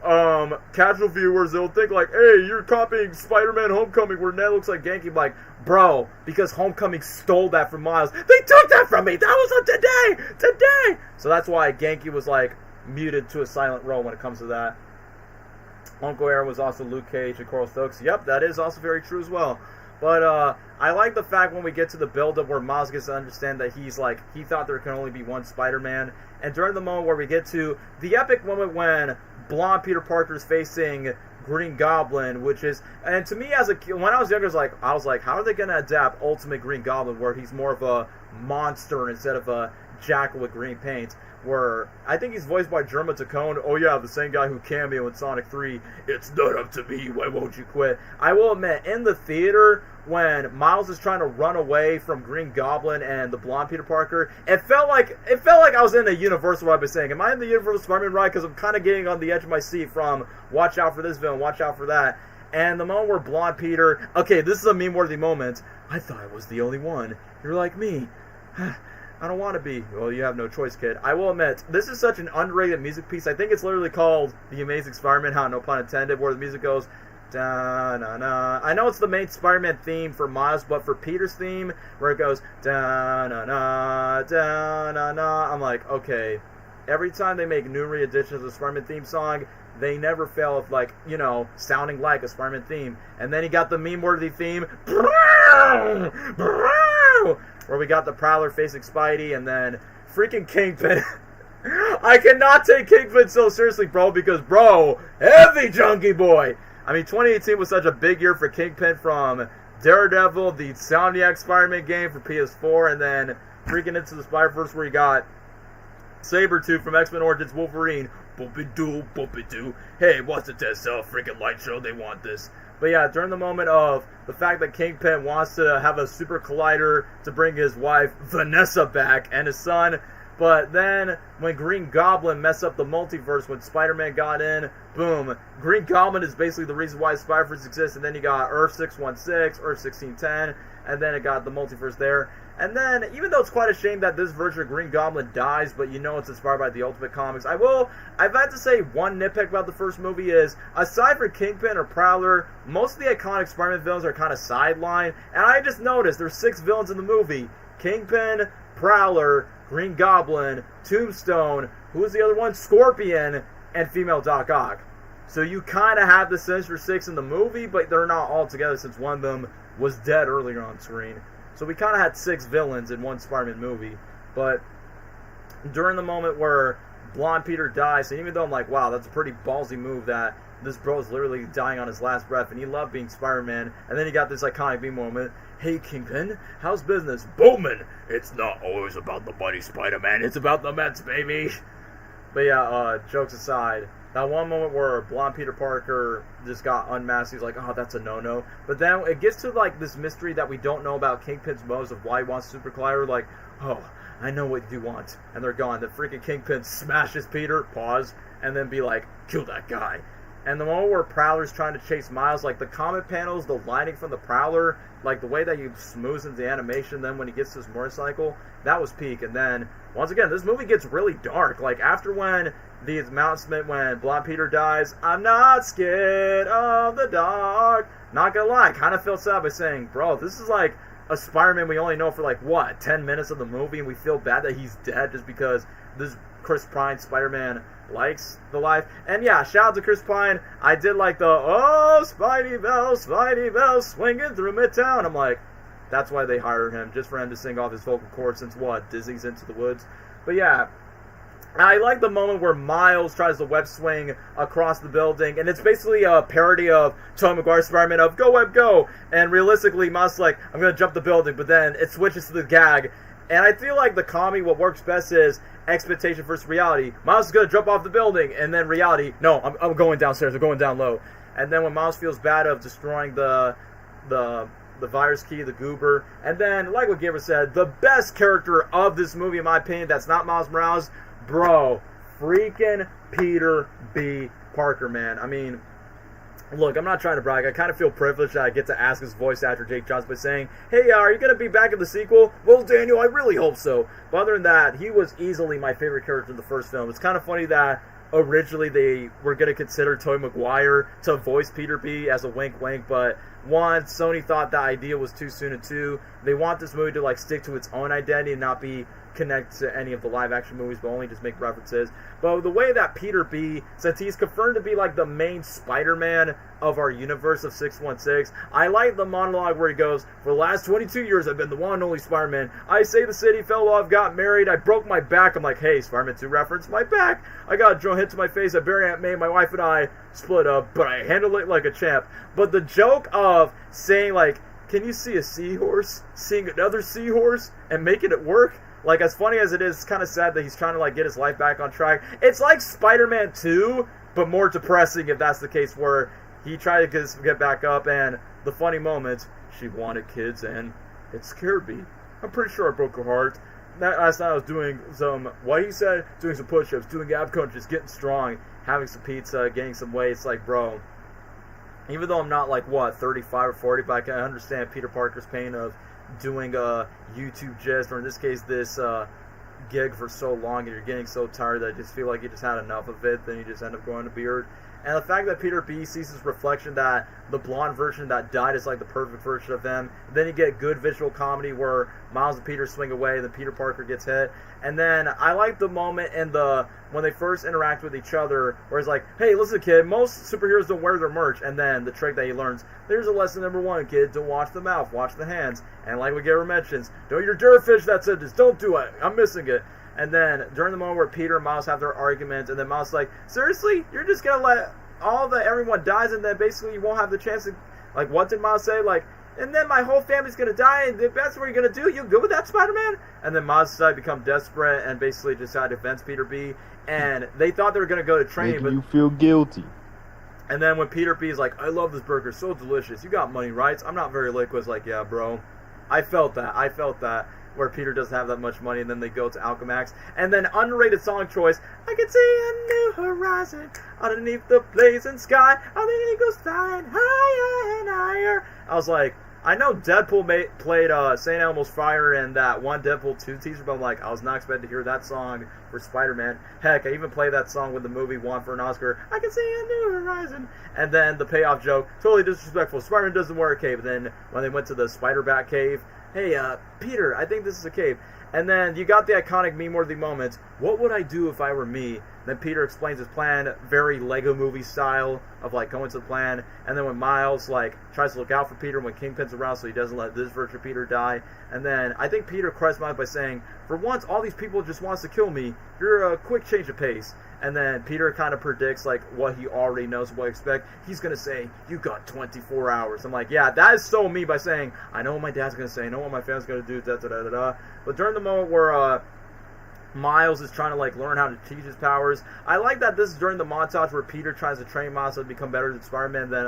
casual viewers, they'll think like, hey, you're copying Spider-Man Homecoming where Ned looks like Genki. I'm like, bro, because Homecoming stole that from Miles. They took that from me. That was on today. So that's why Genki was like muted to a silent role when it comes to that. Uncle Aaron was also Luke Cage and Coral Stokes. Yep, that is also very true as well. But I like the fact when we get to the build-up where Miles gets to understand that he thought there can only be one Spider-Man. And during the moment where we get to the epic moment when blonde Peter Parker is facing Green Goblin, which is, and to me as a kid, when I was younger, I was like, how are they going to adapt Ultimate Green Goblin, where he's more of a monster instead of a jackal with green paint? Where I think he's voiced by Jerma Tacone. Oh yeah, the same guy who cameo in Sonic 3. It's not up to me, why won't you quit? I will admit, in the theater, when Miles is trying to run away from Green Goblin and the blonde Peter Parker, it felt like I was in the Universal ride. I've been saying, am I in the Universal Spider-Man ride? Because I'm kind of getting on the edge of my seat from watch out for this villain, watch out for that. And the moment where blonde Peter, okay, this is a meme-worthy moment. I thought I was the only one. You're like me. I don't want to be. Well, you have no choice, kid. I will admit, this is such an underrated music piece. I think it's literally called The Amazing Spider-Man, no pun intended, where the music goes, da-na-na. I know it's the main Spider-Man theme for Miles, but for Peter's theme, where it goes, da-na-na, da-na-na, I'm like, okay, every time they make new re-editions of the Spider-Man theme song, they never fail of, like, you know, sounding like a Spider-Man theme. And then he got the meme-worthy theme, where we got the Prowler facing Spidey, and then freaking Kingpin. I cannot take Kingpin so seriously, bro, because, bro, heavy junkie boy. I mean, 2018 was such a big year for Kingpin, from Daredevil, the Insomniac Spider-Man game for PS4, and then freaking into the Spider-Verse, where you got Sabretooth from X-Men Origins Wolverine. Boopy-doo, boopy-doo. Hey, what's the test cell? Freaking light show, they want this. But yeah, during the moment of the fact that Kingpin wants to have a super collider to bring his wife Vanessa back and his son, but then when Green Goblin messed up the multiverse when Spider-Man got in, boom, Green Goblin is basically the reason why Spider-Verse exists, and then you got Earth 616, Earth 1610, and then it got the multiverse there. And then, even though it's quite a shame that this version of Green Goblin dies, but you know it's inspired by the Ultimate Comics, I've had to say one nitpick about the first movie is, aside from Kingpin or Prowler, most of the iconic Spider-Man villains are kind of sidelined, and I just noticed there's 6 villains in the movie. Kingpin, Prowler, Green Goblin, Tombstone, who's the other one? Scorpion, and female Doc Ock. So you kind of have the Sinister Six in the movie, but they're not all together since one of them was dead earlier on screen. So we kind of had 6 villains in one Spider-Man movie. But during the moment where Blonde Peter dies, and even though I'm like, wow, that's a pretty ballsy move that this bro is literally dying on his last breath, and he loved being Spider-Man, and then he got this iconic B moment. Hey, Kingpin, how's business? Booming! It's not always about the money, Spider-Man. It's about the Mets, baby! But yeah, jokes aside, that one moment where Blonde Peter Parker just got unmasked, he's like, oh, that's a no-no. But then it gets to, like, this mystery that we don't know about Kingpin's motives of why he wants Super Collider. Like, oh, I know what you want. And they're gone. The freaking Kingpin smashes Peter, pause, and then be like, kill that guy. And the moment where Prowler's trying to chase Miles, like, the comic panels, the lighting from the Prowler, like, the way that he smooths into the animation, then when he gets to his motorcycle, that was peak. And then, once again, this movie gets really dark. Like, after when the announcement when Blonde Peter dies, I'm not scared of the dark. Not gonna lie, kind of felt sad by saying, bro, this is like a Spider-Man we only know for like, what, 10 minutes of the movie, and we feel bad that he's dead just because this Chris Pine Spider-Man likes the life. And yeah, shout out to Chris Pine. I did like the, oh, Spidey bells, swinging through Midtown. I'm like, that's why they hired him, just for him to sing off his vocal cords since what, Disney's Into the Woods. But yeah, I like the moment where Miles tries to web swing across the building, and it's basically a parody of Tobey Maguire's Spider-Man of Go Web Go, and realistically Miles is like, I'm going to jump the building, but then it switches to the gag, and I feel like the comedy, what works best is expectation versus reality. Miles is going to jump off the building, and then reality, no, I'm going downstairs, I'm going down low. And then when Miles feels bad of destroying the virus key, the goober, and then, like what Gabriel said, the best character of this movie, in my opinion, that's not Miles Morales, bro, freaking Peter B. Parker, man. I mean, look, I'm not trying to brag. I kind of feel privileged that I get to ask his voice actor, Jake Johnson, by saying, hey, are you going to be back in the sequel? Well, Daniel, I really hope so. But other than that, he was easily my favorite character in the first film. It's kind of funny that originally they were going to consider Tobey Maguire to voice Peter B as a wink-wink, but one, Sony thought the idea was too soon, and two, they want this movie to like stick to its own identity and not be connect to any of the live-action movies, but only just make references. But the way that Peter B, since he's confirmed to be like the main Spider-Man of our universe of 616, I like the monologue where he goes, for the last 22 years I've been the one and only Spider-Man. I saved the city, fell off, got married, I broke my back. I'm like, hey, Spider-Man 2 reference, my back. I got a drone hit to my face, I buried Aunt May, my wife and I split up, but I handled it like a champ. But the joke of saying like, can you see a seahorse seeing another seahorse and making it work? Like, as funny as it is, it's kind of sad that he's trying to, like, get his life back on track. It's like Spider-Man 2, but more depressing if that's the case, where he tried to get back up, and the funny moment, she wanted kids, and it scared me. I'm pretty sure I broke her heart. Last night I was doing some, what he said, doing some push-ups, doing ab crunches, getting strong, having some pizza, gaining some weight. It's like, bro, even though I'm not, like, what, 35 or 40, but I can understand Peter Parker's pain of doing a YouTube gist, or in this case this gig for so long, and you're getting so tired that I just feel like you just had enough of it, then you just end up growing a beard. And the fact that Peter B sees his reflection that the blonde version that died is like the perfect version of him. Then you get good visual comedy where Miles and Peter swing away, then Peter Parker gets hit. And then I like the moment in when they first interact with each other where it's like, hey, listen, kid, most superheroes don't wear their merch. And then the trick that he learns, there's a lesson number one, kid, don't watch the mouth, watch the hands. And like what Gary mentions, don't eat your Durfish, that's it, just don't do it, I'm missing it. And then during the moment where Peter and Miles have their argument, and then Miles is like, seriously? You're just going to let everyone dies and then basically you won't have the chance to, like, what did Miles say? Like, and then my whole family's going to die and that's what you're going to do? You good with that, Spider-Man? And then Miles decided to become desperate and basically decided to fence Peter B. And they thought they were going to go to training. Making you feel guilty. And then when Peter B is like, I love this burger, so delicious. You got money, right? I'm not very liquid. It's like, yeah, bro. I felt that. Where Peter doesn't have that much money, and then they go to Alchemax. And then underrated song choice, I can see a new horizon underneath the blazing sky. All the eagles flying higher and higher. I was like, I know Deadpool played St. Elmo's Fire in that one Deadpool 2 teaser, but I'm like, I was not expecting to hear that song for Spider-Man. Heck, I even played that song when the movie won for an Oscar. I can see a new horizon. And then the payoff joke, totally disrespectful. Spider-Man doesn't wear a cape. Then when they went to the Spider-Bat cave, hey, Peter, I think this is a cave. And then you got the iconic meme-worthy moment, what would I do if I were me? Then Peter explains his plan, very Lego movie style of, like, going to the plan. And then when Miles, like, tries to look out for Peter when Kingpin's around so he doesn't let this version of Peter die. And then I think Peter cries Miles by saying, for once, all these people just wants to kill me. You're a quick change of pace. And then Peter kind of predicts, like, what he already knows, what to expect. He's going to say, you got 24 hours. I'm like, yeah, that is so me by saying, I know what my dad's going to say. I know what my family's going to do, da-da-da-da-da. But during the moment where Miles is trying to, like, learn how to teach his powers, I like that this is during the montage where Peter tries to train Miles to become better than Spider-Man. Then,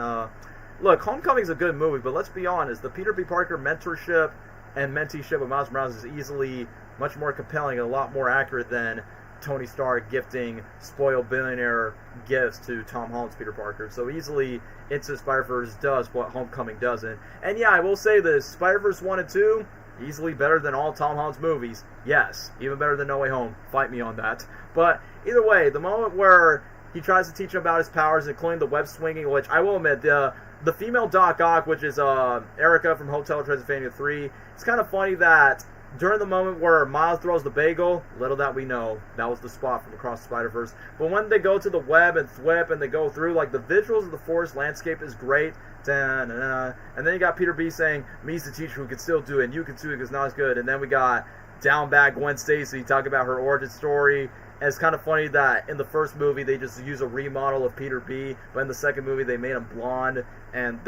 look, Homecoming's a good movie, but let's be honest. The Peter B. Parker mentorship and menteeship with Miles Morales is easily much more compelling and a lot more accurate than Tony Stark gifting spoiled billionaire gifts to Tom Holland's Peter Parker. So easily Into the Spider-Verse does what Homecoming doesn't. And yeah, I will say this, Spider-Verse 1 and 2, easily better than all Tom Holland's movies. Yes, even better than No Way Home. Fight me on that. But either way, the moment where he tries to teach him about his powers, including the web swinging, which I will admit, the female Doc Ock, which is Erica from Hotel Transylvania 3, it's kind of funny that during the moment where Miles throws the bagel, little that we know, that was the spot from Across the Spider-Verse. But when they go to the web and thwip and they go through, like, the visuals of the forest landscape is great. Da-na-na. And then you got Peter B saying, me's the teacher who can still do it, and you can too, because not as good. And then we got down back Gwen Stacy talking about her origin story. And it's kind of funny that in the first movie they just use a remodel of Peter B, but in the second movie they made him blonde, and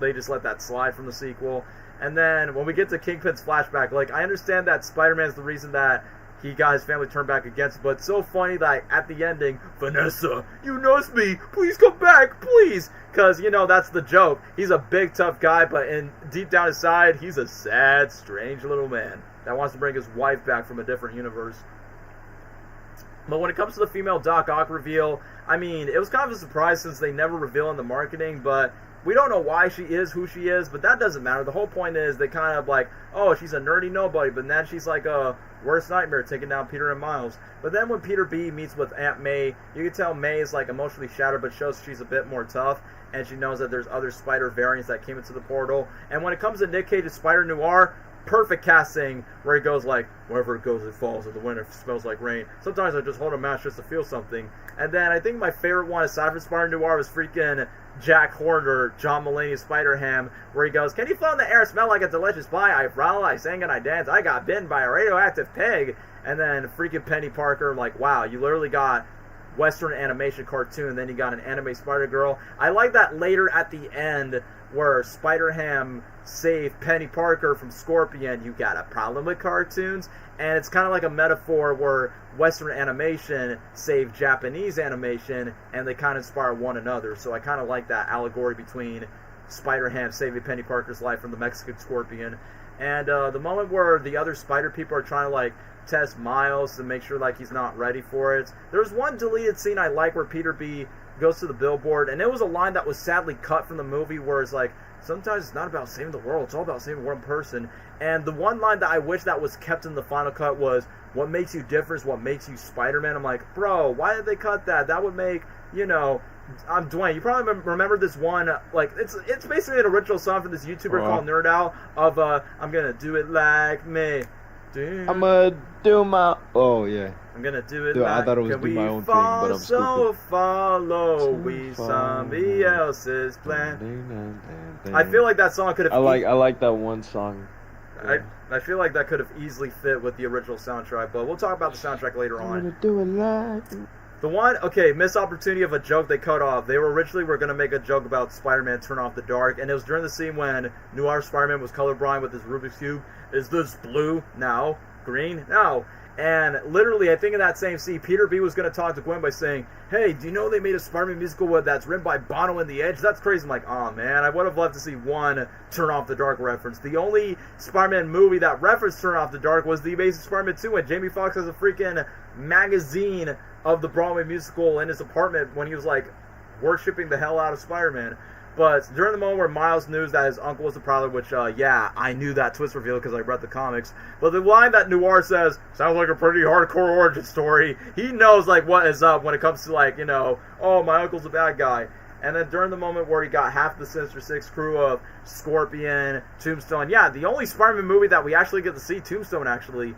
they just let that slide from the sequel. And then when we get to Kingpin's flashback, like, I understand that Spider-Man's the reason that he got his family turned back against him, but it's so funny that at the ending, Vanessa, you nursed me, please come back, please! Because, you know, that's the joke. He's a big, tough guy, but deep down inside, he's a sad, strange little man that wants to bring his wife back from a different universe. But when it comes to the female Doc Ock reveal, I mean, it was kind of a surprise since they never reveal in the marketing, but we don't know why she is who she is, but that doesn't matter. The whole point is they kind of like, oh, she's a nerdy nobody, but then she's like a worst nightmare taking down Peter and Miles. But then when Peter B meets with Aunt May, you can tell May is like emotionally shattered, but shows she's a bit more tough, and she knows that there's other spider variants that came into the portal. And when it comes to Nick Cage's Spider Noir, perfect casting where he goes like, wherever it goes it falls, and the winter smells like rain. Sometimes I just hold a match just to feel something. And then I think my favorite one aside from Spider Noir was freaking Jack Horner, John Mulaney's Spider-Ham, where he goes, can you float in the air, smell like a delicious pie? I growl, I sing, and I dance. I got bitten by a radioactive pig. And then freaking Penny Parker, I'm like, wow, you literally got Western animation cartoon, then you got an anime Spider-Girl. I like that later at the end where Spider-Ham saved Penny Parker from Scorpion. You got a problem with cartoons? And it's kind of like a metaphor where Western animation saved Japanese animation, and they kind of inspire one another. So I kind of like that allegory between Spider-Ham saving Penny Parker's life from the Mexican Scorpion. And the moment where the other Spider people are trying to, like, test Miles to make sure, like, he's not ready for it. There's one deleted scene I like where Peter B goes to the billboard, and it was a line that was sadly cut from the movie where it's like, sometimes it's not about saving the world, it's all about saving one person. And the one line that I wish that was kept in the final cut was, what makes you different is what makes you Spider-Man. I'm like, bro, why did they cut that? That would make, you know, Dwayne, you probably remember this one, like, it's basically an original song from this YouTuber called Nerd Owl of, I'm gonna do it like me. I'ma do my... Oh, yeah. I'm gonna do it Dude, like... I thought it was do my own thing, but I'm so stupid. follow we somebody else's plan. I feel like that song could have... I like that one song. I feel like that could have easily fit with the original soundtrack, but we'll talk about the soundtrack later on. I'm gonna do it like... The one, okay, missed opportunity of a joke they cut off. They were originally going to make a joke about Spider-Man turn off the dark, and it was during the scene when Noir Spider-Man was colorblind with his Rubik's Cube. Is this blue? No. Green? No. And literally, I think in that same scene, Peter B was going to talk to Gwen by saying, hey, do you know they made a Spider-Man musical that's written by Bono and the Edge? That's crazy. I'm like, oh man, I would have loved to see one Turn Off the Dark reference. The only Spider-Man movie that referenced Turn Off the Dark was The Amazing Spider-Man 2, and Jamie Foxx has a freaking magazine of the Broadway musical in his apartment when he was like worshipping the hell out of Spider-Man. But during the moment where Miles knew that his uncle was the Prowler, which, yeah, I knew that twist reveal because I read the comics. But the line that Noir says sounds like a pretty hardcore origin story. He knows, like, what is up when it comes to, like, you know, oh, my uncle's a bad guy. And then during the moment where he got half the Sinister Six crew of Scorpion, Tombstone, yeah, the only Spider-Man movie that we actually get to see Tombstone, actually.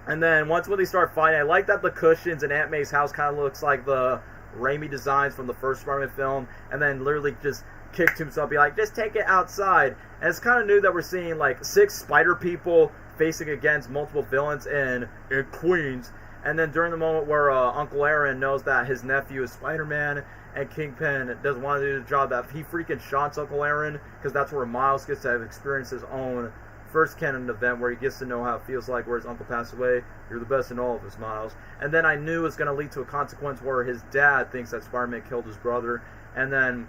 And then once when they start fighting, I like that the cushions in Aunt May's house kind of looks like the Raimi designs from the first Spider-Man film, and then literally just kick Tombstone, be like, just take it outside. And it's kind of new that we're seeing like 6 spider people facing against multiple villains in Queens. And then during the moment where Uncle Aaron knows that his nephew is Spider-Man, and Kingpin doesn't want to do the job, that he freaking shots Uncle Aaron, because that's where Miles gets to have experienced his own first canon event where he gets to know how it feels like where his uncle passed away. You're the best in all of us, Miles. And then I knew it was going to lead to a consequence where his dad thinks that Spider-Man killed his brother. And then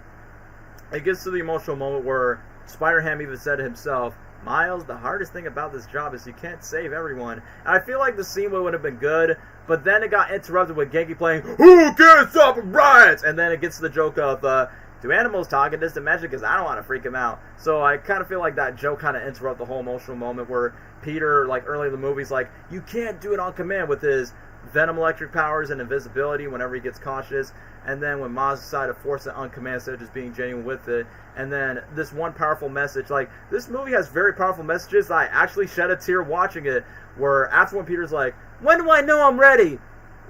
it gets to the emotional moment where Spider-Ham even said to himself, Miles, the hardest thing about this job is you can't save everyone. And I feel like the scene would have been good, but then it got interrupted with Genki playing, Who Can't Stop Riots? And then it gets to the joke of, do animals talk in distant magic? Because I don't want to freak him out. So I kind of feel like that joke kind of interrupted the whole emotional moment where Peter, like early in the movie, is like, you can't do it on command with his Venom electric powers and invisibility whenever he gets cautious. And then when Miles decided to force it on command instead of just being genuine with it. And then this one powerful message, like, this movie has very powerful messages. I actually shed a tear watching it, where after when Peter's like, when do I know I'm ready?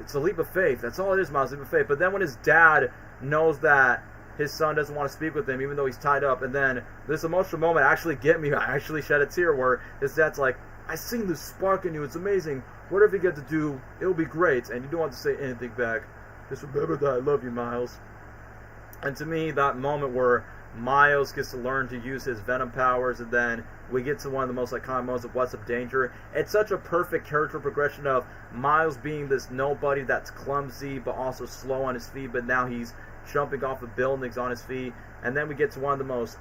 It's a leap of faith. That's all it is, Miles, leap of faith. But then when his dad knows that his son doesn't want to speak with him, even though he's tied up, and then this emotional moment actually get me. I actually shed a tear where his dad's like, I seen this spark in you. It's amazing. Whatever you get to do, it'll be great. And you don't want to say anything back. Just remember that I love you, Miles. And to me, that moment where Miles gets to learn to use his Venom powers, and then we get to one of the most iconic moments of What's Up Danger. It's such a perfect character progression of Miles being this nobody that's clumsy but also slow on his feet, but now he's jumping off of buildings on his feet. And then we get to one of the most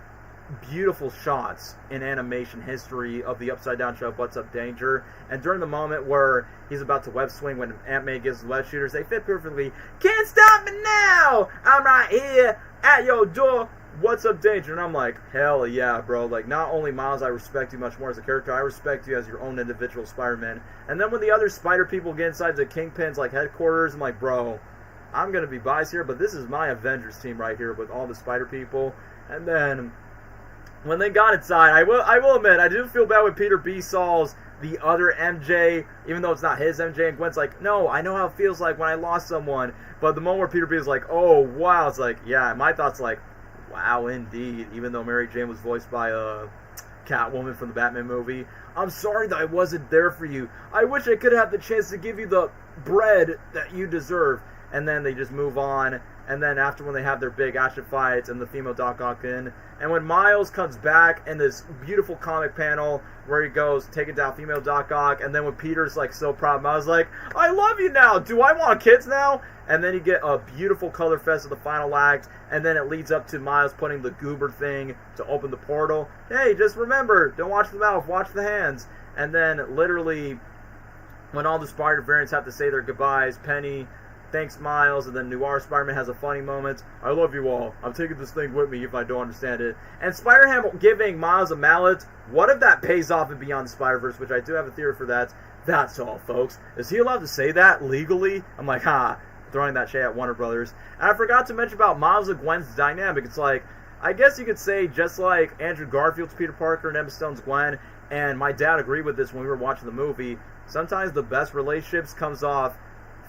beautiful shots in animation history of the upside down shot of What's Up Danger. And during the moment where he's about to web swing when Aunt May gives the web shooters, they fit perfectly. Can't stop me now! I'm right here at your door. What's Up Danger? And I'm like, hell yeah, bro. Like, not only Miles, I respect you much more as a character, I respect you as your own individual Spider-Man. And then when the other spider people get inside the Kingpin's like headquarters, I'm like, bro, I'm gonna be biased here, but this is my Avengers team right here with all the spider people. And then when they got inside, I will admit, I do feel bad when Peter B saws the other MJ, even though it's not his MJ, and Gwen's like, no, I know how it feels like when I lost someone. But the moment where Peter B is like, oh, wow, it's like, yeah, my thoughts like, wow, indeed, even though Mary Jane was voiced by Catwoman from the Batman movie. I'm sorry that I wasn't there for you. I wish I could have the chance to give you the bread that you deserve. And then they just move on. And then after when they have their big action fights and the female Doc Ock in. And when Miles comes back in this beautiful comic panel where he goes, taking down female Doc Ock. And then when Peter's like so proud, Miles like, I love you now. Do I want kids now? And then you get a beautiful color fest of the final act. And then it leads up to Miles putting the goober thing to open the portal. Hey, just remember, don't watch the mouth, watch the hands. And then literally when all the Spider variants have to say their goodbyes, Penny thanks Miles, and then Noir Spider-Man has a funny moment. I love you all. I'm taking this thing with me if I don't understand it. And Spider-Ham giving Miles a mallet, what if that pays off in Beyond the Spider-Verse, which I do have a theory for that. That's all, folks. Is he allowed to say that legally? I'm like, throwing that shade at Warner Brothers. And I forgot to mention about Miles and Gwen's dynamic. It's like, I guess you could say, just like Andrew Garfield's Peter Parker and Emma Stone's Gwen, and my dad agreed with this when we were watching the movie, sometimes the best relationships comes off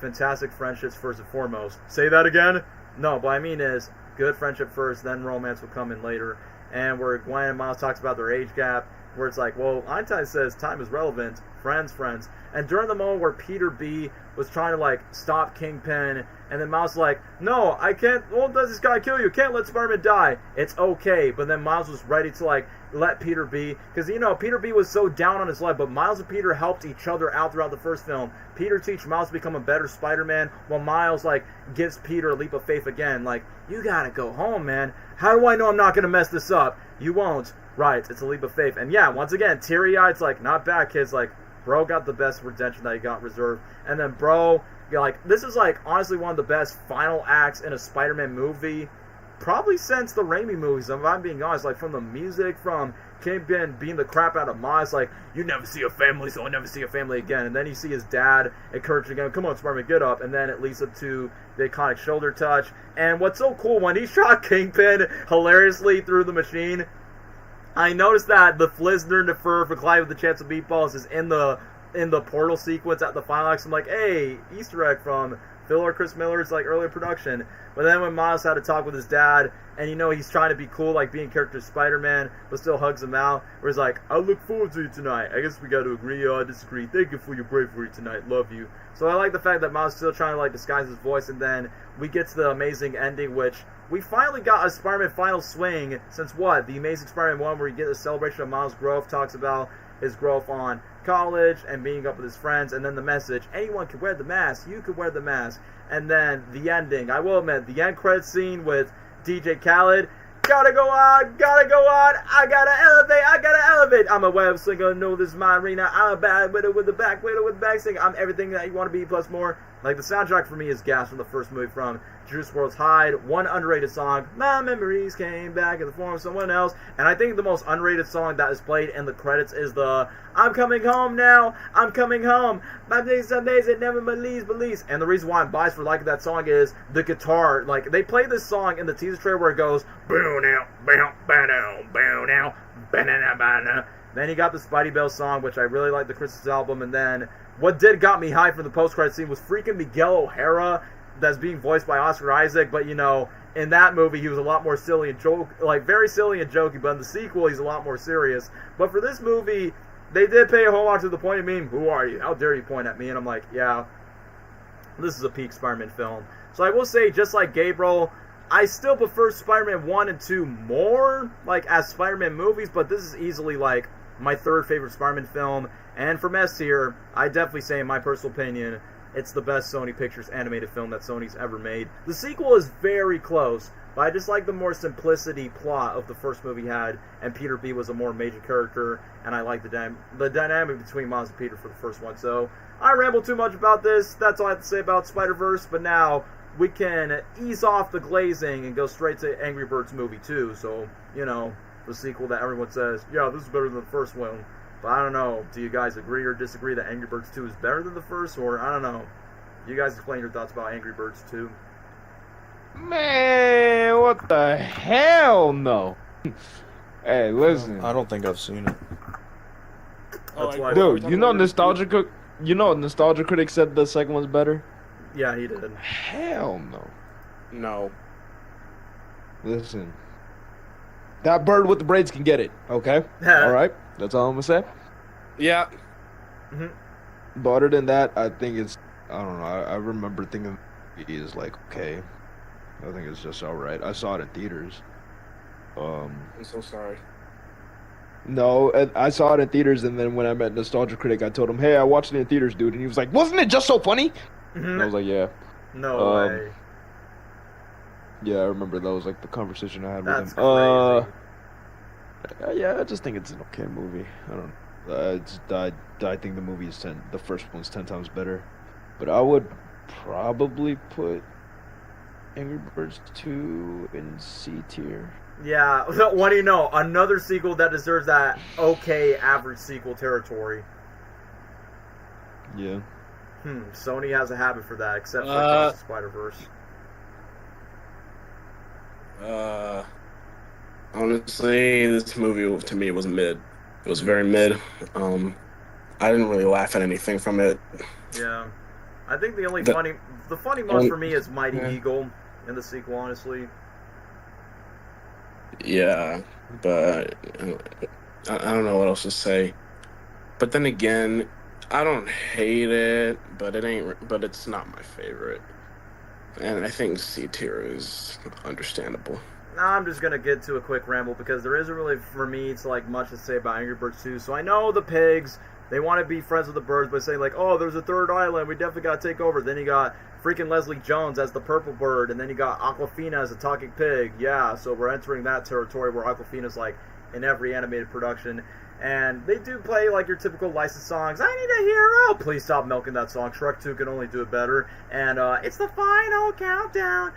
fantastic friendships first and foremost. Say that again? No, what I mean is, good friendship first, then romance will come in later. And where Gwen and Miles talks about their age gap, where it's like, well, Einstein says time is relevant, friends. And during the moment where Peter B was trying to, like, stop Kingpin, and then Miles was like, no, I can't, won't let this guy kill you, can't let Spider-Man die, it's okay. But then Miles was ready to, like, let Peter B, because, you know, Peter B was so down on his life, but Miles and Peter helped each other out throughout the first film. Peter teach Miles to become a better Spider-Man, while Miles, like, gives Peter a leap of faith again, like, you gotta go home, man. How do I know I'm not gonna mess this up? You won't. Right, it's a leap of faith. And yeah, once again, teary-eyed, it's like, not bad, kids. Like, bro got the best redemption that he got reserved. And then bro, like, this is, like, honestly one of the best final acts in a Spider-Man movie, probably since the Raimi movies, if I'm being honest. Like, from the music, from Kingpin beating the crap out of Miles, like, you never see your family, so I'll never see your family again. And then you see his dad encouraging him, come on, Spider-Man, get up. And then it leads up to the iconic shoulder touch. And what's so cool, when he shot Kingpin hilariously through the machine, I noticed that the Flizzner Defer for Clyde with the Chance of Meatballs is in the portal sequence at the final act. So I'm like, hey, Easter egg from Phil or Chris Miller's, like, earlier production. But then when Miles had to talk with his dad, and you know he's trying to be cool, like being character Spider-Man, but still hugs him out, where he's like, I look forward to you tonight. I guess we got to agree or disagree. Thank you for your bravery tonight. Love you. So I like the fact that Miles is still trying to, like, disguise his voice, and then we get to the amazing ending, which we finally got a Spider-Man final swing since what? The Amazing Spider-Man 1, where you get the celebration of Miles' growth, talks about his growth on college and meeting up with his friends, and then the message, anyone can wear the mask, you can wear the mask. And then the ending, I will admit, the end credits scene with DJ Khaled, gotta go on, I gotta elevate, I'm a web slinger, no, this is my arena, I'm a bad widow with the back singer, I'm everything that you want to be plus more. Like, the soundtrack for me is gas from the first movie, from Juice WRLD's Hyde, one underrated song, My Memories Came Back in the Form of Someone Else, and I think the most underrated song that is played in the credits is the I'm Coming Home Now, I'm Coming Home, my days, some days it never believes, and the reason why I'm biased for liking that song is the guitar. Like, they play this song in the teaser trailer where it goes, bow now, bow, bow now, bow now, ba-na-na, ba-na. Then you got the Spidey Bell song, which I really like, the Christmas album, and then what did got me hyped for the post-credit scene was freaking Miguel O'Hara, that's being voiced by Oscar Isaac, but, you know, in that movie he was a lot more silly and very silly and jokey, but in the sequel he's a lot more serious. But for this movie, they did pay a whole lot to the point of me, who are you? How dare you point at me? And I'm like, yeah, this is a peak Spider-Man film. So I will say, just like Gabriel, I still prefer Spider-Man 1 and 2 more, like, as Spider-Man movies, but this is easily, like, my third favorite Spider-Man film. And from S tier, I definitely say, in my personal opinion, it's the best Sony Pictures animated film that Sony's ever made. The sequel is very close, but I just like the more simplicity plot of the first movie had, and Peter B was a more major character, and I like the dynamic between Miles and Peter for the first one. So, I rambled too much about this. That's all I have to say about Spider-Verse, but now we can ease off the glazing and go straight to Angry Birds Movie 2. So, you know, the sequel that everyone says, yeah, this is better than the first one. But I don't know, do you guys agree or disagree that Angry Birds 2 is better than the first, or I don't know. You guys explain your thoughts about Angry Birds 2. Man, what the hell no. Hey, listen. I don't think I've seen it. That's why Dude, you know Nostalgia Critic said the second one's better? Yeah, he did. Hell no. No. Listen. That bird with the braids can get it, okay? Alright? That's all I'm gonna say. Yeah. Mm-hmm. But other than that, I think it's, I don't know, I remember thinking it is like, okay. I think it's just alright. I saw it in theaters. I'm so sorry. No, I saw it in theaters, and then when I met Nostalgia Critic, I told him, hey, I watched it in theaters, dude. And he was like, wasn't it just so funny? And I was like, yeah. No way. Yeah, I remember that was like the conversation I had with him. Crazy. Yeah, I just think it's an okay movie. I think the movie is the first one's 10 times better. But I would probably put Angry Birds 2 in C tier. Yeah, what do you know? Another sequel that deserves that okay average sequel territory. Yeah. Sony has a habit for that, except for Across the Spider-Verse. Honestly, this movie to me was mid. It was very mid. I didn't really laugh at anything from it. Yeah, I think the funny one for me is Mighty Eagle in the sequel, honestly. Yeah, but I don't know what else to say. But then again, I don't hate it, but it's not my favorite. And I think C tier is understandable. Now I'm just gonna get to a quick ramble because there isn't really for me it's like much to say about Angry Birds 2. So I know the pigs, they want to be friends with the birds by saying like, oh, there's a third island, we definitely gotta take over. Then you got freaking Leslie Jones as the purple bird, and then you got Aquafina as a talking pig. Yeah, so we're entering that territory where Aquafina's like in every animated production. And they do play like your typical licensed songs. I need a hero. Please stop milking that song. Shrek 2 can only do it better. And it's the final countdown.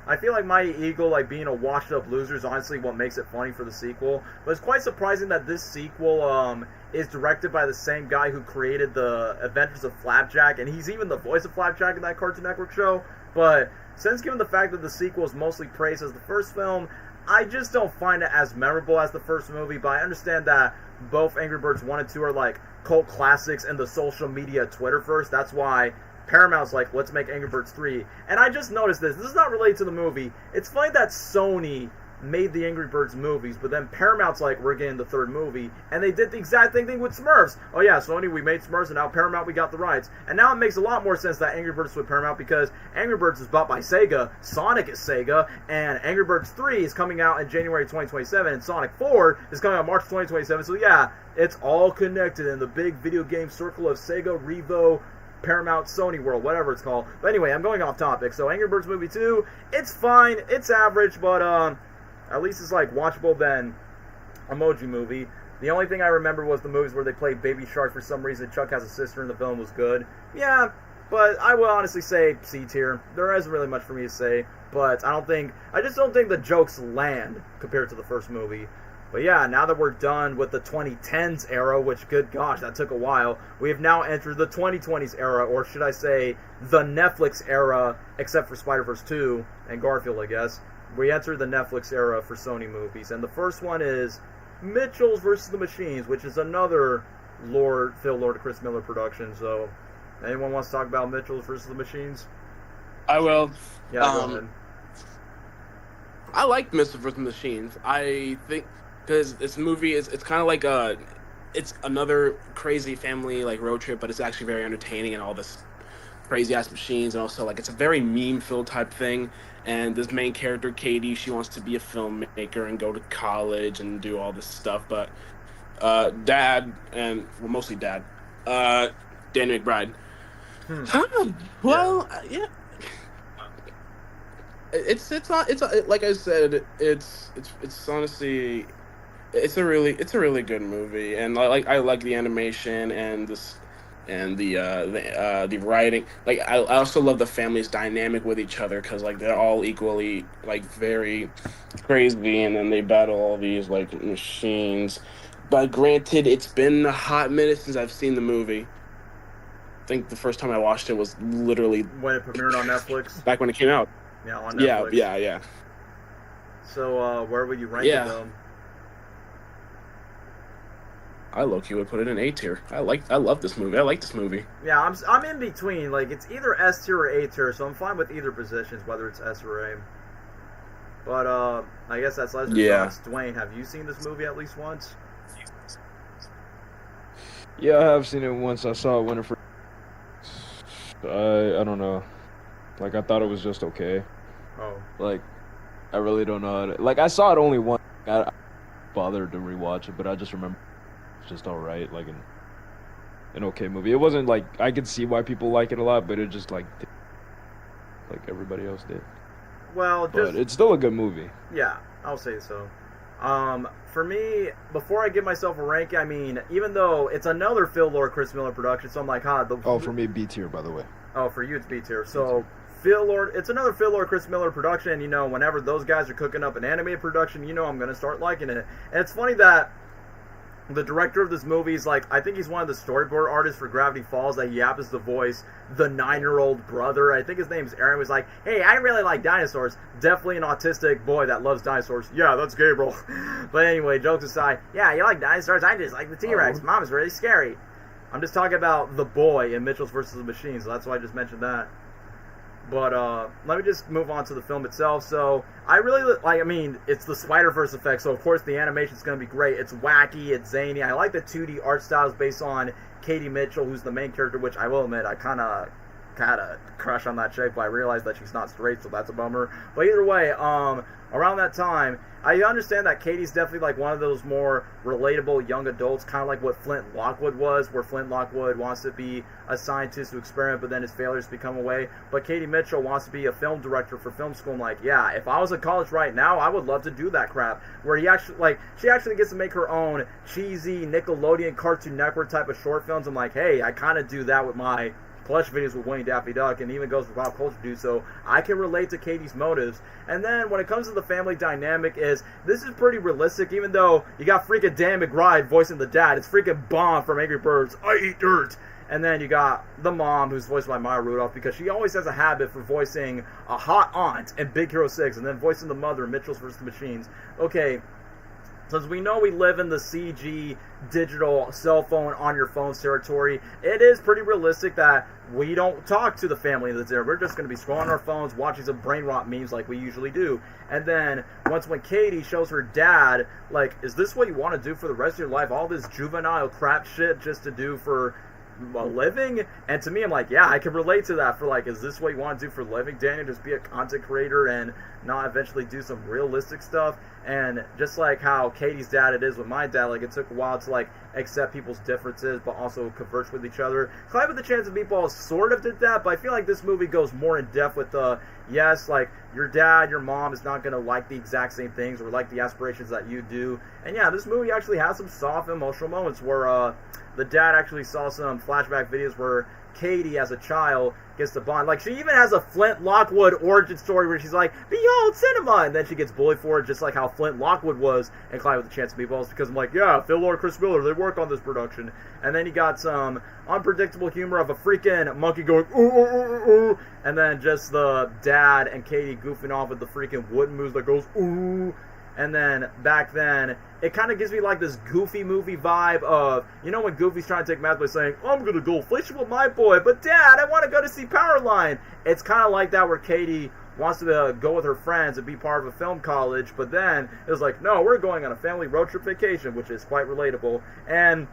I feel like Mighty Eagle, like being a washed up loser, is honestly what makes it funny for the sequel. But it's quite surprising that this sequel is directed by the same guy who created the Adventures of Flapjack, and he's even the voice of Flapjack in that Cartoon Network show. But since given the fact that the sequel is mostly praised as the first film, I just don't find it as memorable as the first movie. But I understand that both Angry Birds 1 and 2 are like cult classics in the social media Twitterverse. That's why Paramount's like, let's make Angry Birds 3. And I just noticed this. This is not related to the movie. It's funny that Sony made the Angry Birds movies, but then Paramount's like, we're getting the third movie. And they did the exact same thing with Smurfs. Oh yeah, Sony, we made Smurfs, and now Paramount, we got the rights. And now it makes a lot more sense that Angry Birds is with Paramount because Angry Birds is bought by Sega, Sonic is Sega, and Angry Birds 3 is coming out in January 2027, and Sonic 4 is coming out March 2027. So yeah, it's all connected in the big video game circle of Sega, Revo, Paramount, Sony World, whatever it's called. But anyway, I'm going off topic. So Angry Birds Movie 2, it's fine, it's average, but at least it's like watchable than Emoji Movie. The only thing I remember was the movies where they played Baby Shark for some reason. Chuck has a sister in the film was good. Yeah, but I will honestly say C tier. There isn't really much for me to say, but I just don't think the jokes land compared to the first movie. But yeah, now that we're done with the 2010s era, which, good gosh, that took a while, we have now entered the 2020s era, or should I say, the Netflix era, except for Spider-Verse 2 and Garfield, I guess. We entered the Netflix era for Sony movies, and the first one is Mitchell's vs. the Machines, which is another Phil Lord, Chris Miller production. So, anyone wants to talk about Mitchell's vs. the Machines? I will. Yeah, go ahead. I like Misfits vs. Machines. I think because this movie it's kind of like it's another crazy family like road trip, but it's actually very entertaining and all this crazy ass machines, and also like it's a very meme filled type thing. And this main character, Katie, she wants to be a filmmaker and go to college and do all this stuff. But Dad, and well, mostly Dad, Danny McBride. Yeah. It's like I said, it's honestly, it's a really good movie, and I like the animation and this. And the writing, like I also love the family's dynamic with each other because like they're all equally like very crazy, and then they battle all these like machines. But granted, it's been a hot minute since I've seen the movie. I think the first time I watched it was literally when it premiered on Netflix. Back when it came out. Yeah, on Netflix. Yeah. So where would you rank it though? I low-key would put it in A tier. I love this movie. I like this movie. Yeah, I'm in between. Like, it's either S tier or A tier, so I'm fine with either positions, whether it's S or A. But I guess that's Leslie's thoughts. Dwayne, have you seen this movie at least once? Yeah, I have seen it once. I saw it when it first. I don't know. Like, I thought it was just okay. Oh. Like, I really don't know how to. Like, I saw it only once. I bothered to rewatch it, but I just remember. Just all right, like an okay movie. It wasn't like I could see why people like it a lot, but it just like everybody else did. Well, but it's still a good movie. Yeah, I'll say so. For me, before I give myself a ranking, I mean, even though it's another Phil Lord, Chris Miller production, so I'm like, for me, B tier, by the way. Oh, for you, it's B tier. So Phil Lord, it's another Phil Lord, Chris Miller production, and you know, whenever those guys are cooking up an animated production, you know, I'm gonna start liking it. And it's funny that the director of this movie is like, I think he's one of the storyboard artists for Gravity Falls that he happens to voice the 9-year-old brother. I think his name's Aaron. Was like, hey, I really like dinosaurs. Definitely an autistic boy that loves dinosaurs. Yeah, that's Gabriel. But anyway, jokes aside, yeah, you like dinosaurs? I just like the T-Rex. Mom is really scary. I'm just talking about the boy in Mitchell's vs. the Machines, so that's why I just mentioned that. But let me just move on to the film itself. So I really like. I mean, it's the Spider-Verse effect. So of course the animation's going to be great. It's wacky. It's zany. I like the 2D art styles based on Katie Mitchell, who's the main character. Which I will admit, I kind of had a crush on that chick, but I realized that she's not straight, so that's a bummer. But either way, around that time, I understand that Katie's definitely like one of those more relatable young adults, kind of like what Flint Lockwood was, where Flint Lockwood wants to be a scientist to experiment, but then his failures become a way. But Katie Mitchell wants to be a film director for film school. I'm like, yeah, if I was in college right now, I would love to do that crap. Where she actually gets to make her own cheesy Nickelodeon Cartoon Network type of short films. I'm like, hey, I kind of do that with my plush videos with Winnie Daffy Duck, and even goes for pop culture dude, so I can relate to Katie's motives. And then when it comes to the family dynamic, this is pretty realistic, even though you got freaking Dan McBride voicing the dad. It's freaking Bomb from Angry Birds. I eat dirt. And then you got the mom, who's voiced by Maya Rudolph, because she always has a habit for voicing a hot aunt in Big Hero 6, and then voicing the mother in Mitchell's vs. the Machines. Okay, since we know we live in the CG digital cell phone on your phone's territory, it is pretty realistic that we don't talk to the family that's there. We're just going to be scrolling our phones, watching some brain rot memes like we usually do. And then when Katie shows her dad, like, is this what you want to do for the rest of your life? All this juvenile crap shit just to do for a living? And to me, I'm like, yeah, I can relate to that. For like, is this what you want to do for a living, Daniel? Just be a content creator and not eventually do some realistic stuff? And just like how Katie's dad it is with my dad, like, it took a while to like accept people's differences but also converse with each other. Clive with the Chance of Meatballs sort of did that, but I feel like this movie goes more in depth with yes, like, your dad, your mom is not going to like the exact same things or like the aspirations that you do. And yeah, this movie actually has some soft emotional moments where the dad actually saw some flashback videos where Katie, as a child, gets to bond. Like, she even has a Flint Lockwood origin story where she's like, behold cinema! And then she gets bullied for it, just like how Flint Lockwood was in Clive with the Chance of Meatballs, because I'm like, yeah, Phil Lord, Chris Miller, they work on this production. And then you got some unpredictable humor of a freaking monkey going, ooh, ooh, ooh, ooh, and then just the dad and Katie goofing off with the freaking wooden moves that goes, ooh. And then, back then, it kind of gives me like this Goofy movie vibe of, you know when Goofy's trying to take math by saying, I'm going to go fishing with my boy, but Dad, I want to go to see Powerline. It's kind of like that where Katie wants to go with her friends and be part of a film college, but then it was like, no, we're going on a family road trip vacation, which is quite relatable. And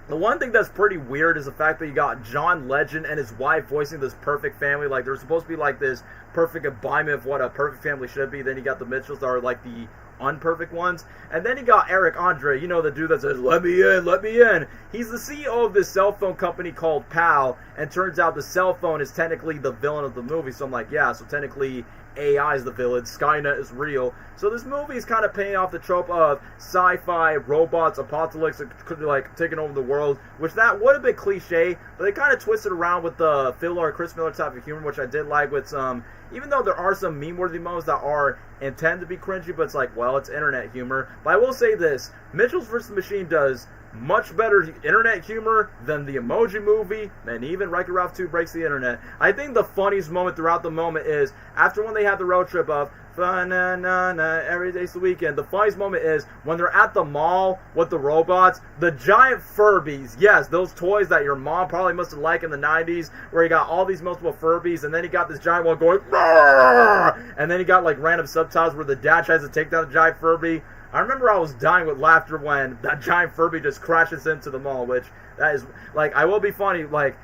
the one thing that's pretty weird is the fact that you got John Legend and his wife voicing this perfect family. Like, they're supposed to be like this perfect embodiment of what a perfect family should be. Then you got the Mitchells that are like the unperfect ones. And then you got Eric Andre, you know, the dude that says, let me in, let me in. He's the CEO of this cell phone company called PAL, and turns out the cell phone is technically the villain of the movie. So I'm like, yeah, so technically AI is the villain, Skynet is real. So this movie is kind of paying off the trope of sci-fi, robots, apocalypse, like taking over the world, which that would have been cliche, but they kind of twisted around with the Phil or Chris Miller type of humor, which I did like with some, even though there are some meme-worthy moments that are intended to be cringy, but it's like, well, it's internet humor. But I will say this, Mitchell's vs. the Machine does much better internet humor than the Emoji Movie, and even Wreck-It Ralph 2 breaks the internet. I think the funniest moment throughout the moment is after when they have the road trip of every day's the weekend. The funniest moment is when they're at the mall with the robots, the giant Furbies. Yes, those toys that your mom probably must have liked in the 90s, where you got all these multiple Furbies, and then you got this giant one going, Rrr! And then you got like random subtitles where the dad tries to take down the giant Furby. I remember I was dying with laughter when that giant Furby just crashes into the mall, which, that is, like, I will be funny, like,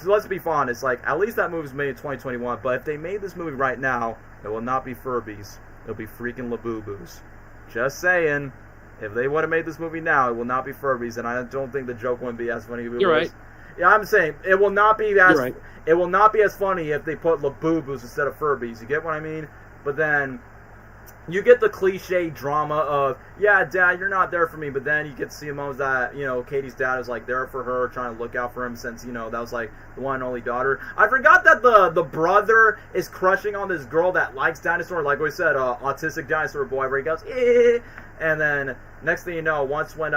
let's be honest, like, at least that movie's made in 2021, but if they made this movie right now, it will not be Furbies, it'll be freaking Labubu's. Just saying, if they would have made this movie now, it will not be Furbies, and I don't think the joke wouldn't be as funny if it You're was. right. Yeah, I'm saying, it will not be as, You're right. It will not be as funny if they put Labubu's instead of Furbies, you get what I mean? But then you get the cliche drama of, yeah, Dad, you're not there for me, but then you get to see moments that, you know, Katie's dad is, like, there for her, trying to look out for him since, you know, that was, like, the one and only daughter. I forgot that the brother is crushing on this girl that likes dinosaur, like we said, autistic dinosaur boy, where he goes, eh. And then, next thing you know, once when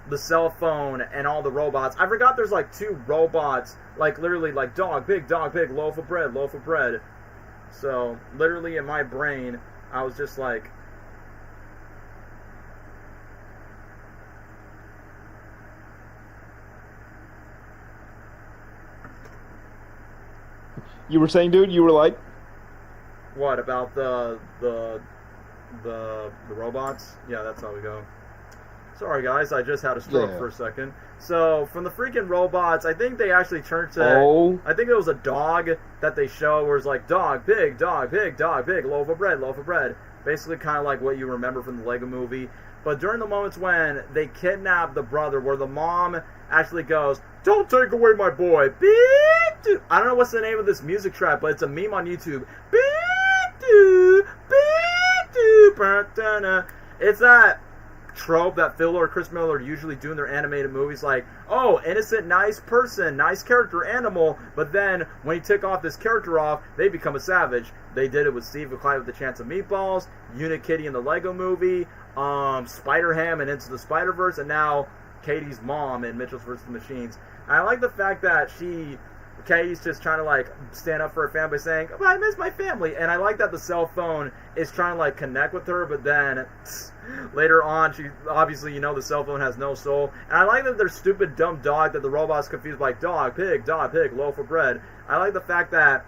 the cell phone and all the robots. I forgot there's like 2 robots, like literally like dog, big, loaf of bread, loaf of bread. So literally in my brain, I was just like, You were saying, dude, you were like, what about the robots? Yeah, that's how we go. Sorry guys, I just had a stroke for a second. So from the freaking robots, I think they actually turned to. I think it was a dog that they show where it's like dog, big, loaf of bread, loaf of bread. Basically, kind of like what you remember from the Lego Movie. But during the moments when they kidnap the brother, where the mom actually goes, "Don't take away my boy." Beep, doo. I don't know what's the name of this music track, but it's a meme on YouTube. Beep, doo, beep, doo, ba-da-na. It's that trope that Phil or Chris Miller usually do in their animated movies, like, oh, innocent, nice person, nice character, animal, but then when you take off this character off, they become a savage. They did it with Steve McClay with the Chance of Meatballs, Unikitty in the Lego Movie, Spider-Ham and Into the Spider-Verse, and now Katie's mom in Mitchell's vs. the Machines. And I like the fact that Katie's just trying to like stand up for her family, saying, oh, I miss my family. And I like that the cell phone is trying to like connect with her, but then later on, she obviously, the cell phone has no soul. And I like that their stupid dumb dog that the robot's confused like dog, pig, loaf of bread. I like the fact that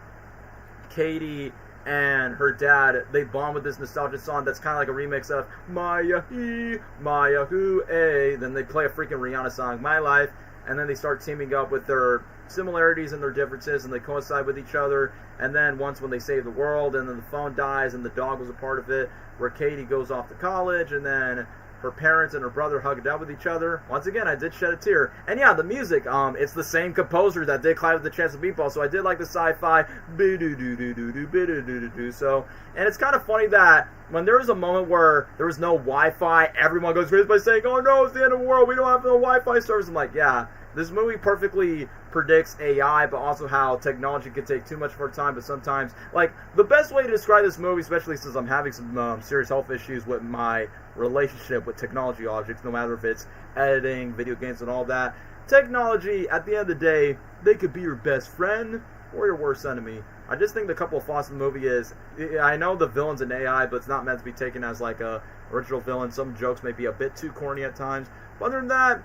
Katie and her dad, they bond with this nostalgic song that's kind of like a remix of Maya He, Maya Hu, A. Then they play a freaking Rihanna song, My Life, and then they start teaming up with their similarities and their differences, and they coincide with each other. And then once when they save the world, and then the phone dies, and the dog was a part of it, where Katie goes off to college, and then her parents and her brother hug it out with each other. Once again, I did shed a tear. And yeah, the music, it's the same composer that did Clyde with the Chance of Meatballs, so I did like the sci-fi boo-doo-doo-doo-doo-doo-doo-doo. So, and it's kind of funny that when there was a moment where there was no Wi-Fi, everyone goes crazy by saying, oh no, it's the end of the world, we don't have no Wi-Fi service. I'm like, yeah, this movie perfectly predicts AI, but also how technology can take too much of our time, but sometimes, like, the best way to describe this movie, especially since I'm having some serious health issues with my relationship with technology objects, no matter if it's editing, video games, and all that, technology, at the end of the day, they could be your best friend or your worst enemy. I just think the couple of flaws in the movie is, I know the villain's an AI, but it's not meant to be taken as like a original villain. Some jokes may be a bit too corny at times, but other than that,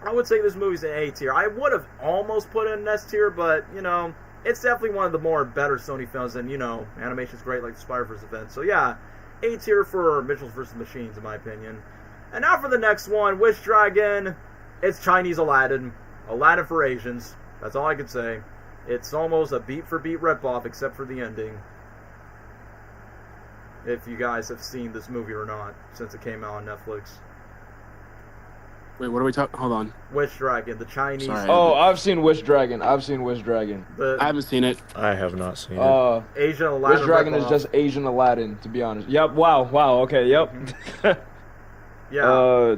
I would say this movie's an A tier. I would have almost put it in an S tier, but, it's definitely one of the more better Sony films, and, animation's great, like the Spider-Verse event. So, yeah, A tier for Mitchell's vs. Machines, in my opinion. And now for the next one, Wish Dragon. It's Chinese Aladdin. Aladdin for Asians. That's all I can say. It's almost a beat-for-beat ripoff, except for the ending. If you guys have seen this movie or not, since it came out on Netflix. Wait, what are we talking? Hold on. Wish Dragon, the Chinese. Sorry. Oh, I've seen Wish Dragon. I haven't seen it. I have not seen it. Asian Aladdin. Wish Dragon is just Asian Aladdin, to be honest. Yep. Wow. Okay. Yep. Yeah.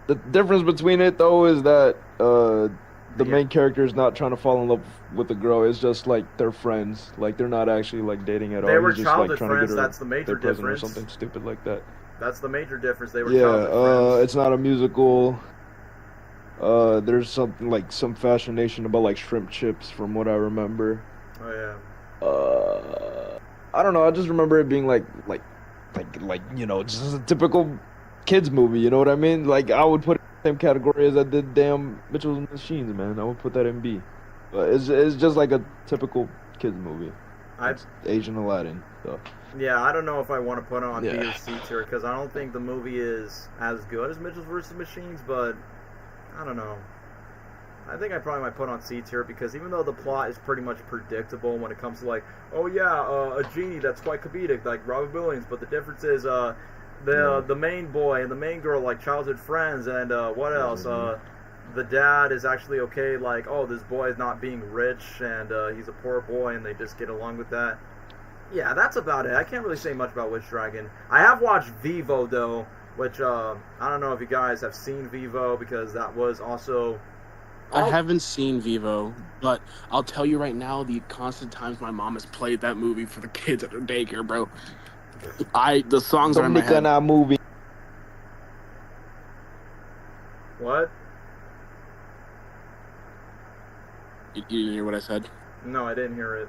The difference between it though is that the main character is not trying to fall in love with the girl. It's just like they're friends. Like they're not actually like dating at all. They were He's just, childhood like, trying friends. to get her That's the major their present difference. or something stupid like that. That's the major difference. They were childhood friends. It's not a musical. There's some fascination about like shrimp chips from what I remember. Oh yeah. I don't know. I just remember it being like just a typical kids movie. You know what I mean? Like I would put it in the same category as I did damn Mitchell's Machines, man. I would put that in B. But it's just like a typical kids movie. It's Asian Aladdin. So. Yeah, I don't know if I want to put it on B or Yeah. C tier because I don't think the movie is as good as Mitchell's vs. Machines, but I don't know. I think I probably might put on C tier because even though the plot is pretty much predictable when it comes to like, oh yeah, a genie that's quite comedic like Robin Williams, but the difference is the main boy and the main girl like childhood friends, and what else? The dad is actually okay, like, oh, this boy is not being rich and he's a poor boy, and they just get along with that. Yeah, that's about it. I can't really say much about Wish Dragon. I have watched Vivo though, which I don't know if you guys have seen Vivo because that was also. I haven't seen Vivo, but I'll tell you right now, the constant times my mom has played that movie for the kids at her daycare, bro. The songs are in my head. movie. What What? You didn't hear what I said? No, I didn't hear it.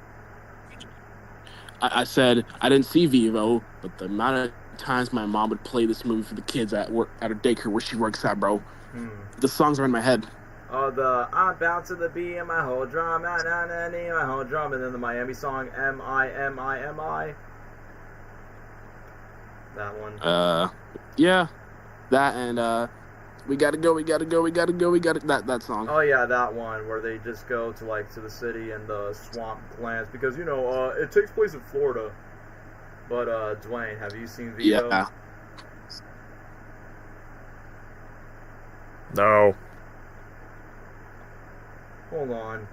I said I didn't see Vivo, but the amount of times my mom would play this movie for the kids at work at her daycare where she works at, bro. The songs are in my head. Oh, the I'm bouncing the beat in my whole drum, my whole drum, and then the Miami song M-I-M-I-M-I. That one. Yeah, that and we gotta go, that song. Oh yeah, that one where they just go to to the city and the swamp lands because it takes place in Florida. But Dwayne, have you seen Vivo? Yeah. No. Hold on.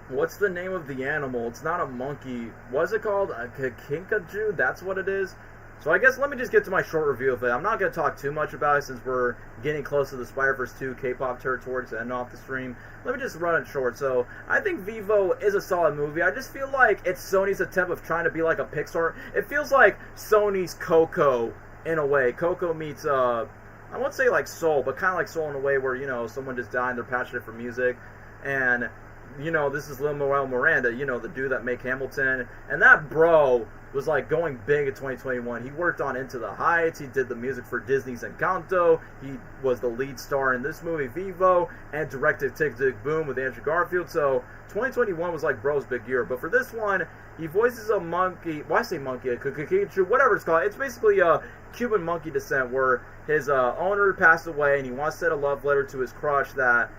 What's the name of the animal? It's not a monkey. What's it called? A kinkajou? That's what it is? So I guess let me just get to my short review of it. I'm not going to talk too much about it since we're getting close to the Spider-Verse 2 K-pop territory to end off the stream. Let me just run it short. So I think Vivo is a solid movie. I just feel like it's Sony's attempt of trying to be like a Pixar. It feels like Sony's Coco in a way. Coco meets, I won't say like Soul, but kind of like Soul in a way where, someone just died and they're passionate for music. And, this is Lin-Manuel Miranda, the dude that made Hamilton. And that bro was like going big in 2021. He worked on Into the Heights. He did the music for Disney's Encanto. He was the lead star in this movie, Vivo, and directed Tick Tick Boom with Andrew Garfield. So 2021 was like bro's big year. But for this one, he voices a monkey. Why say monkey? A Kakakichu, whatever it's called. It's basically a Cuban monkey descent where his owner passed away and he wants to send a love letter to his crush that,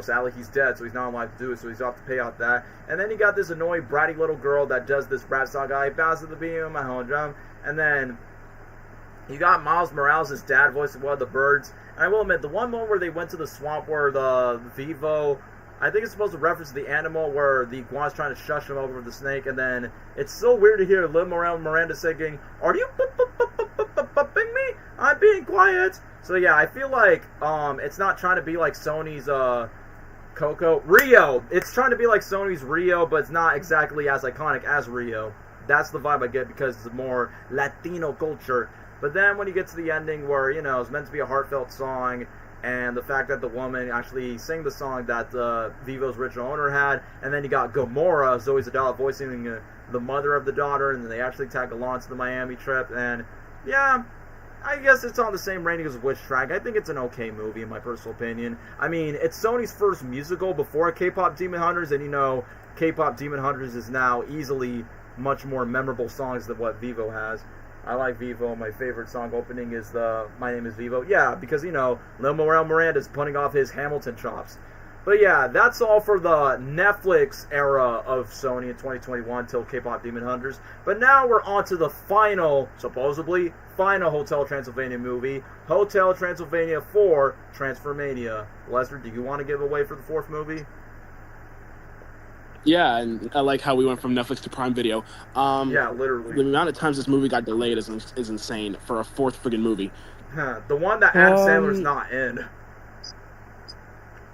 sadly he's dead, so he's not allowed to do it, so he's off to pay out that. And then he got this annoying, bratty little girl that does this rap song, I bounce to the beat my whole drum. And then you got Miles Morales' dad voicing one of the birds. And I will admit, the one moment where they went to the swamp where the Vivo, I think it's supposed to reference the animal where the iguana's trying to shush him over the snake, and then it's so weird to hear Lin-Manuel Miranda singing, "Are you pumping me? I'm being quiet." So yeah, I feel like it's not trying to be like Sony's Coco. Rio! It's trying to be like Sony's Rio, but it's not exactly as iconic as Rio. That's the vibe I get because it's more Latino culture. But then when you get to the ending where, it's meant to be a heartfelt song, and the fact that the woman actually sang the song that Vivo's original owner had, and then you got Gamora, Zoe Zadala voicing the mother of the daughter, and then they actually tag along to the Miami trip, and yeah, I guess it's on the same rating as Wish Track. I think it's an okay movie in my personal opinion. I mean, it's Sony's first musical before K-Pop Demon Hunters, and K-Pop Demon Hunters is now easily much more memorable songs than what Vivo has. I like Vivo. My favorite song opening is My Name is Vivo. Yeah, because, Lin-Manuel Miranda is putting off his Hamilton chops. But yeah, that's all for the Netflix era of Sony in 2021 till K-Pop Demon Hunters. But now we're on to the supposedly final Hotel Transylvania movie, Hotel Transylvania 4 Transformania. Lester, do you want to give away for the fourth movie? Yeah, and I like how we went from Netflix to Prime Video. Yeah, literally. The amount of times this movie got delayed is insane for a fourth friggin' movie. The one that Adam Sandler's not in.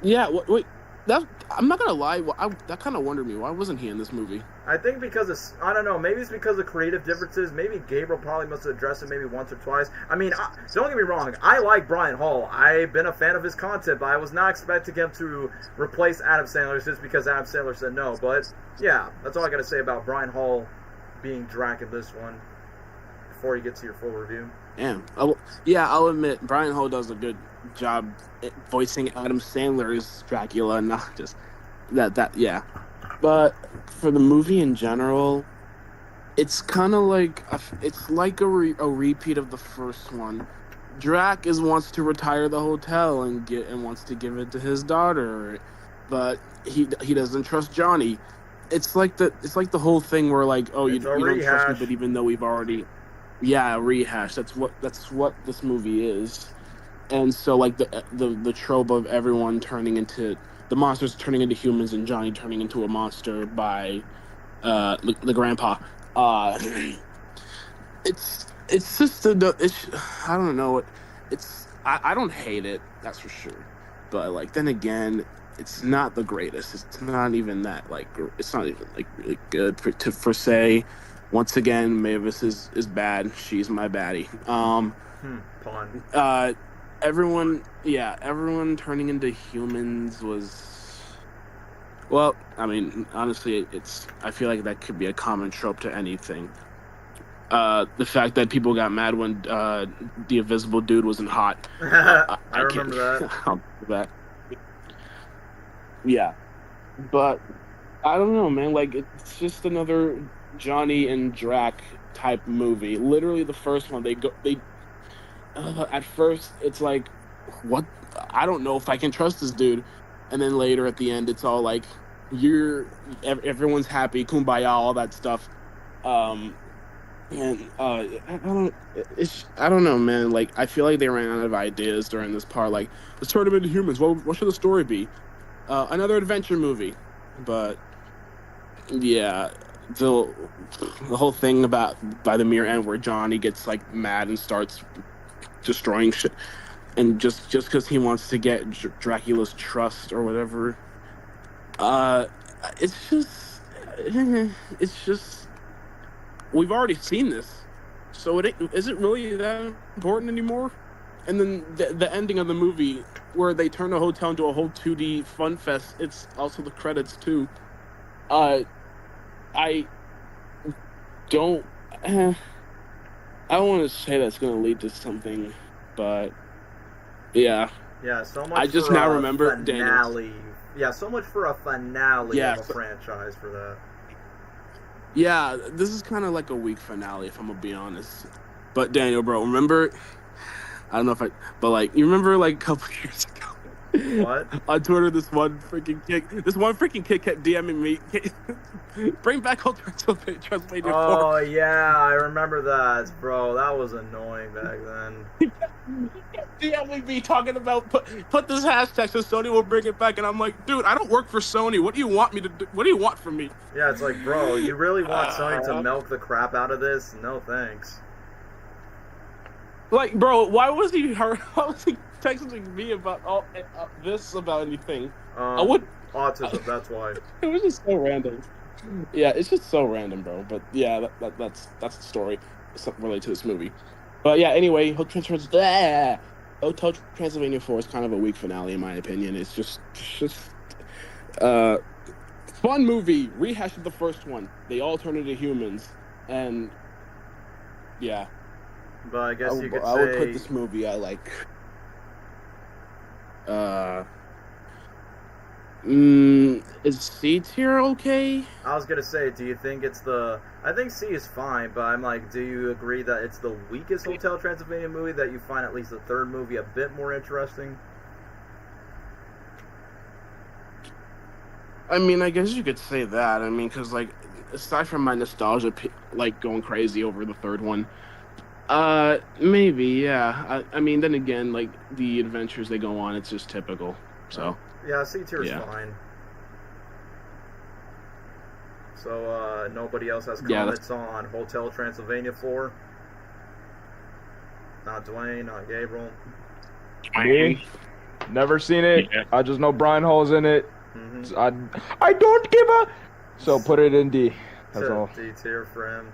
Yeah, wait. I'm not gonna lie. That kind of wondered me. Why wasn't he in this movie? I think because I don't know. Maybe it's because of creative differences. Maybe Gabriel probably must have addressed it maybe once or twice. I mean, don't get me wrong. I like Brian Hall. I've been a fan of his content, but I was not expecting him to replace Adam Sandler just because Adam Sandler said no. But yeah, that's all I got to say about Brian Hall being Drac in this one. Before you get to your full review. Damn. I'll admit Brian Hall does a good job voicing Adam Sandler's Dracula, not just that. Yeah. But for the movie in general, it's kind of like a repeat of the first one. Drac wants to retire the hotel and wants to give it to his daughter, but he doesn't trust Johnny. It's like the whole thing where like, oh, you don't trust me, but even though we've already, yeah, rehash. That's what this movie is. And so like the trope of everyone turning into the monsters turning into humans and Johnny turning into a monster by the grandpa. It's just I don't know. I don't hate it, that's for sure. But like then again, it's not the greatest. It's not even that like it's not even like really good for say. Once again, Mavis is bad. She's my baddie. Pawn. everyone turning into humans was. Well, I mean, honestly, I feel like that could be a common trope to anything. The fact that people got mad when the invisible dude wasn't hot. I remember that. I'll do that. Yeah, but I don't know, man. Like, it's just another Johnny and Drac type movie. Literally, the first one, at first, it's like, what? I don't know if I can trust this dude. And then later at the end, it's all like, everyone's happy, kumbaya, all that stuff. And I don't know, man. Like, I feel like they ran out of ideas during this part. Like, let's turn them into humans. What should the story be? Another adventure movie, but yeah, the whole thing about by the mere end where Johnny gets like mad and starts destroying shit, and just because he wants to get Dracula's trust or whatever. It's just we've already seen this, so is it really that important anymore? And then the ending of the movie where they turn the hotel into a whole 2D fun fest. It's also the credits too. I don't. I don't want to say that's going to lead to something, but yeah. Yeah, so much. I just for now a remember finale. Yeah, so much for a finale of a franchise for that. Yeah, this is kind of like a weak finale, if I'm gonna be honest. But Daniel, bro, remember? I don't know but like, you remember like a couple years ago? What? On Twitter, this one freaking kid kept DMing me. Bring back old Transylvania. Oh yeah, I remember that, bro. That was annoying back then. DMing me talking about put this hashtag so Sony will bring it back, and I'm like, dude, I don't work for Sony. What do you want me to do? What do you want from me? Yeah, it's like, bro, you really want Sony to milk the crap out of this? No thanks. Like, bro, why was he texting me about this about anything? I would autism. That's why. It was just so random. Yeah, it's just so random, bro. But yeah, that's the story related to this movie. But yeah, anyway, Hotel Transylvania 4 is kind of a weak finale in my opinion. It's just fun movie, rehash of the first one. They all turn into humans, and yeah. But I guess you could say... I would put this movie at like... is C tier okay? I was gonna say, do you think it's the... I think C is fine, but I'm like, do you agree that it's the weakest Hotel Transylvania movie, that you find at least the third movie a bit more interesting? I mean, I guess you could say that. I mean, because like, aside from my nostalgia, like going crazy over the third one, maybe, yeah. I mean, then again, like, the adventures they go on, it's just typical, so. Yeah, C tier is fine. So, nobody else has comments on Hotel Transylvania 4? Not Dwayne, not Gabriel. Me? Never seen it. Yeah. I just know Brian Hall's in it. Mm-hmm. I don't give a... So put it in D. That's all. D tier for him.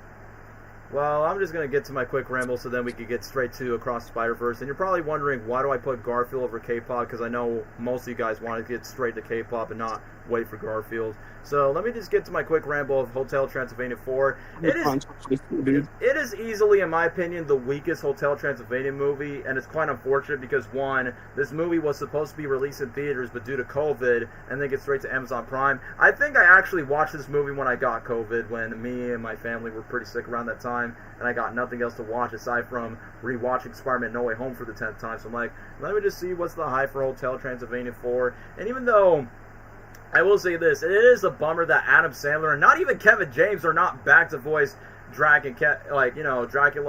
Well, I'm just going to get to my quick ramble so then we can get straight to Across the Spider-Verse. And you're probably wondering, why do I put Garfield over K-pop? Because I know most of you guys want to get straight to K-pop and not wait for Garfield. So let me just get to my quick ramble of Hotel Transylvania 4. It is easily, in my opinion, the weakest Hotel Transylvania movie. And it's quite unfortunate because, one, this movie was supposed to be released in theaters, but due to COVID, and then get straight to Amazon Prime. I think I actually watched this movie when I got COVID, when me and my family were pretty sick around that time. And I got nothing else to watch aside from rewatching Spider-Man No Way Home for the 10th time. So I'm like, let me just see what's the hype for Hotel Transylvania 4. And even though I will say this, it is a bummer that Adam Sandler and not even Kevin James are not back to voice Dracula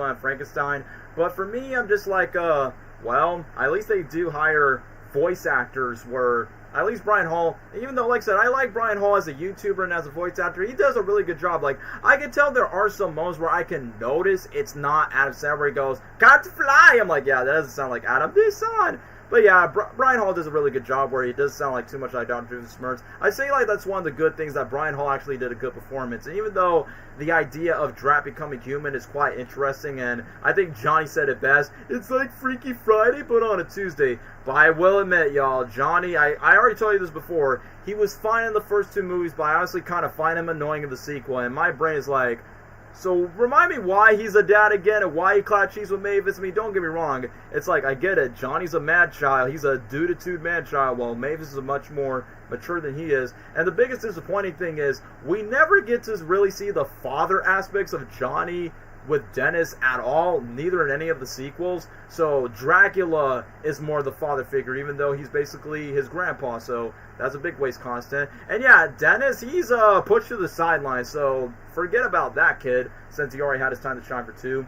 and Frankenstein. But for me, I'm just like, well, at least they do hire voice actors where... At least Brian Hall, even though, like I said, I like Brian Hall as a YouTuber and as a voice actor, he does a really good job. Like, I can tell there are some moments where I can notice it's not Adam Sandler where he goes, "Got to fly!" I'm like, yeah, that doesn't sound like Adam. This on. But yeah, Brian Hall does a really good job where he does sound like too much like Dr. Smurfs. I say like that's one of the good things that Brian Hall actually did a good performance. And even though the idea of Drac becoming human is quite interesting, and I think Johnny said it best, it's like Freaky Friday but on a Tuesday. But I will admit, y'all, Johnny, I already told you this before, he was fine in the first 2 movies, but I honestly kind of find him annoying in the sequel, and my brain is like, so remind me why he's a dad again and why he clapped cheese with Mavis. I mean, don't get me wrong. It's like, I get it. Johnny's a mad child. He's a dude-to-dude mad child, while Mavis is much more mature than he is. And the biggest disappointing thing is we never get to really see the father aspects of Johnny with Dennis at all, neither in any of the sequels. So Dracula is more the father figure, even though he's basically his grandpa, so that's a big waste constant. And yeah, Dennis, he's pushed to the sideline, so forget about that kid, since he already had his time to shine for 2.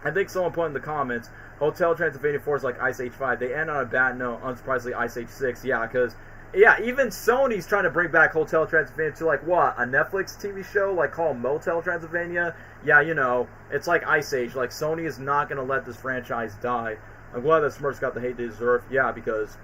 I think someone put in the comments, Hotel Transylvania 4 is like Ice Age 5. They end on a bad note, unsurprisingly Ice Age 6, yeah, because yeah, even Sony's trying to bring back Hotel Transylvania to, like, what, a Netflix TV show, like, called Motel Transylvania? Yeah, you know, it's like Ice Age. Like, Sony is not going to let this franchise die. I'm glad that Smurfs got the hate they deserve. Yeah, because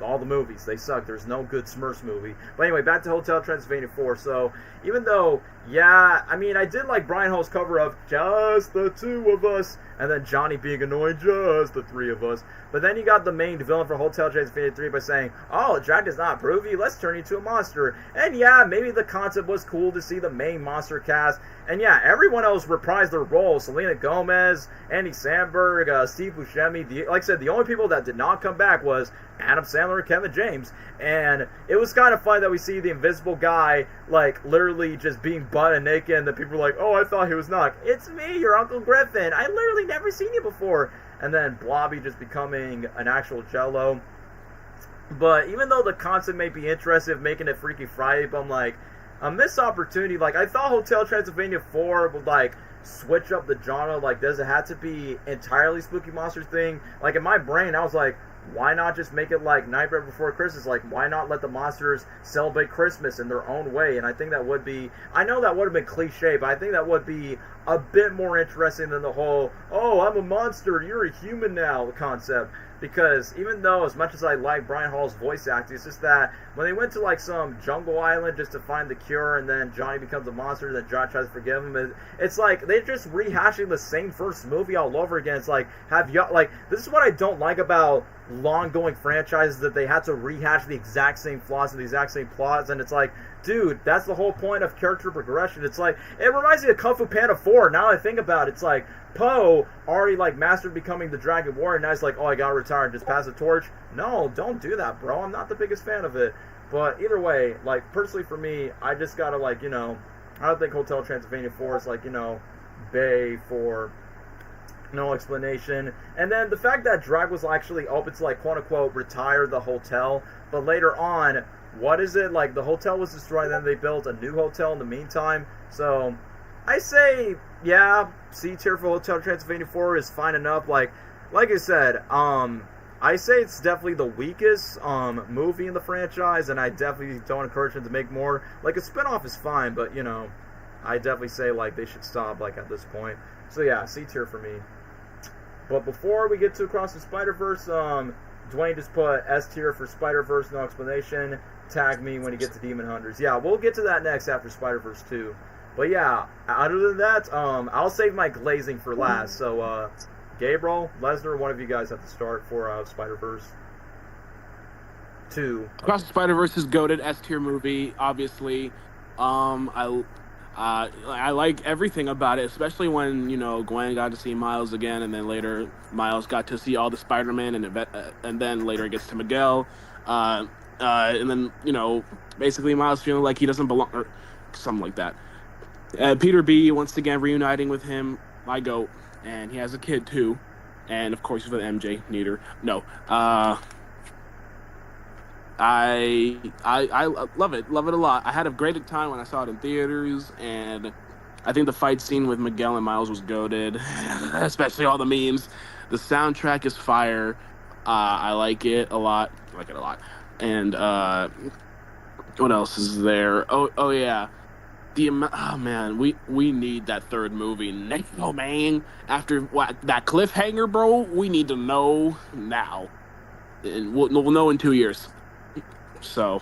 all the movies, they suck. There's no good Smurfs movie. But anyway, back to Hotel Transylvania 4. So, even though, yeah, I mean, I did like Brian Hall's cover of Just the 2 of Us, and then Johnny being annoyed, Just the 3 of Us. But then you got the main villain for Hotel Transylvania 3 by saying, oh, Drac does not approve you, let's turn you into a monster. And yeah, maybe the concept was cool to see the main monster cast. And yeah, everyone else reprised their roles. Selena Gomez, Andy Samberg, Steve Buscemi. Like I said, the only people that did not come back was Adam Sandler and Kevin James. And it was kind of funny that we see the invisible guy, like, literally just being butt naked, and the people were like, oh, I thought he was not. It's me, your Uncle Griffin. I literally never seen you before. And then Blobby just becoming an actual Jello. But even though the concept may be interesting of making it Freaky Friday, but I'm like, a missed opportunity. Like, I thought Hotel Transylvania 4 would, like, switch up the genre. Like, does it have to be entirely Spooky Monsters thing? Like, in my brain, I was like, why not just make it like Nightmare Before Christmas? Like, why not let the monsters celebrate Christmas in their own way? And I think that would be, I know that would have been cliche, but I think that would be a bit more interesting than the whole, oh, I'm a monster, you're a human now concept. Because even though, as much as I like Brian Hall's voice acting, it's just that when they went to like some jungle island just to find the cure, and then Johnny becomes a monster, and then John tries to forgive him, it's like they're just rehashing the same first movie all over again. It's like, this is what I don't like about long-going franchises, that they had to rehash the exact same flaws and the exact same plots, and it's like, dude, that's the whole point of character progression. It's like, it reminds me of Kung Fu Panda 4, now I think about it. It's like, Poe already, like, mastered becoming the Dragon Warrior, now he's like, oh, I gotta retire and just pass the torch. No, don't do that, bro. I'm not the biggest fan of it. But either way, like, personally for me, I just gotta, like, you know, I don't think Hotel Transylvania 4 is, like, you know, Bay for no explanation. And then the fact that Drac was actually open to, like, quote-unquote, retire the hotel, but later on, what is it? Like, the hotel was destroyed, and then they built a new hotel in the meantime. So, I say, yeah, C tier for Hotel Transylvania 4 is fine enough. Like I said, I say it's definitely the weakest movie in the franchise, and I definitely don't encourage them to make more. Like, a spinoff is fine, but, you know, I definitely say, like, they should stop, like, at this point. So, yeah, C tier for me. But before we get to Across the Spider-Verse, Dwayne just put S tier for Spider-Verse, no explanation. Tag me when you get to Demon Hunters. Yeah, we'll get to that next after Spider-Verse 2. But yeah, other than that, I'll save my glazing for last. So, Gabriel, Lesnar, one of you guys have to start for Spider-Verse 2. Across the Spider-Verse is goated S tier movie, obviously. I like everything about it, especially when, you know, Gwen got to see Miles again, and then later Miles got to see all the Spider-Man, and then later it gets to Miguel, and then, you know, basically Miles feeling like he doesn't belong, or something like that. Peter B, once again reuniting with him, my goat, and he has a kid too, and of course he's with MJ. Neither, no. I love it a lot. I had a great time when I saw it in theaters, and I think the fight scene with Miguel and Miles was goated, especially all the memes. The soundtrack is fire. I like it a lot. And what else is there? Oh yeah, oh man, we need that third movie now, man. After that cliffhanger, bro, we need to know now. and we'll know in 2 years. So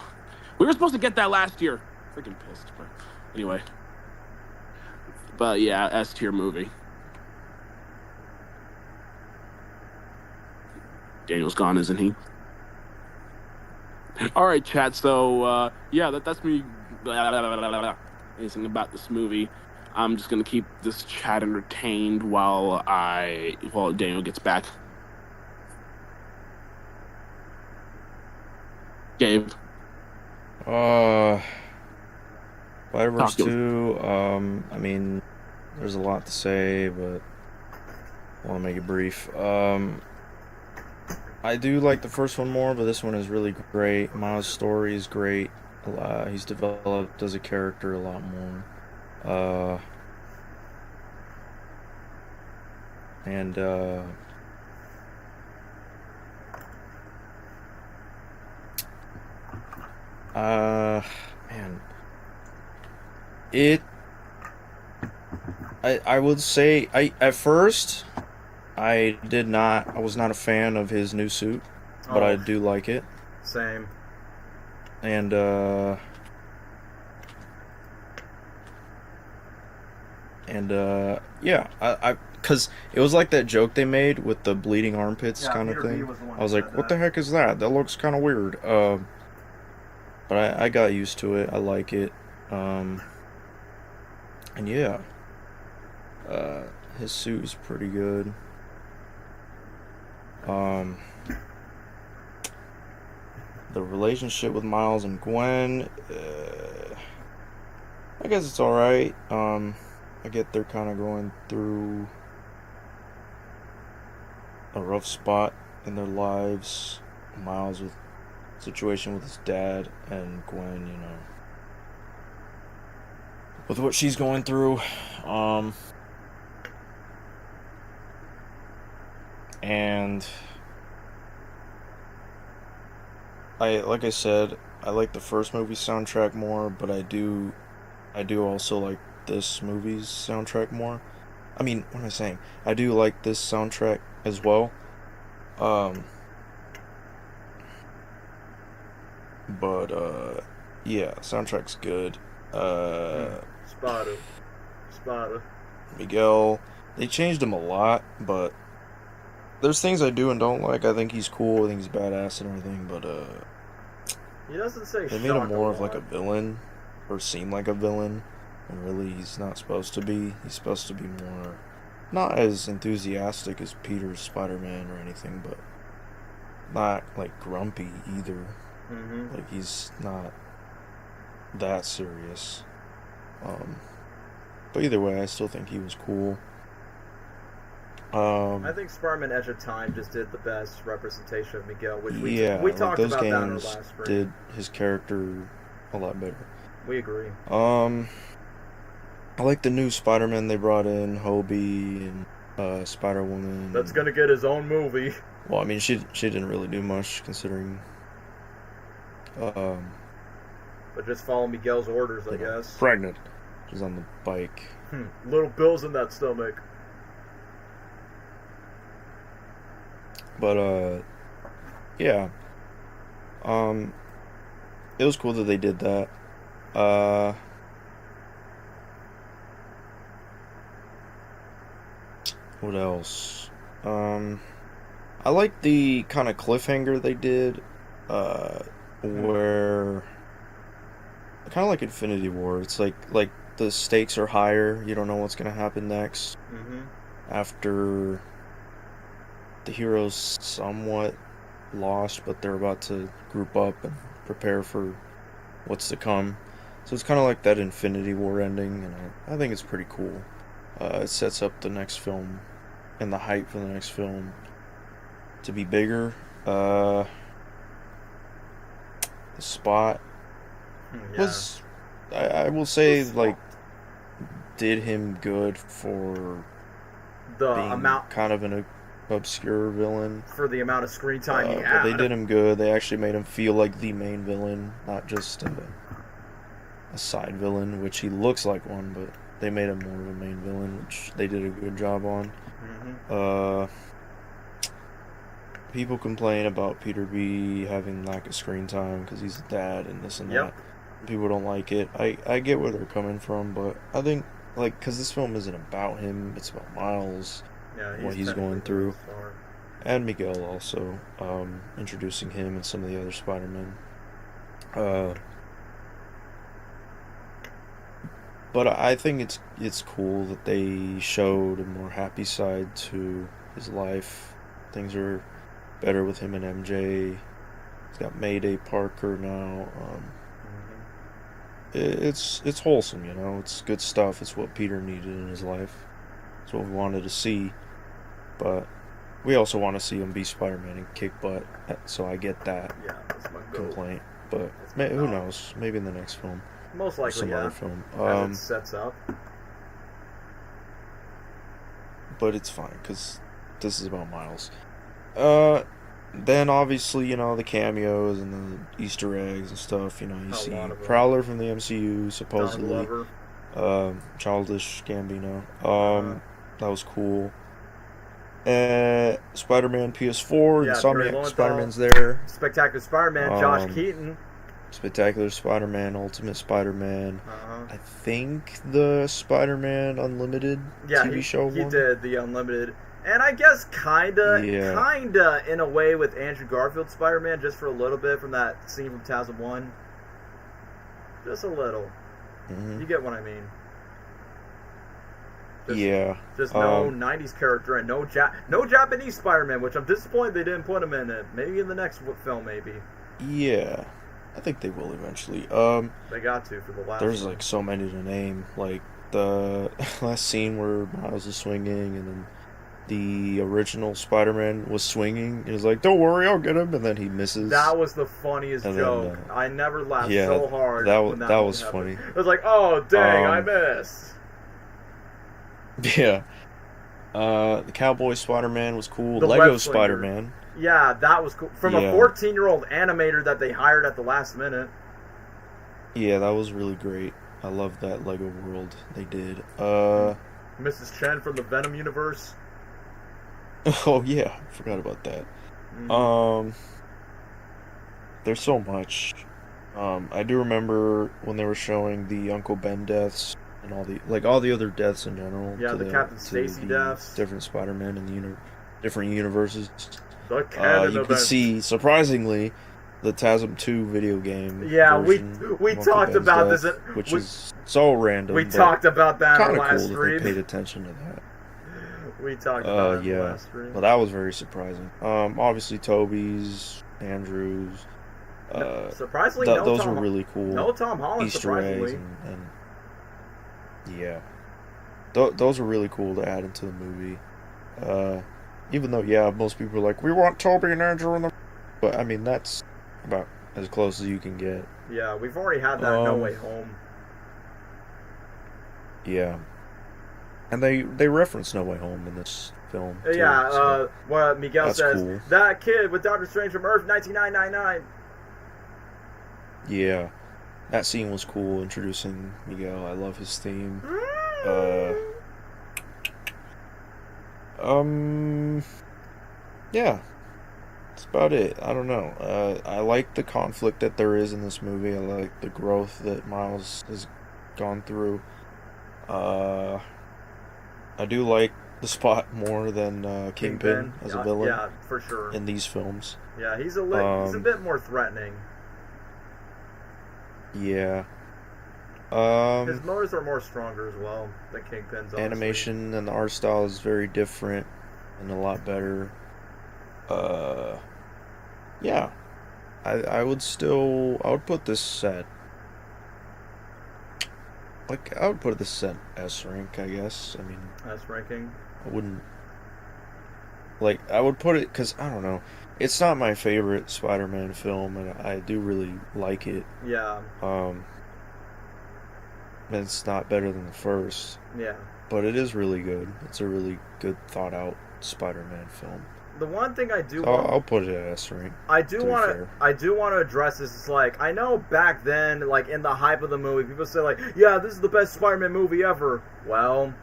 we were supposed to get that last year. Freaking pissed. But anyway. But yeah, S tier movie. Daniel's gone, isn't he? All right, chat. So yeah, that's me. Anything about this movie. I'm just gonna keep this chat entertained while Daniel gets back. Gabe. Spider-Verse Talk to 2, I mean, there's a lot to say, but I want to make it brief. I do like the first one more, but this one is really great. Miles' story is great. He's developed as a character a lot more. Man. I would say, at first, I was not a fan of his new suit, but I do like it. Same. And, yeah, because it was like that joke they made with the bleeding armpits kind of thing. I was like, what the heck is that? That looks kind of weird. But I got used to it. I like it. And yeah. His suit is pretty good. The relationship with Miles and Gwen, I guess it's alright. I get they're kind of going through a rough spot in their lives. Miles with situation with his dad, and Gwen, you know, with what she's going through. And like I said, I like the first movie soundtrack more, but I do also like this movie's soundtrack more. I mean, what am I saying? I do like this soundtrack as well. But yeah, soundtrack's good. Spider. Miguel, they changed him a lot, but there's things I do and don't like. I think he's cool, I think he's badass and everything, but he doesn't say they made him more of like a villain, or seem like a villain, and really he's not supposed to be. He's supposed to be more, not as enthusiastic as Peter's Spider-Man or anything, but not like grumpy either. Mm-hmm. Like he's not that serious. But either way, I still think he was cool. I think Spider-Man Edge of Time just did the best representation of Miguel, which we like talked those about that in our games last stream. did his character a lot better. We agree. I like the new Spider-Man they brought in, Hobie and Spider-Woman. That's gonna get his own movie. Well, I mean, she didn't really do much considering. But just follow Miguel's orders, I guess. Pregnant. She's on the bike. Little Bill's in that stomach. But yeah. It was cool that they did that. What else? I like the kind of cliffhanger they did, where kind of like Infinity War. It's like the stakes are higher. You don't know what's gonna happen next. Mm-hmm. After the heroes somewhat lost, but they're about to group up and prepare for what's to come. So it's kind of like that Infinity War ending, and I think it's pretty cool. It sets up the next film and the hype for the next film to be bigger. The Spot was, I will say, like, did him good for the being amount, kind of an obscure villain. For the amount of screen time he But had. they did him good. They actually made him feel like the main villain, not just a side villain, which he looks like one, but they made him more of a main villain, which they did a good job on. Mm-hmm. people complain about Peter B having lack of screen time because he's a dad and this and that. People don't like it. I get where they're coming from, but I think, like, because this film isn't about him, it's about Miles, what he's going through. And Miguel also, introducing him and some of the other Spider-Men. But I think it's cool that they showed a more happy side to his life. Things are better with him and MJ. He's got Mayday Parker now. It's wholesome, you know. It's good stuff. It's what Peter needed in his life. It's what we wanted to see. But we also want to see him be Spider-Man and kick butt. So I get that complaint. But who knows? Maybe in the next film. Most likely, some other film. As it sets up. But it's fine, because this is about Miles. Then, obviously, you know, the cameos and the Easter eggs and stuff. You know, you see Prowler from the MCU, supposedly. Childish Gambino. That was cool. Spider-Man PS4, Insomniac Spider-Man's there. Spectacular Spider-Man, Josh Keaton. Spectacular Spider-Man, Ultimate Spider-Man. I think the Spider-Man Unlimited TV show he did the Unlimited. And I guess kinda in a way with Andrew Garfield Spider-Man, just for a little bit from that scene from 2001. Just a little. You get what I mean. Just no 90s character and no Japanese Spider-Man, which I'm disappointed they didn't put him in it. Maybe in the next film, maybe. Yeah. I think they will eventually. They got to for the last There's one. like so many to name. Like the last scene where Miles is swinging and then the original Spider-Man was swinging. He was like, "Don't worry, I'll get him," and then he misses. That was the funniest joke. I never laughed so hard. That was funny. It was like, "Oh dang, I missed." Yeah. The Cowboy Spider-Man was cool. The Lego Spider-Man. Yeah, that was cool. From a 14-year-old animator that they hired at the last minute. Yeah, that was really great. I love that Lego world they did. Mrs. Chen from the Venom universe. Oh yeah, forgot about that. There's so much. I do remember when they were showing the Uncle Ben deaths and all the other deaths in general. Yeah, the Captain Stacy deaths. Different Spider-Man in the different universes. You could see, surprisingly, the TASM 2 video game. Yeah, we talked about this, which is so random. We talked about that on the last stream. Kind of cool that they paid attention to that. We talked about it on the last stream. Well, that was very surprising. Obviously, Toby's, Andrew's. Surprisingly, those were really cool. No Tom Holland, Easter surprisingly. eggs those were really cool to add into the movie. Even though, most people are like, we want Toby and Andrew in the... But, I mean, that's about as close as you can get. Yeah, we've already had that No Way Home. Yeah. And they reference No Way Home in this film, too, what Miguel says, cool. That kid with Doctor Strange from Earth 19999. Yeah. That scene was cool, introducing Miguel. I love his theme. Yeah, that's about it. I don't know. I like the conflict that there is in this movie. I like the growth that Miles has gone through. I do like the Spot more than Kingpin as a villain. Yeah, for sure. In these films. Yeah, he's a bit more threatening. Yeah. His motives are more stronger as well than Kingpin's. Honestly. Animation and the art style is very different and a lot better. Yeah. I would put this at, I would put this at S rank, I guess. I mean, S ranking. I wouldn't, I would put it, because I don't know, it's not my favorite Spider-Man film, and I do really like it. Yeah. It's not better than the first. Yeah. But it is really good. It's a really good, thought-out Spider-Man film. The one thing I do I'll put it at S rank. I do want to address this. It's like, I know back then, in the hype of the movie, people say yeah, this is the best Spider-Man movie ever. Well,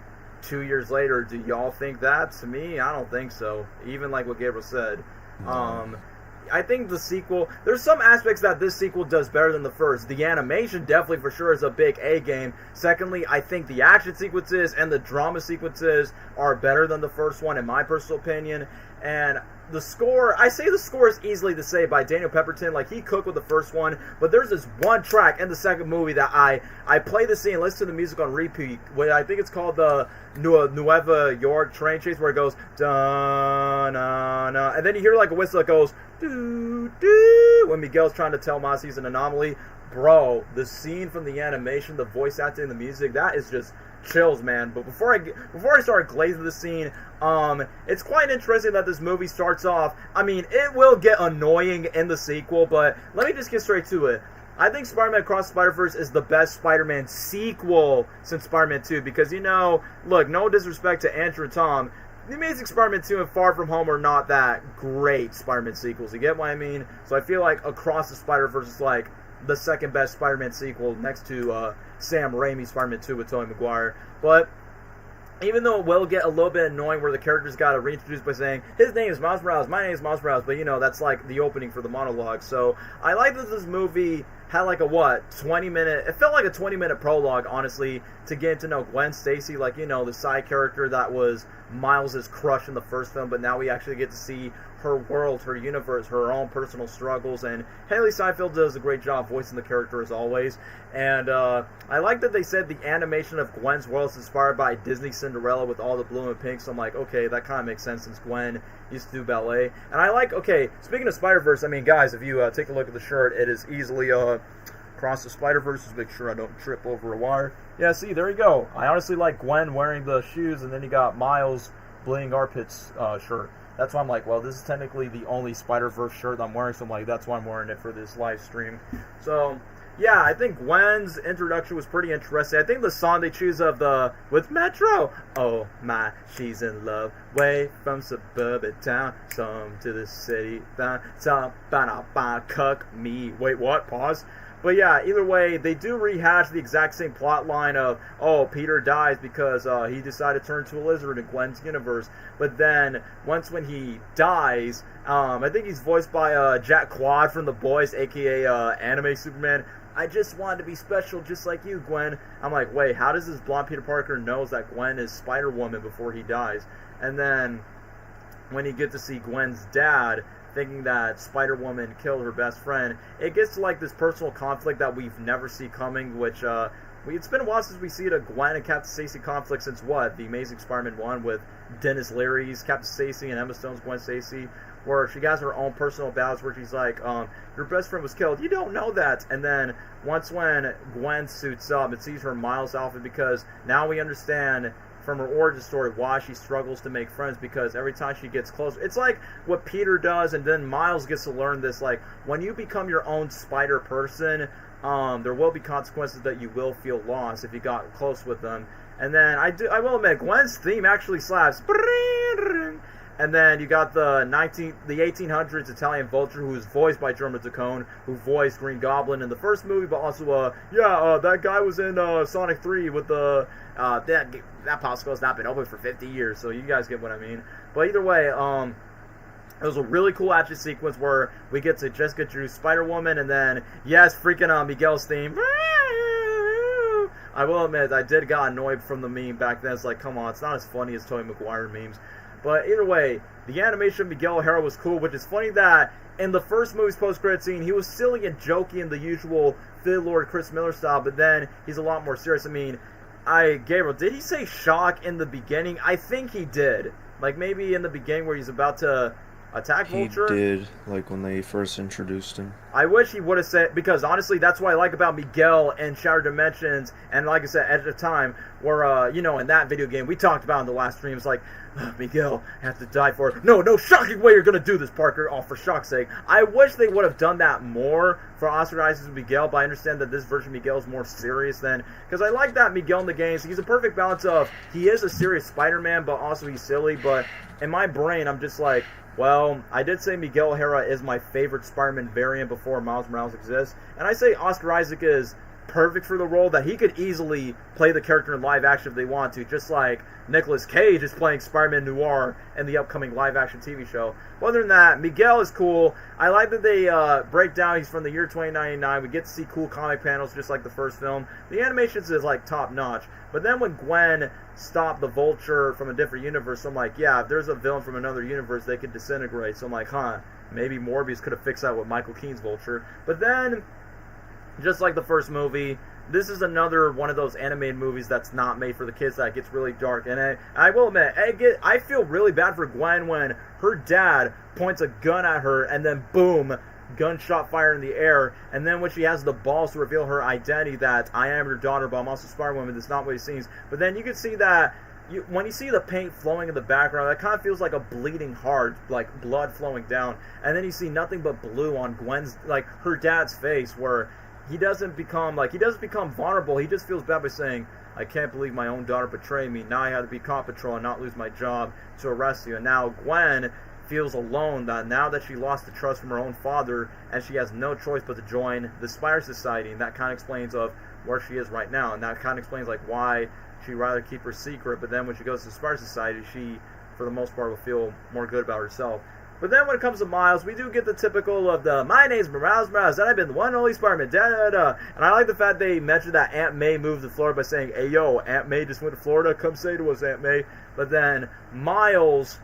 2 years later, do y'all think that? To me, I don't think so. Even like what Gabriel said, I think the sequel, there's some aspects that this sequel does better than the first. The animation definitely for sure is a big A game. Secondly, I think the action sequences and the drama sequences are better than the first one in my personal opinion. And the score, I say the score is easily to say by Daniel Pepperton. Like, he cooked with the first one, but there's this one track in the second movie that I play the scene, listen to the music on repeat. I think it's called the Nueva York train chase, where it goes da na na, and then you hear like a whistle that goes doo doo when Miguel's trying to tell Miles he's an anomaly. Bro, the scene from the animation, the voice acting, the music, that is just chills, man. But before I start glazing the scene, it's quite interesting that this movie starts off. I mean, it will get annoying in the sequel, but let me just get straight to it. I think Spider-Man Across the Spider-Verse is the best Spider-Man sequel since Spider-Man 2, because, you know, look, no disrespect to Andrew and Tom, The Amazing Spider-Man 2 and Far From Home are not that great Spider-Man sequels, you get what I mean? So I feel like Across the Spider-Verse is like the second best Spider-Man sequel next to Sam Raimi's Spider-Man 2 with Tobey Maguire. But even though it will get a little bit annoying where the characters got to reintroduce by saying, his name is Miles Morales, my name is Miles Morales, but you know, that's like the opening for the monologue. So I like that this movie had like a 20-minute, it felt like a 20-minute prologue, honestly, to get to know Gwen Stacy, like, you know, the side character that was Miles' crush in the first film, but now we actually get to see her world, her universe, her own personal struggles, and Haley Steinfeld does a great job voicing the character as always. And I like that they said the animation of Gwen's world is inspired by Disney Cinderella with all the blue and pink, so I'm like, okay, that kind of makes sense since Gwen used to do ballet. And I like, okay, speaking of Spider-Verse, I mean, guys, if you take a look at the shirt, it is easily Across the Spider-Verse. Just make sure I don't trip over a wire. Yeah, see, there you go. I honestly like Gwen wearing the shoes, and then you got Miles bleeding armpits shirt. That's why I'm like, well, this is technically the only Spider-Verse shirt I'm wearing, so I'm like, that's why I'm wearing it for this live stream. So, yeah, I think Gwen's introduction was pretty interesting. I think the song they choose with Metro, oh my, she's in love, way from suburban town, some to the city, some cuck me. Wait, what? Pause. But yeah, either way, they do rehash the exact same plot line of, oh, Peter dies because he decided to turn into a lizard in Gwen's universe. But then, when he dies, I think he's voiced by Jack Quaid from The Boys, a.k.a. Anime Superman. I just wanted to be special just like you, Gwen. I'm like, wait, how does this blonde Peter Parker knows that Gwen is Spider-Woman before he dies? And then, when you get to see Gwen's dad, thinking that Spider-Woman killed her best friend, it gets to like this personal conflict that we've never seen coming, which it's been a while since we see a Gwen and Captain Stacy conflict since what? The Amazing Spider-Man 1 with Dennis Leary's Captain Stacy and Emma Stone's Gwen Stacy, where she has her own personal battles where she's like, your best friend was killed, you don't know that. And then when Gwen suits up and sees her Miles outfit, because now we understand from her origin story why she struggles to make friends, because every time she gets close, it's like what Peter does, and then Miles gets to learn this, like, when you become your own spider person, there will be consequences that you will feel lost if you got close with them. And then I will admit, Gwen's theme actually slaps. And then you got the 1800s Italian vulture, who is voiced by Jerome Tacone, who voiced Green Goblin in the first movie, but also, that guy was in Sonic 3 with the, that popsicle has not been open for 50 years, so you guys get what I mean. But either way, it was a really cool action sequence where we get to Jessica Drew's Spider-Woman, and then, yes, freaking Miguel's theme. I will admit, I did got annoyed from the meme back then. It's like, come on, it's not as funny as Tobey Maguire memes. But either way, the animation of Miguel O'Hara was cool, which is funny that in the first movie's post-credit scene, he was silly and jokey in the usual Phil Lord Chris Miller style, but then he's a lot more serious. I mean, Gabriel, did he say shock in the beginning? I think he did. Like, maybe in the beginning where he's about to attack Vulture? He did, like when they first introduced him. I wish he would have said, because honestly, that's what I like about Miguel and Shattered Dimensions, and like I said, at the time, where, in that video game, we talked about in the last stream, it's like, Miguel, I have to die for it. No shocking way you're going to do this, Parker. Oh, for shock's sake. I wish they would have done that more for Oscar Isaacs and Miguel, but I understand that this version of Miguel is more serious than, because I like that Miguel in the games. He's a perfect balance of, he is a serious Spider-Man, but also he's silly, but in my brain, I'm just like, well, I did say Miguel O'Hara is my favorite Spider-Man variant before Miles Morales exists, and I say Oscar Isaac is perfect for the role that he could easily play the character in live action if they want to, just like Nicolas Cage is playing Spider-Man Noir in the upcoming live action TV show. Other than that, Miguel is cool. I like that they break down he's from the year 2099. We get to see cool comic panels just like the first film. The animations is like top notch. But then when Gwen stopped the Vulture from a different universe, I'm like, yeah, if there's a villain from another universe, they could disintegrate. So I'm like, maybe Morbius could have fixed that with Michael Keaton's Vulture. But then, just like the first movie, this is another one of those animated movies that's not made for the kids, that gets really dark. And I will admit, I feel really bad for Gwen when her dad points a gun at her and then boom, gunshot fire in the air. And then when she has the balls to reveal her identity, that I am your daughter, but I'm also Spider-Woman, that's not what he sees. But then you can see that when you see the paint flowing in the background, that kind of feels like a bleeding heart, like blood flowing down. And then you see nothing but blue on Gwen's, like her dad's face, where he doesn't become vulnerable. He just feels bad by saying, I can't believe my own daughter betrayed me. Now I have to be Paw Patrol and not lose my job to arrest you. And now Gwen feels alone, that now that she lost the trust from her own father, and she has no choice but to join the Spider Society. And that kind of explains of where she is right now. And that kind of explains like why she'd rather keep her secret. But then when she goes to the Spider Society, she, for the most part, will feel more good about herself. But then when it comes to Miles, we do get the typical of the, my name's Miles, and I've been the one and only Spider-Man, da-da-da. And I like the fact they mentioned that Aunt May moved to Florida by saying, hey, yo, Aunt May just went to Florida, come say to us, Aunt May. But then Miles,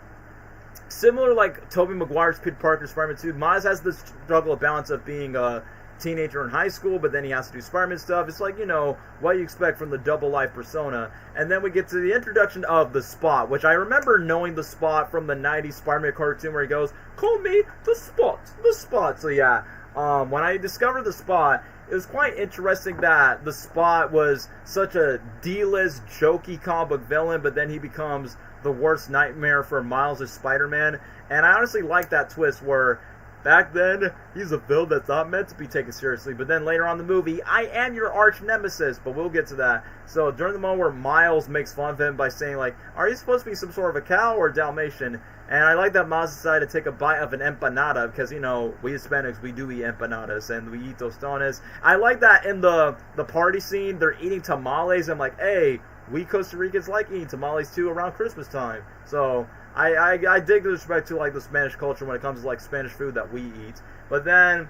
similar like Tobey Maguire's Peter Parker Spider-Man 2, Miles has this struggle of balance of being a teenager in high school, but then he has to do Spider-Man stuff. It's like, you know, what you expect from the double life persona. And then we get to the introduction of the Spot, which I remember knowing the Spot from the 90s Spider-Man cartoon where he goes, call me the Spot. So yeah, when I discovered the Spot, it was quite interesting that the Spot was such a D-list, jokey comic book villain, but then he becomes the worst nightmare for Miles as Spider-Man. And I honestly like that twist where back then, he's a villain that's not meant to be taken seriously. But then later on in the movie, I am your arch nemesis. But we'll get to that. So during the moment where Miles makes fun of him by saying, like, are you supposed to be some sort of a cow or a Dalmatian? And I like that Miles decided to take a bite of an empanada. Because, you know, we Hispanics, we do eat empanadas. And we eat tostones. I like that in the party scene, they're eating tamales. I'm like, hey, we Costa Ricans like eating tamales too around Christmas time. So I dig the respect to like the Spanish culture when it comes to like Spanish food that we eat. But then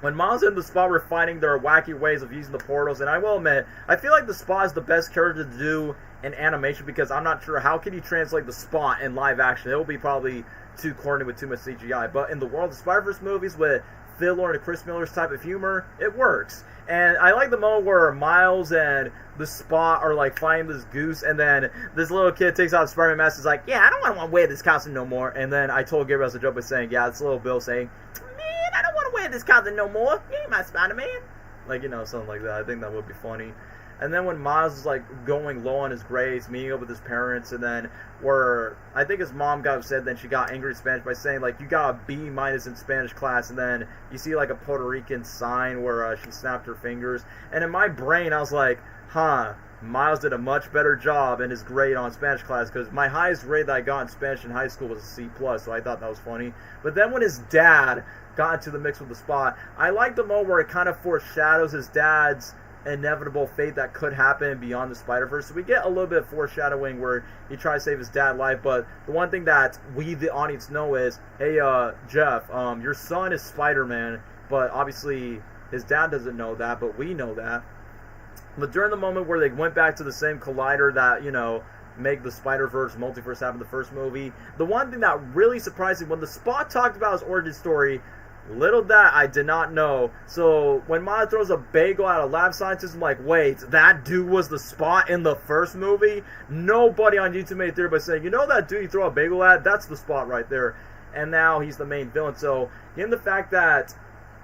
when Miles and the Spot were fighting their wacky ways of using the portals, and I will admit, I feel like the Spot is the best character to do in animation because I'm not sure how can you translate the Spot in live action. It will be probably too corny with too much CGI. But in the world of Spider-Verse movies with Phil Lord and Chris Miller's type of humor, it works. And I like the moment where Miles and the Spot are like fighting this goose, and then this little kid takes out the Spider-Man mask and is like, yeah, I don't want to wear this costume no more. And then I told Gabriel as a joke by saying, yeah, it's little Bill saying, man, I don't want to wear this costume no more. You ain't my Spider-Man. Like, you know, something like that. I think that would be funny. And then when Miles is like going low on his grades, meeting up with his parents, and then where I think his mom got upset, then she got angry in Spanish by saying like, you got a B- in Spanish class, and then you see like a Puerto Rican sign where she snapped her fingers. And in my brain I was like, Miles did a much better job in his grade on Spanish class, because my highest grade that I got in Spanish in high school was a C+, so I thought that was funny. But then when his dad got into the mix with the Spot, I like the moment where it kind of foreshadows his dad's inevitable fate that could happen beyond the Spider-Verse. So we get a little bit of foreshadowing where he tries to save his dad's life, but the one thing that we, the audience, know is, hey, Jeff, your son is Spider-Man, but obviously his dad doesn't know that, but we know that. But during the moment where they went back to the same collider that, you know, make the Spider-Verse multiverse happen in the first movie, the one thing that really surprised me, when the Spot talked about his origin story, little that I did not know. So when Miles throws a bagel at a lab scientist, I'm like, wait, that dude was the Spot in the first movie? Nobody on YouTube made a theory by saying, you know that dude you throw a bagel at? That's the Spot right there. And now he's the main villain. So in the fact that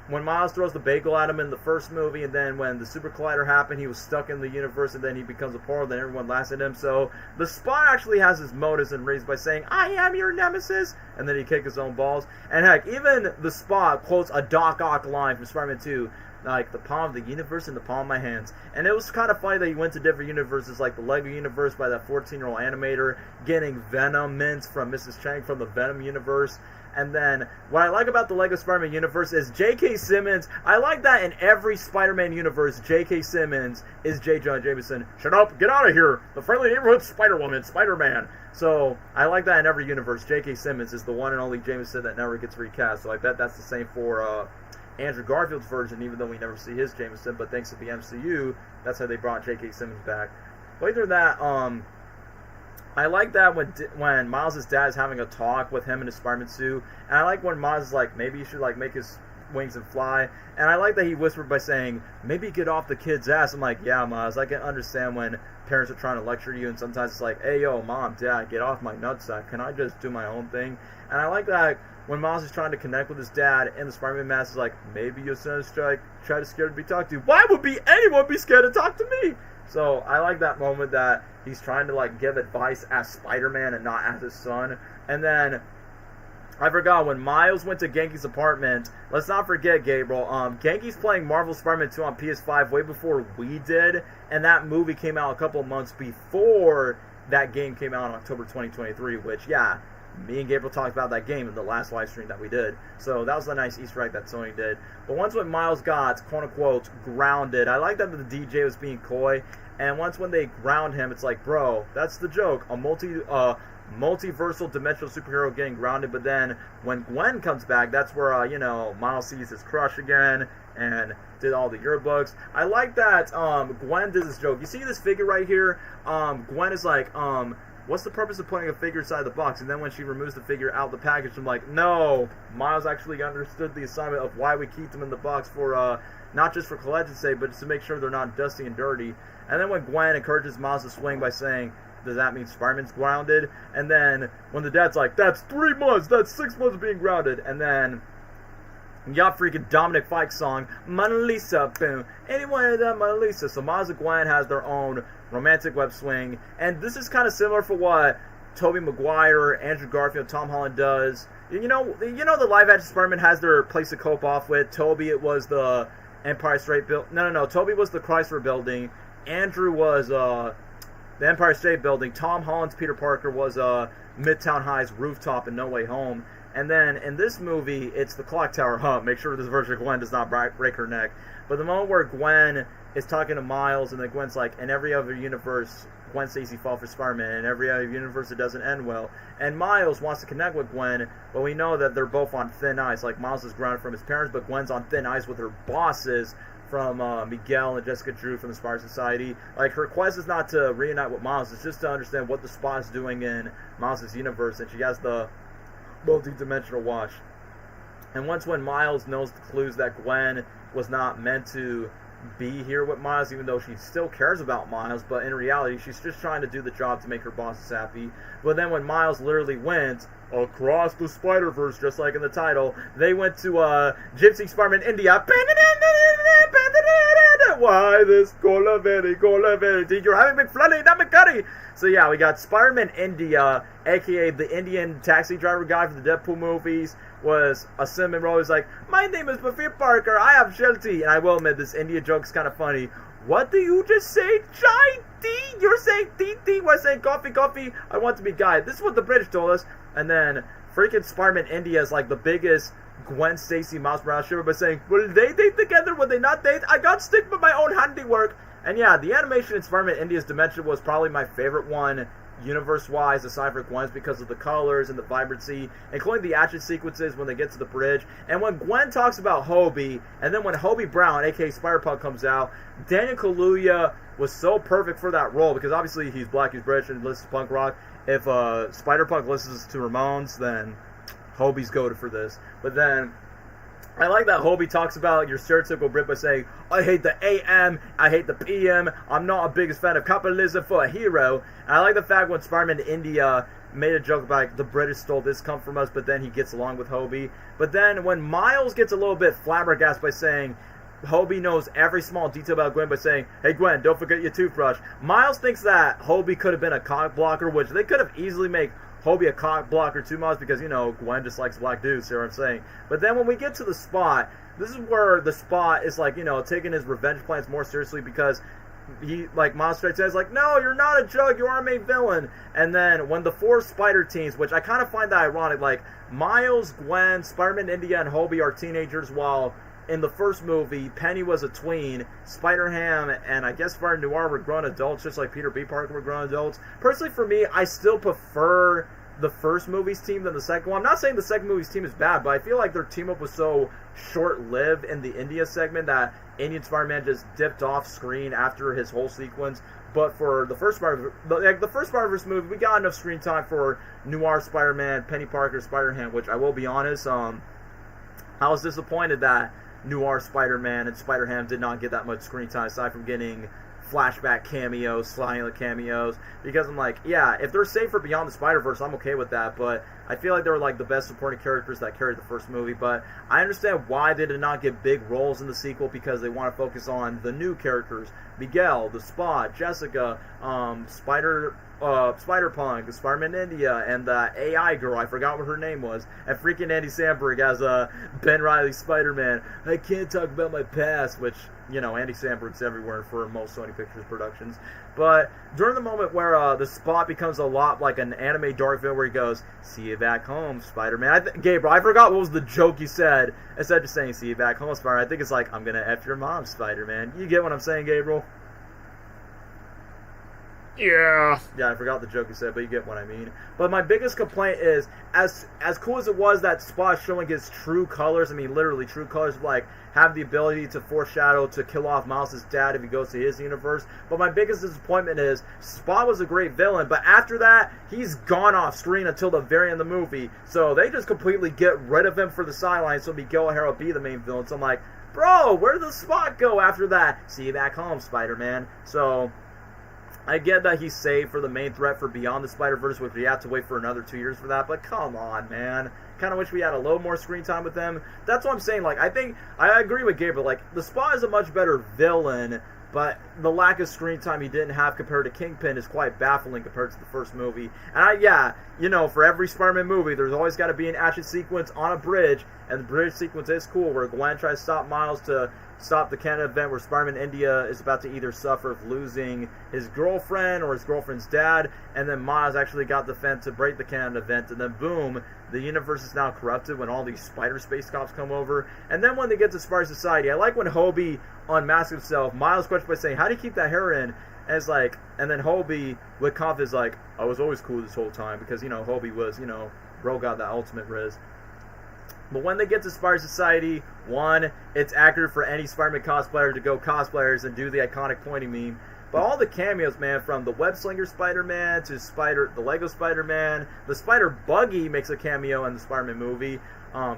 when Miles throws the bagel at him in the first movie, and then when the Super Collider happened, he was stuck in the universe, and then he becomes a portal, then everyone laughs at him. So the Spot actually has his motives and reasons by saying, I am your nemesis, and then he kicks his own balls. And heck, even the Spot quotes a Doc Ock line from Spider-Man 2, like, the palm of the universe in the palm of my hands. And it was kind of funny that he went to different universes, like the Lego universe by that 14-year-old animator, getting Venom mints from Mrs. Chang from the Venom universe. And then what I like about the Lego Spider-Man universe is J.K. Simmons. I like that in every Spider-Man universe, J.K. Simmons is J. Jonah Jameson. Shut up, get out of here. The friendly neighborhood Spider-Woman, Spider-Man. So I like that in every universe. J.K. Simmons is the one and only Jameson that never gets recast. So I bet that's the same for Andrew Garfield's version, even though we never see his Jameson. But thanks to the MCU, that's how they brought J.K. Simmons back. Later than that, I like that when Miles' dad is having a talk with him in his Spider-Man suit, and I like when Miles is like, maybe you should like make his wings and fly, and I like that he whispered by saying, maybe get off the kid's ass. I'm like, yeah, Miles, I can understand when parents are trying to lecture you, and sometimes it's like, hey, yo, mom, dad, get off my nutsack, can I just do my own thing? And I like that when Miles is trying to connect with his dad, and the Spider-Man mask is like, maybe your son is try to scared to be talked to. Why would anyone be scared to talk to me? So I like that moment that he's trying to like give advice as Spider-Man and not as his son. And then I forgot when Miles went to Genki's apartment. Let's not forget, Gabriel. Genki's playing Marvel Spider-Man 2 on PS5 way before we did, and that movie came out a couple months before that game came out in October 2023. Which, yeah, me and Gabriel talked about that game in the last live stream that we did. So that was a nice Easter egg that Sony did. But once when Miles got, quote-unquote, grounded, I like that the DJ was being coy. And once when they ground him, it's like, bro, that's the joke. A multiversal dimensional superhero getting grounded. But then when Gwen comes back, that's where, Miles sees his crush again and did all the yearbooks. I like that Gwen did this joke. You see this figure right here? Gwen is like, what's the purpose of putting a figure inside the box? And then when she removes the figure out the package, I'm like, no, Miles actually understood the assignment of why we keep them in the box for, not just for collection's sake, but just to make sure they're not dusty and dirty. And then when Gwen encourages Miles to swing by saying, does that mean Spider-Man's grounded? And then when the dad's like, that's 3 months, that's 6 months of being grounded. And then you got freaking Dominic Fike's song, Mona Lisa, boom. Anyone of that Mona Lisa. So Miles and Gwen has their own romantic web swing. And this is kind of similar for what Tobey Maguire, Andrew Garfield, Tom Holland does. You know the live action Spider-Man has their place to cope off with. Tobey, it was the Empire State Building. No. Tobey was the Chrysler Building. Andrew was the Empire State Building. Tom Holland's Peter Parker was Midtown High's rooftop in No Way Home. And then in this movie, it's the clock tower. Make sure this version of Gwen does not break her neck. But the moment where Gwen is talking to Miles, and then Gwen's like, in every other universe, Gwen Stacy fought for Spider-Man. In every other universe, it doesn't end well. And Miles wants to connect with Gwen, but we know that they're both on thin ice. Like, Miles is grounded from his parents, but Gwen's on thin ice with her bosses, from Miguel and Jessica Drew from the Spider Society. Like, her quest is not to reunite with Miles, it's just to understand what the Spot is doing in Miles' universe, and she has the multi-dimensional watch. And once when Miles knows the clues that Gwen was not meant to be here with Miles, even though she still cares about Miles, but in reality, she's just trying to do the job to make her bosses happy. But then when Miles literally went across the Spider-Verse, just like in the title, they went to Gypsy Spider-Man India. Why this Colaveri, you're having McFlurry, not McCurry. So yeah, we got Spider-Man India, aka the Indian taxi driver guy from the Deadpool movies, was a cinnamon roll. He's like, my name is Peter Parker, I have Shelty. And I will admit, this India joke's kind of funny. What do you just say? Chai tea? You're saying tea? We're saying coffee. I want to be guy. This is what the British told us. And then freaking Spider-Man India is like the biggest Gwen Stacy Miles Morales shiver by saying, will they date together? Will they not date? I got stick with my own handiwork. And yeah, the animation in Spider-Man India's Dimension was probably my favorite one universe-wise, aside from Gwen's, because of the colors and the vibrancy, including the action sequences when they get to the bridge. And when Gwen talks about Hobie, and then when Hobie Brown, aka Spider-Punk, comes out, Daniel Kaluuya was so perfect for that role, because obviously he's black, he's British, and listens to punk rock. If Spider-Punk listens to Ramones, then Hobie's goated for this. But then I like that Hobie talks about your stereotypical Brit by saying, I hate the AM, I hate the PM, I'm not a biggest fan of capitalism for a hero. And I like the fact when Spider-Man India made a joke about the British stole this come from us, but then he gets along with Hobie. But then when Miles gets a little bit flabbergasted by saying Hobie knows every small detail about Gwen by saying, hey Gwen, don't forget your toothbrush. Miles thinks that Hobie could have been a cock blocker, which they could have easily made Hobie a cock blocker too much because, Gwen just likes black dudes, see what I'm saying? But then when we get to the Spot, this is where the Spot is like, taking his revenge plans more seriously because Miles straight says, like, no, you're not a joke, you are a main villain. And then when the 4 Spider teens, which I kind of find that ironic, like, Miles, Gwen, Spider-Man India, and Hobie are teenagers, while in the first movie, Penny was a tween, Spider-Ham and I guess Spider Noir were grown adults, just like Peter B. Parker were grown adults. Personally, for me, I still prefer the first movie's team than the second one. I'm not saying the second movie's team is bad, but I feel like their team-up was so short-lived in the India segment that Indian Spider-Man just dipped off screen after his whole sequence. But for the first Spider-Verse movie, we got enough screen time for Noir Spider-Man, Penny Parker, Spider-Ham, which I will be honest, I was disappointed that Noir Spider-Man and Spider-Ham did not get that much screen time, aside from getting flashback cameos, silent cameos, because I'm like, yeah, if they're safe for Beyond the Spider-Verse, I'm okay with that, but I feel like they were like the best supporting characters that carried the first movie. But I understand why they did not get big roles in the sequel, because they want to focus on the new characters, Miguel, the Spot, Jessica, Spider-Punk, Spider-Man India, and the AI girl, I forgot what her name was, and freaking Andy Samberg as Ben Reilly Spider-Man. I can't talk about my past, which, you know, Andy Samberg's everywhere for most Sony Pictures productions. But during the moment where the Spot becomes a lot like an anime dark film where he goes, see you back home, Spider-Man. Gabriel, I forgot what was the joke you said, instead of just saying, see you back home, Spider-Man. I think it's like, I'm gonna F your mom, Spider-Man. You get what I'm saying, Gabriel? Yeah, I forgot the joke you said, but you get what I mean. But my biggest complaint is, as cool as it was that Spot showing his true colors, I mean literally true colors, like have the ability to foreshadow to kill off Miles' dad if he goes to his universe. But my biggest disappointment is Spot was a great villain, but after that, he's gone off screen until the very end of the movie. So they just completely get rid of him for the sideline so Miguel O'Hara will be the main villain. So I'm like, bro, where did the Spot go after that? See you back home, Spider-Man. So I get that he's saved for the main threat for Beyond the Spider-Verse, which we have to wait for another 2 years for that, but come on, man. Kind of wish we had a little more screen time with them. That's what I'm saying. Like, I agree with Gabriel. Like, the Spot is a much better villain, but the lack of screen time he didn't have compared to Kingpin is quite baffling compared to the first movie. And you know, for every Spider-Man movie, there's always got to be an action sequence on a bridge, and the bridge sequence is cool, where Gwen tries to stop Miles to stop the Canada event where Spider-Man India is about to either suffer of losing his girlfriend or his girlfriend's dad, and then Miles actually got the vent to break the Canada event, and then boom, the universe is now corrupted when all these spider space cops come over. And then when they get to Spider Society, I like when Hobie unmasks himself, Miles questions by saying, how do you keep that hair in? And it's like, and then Hobie with confidence like, I was always cool this whole time, because, you know, Hobie was, you know, bro got the ultimate riz. But when they get to Spider Society, one, it's accurate for any Spider-Man cosplayer to go cosplayers and do the iconic pointing meme. But all the cameos, man, from the Web-Slinger Spider-Man to the Lego Spider-Man, the Spider-Buggy makes a cameo in the Spider-Man movie.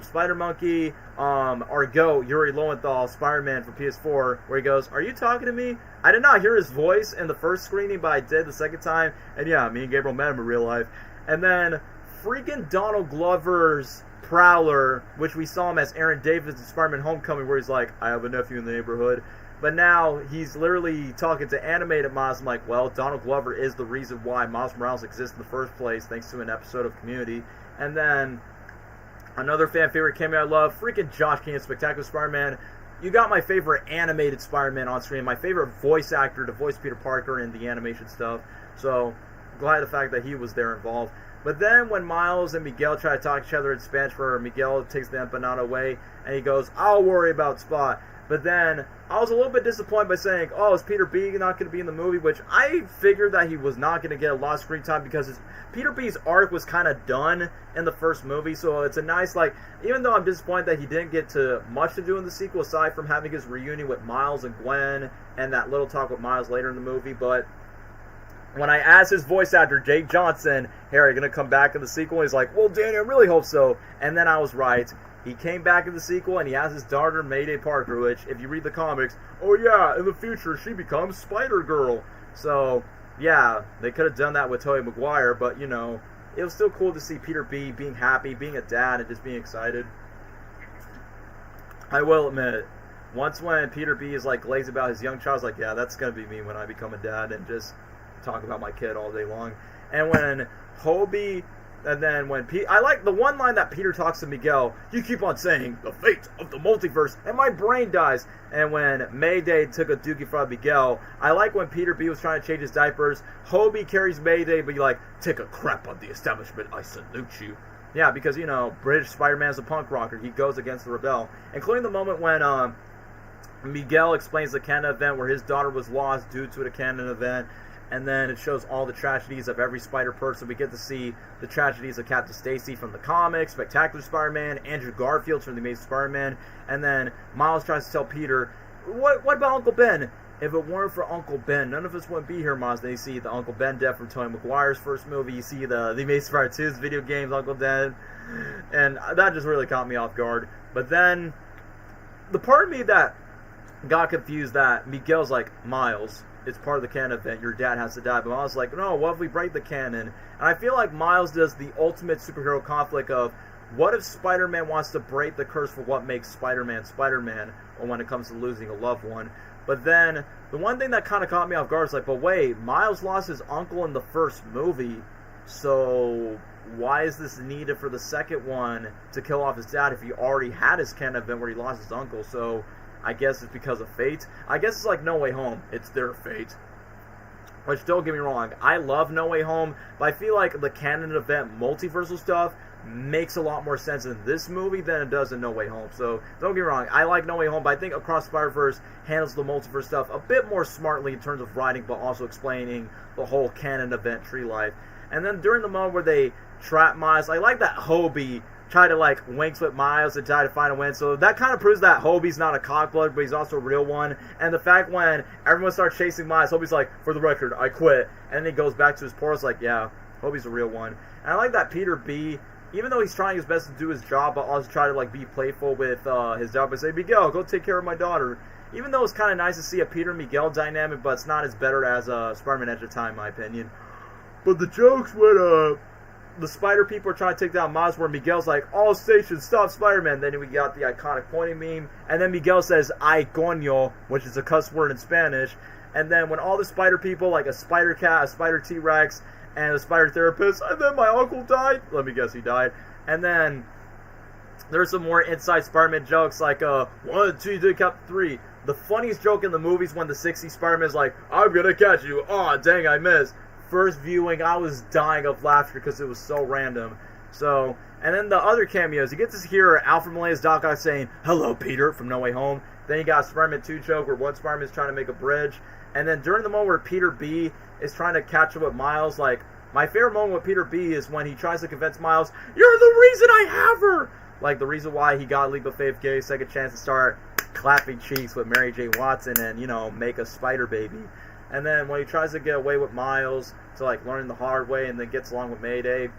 Spider-Monkey, our goat, Yuri Lowenthal, Spider-Man from PS4, where he goes, are you talking to me? I did not hear his voice in the first screening, but I did the second time. And yeah, me and Gabriel met him in real life. And then freaking Donald Glover's Prowler, which we saw him as Aaron Davis in Spider-Man Homecoming, where he's like, I have a nephew in the neighborhood. But now he's literally talking to animated Miles. I'm like, well, Donald Glover is the reason why Miles Morales exists in the first place, thanks to an episode of Community. And then another fan favorite cameo I love, freaking Josh Keaton, Spectacular Spider-Man. You got my favorite animated Spider-Man on screen, my favorite voice actor to voice Peter Parker in the animation stuff. So glad the fact that he was there involved. But then when Miles and Miguel try to talk to each other in Spanish, where Miguel takes the empanada away, and he goes, I'll worry about Spot. But then I was a little bit disappointed by saying, oh, is Peter B not going to be in the movie? Which I figured that he was not going to get a lot of screen time, because Peter B's arc was kind of done in the first movie. So it's a nice, like, even though I'm disappointed that he didn't get to much to do in the sequel, aside from having his reunion with Miles and Gwen and that little talk with Miles later in the movie. But when I asked his voice actor, Jake Johnson, hey, are you going to come back in the sequel? He's like, well, Danny, I really hope so. And then I was right. He came back in the sequel, and he has his daughter, Mayday Parker, which, if you read the comics, oh yeah, in the future, she becomes Spider-Girl. So, yeah, they could have done that with Tobey Maguire, but, you know, it was still cool to see Peter B being happy, being a dad, and just being excited. I will admit, once when Peter B is, like, glazed about his young child, I was like, yeah, that's going to be me when I become a dad, and just talk about my kid all day long. And when Hobie And then when I like the one line that Peter talks to Miguel, you keep on saying, the fate of the multiverse, and my brain dies. And when Mayday took a dookie from Miguel, I like when Peter B was trying to change his diapers, Hobie carries Mayday, but like, take a crap on the establishment, I salute you. Yeah, because, you know, British Spider-Man's a punk rocker. He goes against the rebel. Including the moment when Miguel explains the canon event where his daughter was lost due to a canon event. And then it shows all the tragedies of every Spider person. We get to see the tragedies of Captain Stacy from the comics, Spectacular Spider-Man, Andrew Garfield from the Amazing Spider-Man, and then Miles tries to tell Peter, what about Uncle Ben? If it weren't for Uncle Ben, none of us wouldn't be here, Miles. Then you see the Uncle Ben death from Tobey Maguire's first movie. You see the Amazing Spider 2's video games, Uncle Ben. And that just really caught me off guard. But then, the part of me that got confused that Miguel's like, Miles, it's part of the canon event, your dad has to die. But Miles is like, no, what if we break the canon? And I feel like Miles does the ultimate superhero conflict of, what if Spider-Man wants to break the curse for what makes Spider-Man Spider-Man, or when it comes to losing a loved one? But then, the one thing that kind of caught me off guard is like, but wait, Miles lost his uncle in the first movie, so why is this needed for the second one to kill off his dad if he already had his canon event where he lost his uncle? So I guess it's because of fate. I guess it's like No Way Home. It's their fate. Which, don't get me wrong, I love No Way Home, but I feel like the canon event multiversal stuff makes a lot more sense in this movie than it does in No Way Home. So, don't get me wrong, I like No Way Home, but I think Across Spider-Verse handles the multiverse stuff a bit more smartly in terms of writing, but also explaining the whole canon event tree life. And then during the moment where they trap Miles, I like that Hobie try to like winks with Miles and try to find a win. So that kind of proves that Hobie's not a cockblood, but he's also a real one. And the fact when everyone starts chasing Miles, Hobie's like, for the record, I quit. And then he goes back to his portal, like, yeah, Hobie's a real one. And I like that Peter B, even though he's trying his best to do his job, but also try to like be playful with his job and say, Miguel, go take care of my daughter. Even though it's kind of nice to see a Peter Miguel dynamic, but it's not as better as Spider-Man Edge of Time, in my opinion. But the jokes when the Spider people are trying to take down Miles, where Miguel's like, all stations, stop Spider-Man. Then we got the iconic pointing meme. And then Miguel says, ay coño, which is a cuss word in Spanish. And then when all the Spider people, like a Spider Cat, a Spider T-Rex, and a Spider Therapist, and then my uncle died. Let me guess, he died. And then there's some more inside Spider-Man jokes, like, 1, 2, 3, count 3. The funniest joke in the movie is when the 60s Spider-Man is like, I'm gonna catch you. Aw, dang, I missed. First viewing, I was dying of laughter because it was so random. So, and then the other cameos, you get to hear Alfred Molina's Doc Ock saying, hello, Peter, from No Way Home. Then you got Spider-Man 2 joke where one Spider-Man is trying to make a bridge. And then during the moment where Peter B is trying to catch up with Miles, like, my favorite moment with Peter B is when he tries to convince Miles, you're the reason I have her! Like, the reason why he got Leap of Faith, gave a second chance to start clapping cheeks with Mary J. Watson and, you know, make a spider baby. And then when he tries to get away with Miles to like learn the hard way and then gets along with Mayday,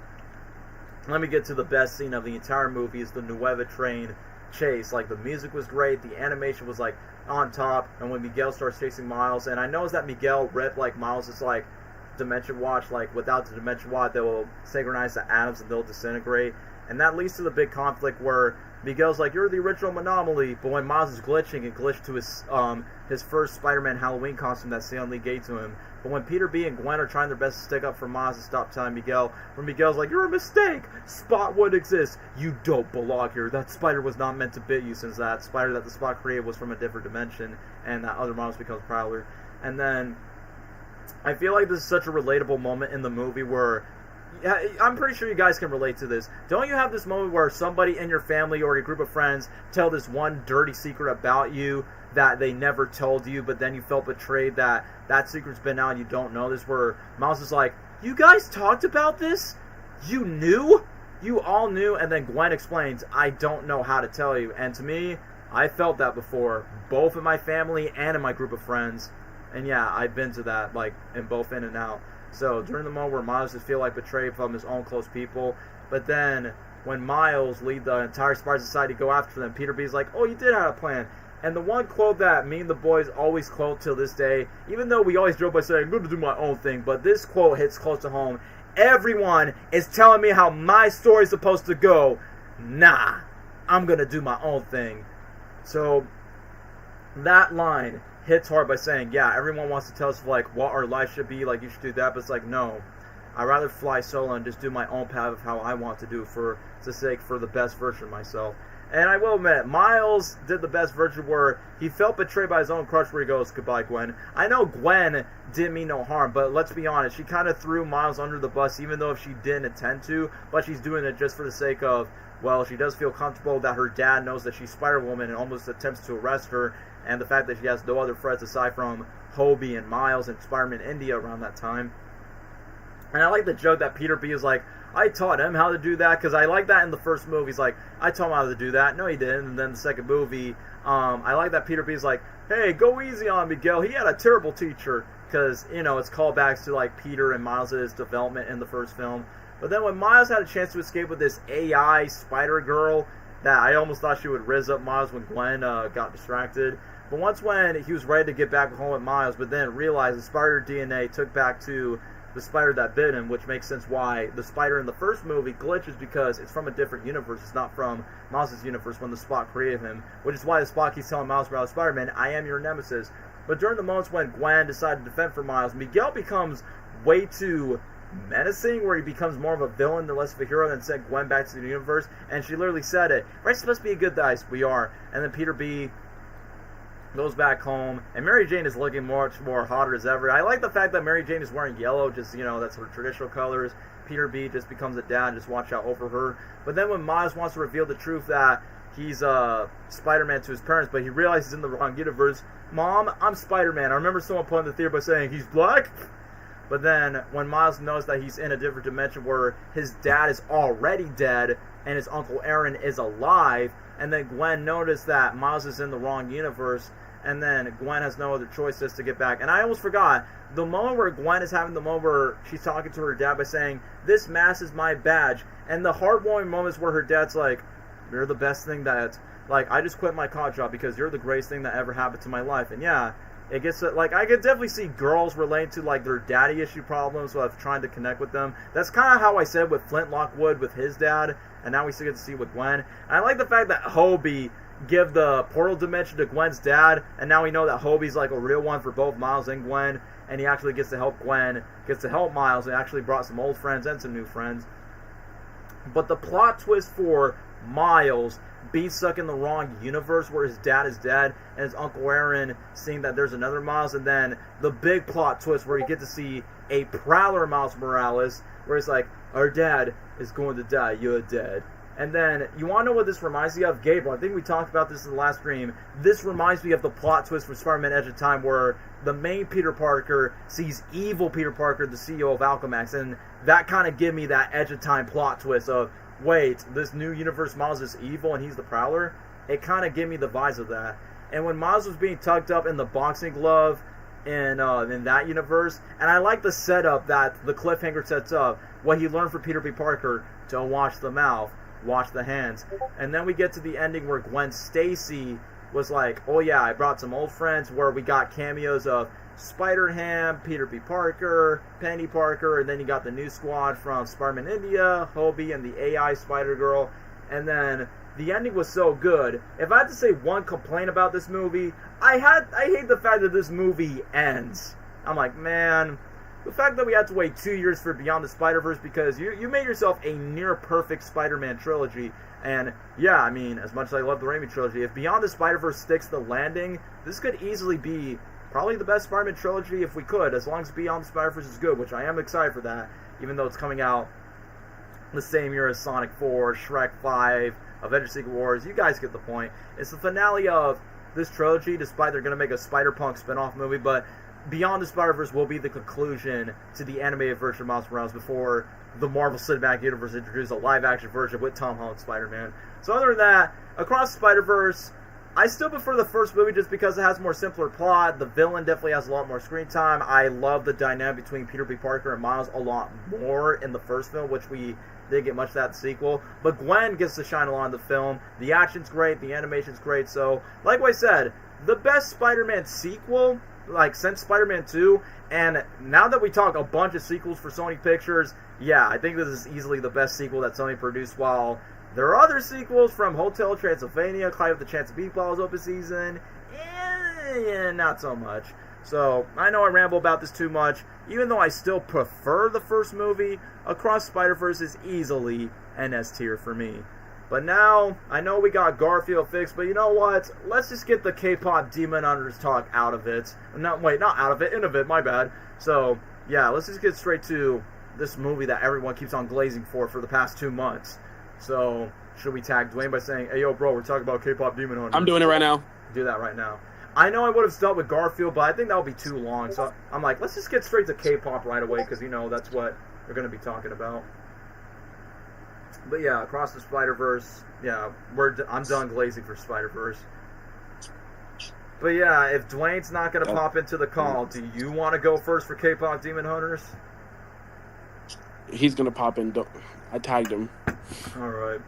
let me get to the best scene of the entire movie is the Nueva train chase. Like, the music was great, the animation was like on top, and when Miguel starts chasing Miles, and I know that Miguel read like Miles is like Dimension Watch, like without the Dimension Watch they will synchronize the atoms and they'll disintegrate, and that leads to the big conflict where Miguel's like, you're the original anomaly, but when Miles is glitching, it glitched to his first Spider-Man Halloween costume that Stan Lee gave to him. But when Peter B and Gwen are trying their best to stick up for Miles and stop telling Miguel, when Miguel's like, you're a mistake, Spot wouldn't exist, you don't belong here, that spider was not meant to bit you, since that spider that the Spot created was from a different dimension, and that other Miles becomes Prowler. And then, I feel like this is such a relatable moment in the movie where, I'm pretty sure you guys can relate to this. Don't you have this moment where somebody in your family or your group of friends tell this one dirty secret about you that they never told you, but then you felt betrayed that that secret's been out and you don't know this, where Miles is like, you guys talked about this? You knew? You all knew? And then Gwen explains, I don't know how to tell you. And to me, I felt that before, both in my family and in my group of friends. And yeah, I've been to that, like, in both in and out. So, during the moment where Miles just feel like betrayed from his own close people, but then, when Miles lead the entire Spider Society to go after them, Peter B's like, oh, you did have a plan. And the one quote that me and the boys always quote till this day, even though we always joke by saying, I'm going to do my own thing, but this quote hits close to home. Everyone is telling me how my story's supposed to go. Nah, I'm going to do my own thing. So, that line hits hard by saying, yeah, everyone wants to tell us, like, what our life should be, like, you should do that, but it's like, no, I'd rather fly solo and just do my own path of how I want to do for the best version of myself. And I will admit, Miles did the best version where he felt betrayed by his own crush where he goes, goodbye, Gwen. I know Gwen didn't mean no harm, but let's be honest, she kind of threw Miles under the bus, even though if she didn't intend to, but she's doing it just for the sake of, well, she does feel comfortable that her dad knows that she's Spider-Woman and almost attempts to arrest her, and the fact that she has no other friends aside from Hobie and Miles and Spider-Man India around that time. And I like the joke that Peter B is like, I taught him how to do that, because I like that in the first movie. He's like, I taught him how to do that. No, he didn't. And then the second movie, I like that Peter B is like, hey, go easy on Miguel. He had a terrible teacher, because, you know, it's callbacks to, like, Peter and Miles' development in the first film. But then when Miles had a chance to escape with this AI spider girl, that I almost thought she would rizz up Miles when Gwen got distracted. But once when he was ready to get back home with Miles, but then realized the spider DNA took back to the spider that bit him, which makes sense why the spider in the first movie glitches, because it's from a different universe. It's not from Miles' universe when the Spot created him, which is why the Spot keeps telling Miles Morales, Spider-Man, I am your nemesis. But during the moments when Gwen decided to defend for Miles, Miguel becomes way too menacing, where he becomes more of a villain than less of a hero, and sent Gwen back to the universe, and she literally said it, we're supposed to be a good guys, we are. And then Peter B goes back home, and Mary Jane is looking much more hotter as ever. I like the fact that Mary Jane is wearing yellow, just, you know, that's her traditional colors. Peter B just becomes a dad, just watch out over her. But then when Miles wants to reveal the truth that he's Spider-Man to his parents, but he realizes he's in the wrong universe, Mom, I'm Spider-Man. I remember someone put in the theater by saying, he's black? But then when Miles knows that he's in a different dimension where his dad is already dead and his Uncle Aaron is alive, and then Gwen noticed that Miles is in the wrong universe, and then Gwen has no other choice just to get back. And I almost forgot, the moment where Gwen is having the moment where she's talking to her dad by saying, this mask is my badge, and the heartwarming moments where her dad's like, you're the best thing that, like, I just quit my cop job because you're the greatest thing that ever happened to my life. And yeah, it gets, like, I could definitely see girls relate to, like, their daddy issue problems of trying to connect with them. That's kind of how I said with Flint Lockwood with his dad, and now we still get to see with Gwen. And I like the fact that Hobie give the portal dimension to Gwen's dad, and now we know that Hobie's like a real one for both Miles and Gwen, and he actually gets to help Gwen, gets to help Miles, and actually brought some old friends and some new friends. But the plot twist for Miles being stuck in the wrong universe where his dad is dead, and his Uncle Aaron seeing that there's another Miles, and then the big plot twist where you get to see a Prowler Miles Morales, where it's like, our dad is going to die, you're dead. And then, you want to know what this reminds me of? Gabriel, I think we talked about this in the last stream. This reminds me of the plot twist for Spider-Man Edge of Time, where the main Peter Parker sees evil Peter Parker, the CEO of Alchemax, and that kind of gave me that Edge of Time plot twist of, wait, this new universe Miles is evil and he's the Prowler? It kind of gave me the vibes of that. And when Miles was being tucked up in the boxing glove in that universe, and I like the setup that the cliffhanger sets up, what he learned from Peter B. Parker, don't wash the mouth, wash the hands. And then we get to the ending where Gwen Stacy was like, oh yeah, I brought some old friends, where we got cameos of Spider-Ham, Peter B. Parker, Penny Parker, and then you got the new squad from Spider-Man India, Hobie, and the AI Spider-Girl. And then the ending was so good. If I had to say one complaint about this movie, I hate the fact that this movie ends. I'm like, man, the fact that we had to wait 2 years for Beyond the Spider-Verse, because you made yourself a near-perfect Spider-Man trilogy. And yeah, I mean, as much as I love the Raimi trilogy, if Beyond the Spider-Verse sticks the landing, this could easily be probably the best Spider-Man trilogy if we could, as long as Beyond the Spider-Verse is good, which I am excited for that, even though it's coming out the same year as Sonic 4, Shrek 5, Avengers Secret Wars. You guys get the point. It's the finale of this trilogy, despite they're going to make a Spider-Punk spin-off movie, but Beyond the Spider-Verse will be the conclusion to the animated version of Miles Morales before the Marvel Cinematic Universe introduces a live-action version with Tom Holland's Spider-Man. So other than that, across the Spider-Verse, I still prefer the first movie just because it has a more simpler plot. The villain definitely has a lot more screen time. I love the dynamic between Peter B. Parker and Miles a lot more in the first film, which we didn't get much of that in the sequel. But Gwen gets to shine a lot in the film. The action's great, the animation's great. So, like I said, the best Spider-Man sequel, like, since Spider-Man 2, and now that we talk a bunch of sequels for Sony Pictures, yeah, I think this is easily the best sequel that Sony produced, while there are other sequels from Hotel Transylvania, Chance of Meatballs open season, yeah, not so much. So, I know I ramble about this too much. Even though I still prefer the first movie, Across Spider-Verse is easily an S tier for me. But now, I know we got Garfield fixed, but you know what? Let's just get the K-pop Demon Hunters talk out of it. Not out of it, in of it, my bad. So, yeah, let's just get straight to this movie that everyone keeps on glazing for the past 2 months. So, should we tag Dwayne by saying, hey, yo, bro, we're talking about K-pop Demon Hunters? I'm doing it right now. Do that right now. I know I would have stuck with Garfield, but I think that would be too long. So, I'm like, let's just get straight to K-pop right away, because, you know, that's what we're going to be talking about. But yeah, Across the Spider-Verse, yeah, I'm done glazing for Spider-Verse. But yeah, if Dwayne's not going to pop into the call, do you want to go first for K-pop Demon Hunters? He's going to pop in. I tagged him. Alright.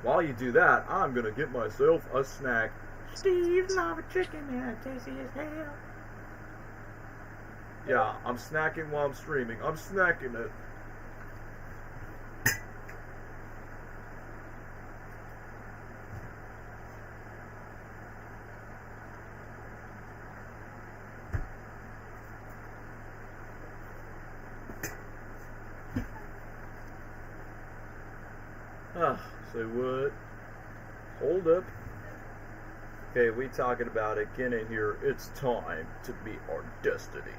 While you do that, I'm going to get myself a snack. Steve's lava chicken and tasty as hell. Yeah, I'm snacking while I'm streaming. I'm snacking it. Say what? Hold up. Okay, we talking about it. Get in here. It's time to meet our destiny.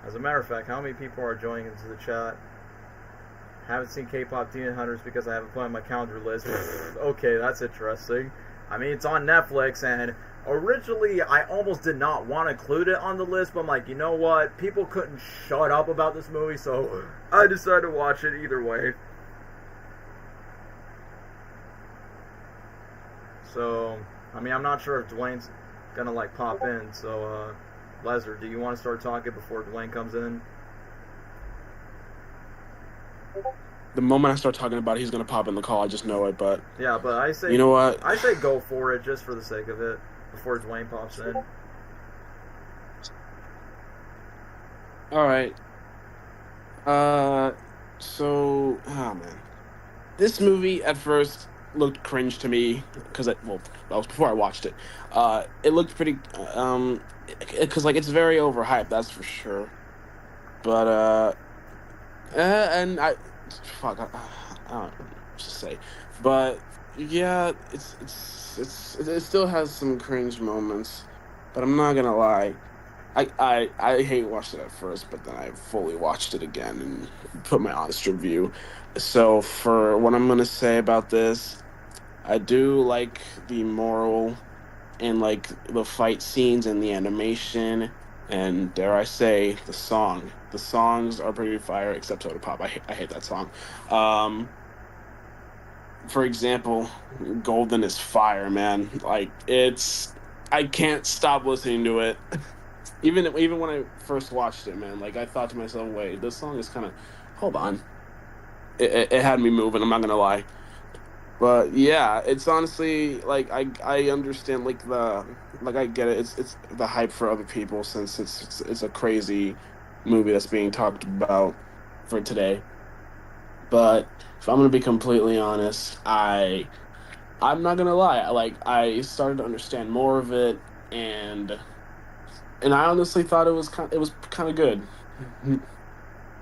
As a matter of fact, how many people are joining into the chat? Haven't seen K-pop Demon Hunters because I haven't put it on my calendar list. Okay, that's interesting. I mean, it's on Netflix, and originally I almost did not want to include it on the list, but I'm like, you know what? People couldn't shut up about this movie, so I decided to watch it either way. So, I mean, I'm not sure if Dwayne's gonna, like, pop in, so, Lesnar, do you want to start talking before Dwayne comes in? The moment I start talking about it, he's going to pop in the call. I just know it, but... Yeah, but I say... You know what? I say go for it, just for the sake of it, before Dwayne pops in. Alright. So... Oh, man. This movie, at first, looked cringe to me, because, that was before I watched it. It looked pretty... Because, like, it's very overhyped, that's for sure. But, and I... Fuck, I don't know what to say. But, yeah, it still has some cringe moments. But I'm not gonna lie. I hate watched it at first, but then I fully watched it again and put my honest review. So, for what I'm gonna say about this, I do like the moral and, like, the fight scenes and the animation, and dare I say, the song. The songs are pretty fire, except Soda Pop. I hate that song. For example, Golden is fire, man. Like, I can't stop listening to it. Even when I first watched it, man, like, I thought to myself, wait, this song is kind of, hold on. It had me moving, I'm not gonna lie. But yeah, it's honestly, like, I understand, like, I get it. It's the hype for other people, since it's a crazy movie that's being talked about for today. But if I'm gonna be completely honest, I'm not gonna lie. I started to understand more of it, and I honestly thought it was kind of good.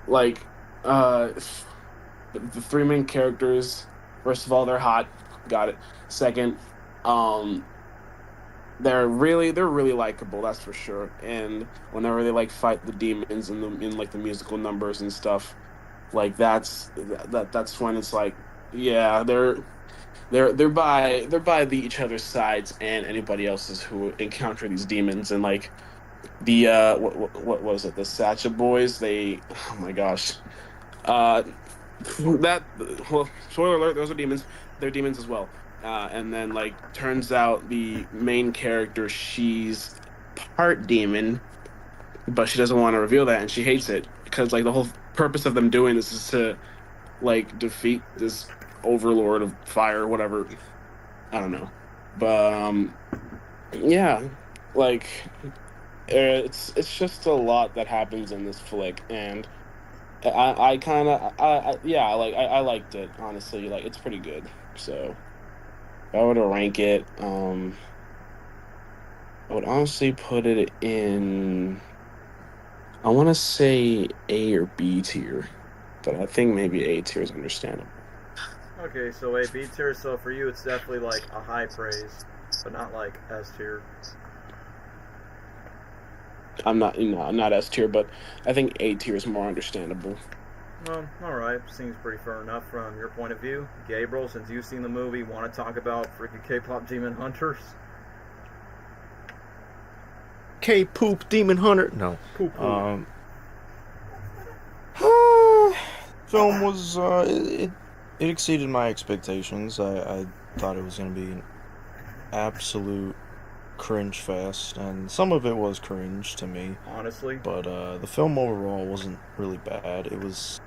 Like, the three main characters. First of all, they're hot. Got it. Second, they're really likable. That's for sure. And whenever they, like, fight the demons in like the musical numbers and stuff, like, that's when it's like, yeah, they're by each other's sides and anybody else's who encounter these demons. And, like, the what was it? The Satcha Boys. Oh my gosh. Spoiler alert, those are demons. They're demons as well. And then, like, turns out the main character, she's part demon, but she doesn't want to reveal that, and she hates it, because, like, the whole purpose of them doing this is to, like, defeat this overlord of fire, whatever. I don't know. But, yeah, like, it's just a lot that happens in this flick, and I liked it, honestly. Like, it's pretty good. So if I were to rank it, I would honestly put it in. I want to say A or B tier, but I think maybe A tier is understandable. Okay, so A, B tier. So for you, it's definitely like a high praise, but not like S tier. I'm not S tier, but I think A tier is more understandable. Well, alright. Seems pretty fair enough from your point of view. Gabriel, since you've seen the movie, want to talk about freaking K-pop Demon Hunters? K-poop Demon Hunter. No. Poo-poo. Film was it exceeded my expectations. I thought it was going to be an absolute cringe fest, and some of it was cringe to me. Honestly. But the film overall wasn't really bad. It was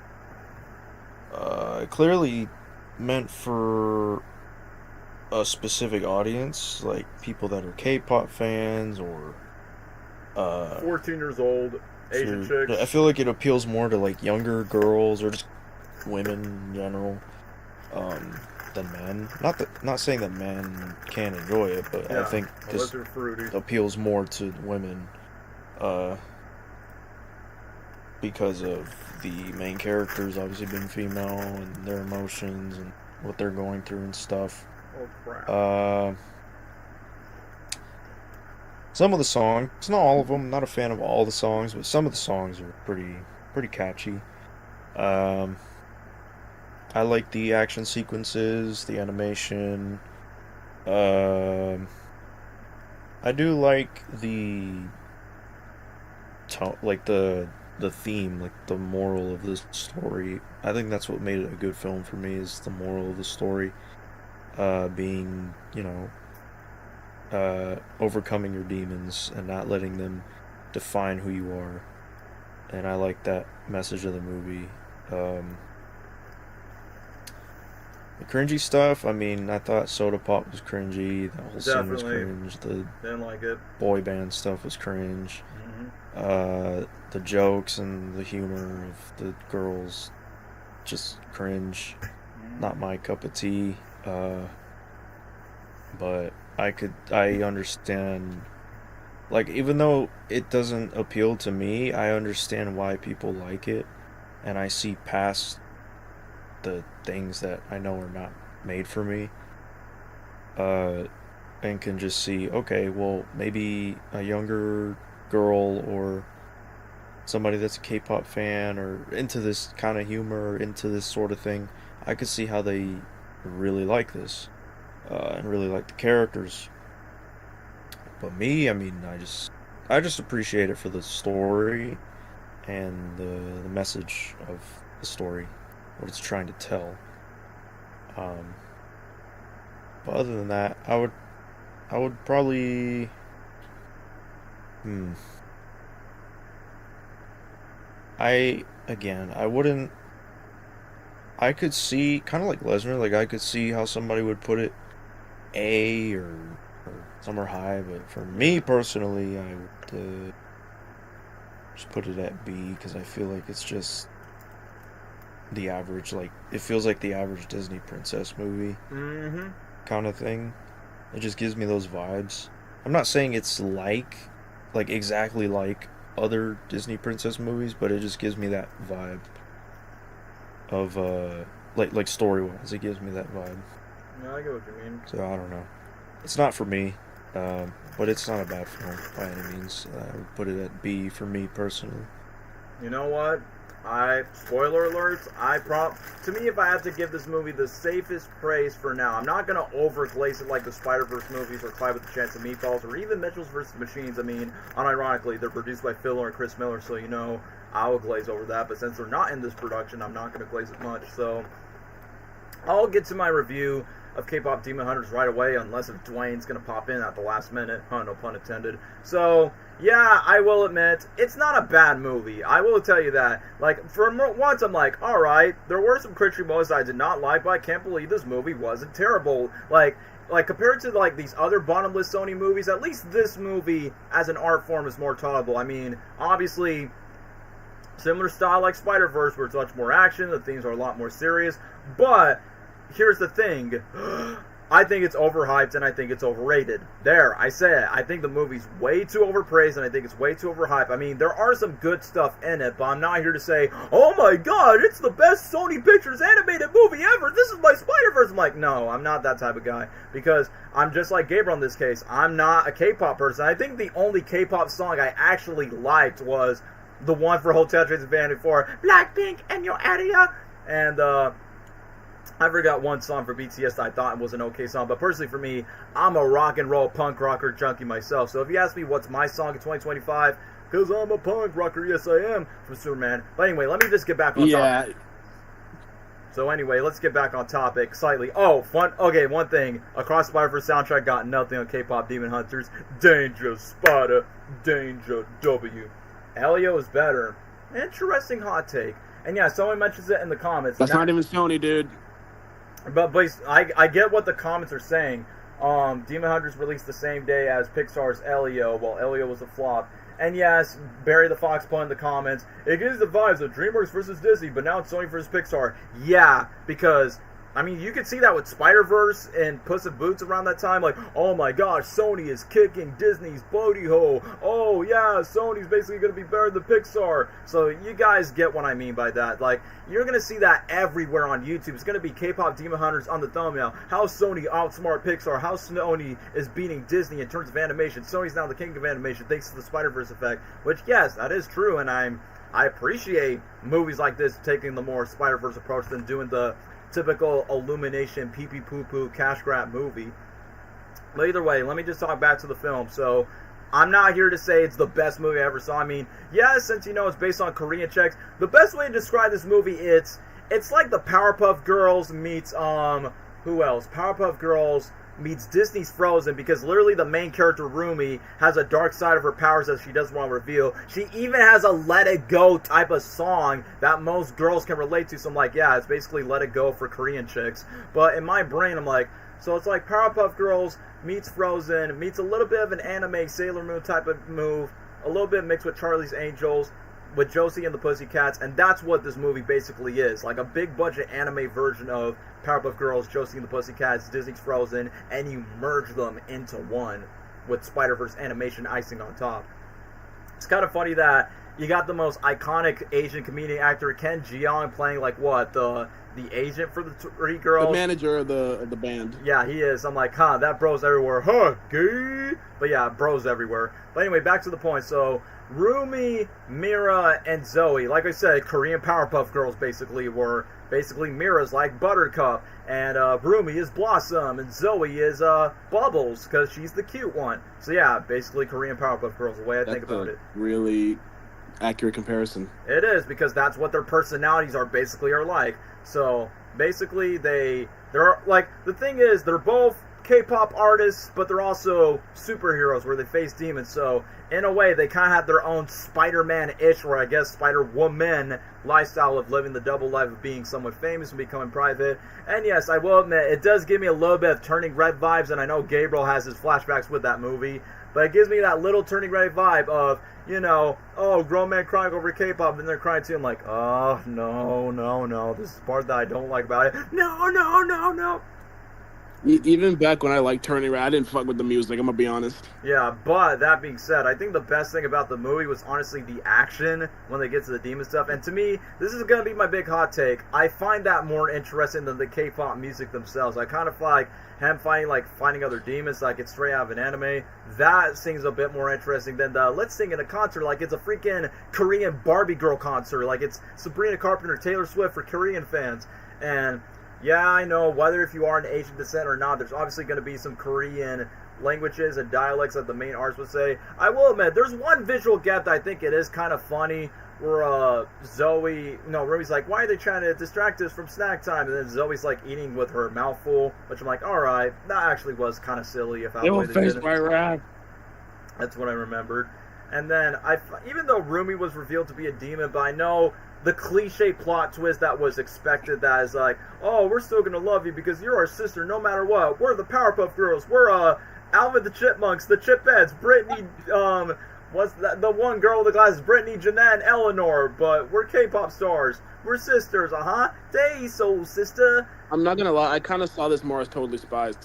clearly meant for a specific audience, like people that are K-pop fans or 14 years old, Asian chicks. I feel like it appeals more to like younger girls or just women in general than men. Not saying that men can't enjoy it, but Yeah, I think unless this they're fruity. appeals more to women because of the main characters obviously being female and their emotions and what they're going through and stuff. Oh crap. Some of the songs, not all of them, not a fan of all the songs, but some of the songs are pretty catchy. I like the action sequences, the animation. I do like the the theme, like the moral of the story. I think that's what made it a good film for me, is the moral of the story, being, overcoming your demons and not letting them define who you are. And I like that message of the movie. The cringy stuff, I mean, I thought Soda Pop was cringy, the whole scene was Definitely. cringe, the Didn't like it. boy band stuff was cringe, Mm-hmm. the jokes and the humor of the girls, just cringe, not my cup of tea, but I understand, like, even though it doesn't appeal to me, I understand why people like it, and I see past the things that I know are not made for me, and can just see, okay, well, maybe a younger girl or somebody that's a K-pop fan or into this kind of humor or into this sort of thing, I could see how they really like this, and really like the characters. But me, I mean, I just appreciate it for the story and the message of the story, what it's trying to tell. But other than that, I would probably, I wouldn't. I could see, kind of like Lesnar, like I could see how somebody would put it A or somewhere high, but for me personally, I would just put it at B, because I feel like it's just the average, like, it feels like the average Disney princess movie Mm-hmm. kind of thing. It just gives me those vibes. I'm not saying it's like exactly like other Disney princess movies, but it just gives me that vibe of like story-wise, it gives me that vibe. No, I get what you mean. So I don't know. It's not for me, but it's not a bad film by any means. I would put it at B for me personally. You know what? Spoiler alerts, to me, if I have to give this movie the safest praise for now, I'm not going to overglaze it like the Spider-Verse movies or Clyde with the Chance of Meatballs or even Mitchell's vs. Machines. I mean, unironically, they're produced by Phil and Chris Miller, so I will glaze over that. But since they're not in this production, I'm not going to glaze it much. So I'll get to my review of K-pop Demon Hunters right away, unless if Dwayne's going to pop in at the last minute. No pun intended. So, yeah, I will admit, it's not a bad movie. I will tell you that. Like, for once, I'm like, alright, there were some cringy moments I did not like, but I can't believe this movie wasn't terrible. Like, compared to, like, these other bottomless Sony movies, at least this movie, as an art form, is more tolerable. I mean, obviously, similar style like Spider-Verse, where it's much more action, the themes are a lot more serious, but here's the thing. I think it's overhyped and I think it's overrated. There, I say it. I think the movie's way too overpraised and I think it's way too overhyped. I mean, there are some good stuff in it, but I'm not here to say, oh my god, it's the best Sony Pictures animated movie ever. This is my Spider-Verse. I'm like, no, I'm not that type of guy. Because I'm just like Gabriel in this case. I'm not a K-pop person. I think the only K-pop song I actually liked was the one for Hotel Transylvania for Blackpink and Your Area. And, I forgot one song for BTS that I thought was an okay song, but personally for me, I'm a rock and roll punk rocker junkie myself. So if you ask me what's my song in 2025, because I'm a punk rocker, yes I am, from Superman. But anyway, let me just get back on topic. So anyway, let's get back on topic slightly. Oh, fun. Okay, one thing. Across Spider-Verse soundtrack got nothing on K-pop Demon Hunters. Danger, Spider, Danger, W. Elio is better. Interesting hot take. And yeah, someone mentions it in the comments. That's not even Sony, dude. But I get what the comments are saying. Demon Hunters released the same day as Pixar's Elio, while Elio was a flop. And yes, Barry the Fox put in the comments, it gives the vibes of Dreamworks versus Disney, but now it's Sony versus Pixar. Yeah, because, I mean, you could see that with Spider-Verse and Puss in Boots around that time. Like, oh my gosh, Sony is kicking Disney's booty hole. Oh yeah, Sony's basically going to be better than Pixar. So you guys get what I mean by that. Like, you're going to see that everywhere on YouTube. It's going to be K-pop Demon Hunters on the thumbnail. How Sony outsmart Pixar. How Sony is beating Disney in terms of animation. Sony's now the king of animation thanks to the Spider-Verse effect. Which, yes, that is true. And I appreciate movies like this taking the more Spider-Verse approach than doing the typical Illumination pee-pee-poo-poo cash grab movie. But either way, let me just talk back to the film. So, I'm not here to say it's the best movie I ever saw. I mean, yeah, since you know it's based on Korean chicks, the best way to describe this movie, it's like the Powerpuff Girls meets, who else? Powerpuff Girls meets Disney's Frozen, because literally the main character, Rumi, has a dark side of her powers that she doesn't want to reveal. She even has a Let It Go type of song that most girls can relate to, so I'm like, yeah, it's basically Let It Go for Korean chicks. But in my brain, I'm like, so it's like Powerpuff Girls meets Frozen, meets a little bit of an anime Sailor Moon type of move, a little bit mixed with Charlie's Angels, with Josie and the Pussycats, and that's what this movie basically is. Like a big budget anime version of Powerpuff Girls, Josie and the Pussycats, Disney's Frozen, and you merge them into one with Spider-Verse animation icing on top. It's kind of funny that you got the most iconic Asian comedian actor, Ken Jeong, playing like what, the agent for the three girls? The manager of the band. Yeah, he is. I'm like, huh, that bro's everywhere. Huh, gay? But yeah, bros everywhere. But anyway, back to the point. So, Rumi, Mira, and Zoe, like I said, Korean Powerpuff Girls basically were. Basically, Mira's like Buttercup, and Rumi is Blossom, and Zoe is Bubbles, because she's the cute one. So yeah, basically Korean Powerpuff Girls, the way I think about it. Really accurate comparison. It is, because that's what their personalities are basically are like. So basically they're like, the thing is, they're both K-pop artists, but they're also superheroes where they face demons. So in a way, they kind of have their own Spider-Man-ish, or I guess Spider-Woman lifestyle of living the double life of being somewhat famous and becoming private. And yes, I will admit, it does give me a little bit of Turning Red vibes, and I know Gabriel has his flashbacks with that movie, but it gives me that little Turning Red vibe of, you know, oh, grown man crying over K-pop, and they're crying too. I'm like, oh, no, this is the part that I don't like about it. No. Even back when I liked Turning Red, I didn't fuck with the music, I'm gonna be honest. Yeah, but that being said, I think the best thing about the movie was honestly the action when they get to the demon stuff. And to me, this is gonna be my big hot take. I find that more interesting than the K-pop music themselves. I kind of like him fighting other demons like it's straight out of an anime. That seems a bit more interesting than the let's sing in a concert like it's a freaking Korean Barbie girl concert, like it's Sabrina Carpenter, Taylor Swift for Korean fans. And yeah, I know, whether if you are an Asian descent or not, there's obviously going to be some Korean languages and dialects that the main artists would say. I will admit, there's one visual gap that I think it is kind of funny, where Ruby's like, why are they trying to distract us from snack time? And then Zoe's like eating with her mouth full, which I'm like, alright, that actually was kind of silly. If I will face my wrath. That's what I remembered. And then, even though Rumi was revealed to be a demon, but I know the cliche plot twist that was expected, that is like, oh, we're still gonna love you because you're our sister no matter what. We're the Powerpuff Girls. We're Alvin the Chipmunks, the Chipettes, Brittany, what's that? The one girl with the glasses, Brittany, Jeanette, Eleanor. But we're K-pop stars. We're sisters, Day soul sister. I'm not gonna lie, I kind of saw this more as Totally Spies.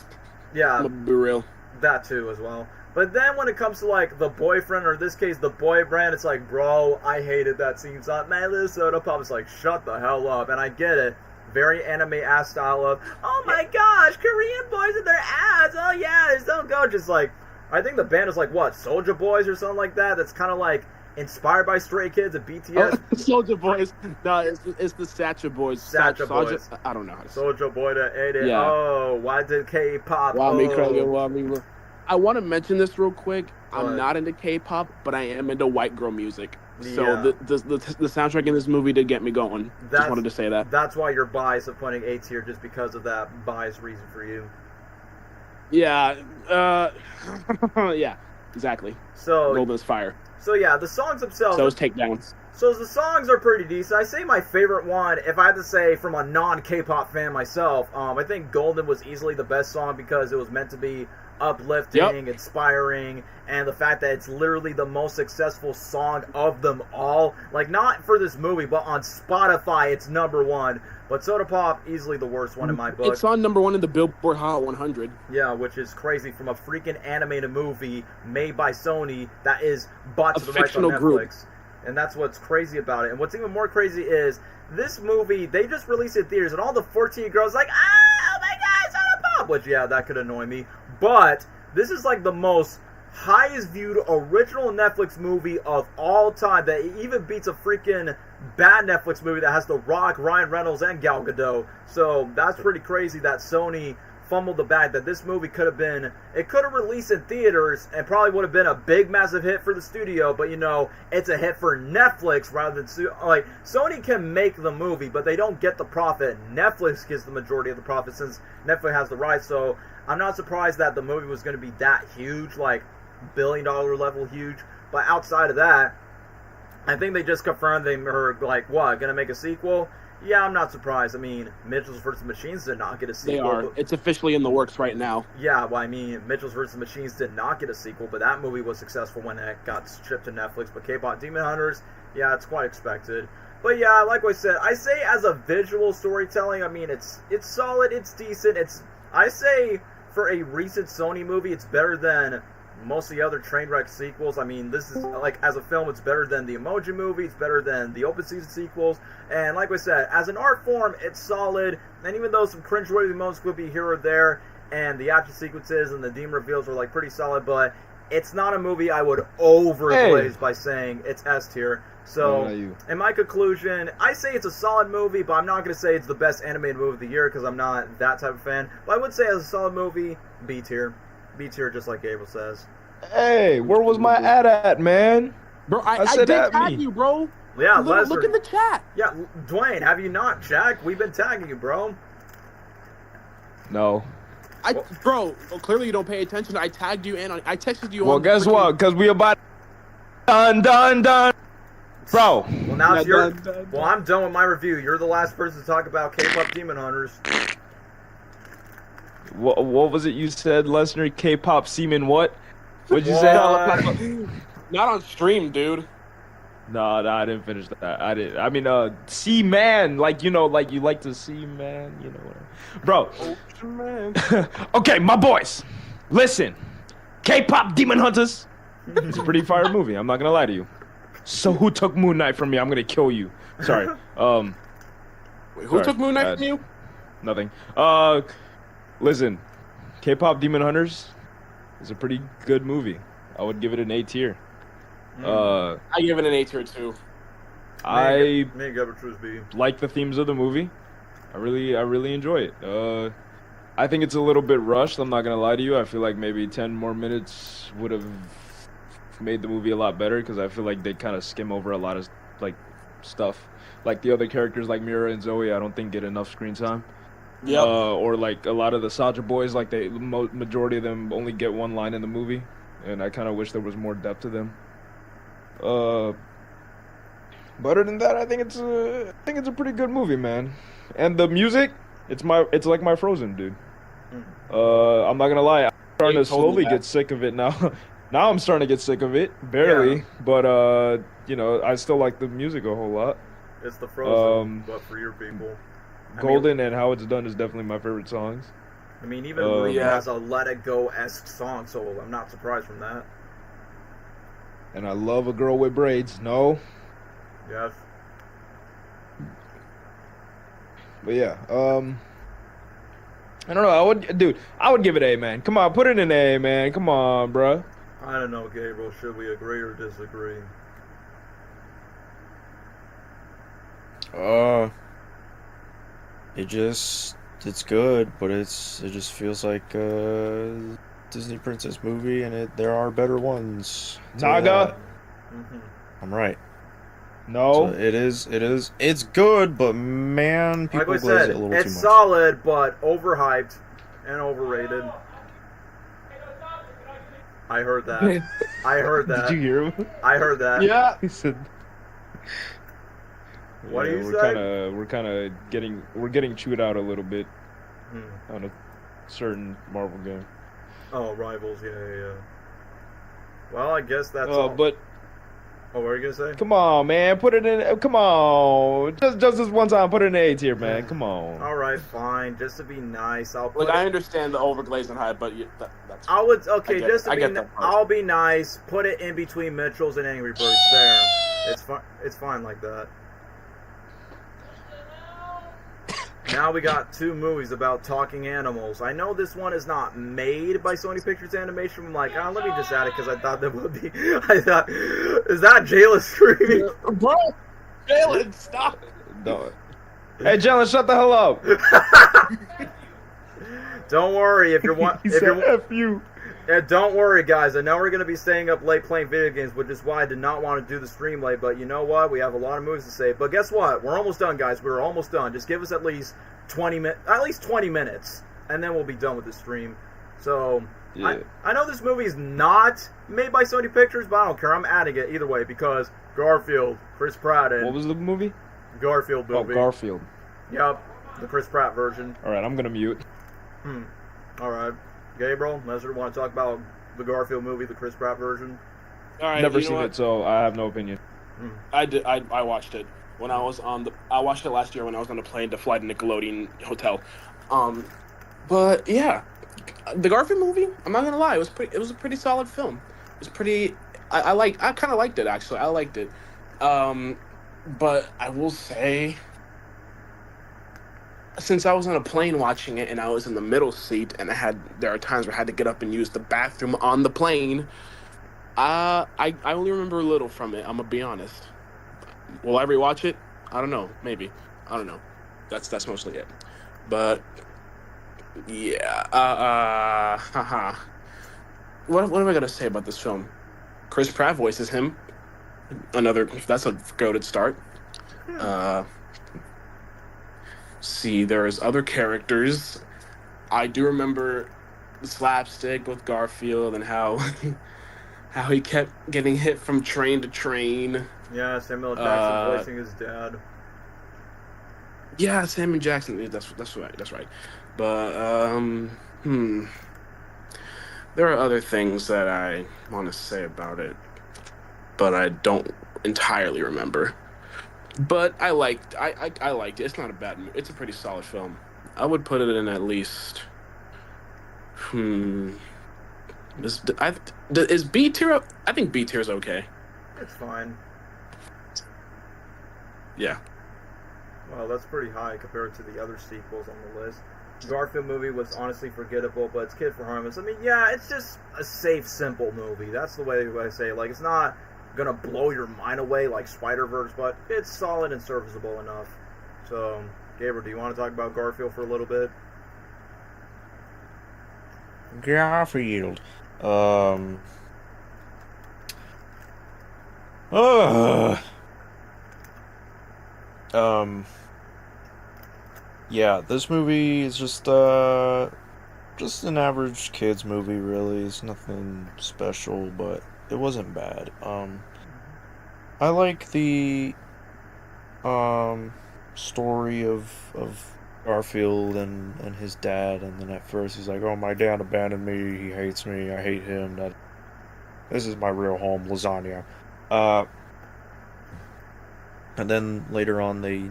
Yeah, I'm gonna be real. that too as well. But then when it comes to like the boyfriend, or in this case the boy brand, it's like, bro, I hated that scene. It's like, man, this soda pop. It's like, shut the hell up. And I get it. Very anime-ass style of, oh my gosh, Korean boys and their ass. Oh yeah, they're so gorgeous. Like, I think the band is like, what, Soulja Boys or something like that? That's kind of like inspired by Stray Kids and BTS. Oh, Soldier Boys. No, it's the Satcha Boys. Satcha Boys. I don't know how to say Soulja Boy to 8 Yeah. Oh, why did K-pop? Why me crazy? Oh. Why me? I want to mention this real quick. I'm What? not into K-pop, but I am into white girl music. So Yeah. the soundtrack in this movie did get me going. Just wanted to say that. That's why you're biased of putting A tier, just because of that biased reason for you. Yeah. Yeah. Exactly. So, Golden is fire. so yeah, the songs themselves. So is Takedowns. So the songs are pretty decent. I say my favorite one, if I had to say from a non-K-pop fan myself, I think Golden was easily the best song because it was meant to be uplifting, inspiring, and the fact that it's literally the most successful song of them all. Like, not for this movie, but on Spotify, it's #1. But Soda Pop, easily the worst one in my book. It's on #1 in the Billboard Hot 100. Yeah, which is crazy from a freaking animated movie made by Sony that is bought to the rights on fictional Netflix. group. And that's what's crazy about it. And what's even more crazy is this movie, they just released it in theaters, and all the 14 girls like, oh my god, Soda Pop! Which, yeah, that could annoy me. But this is like the most highest viewed original Netflix movie of all time that even beats a freaking bad Netflix movie that has The Rock, Ryan Reynolds, and Gal Gadot. So that's pretty crazy that Sony fumbled the bag, that this movie could have been, it could have released in theaters and probably would have been a big massive hit for the studio, but you know, it's a hit for Netflix rather than, like, Sony can make the movie, but they don't get the profit. Netflix gets the majority of the profit since Netflix has the rights, so I'm not surprised that the movie was going to be that huge, like billion-dollar level huge, but outside of that, I think they just confirmed they were like, what, going to make a sequel? Yeah, I'm not surprised. I mean, Mitchell's vs. Machines did not get a sequel. They are. It's officially in the works right now. Yeah, well, I mean, Mitchell's vs. Machines did not get a sequel, but that movie was successful when it got shipped to Netflix. But K-pop Demon Hunters, yeah, it's quite expected. But yeah, like I said, I say as a visual storytelling, I mean, it's solid, it's decent. I say for a recent Sony movie, it's better than most of the other train wreck sequels. I mean, this is, like, as a film, it's better than the Emoji Movie, it's better than the open season sequels, and like I said, as an art form, it's solid, and even though some cringeworthy moments could be here or there, and the action sequences and the demon reveals are, like, pretty solid, but it's not a movie I would overglaze by saying it's S tier. So, in my conclusion, I say it's a solid movie, but I'm not going to say it's the best animated movie of the year, because I'm not that type of fan, but I would say as a solid movie, B tier. B tier, just like Gabriel says. Hey, where was my ad at, man? Bro, I said did at tag me. you, bro. Yeah, Look in the chat. Yeah, Dwayne, have you not, Jack? We've been tagging you, bro. No. Bro, well, clearly you don't pay attention. I tagged you and I texted you. Well, guess what? Because we about done, bro. Well, now it's your. done. Well, I'm done with my review. You're the last person to talk about K-pop Demon Hunters. What was it you said, Lesnar? K-pop semen what? What'd you say? Not on stream, dude. No, I didn't finish that. I didn't. I mean, C-man, like, you know, like you like to see, man, you know what? Bro. Oh, man. Okay, my boys, listen. K-pop Demon Hunters. It's a pretty fire movie. I'm not gonna lie to you. So who took Moon Knight from me? I'm gonna kill you. Sorry. Wait, who took Moon Knight from you? Nothing. Listen, K-pop Demon Hunters is a pretty good movie. I would give it an A tier. I give it an A tier too. I B. like the themes of the movie. I really enjoy it. I think it's a little bit rushed. I'm not gonna lie to you. I feel like maybe 10 more minutes would have made the movie a lot better, because I feel like they kind of skim over a lot of like stuff. Like the other characters, like Mira and Zoe, I don't think get enough screen time. Yep. Or like a lot of the Saja boys, like the majority of them only get one line in the movie, and I kind of wish there was more depth to them. But other than that, I think it's a pretty good movie, man. And the music, it's like my Frozen, dude. I'm not gonna lie, I'm starting to slowly get sick of it now. Now I'm starting to get sick of it, barely, but you know, I still like the music a whole lot. It's the Frozen, but for your people. Golden and How It's Done is definitely my favorite songs. I mean, even Ruby Yeah. has a Let It Go-esque song, so I'm not surprised from that. And I love a girl with braids. No, Yes. but yeah. I don't know. I would give it A, man. Come on, put it in A, man. Come on, bruh. I don't know, Gabriel. Should we agree or disagree? It's good, but it just feels like a Disney princess movie, and there are better ones. Tell you Naga? that. Mm-hmm. I'm right. No. So it's good, but man, Like people we glaze said, it a little too it's much. solid, but overhyped and overrated. I heard that. I heard that. Did you hear him? I heard that. Yeah. He said. What do you we're say? We're kind of getting chewed out a little bit Hmm. on a certain Marvel game. Oh, Rivals, yeah. Well, I guess that's all. But Oh, what were you gonna say? come on, man, put it in. Come on, just this one time, put it in A tier, man. Come on. All right, fine. Just to be nice, I'll put Like, I it. understand the overglazing hype, but that's I would okay. I get- Just to I be. get that part. I'll be nice. Put it in between Mitchell's and Angry Birds. There. It's fine. It's fine like that. Now we got two movies about talking animals. I know this one is not made by Sony Pictures Animation. I'm like, let me just add it because I thought that would be. I thought, is that Jayla screaming? bro. Jalen, stop. No. Hey, Jalen, shut the hell up. Don't worry if you're He if said you're. F you. Don't worry, guys. I know we're going to be staying up late playing video games, which is why I did not want to do the stream late. But you know what? We have a lot of movies to say. But guess what? We're almost done, guys. We're almost done. Just give us at least 20 minutes, and then we'll be done with the stream. So Yeah. I know this movie is not made by Sony Pictures, but I don't care. I'm adding it either way because Garfield, Chris Pratt, and What was the movie? Garfield Oh, movie. Garfield. Yep, the Chris Pratt version. All right, I'm gonna mute. All right, Gabriel, Messer, want to talk about the Garfield movie, the Chris Pratt version? All right, Never you know seen what? it, so I have no opinion. I did. I watched it when I was on the. I watched it last year when I was on the plane to fly to Nickelodeon Hotel. But yeah, the Garfield movie. I'm not gonna lie. It was a pretty solid film. It was pretty. I kind of liked it actually. I liked it. But I will say, since I was on a plane watching it and I was in the middle seat and there are times where I had to get up and use the bathroom on the plane. I only remember a little from it. I'm gonna be honest. Will I rewatch it? I don't know. Maybe. I don't know. That's mostly it. But yeah. What am I gonna say about this film? Chris Pratt voices him. That's a goated start. See, there's other characters. I do remember the slapstick with Garfield and how he kept getting hit from train to train. Yeah, Samuel Jackson voicing his dad. Yeah, Samuel Jackson. That's right. That's right. But there are other things that I want to say about it, but I don't entirely remember. But I liked it. It's not a bad movie. It's a pretty solid film. I would put it in at least. Is B tier? I think B tier is okay. It's fine. Yeah. Well, that's pretty high compared to the other sequels on the list. Garfield movie was honestly forgettable, but it's kid for harmless. I mean, yeah, it's just a safe, simple movie. That's the way I say it. Like, it's not gonna blow your mind away like Spider-Verse, but it's solid and serviceable enough. So, Gabriel, do you want to talk about Garfield for a little bit? Garfield. Yeah, this movie is just an average kids movie, really. It's nothing special, but it wasn't bad. I like the story of Garfield and his dad, and then at first he's like, "Oh, my dad abandoned me. He hates me. I hate him. This is my real home, lasagna." And then later on, they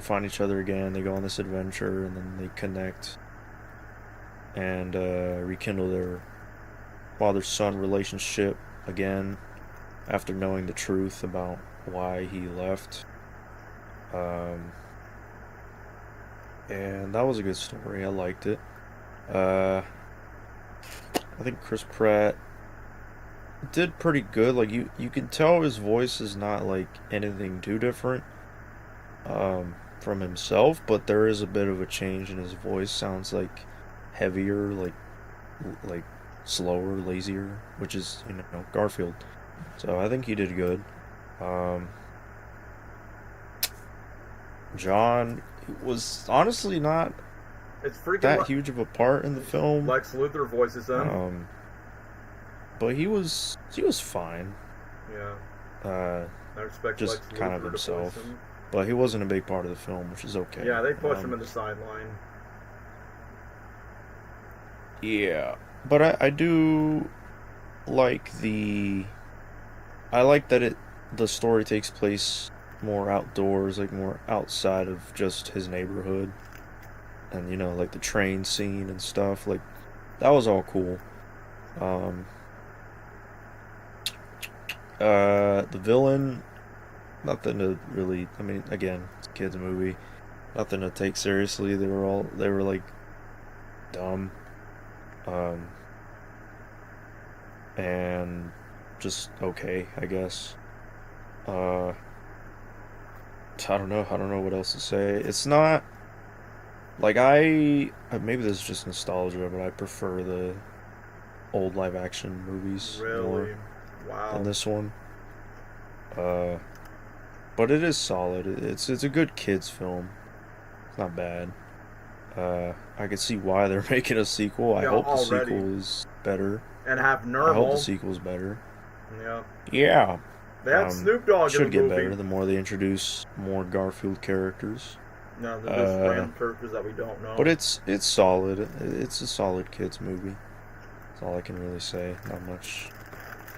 find each other again. They go on this adventure, and then they connect. and rekindle their father-son relationship again after knowing the truth about why he left. And that was a good story. I liked it. I think Chris Pratt did pretty good. Like you can tell his voice is not like anything too different from himself, but there is a bit of a change in his voice. Sounds like heavier, like slower, lazier, which is, you know, Garfield. So I think he did good. John was honestly not It's freaking that huge of a part in the film. Lex Luthor voices him. But he was fine. Yeah. I respect Just Lex kind Luthor of to himself. voice him. But he wasn't a big part of the film, which is okay. Yeah, they pushed him in the sideline. Yeah, but I do like I like that the story takes place more outdoors, like more outside of just his neighborhood. And, you know, like the train scene and stuff, like that was all cool. The villain, nothing to really, I mean, again, it's a kid's movie, nothing to take seriously. They were like dumb. And just okay, I guess. I don't know what else to say. It's not like maybe this is just nostalgia, but I prefer the old live action movies more than this one. But it is solid. It's a good kids film. It's not bad. I can see why they're making a sequel. I hope the sequel is better. And have Nermal. I hope the sequel is better. Yeah. Yeah. They had Snoop Dogg in the movie. Should get better the more they introduce more Garfield characters. No, there's just random characters that we don't know. But it's solid. It's a solid kids movie. That's all I can really say. Not much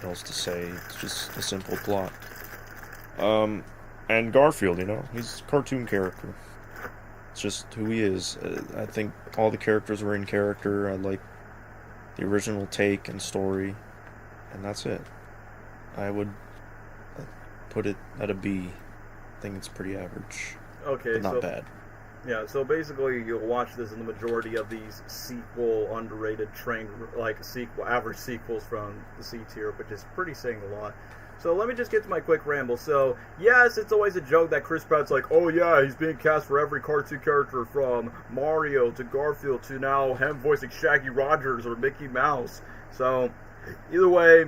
else to say. It's just a simple plot. And Garfield, you know, he's a cartoon character. It's just who he is. I think all the characters were in character. I like the original take and story, and that's it. I would put it at a B. I think it's pretty average. Okay, but not bad. Yeah, so basically you'll watch this in the majority of these sequel underrated average sequels from the C tier, which is pretty saying a lot. So let me just get to my quick ramble. So, yes, it's always a joke that Chris Pratt's like, oh yeah, he's being cast for every cartoon character from Mario to Garfield to now him voicing Shaggy Rogers or Mickey Mouse. So, either way,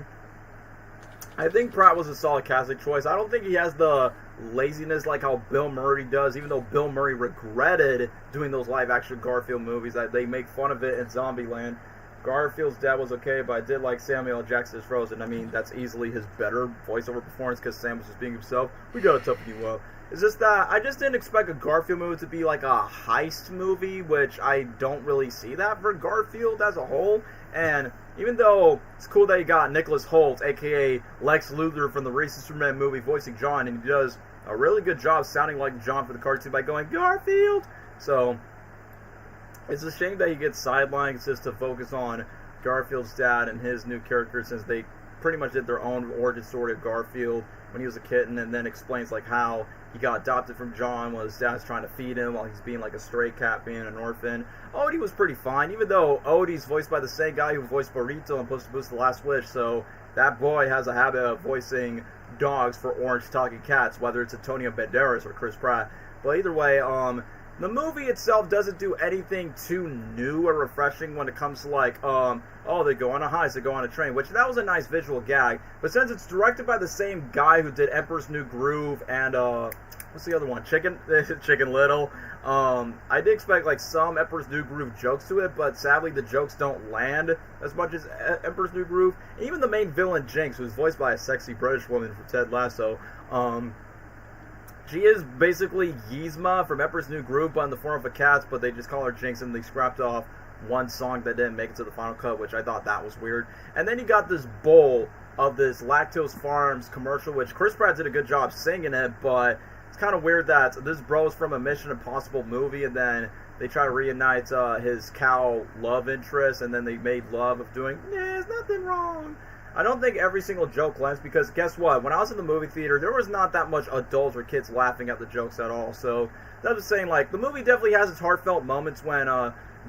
I think Pratt was a solid casting choice. I don't think he has the laziness like how Bill Murray does, even though Bill Murray regretted doing those live-action Garfield movies. That they make fun of it in Zombieland. Garfield's dad was okay, but I did like Samuel L. Jackson's Frozen. I mean, that's easily his better voiceover performance because Sam was just being himself. We gotta toughen you up. It's just that I just didn't expect a Garfield movie to be like a heist movie, which I don't really see that for Garfield as a whole. And even though it's cool that you got Nicholas Hoult, a.k.a. Lex Luthor from the recent Superman movie, voicing John, and he does a really good job sounding like John for the cartoon by going, Garfield! So, it's a shame that he gets sidelined just to focus on Garfield's dad and his new character, since they pretty much did their own origin story of Garfield when he was a kitten, and then explains like how he got adopted from John while his dad's trying to feed him while he's being like a stray cat, being an orphan. Odie was pretty fine, even though Odie's voiced by the same guy who voiced Burrito in Puss in Boots: The Last Wish, so that boy has a habit of voicing dogs for Orange talking cats, whether it's Antonio Banderas or Chris Pratt. But either way, the movie itself doesn't do anything too new or refreshing when it comes to like, oh, they go on a heist, they go on a train, which that was a nice visual gag. But since it's directed by the same guy who did Emperor's New Groove and, what's the other one? Chicken Little. I did expect like some Emperor's New Groove jokes to it, but sadly the jokes don't land as much as Emperor's New Groove. And even the main villain, Jinx, who's voiced by a sexy British woman from Ted Lasso, she is basically Yzma from Emperor's New Groove, but in the form of a cat, but they just call her Jinx, and they scrapped off one song that didn't make it to the final cut, which I thought that was weird. And then you got this bowl of this Lactose Farms commercial, which Chris Pratt did a good job singing it, but it's kind of weird that this bro's from a Mission Impossible movie, and then they try to reunite his cow love interest, and then they made love of doing, there's nothing wrong. I don't think every single joke lands, because guess what? When I was in the movie theater, there was not that much adults or kids laughing at the jokes at all. So that was saying, like, the movie definitely has its heartfelt moments when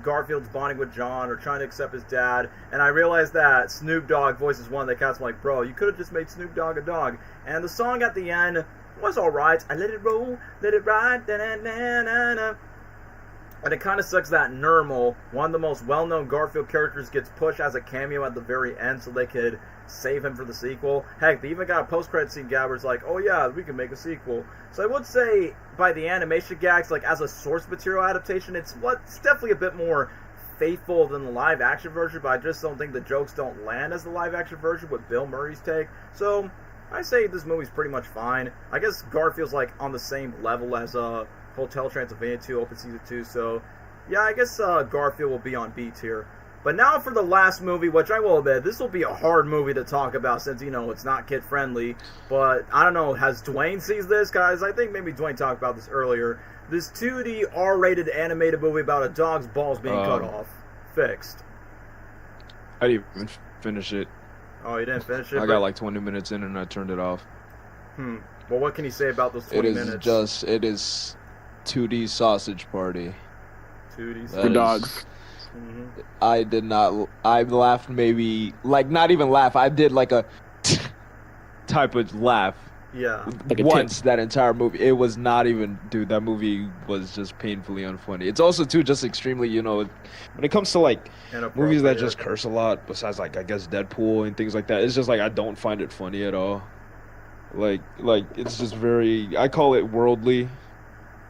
Garfield's bonding with John or trying to accept his dad. And I realized that Snoop Dogg voices one of the cats. I'm like, bro, you could have just made Snoop Dogg a dog. And the song at the end was alright. I let it roll, let it ride, da-na-na-na-na. And it kind of sucks that Nermal, one of the most well-known Garfield characters, gets pushed as a cameo at the very end so they could save him for the sequel. Heck, they even got a post-credit scene gag where it's like, oh yeah, we can make a sequel. So I would say, by the animation gags, like as a source material adaptation, it's definitely a bit more faithful than the live-action version, but I just don't think the jokes don't land as the live-action version with Bill Murray's take. So I say this movie's pretty much fine. I guess Garfield's like on the same level as Hotel Transylvania 2, Open Season 2, so yeah, I guess Garfield will be on beats here. But now for the last movie, which I will admit, this will be a hard movie to talk about since, you know, it's not kid-friendly. But, I don't know, has Dwayne seen this, guys? I think maybe Dwayne talked about this earlier. This 2D R-rated animated movie about a dog's balls being cut off. Fixed. I didn't even finish it. Oh, you didn't finish it? I got like 20 minutes in and I turned it off. Well, what can you say about those 20 minutes? It is 2D sausage party. 2D for dogs. I did not. I laughed maybe, like, not even laugh. I did like a type of laugh. Yeah. Like once that entire movie. It was not even, dude, that movie was just painfully unfunny. It's also, too, just extremely, you know, when it comes to, like, movies that just curse a lot, besides, like, I guess Deadpool and things like that, it's just, like, I don't find it funny at all. Like, it's just very, I call it worldly.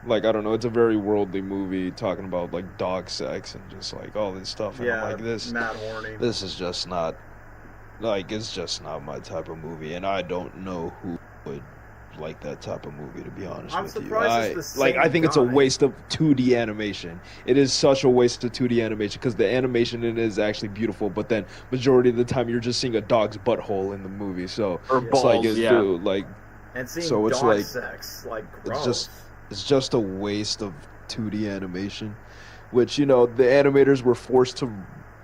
Like, I don't know, it's a very worldly movie talking about, like, dog sex and just, like, all this stuff. And I'm like, Matt Horny. This is just not, like, it's just not my type of movie. And I don't know who would like that type of movie, to be honest with you. I'm surprised it's the same I think guy. it's a waste of 2D animation. It is such a waste of 2D animation because the animation in it is actually beautiful, but then majority of the time you're just seeing a dog's butthole in the movie. So or it's balls, like, yeah. like, and seeing so it's dog like, sex, like, gross. It's just a waste of 2D animation, which, you know, the animators were forced to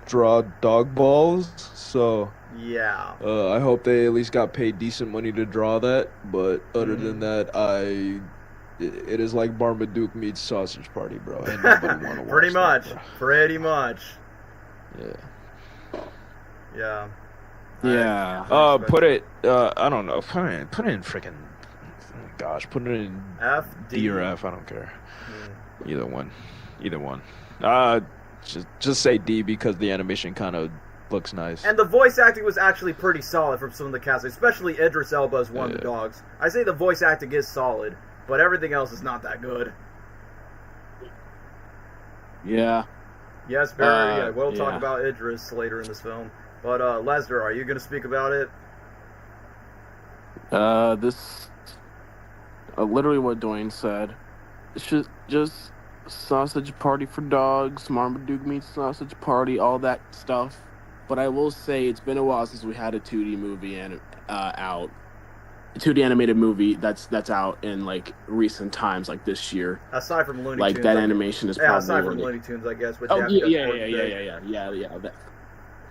draw dog balls, so yeah. I hope they at least got paid decent money to draw that, but other than that, it is like Marmaduke meets Sausage Party, bro. Ain't nobody want to watch Pretty much. that, Pretty much. Yeah. Yeah. Yeah. Put it, I don't know, put it in freaking, gosh, put it in F, D or F, I don't care. Either one. Just say D because the animation kind of looks nice. And the voice acting was actually pretty solid from some of the cast, especially Idris Elba as one of the dogs. I say the voice acting is solid, but everything else is not that good. Yeah. Yes, Barry, we'll talk about Idris later in this film. But, Lesnar, are you going to speak about it? This... literally what Dwayne said. It's just sausage party for dogs, Marmaduke meets Sausage Party, all that stuff. But I will say it's been a while since we had a 2D movie out. A 2D animated movie that's out in, like, recent times, like this year. Aside from Looney Tunes. Like, that animation is probably... aside from Looney Tunes, I guess. Which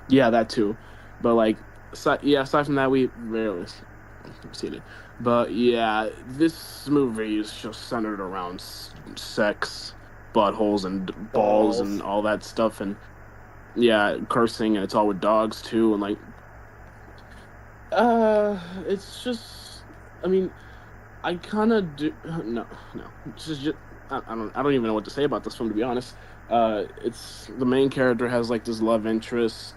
Yeah, that too. But, like, aside from that, we rarely seen it. But, yeah, this movie is just centered around sex, buttholes, and balls and all that stuff. And, yeah, cursing, and it's all with dogs, too. And, like, it's just, I mean, I kind of do, no. It's just, I don't even know what to say about this film, to be honest. It's, the main character has, like, this love interest,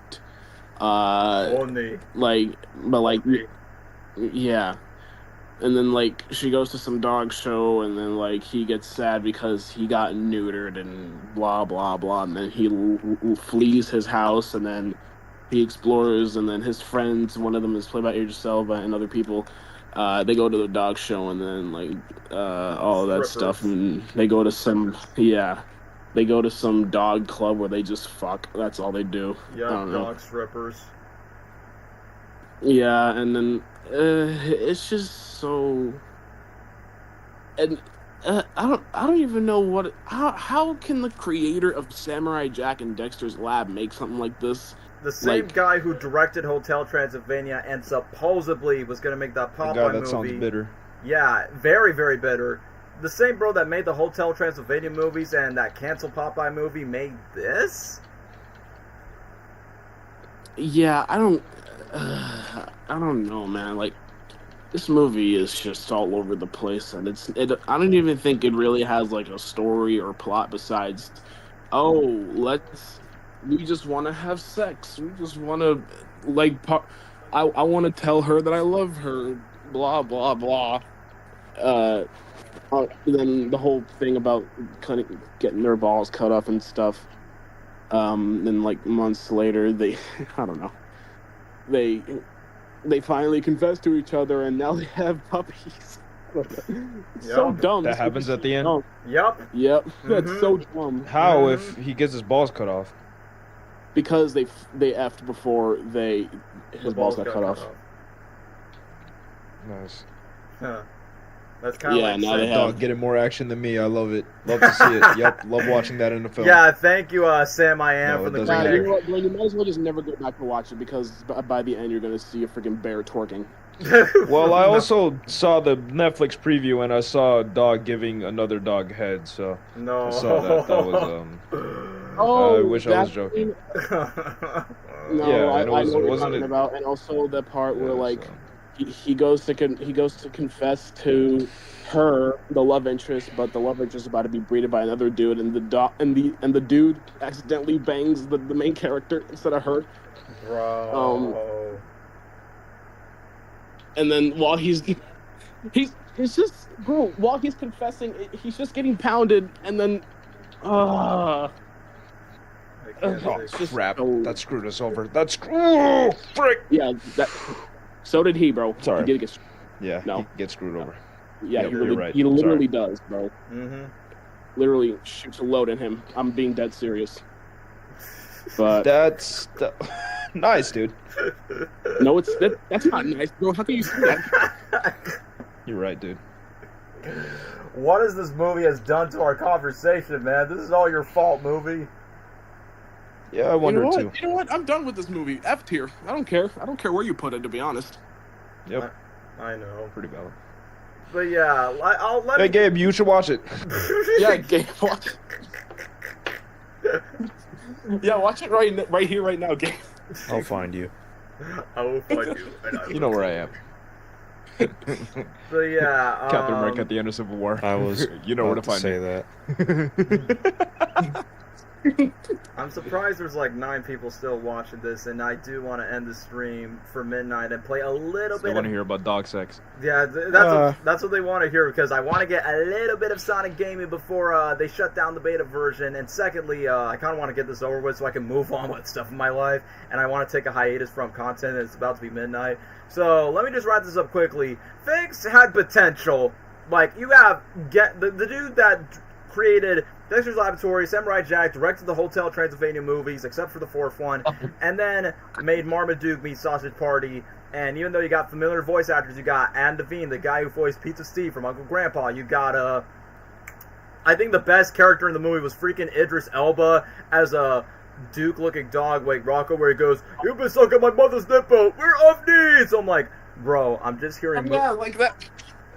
Only. Yeah. And then, like, she goes to some dog show, and then, like, he gets sad because he got neutered and blah, blah, blah. And then he flees his house, and then he explores, and then his friends, one of them is played by Idris Elba and other people, they go to the dog show, and then, like, all of that stuff. And they go to some dog club where they just fuck. That's all they do. Yeah, dog strippers. Yeah, and then it's just so... And I don't even know how can the creator of Samurai Jack and Dexter's Lab make something like this? The same Like- guy who directed Hotel Transylvania and supposedly was going to make that The Popeye guy that movie. sounds bitter. Yeah, very, very bitter. The same bro that made the Hotel Transylvania movies and that canceled Popeye movie made this? Yeah, I don't know, man. Like, this movie is just all over the place, and I don't even think it really has like a story or plot besides, we just want to have sex. We just want to, like, I want to tell her that I love her. Blah blah blah. Then the whole thing about getting their balls cut off and stuff. Then like months later, I don't know, they finally confess to each other, and now they have puppies. It's so dumb. That happens at the end? Dumb. Yep. Yep. That's so dumb. How if he gets his balls cut off? Because they effed before his balls got cut off. Nice. Huh. That's kind of Yeah, like now saying- they have- Dog getting more action than me. I love it. Love to see it. Yep. Love watching that in the film. Yeah, thank you, Sam I Am, No, for it the doesn't Nah, matter. you know what, Glenn, you might as well just never go back to watch it, because by the end you're gonna see a freaking bear twerking. Well, I also saw the Netflix preview and I saw a dog giving another dog head. So No. I saw that. That was Oh, I wish I was that joking. scene? No, Yeah, I and it know was- what you're wasn't talking it- about, and also the part where Yeah, like so- he goes to confess to her, the love interest, but the love interest is about to be breeded by another dude, and the dude accidentally bangs the main character instead of her. Bro. And then while he's just, bro, while he's confessing, he's just getting pounded, and then I can't Oh say- just crap! so- That screwed us over. Oh, frick! yeah, so did he, bro. Sorry. He did get, Yeah, No. he gets screwed over. yeah, Yep, he you're really, right. he literally Sorry. does, bro. Mhm. Literally shoots a load in him. I'm being dead serious. But That's nice, dude. no, that's not nice, bro. How can you do that? You're right, dude. What has this movie has done to our conversation, man? This is all your fault, movie. Yeah, I wonder too. You know what? I'm done with this movie. F tier. I don't care. I don't care where you put it, to be honest. Yep, I know. pretty valid. But yeah, I'll let Hey, me... Gabe, you should watch it. Yeah, Gabe, watch. Yeah, watch it right here, right now, Gabe. I'll find you. I will find you. And I You know where I am. So yeah, Captain America at the end of Civil War. I was You know where to about find say me. that. I'm surprised there's like 9 people still watching this, and I do want to end the stream for midnight and play a little Still bit. want to Of, hear about dog sex. yeah, that's what they want to hear, because I want to get a little bit of Sonic gaming before they shut down the beta version, and secondly, I kind of want to get this over with so I can move on with stuff in my life, and I want to take a hiatus from content. And it's about to be midnight, so let me just wrap this up quickly. Figs had potential. Like, you have the dude that created Dexter's Laboratory, Samurai Jack, directed the Hotel Transylvania movies, except for the 4th one, and then made Marmaduke meet Sausage Party. And even though you got familiar voice actors, you got Anne Devine, the guy who voiced Pizza Steve from Uncle Grandpa. You got I think the best character in the movie was freaking Idris Elba as a Duke-looking dog, like Rocco, where he goes, "You've been sucking my mother's nipple. We're off knees." I'm like, bro, I'm just hearing. Yeah, like that.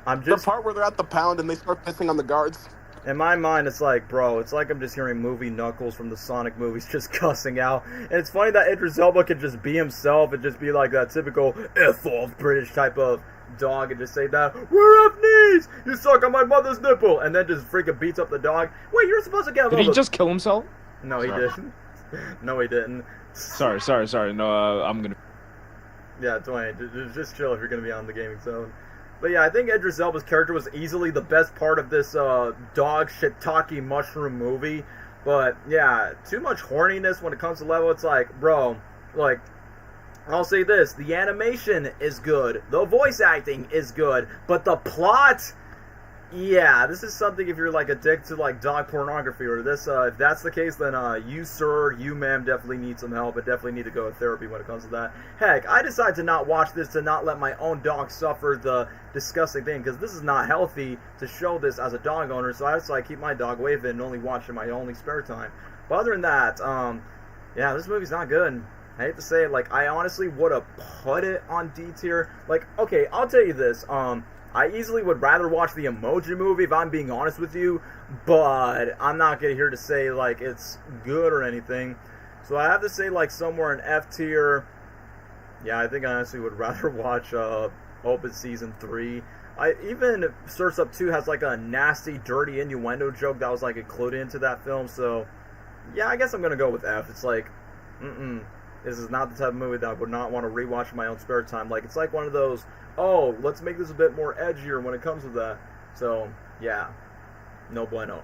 I'm The just part where they're at the pound and they start pissing on the guards. in my mind, it's like, bro, it's like I'm just hearing movie Knuckles from the Sonic movies just cussing out. And it's funny that Idris Elba can just be himself and just be like that typical F-off British type of dog and just say that, "We're off knees! You suck on my mother's nipple!" And then just freaking beats up the dog. Wait, you're supposed to get a Did little he just kill himself? No, he Sorry. didn't. No, he didn't. Sorry. No, I'm gonna. Yeah, Dwayne, just chill if you're going to be on the gaming zone. But yeah, I think Idris Elba's character was easily the best part of this dog shiitake mushroom movie. But yeah, too much horniness when it comes to level. It's like, bro, like, I'll say this, the animation is good, the voice acting is good, but the plot, Yeah, this is something if you're like addicted to like dog pornography or this. If that's the case, then you sir, you ma'am, definitely need some help. I definitely need to go to therapy when it comes to that. Heck, I decided to not watch this to not let my own dog suffer the disgusting thing because this is not healthy to show this as a dog owner. So I decided to keep my dog away from it and only watch in my only spare time. But other than that, yeah, this movie's not good. I hate to say it, like I honestly would have put it on D tier. Like, okay, I'll tell you this. I easily would rather watch the Emoji Movie if I'm being honest with you, but I'm not here to say like it's good or anything. So I have to say like somewhere in F tier. Yeah, I think I honestly would rather watch Open Season 3. Even Surf's Up 2 has like a nasty, dirty innuendo joke that was like included into that film. So yeah, I guess I'm gonna go with F. It's like, this is not the type of movie that I would not want to rewatch in my own spare time. Like, it's like one of those, oh, let's make this a bit more edgier when it comes to that. So, yeah, no bueno.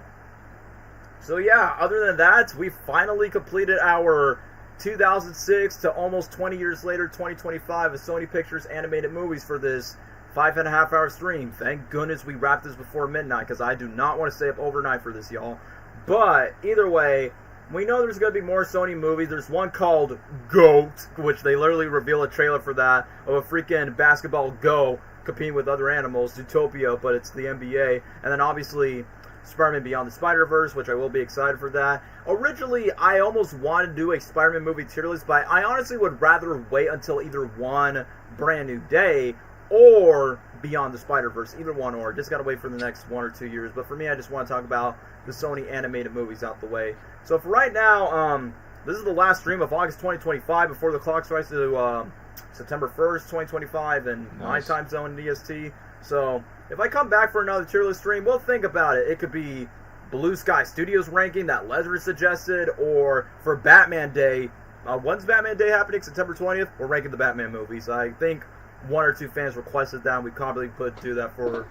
So, yeah, other than that, we finally completed our 2006 to almost 20 years later, 2025, of Sony Pictures animated movies for this 5.5 hour stream. Thank goodness we wrapped this before midnight, because I do not want to stay up overnight for this, y'all. But, either way, we know there's going to be more Sony movies. There's one called GOAT, which they literally reveal a trailer for that, of a freaking basketball go competing with other animals, Zootopia, but it's the NBA. And then obviously Spider-Man Beyond the Spider-Verse, which I will be excited for that. Originally, I almost wanted to do a Spider-Man movie tier list, but I honestly would rather wait until either one, Brand New Day, or Beyond the Spider-Verse. Either one or. Just got to wait for the next 1 or 2 years. But for me, I just want to talk about the Sony animated movies out the way. So for right now, this is the last stream of August 2025 before the clock strikes to September 1st, 2025, and my time zone in EST. So if I come back for another tier list stream, we'll think about it. It could be Blue Sky Studios ranking that Lesnar suggested, or for Batman Day. When's Batman Day happening? September 20th? We're ranking the Batman movies. I think 1 or 2 fans requested that, and we probably could do that for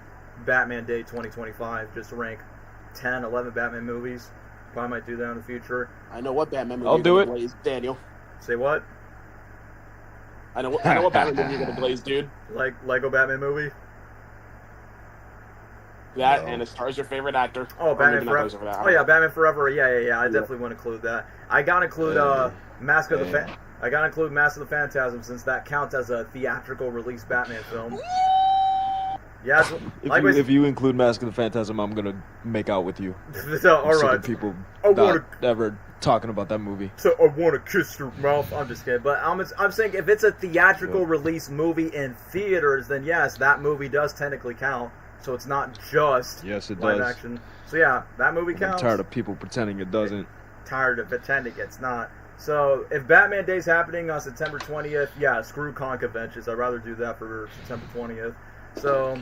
Batman Day 2025, just to rank 10, 11 Batman movies. Probably might do that in the future. I know what Batman movie I'll do it. Glaze, Daniel. Say what? I know what Batman movie you're gonna glaze, dude. Like Lego Batman movie? That and it stars your favorite actor. Oh, Batman Forever. Oh yeah, Batman Forever. Yeah. I definitely want to include that. I gotta include Mask of the Phantasm, since that counts as a theatrical release Batman film. Yeah, if you include Mask of the Phantasm, I'm gonna make out with you. So, all right. People not ever talking about that movie. So I want to kiss your mouth. I'm just kidding, but I'm saying if it's a theatrical release movie in theaters, then yes, that movie does technically count. So it's not just live action. So yeah, that movie counts. I'm tired of people pretending it doesn't. Tired of pretending it's not. So if Batman Day's happening on September 20th, yeah, screw con conventions. I'd rather do that for September 20th. So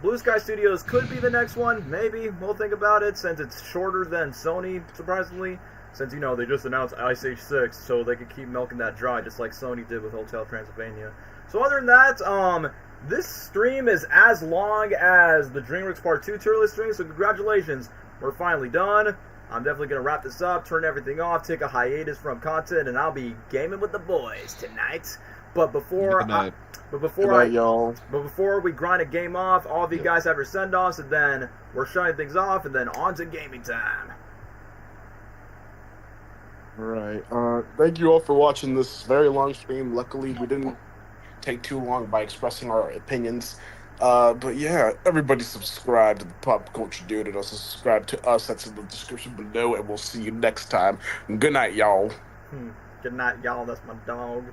Blue Sky Studios could be the next one. Maybe. We'll think about it, since it's shorter than Sony, surprisingly. Since, you know, they just announced Ice Age 6, so they could keep milking that dry, just like Sony did with Hotel Transylvania. So other than that, this stream is as long as the Dreamworks Part 2 tier list stream, so congratulations. We're finally done. I'm definitely going to wrap this up, turn everything off, take a hiatus from content, and I'll be gaming with the boys tonight. But before we grind a game off, all of you guys have your send-offs, and then we're shutting things off, and then on to gaming time. Alright, thank you all for watching this very long stream. Luckily, we didn't take too long by expressing our opinions. But yeah, everybody subscribe to the Pop Culture Dude, and also subscribe to us. That's in the description below, and we'll see you next time. Good night, y'all. Good night, y'all. That's my dog.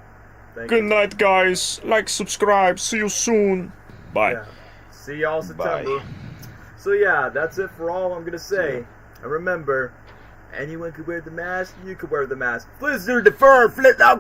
Good night, guys. Like, subscribe. See you soon. Bye. Yeah. See y'all September. So yeah, that's it for all I'm gonna say. And remember, anyone could wear the mask. You could wear the mask. Blizzard the fur, flip out.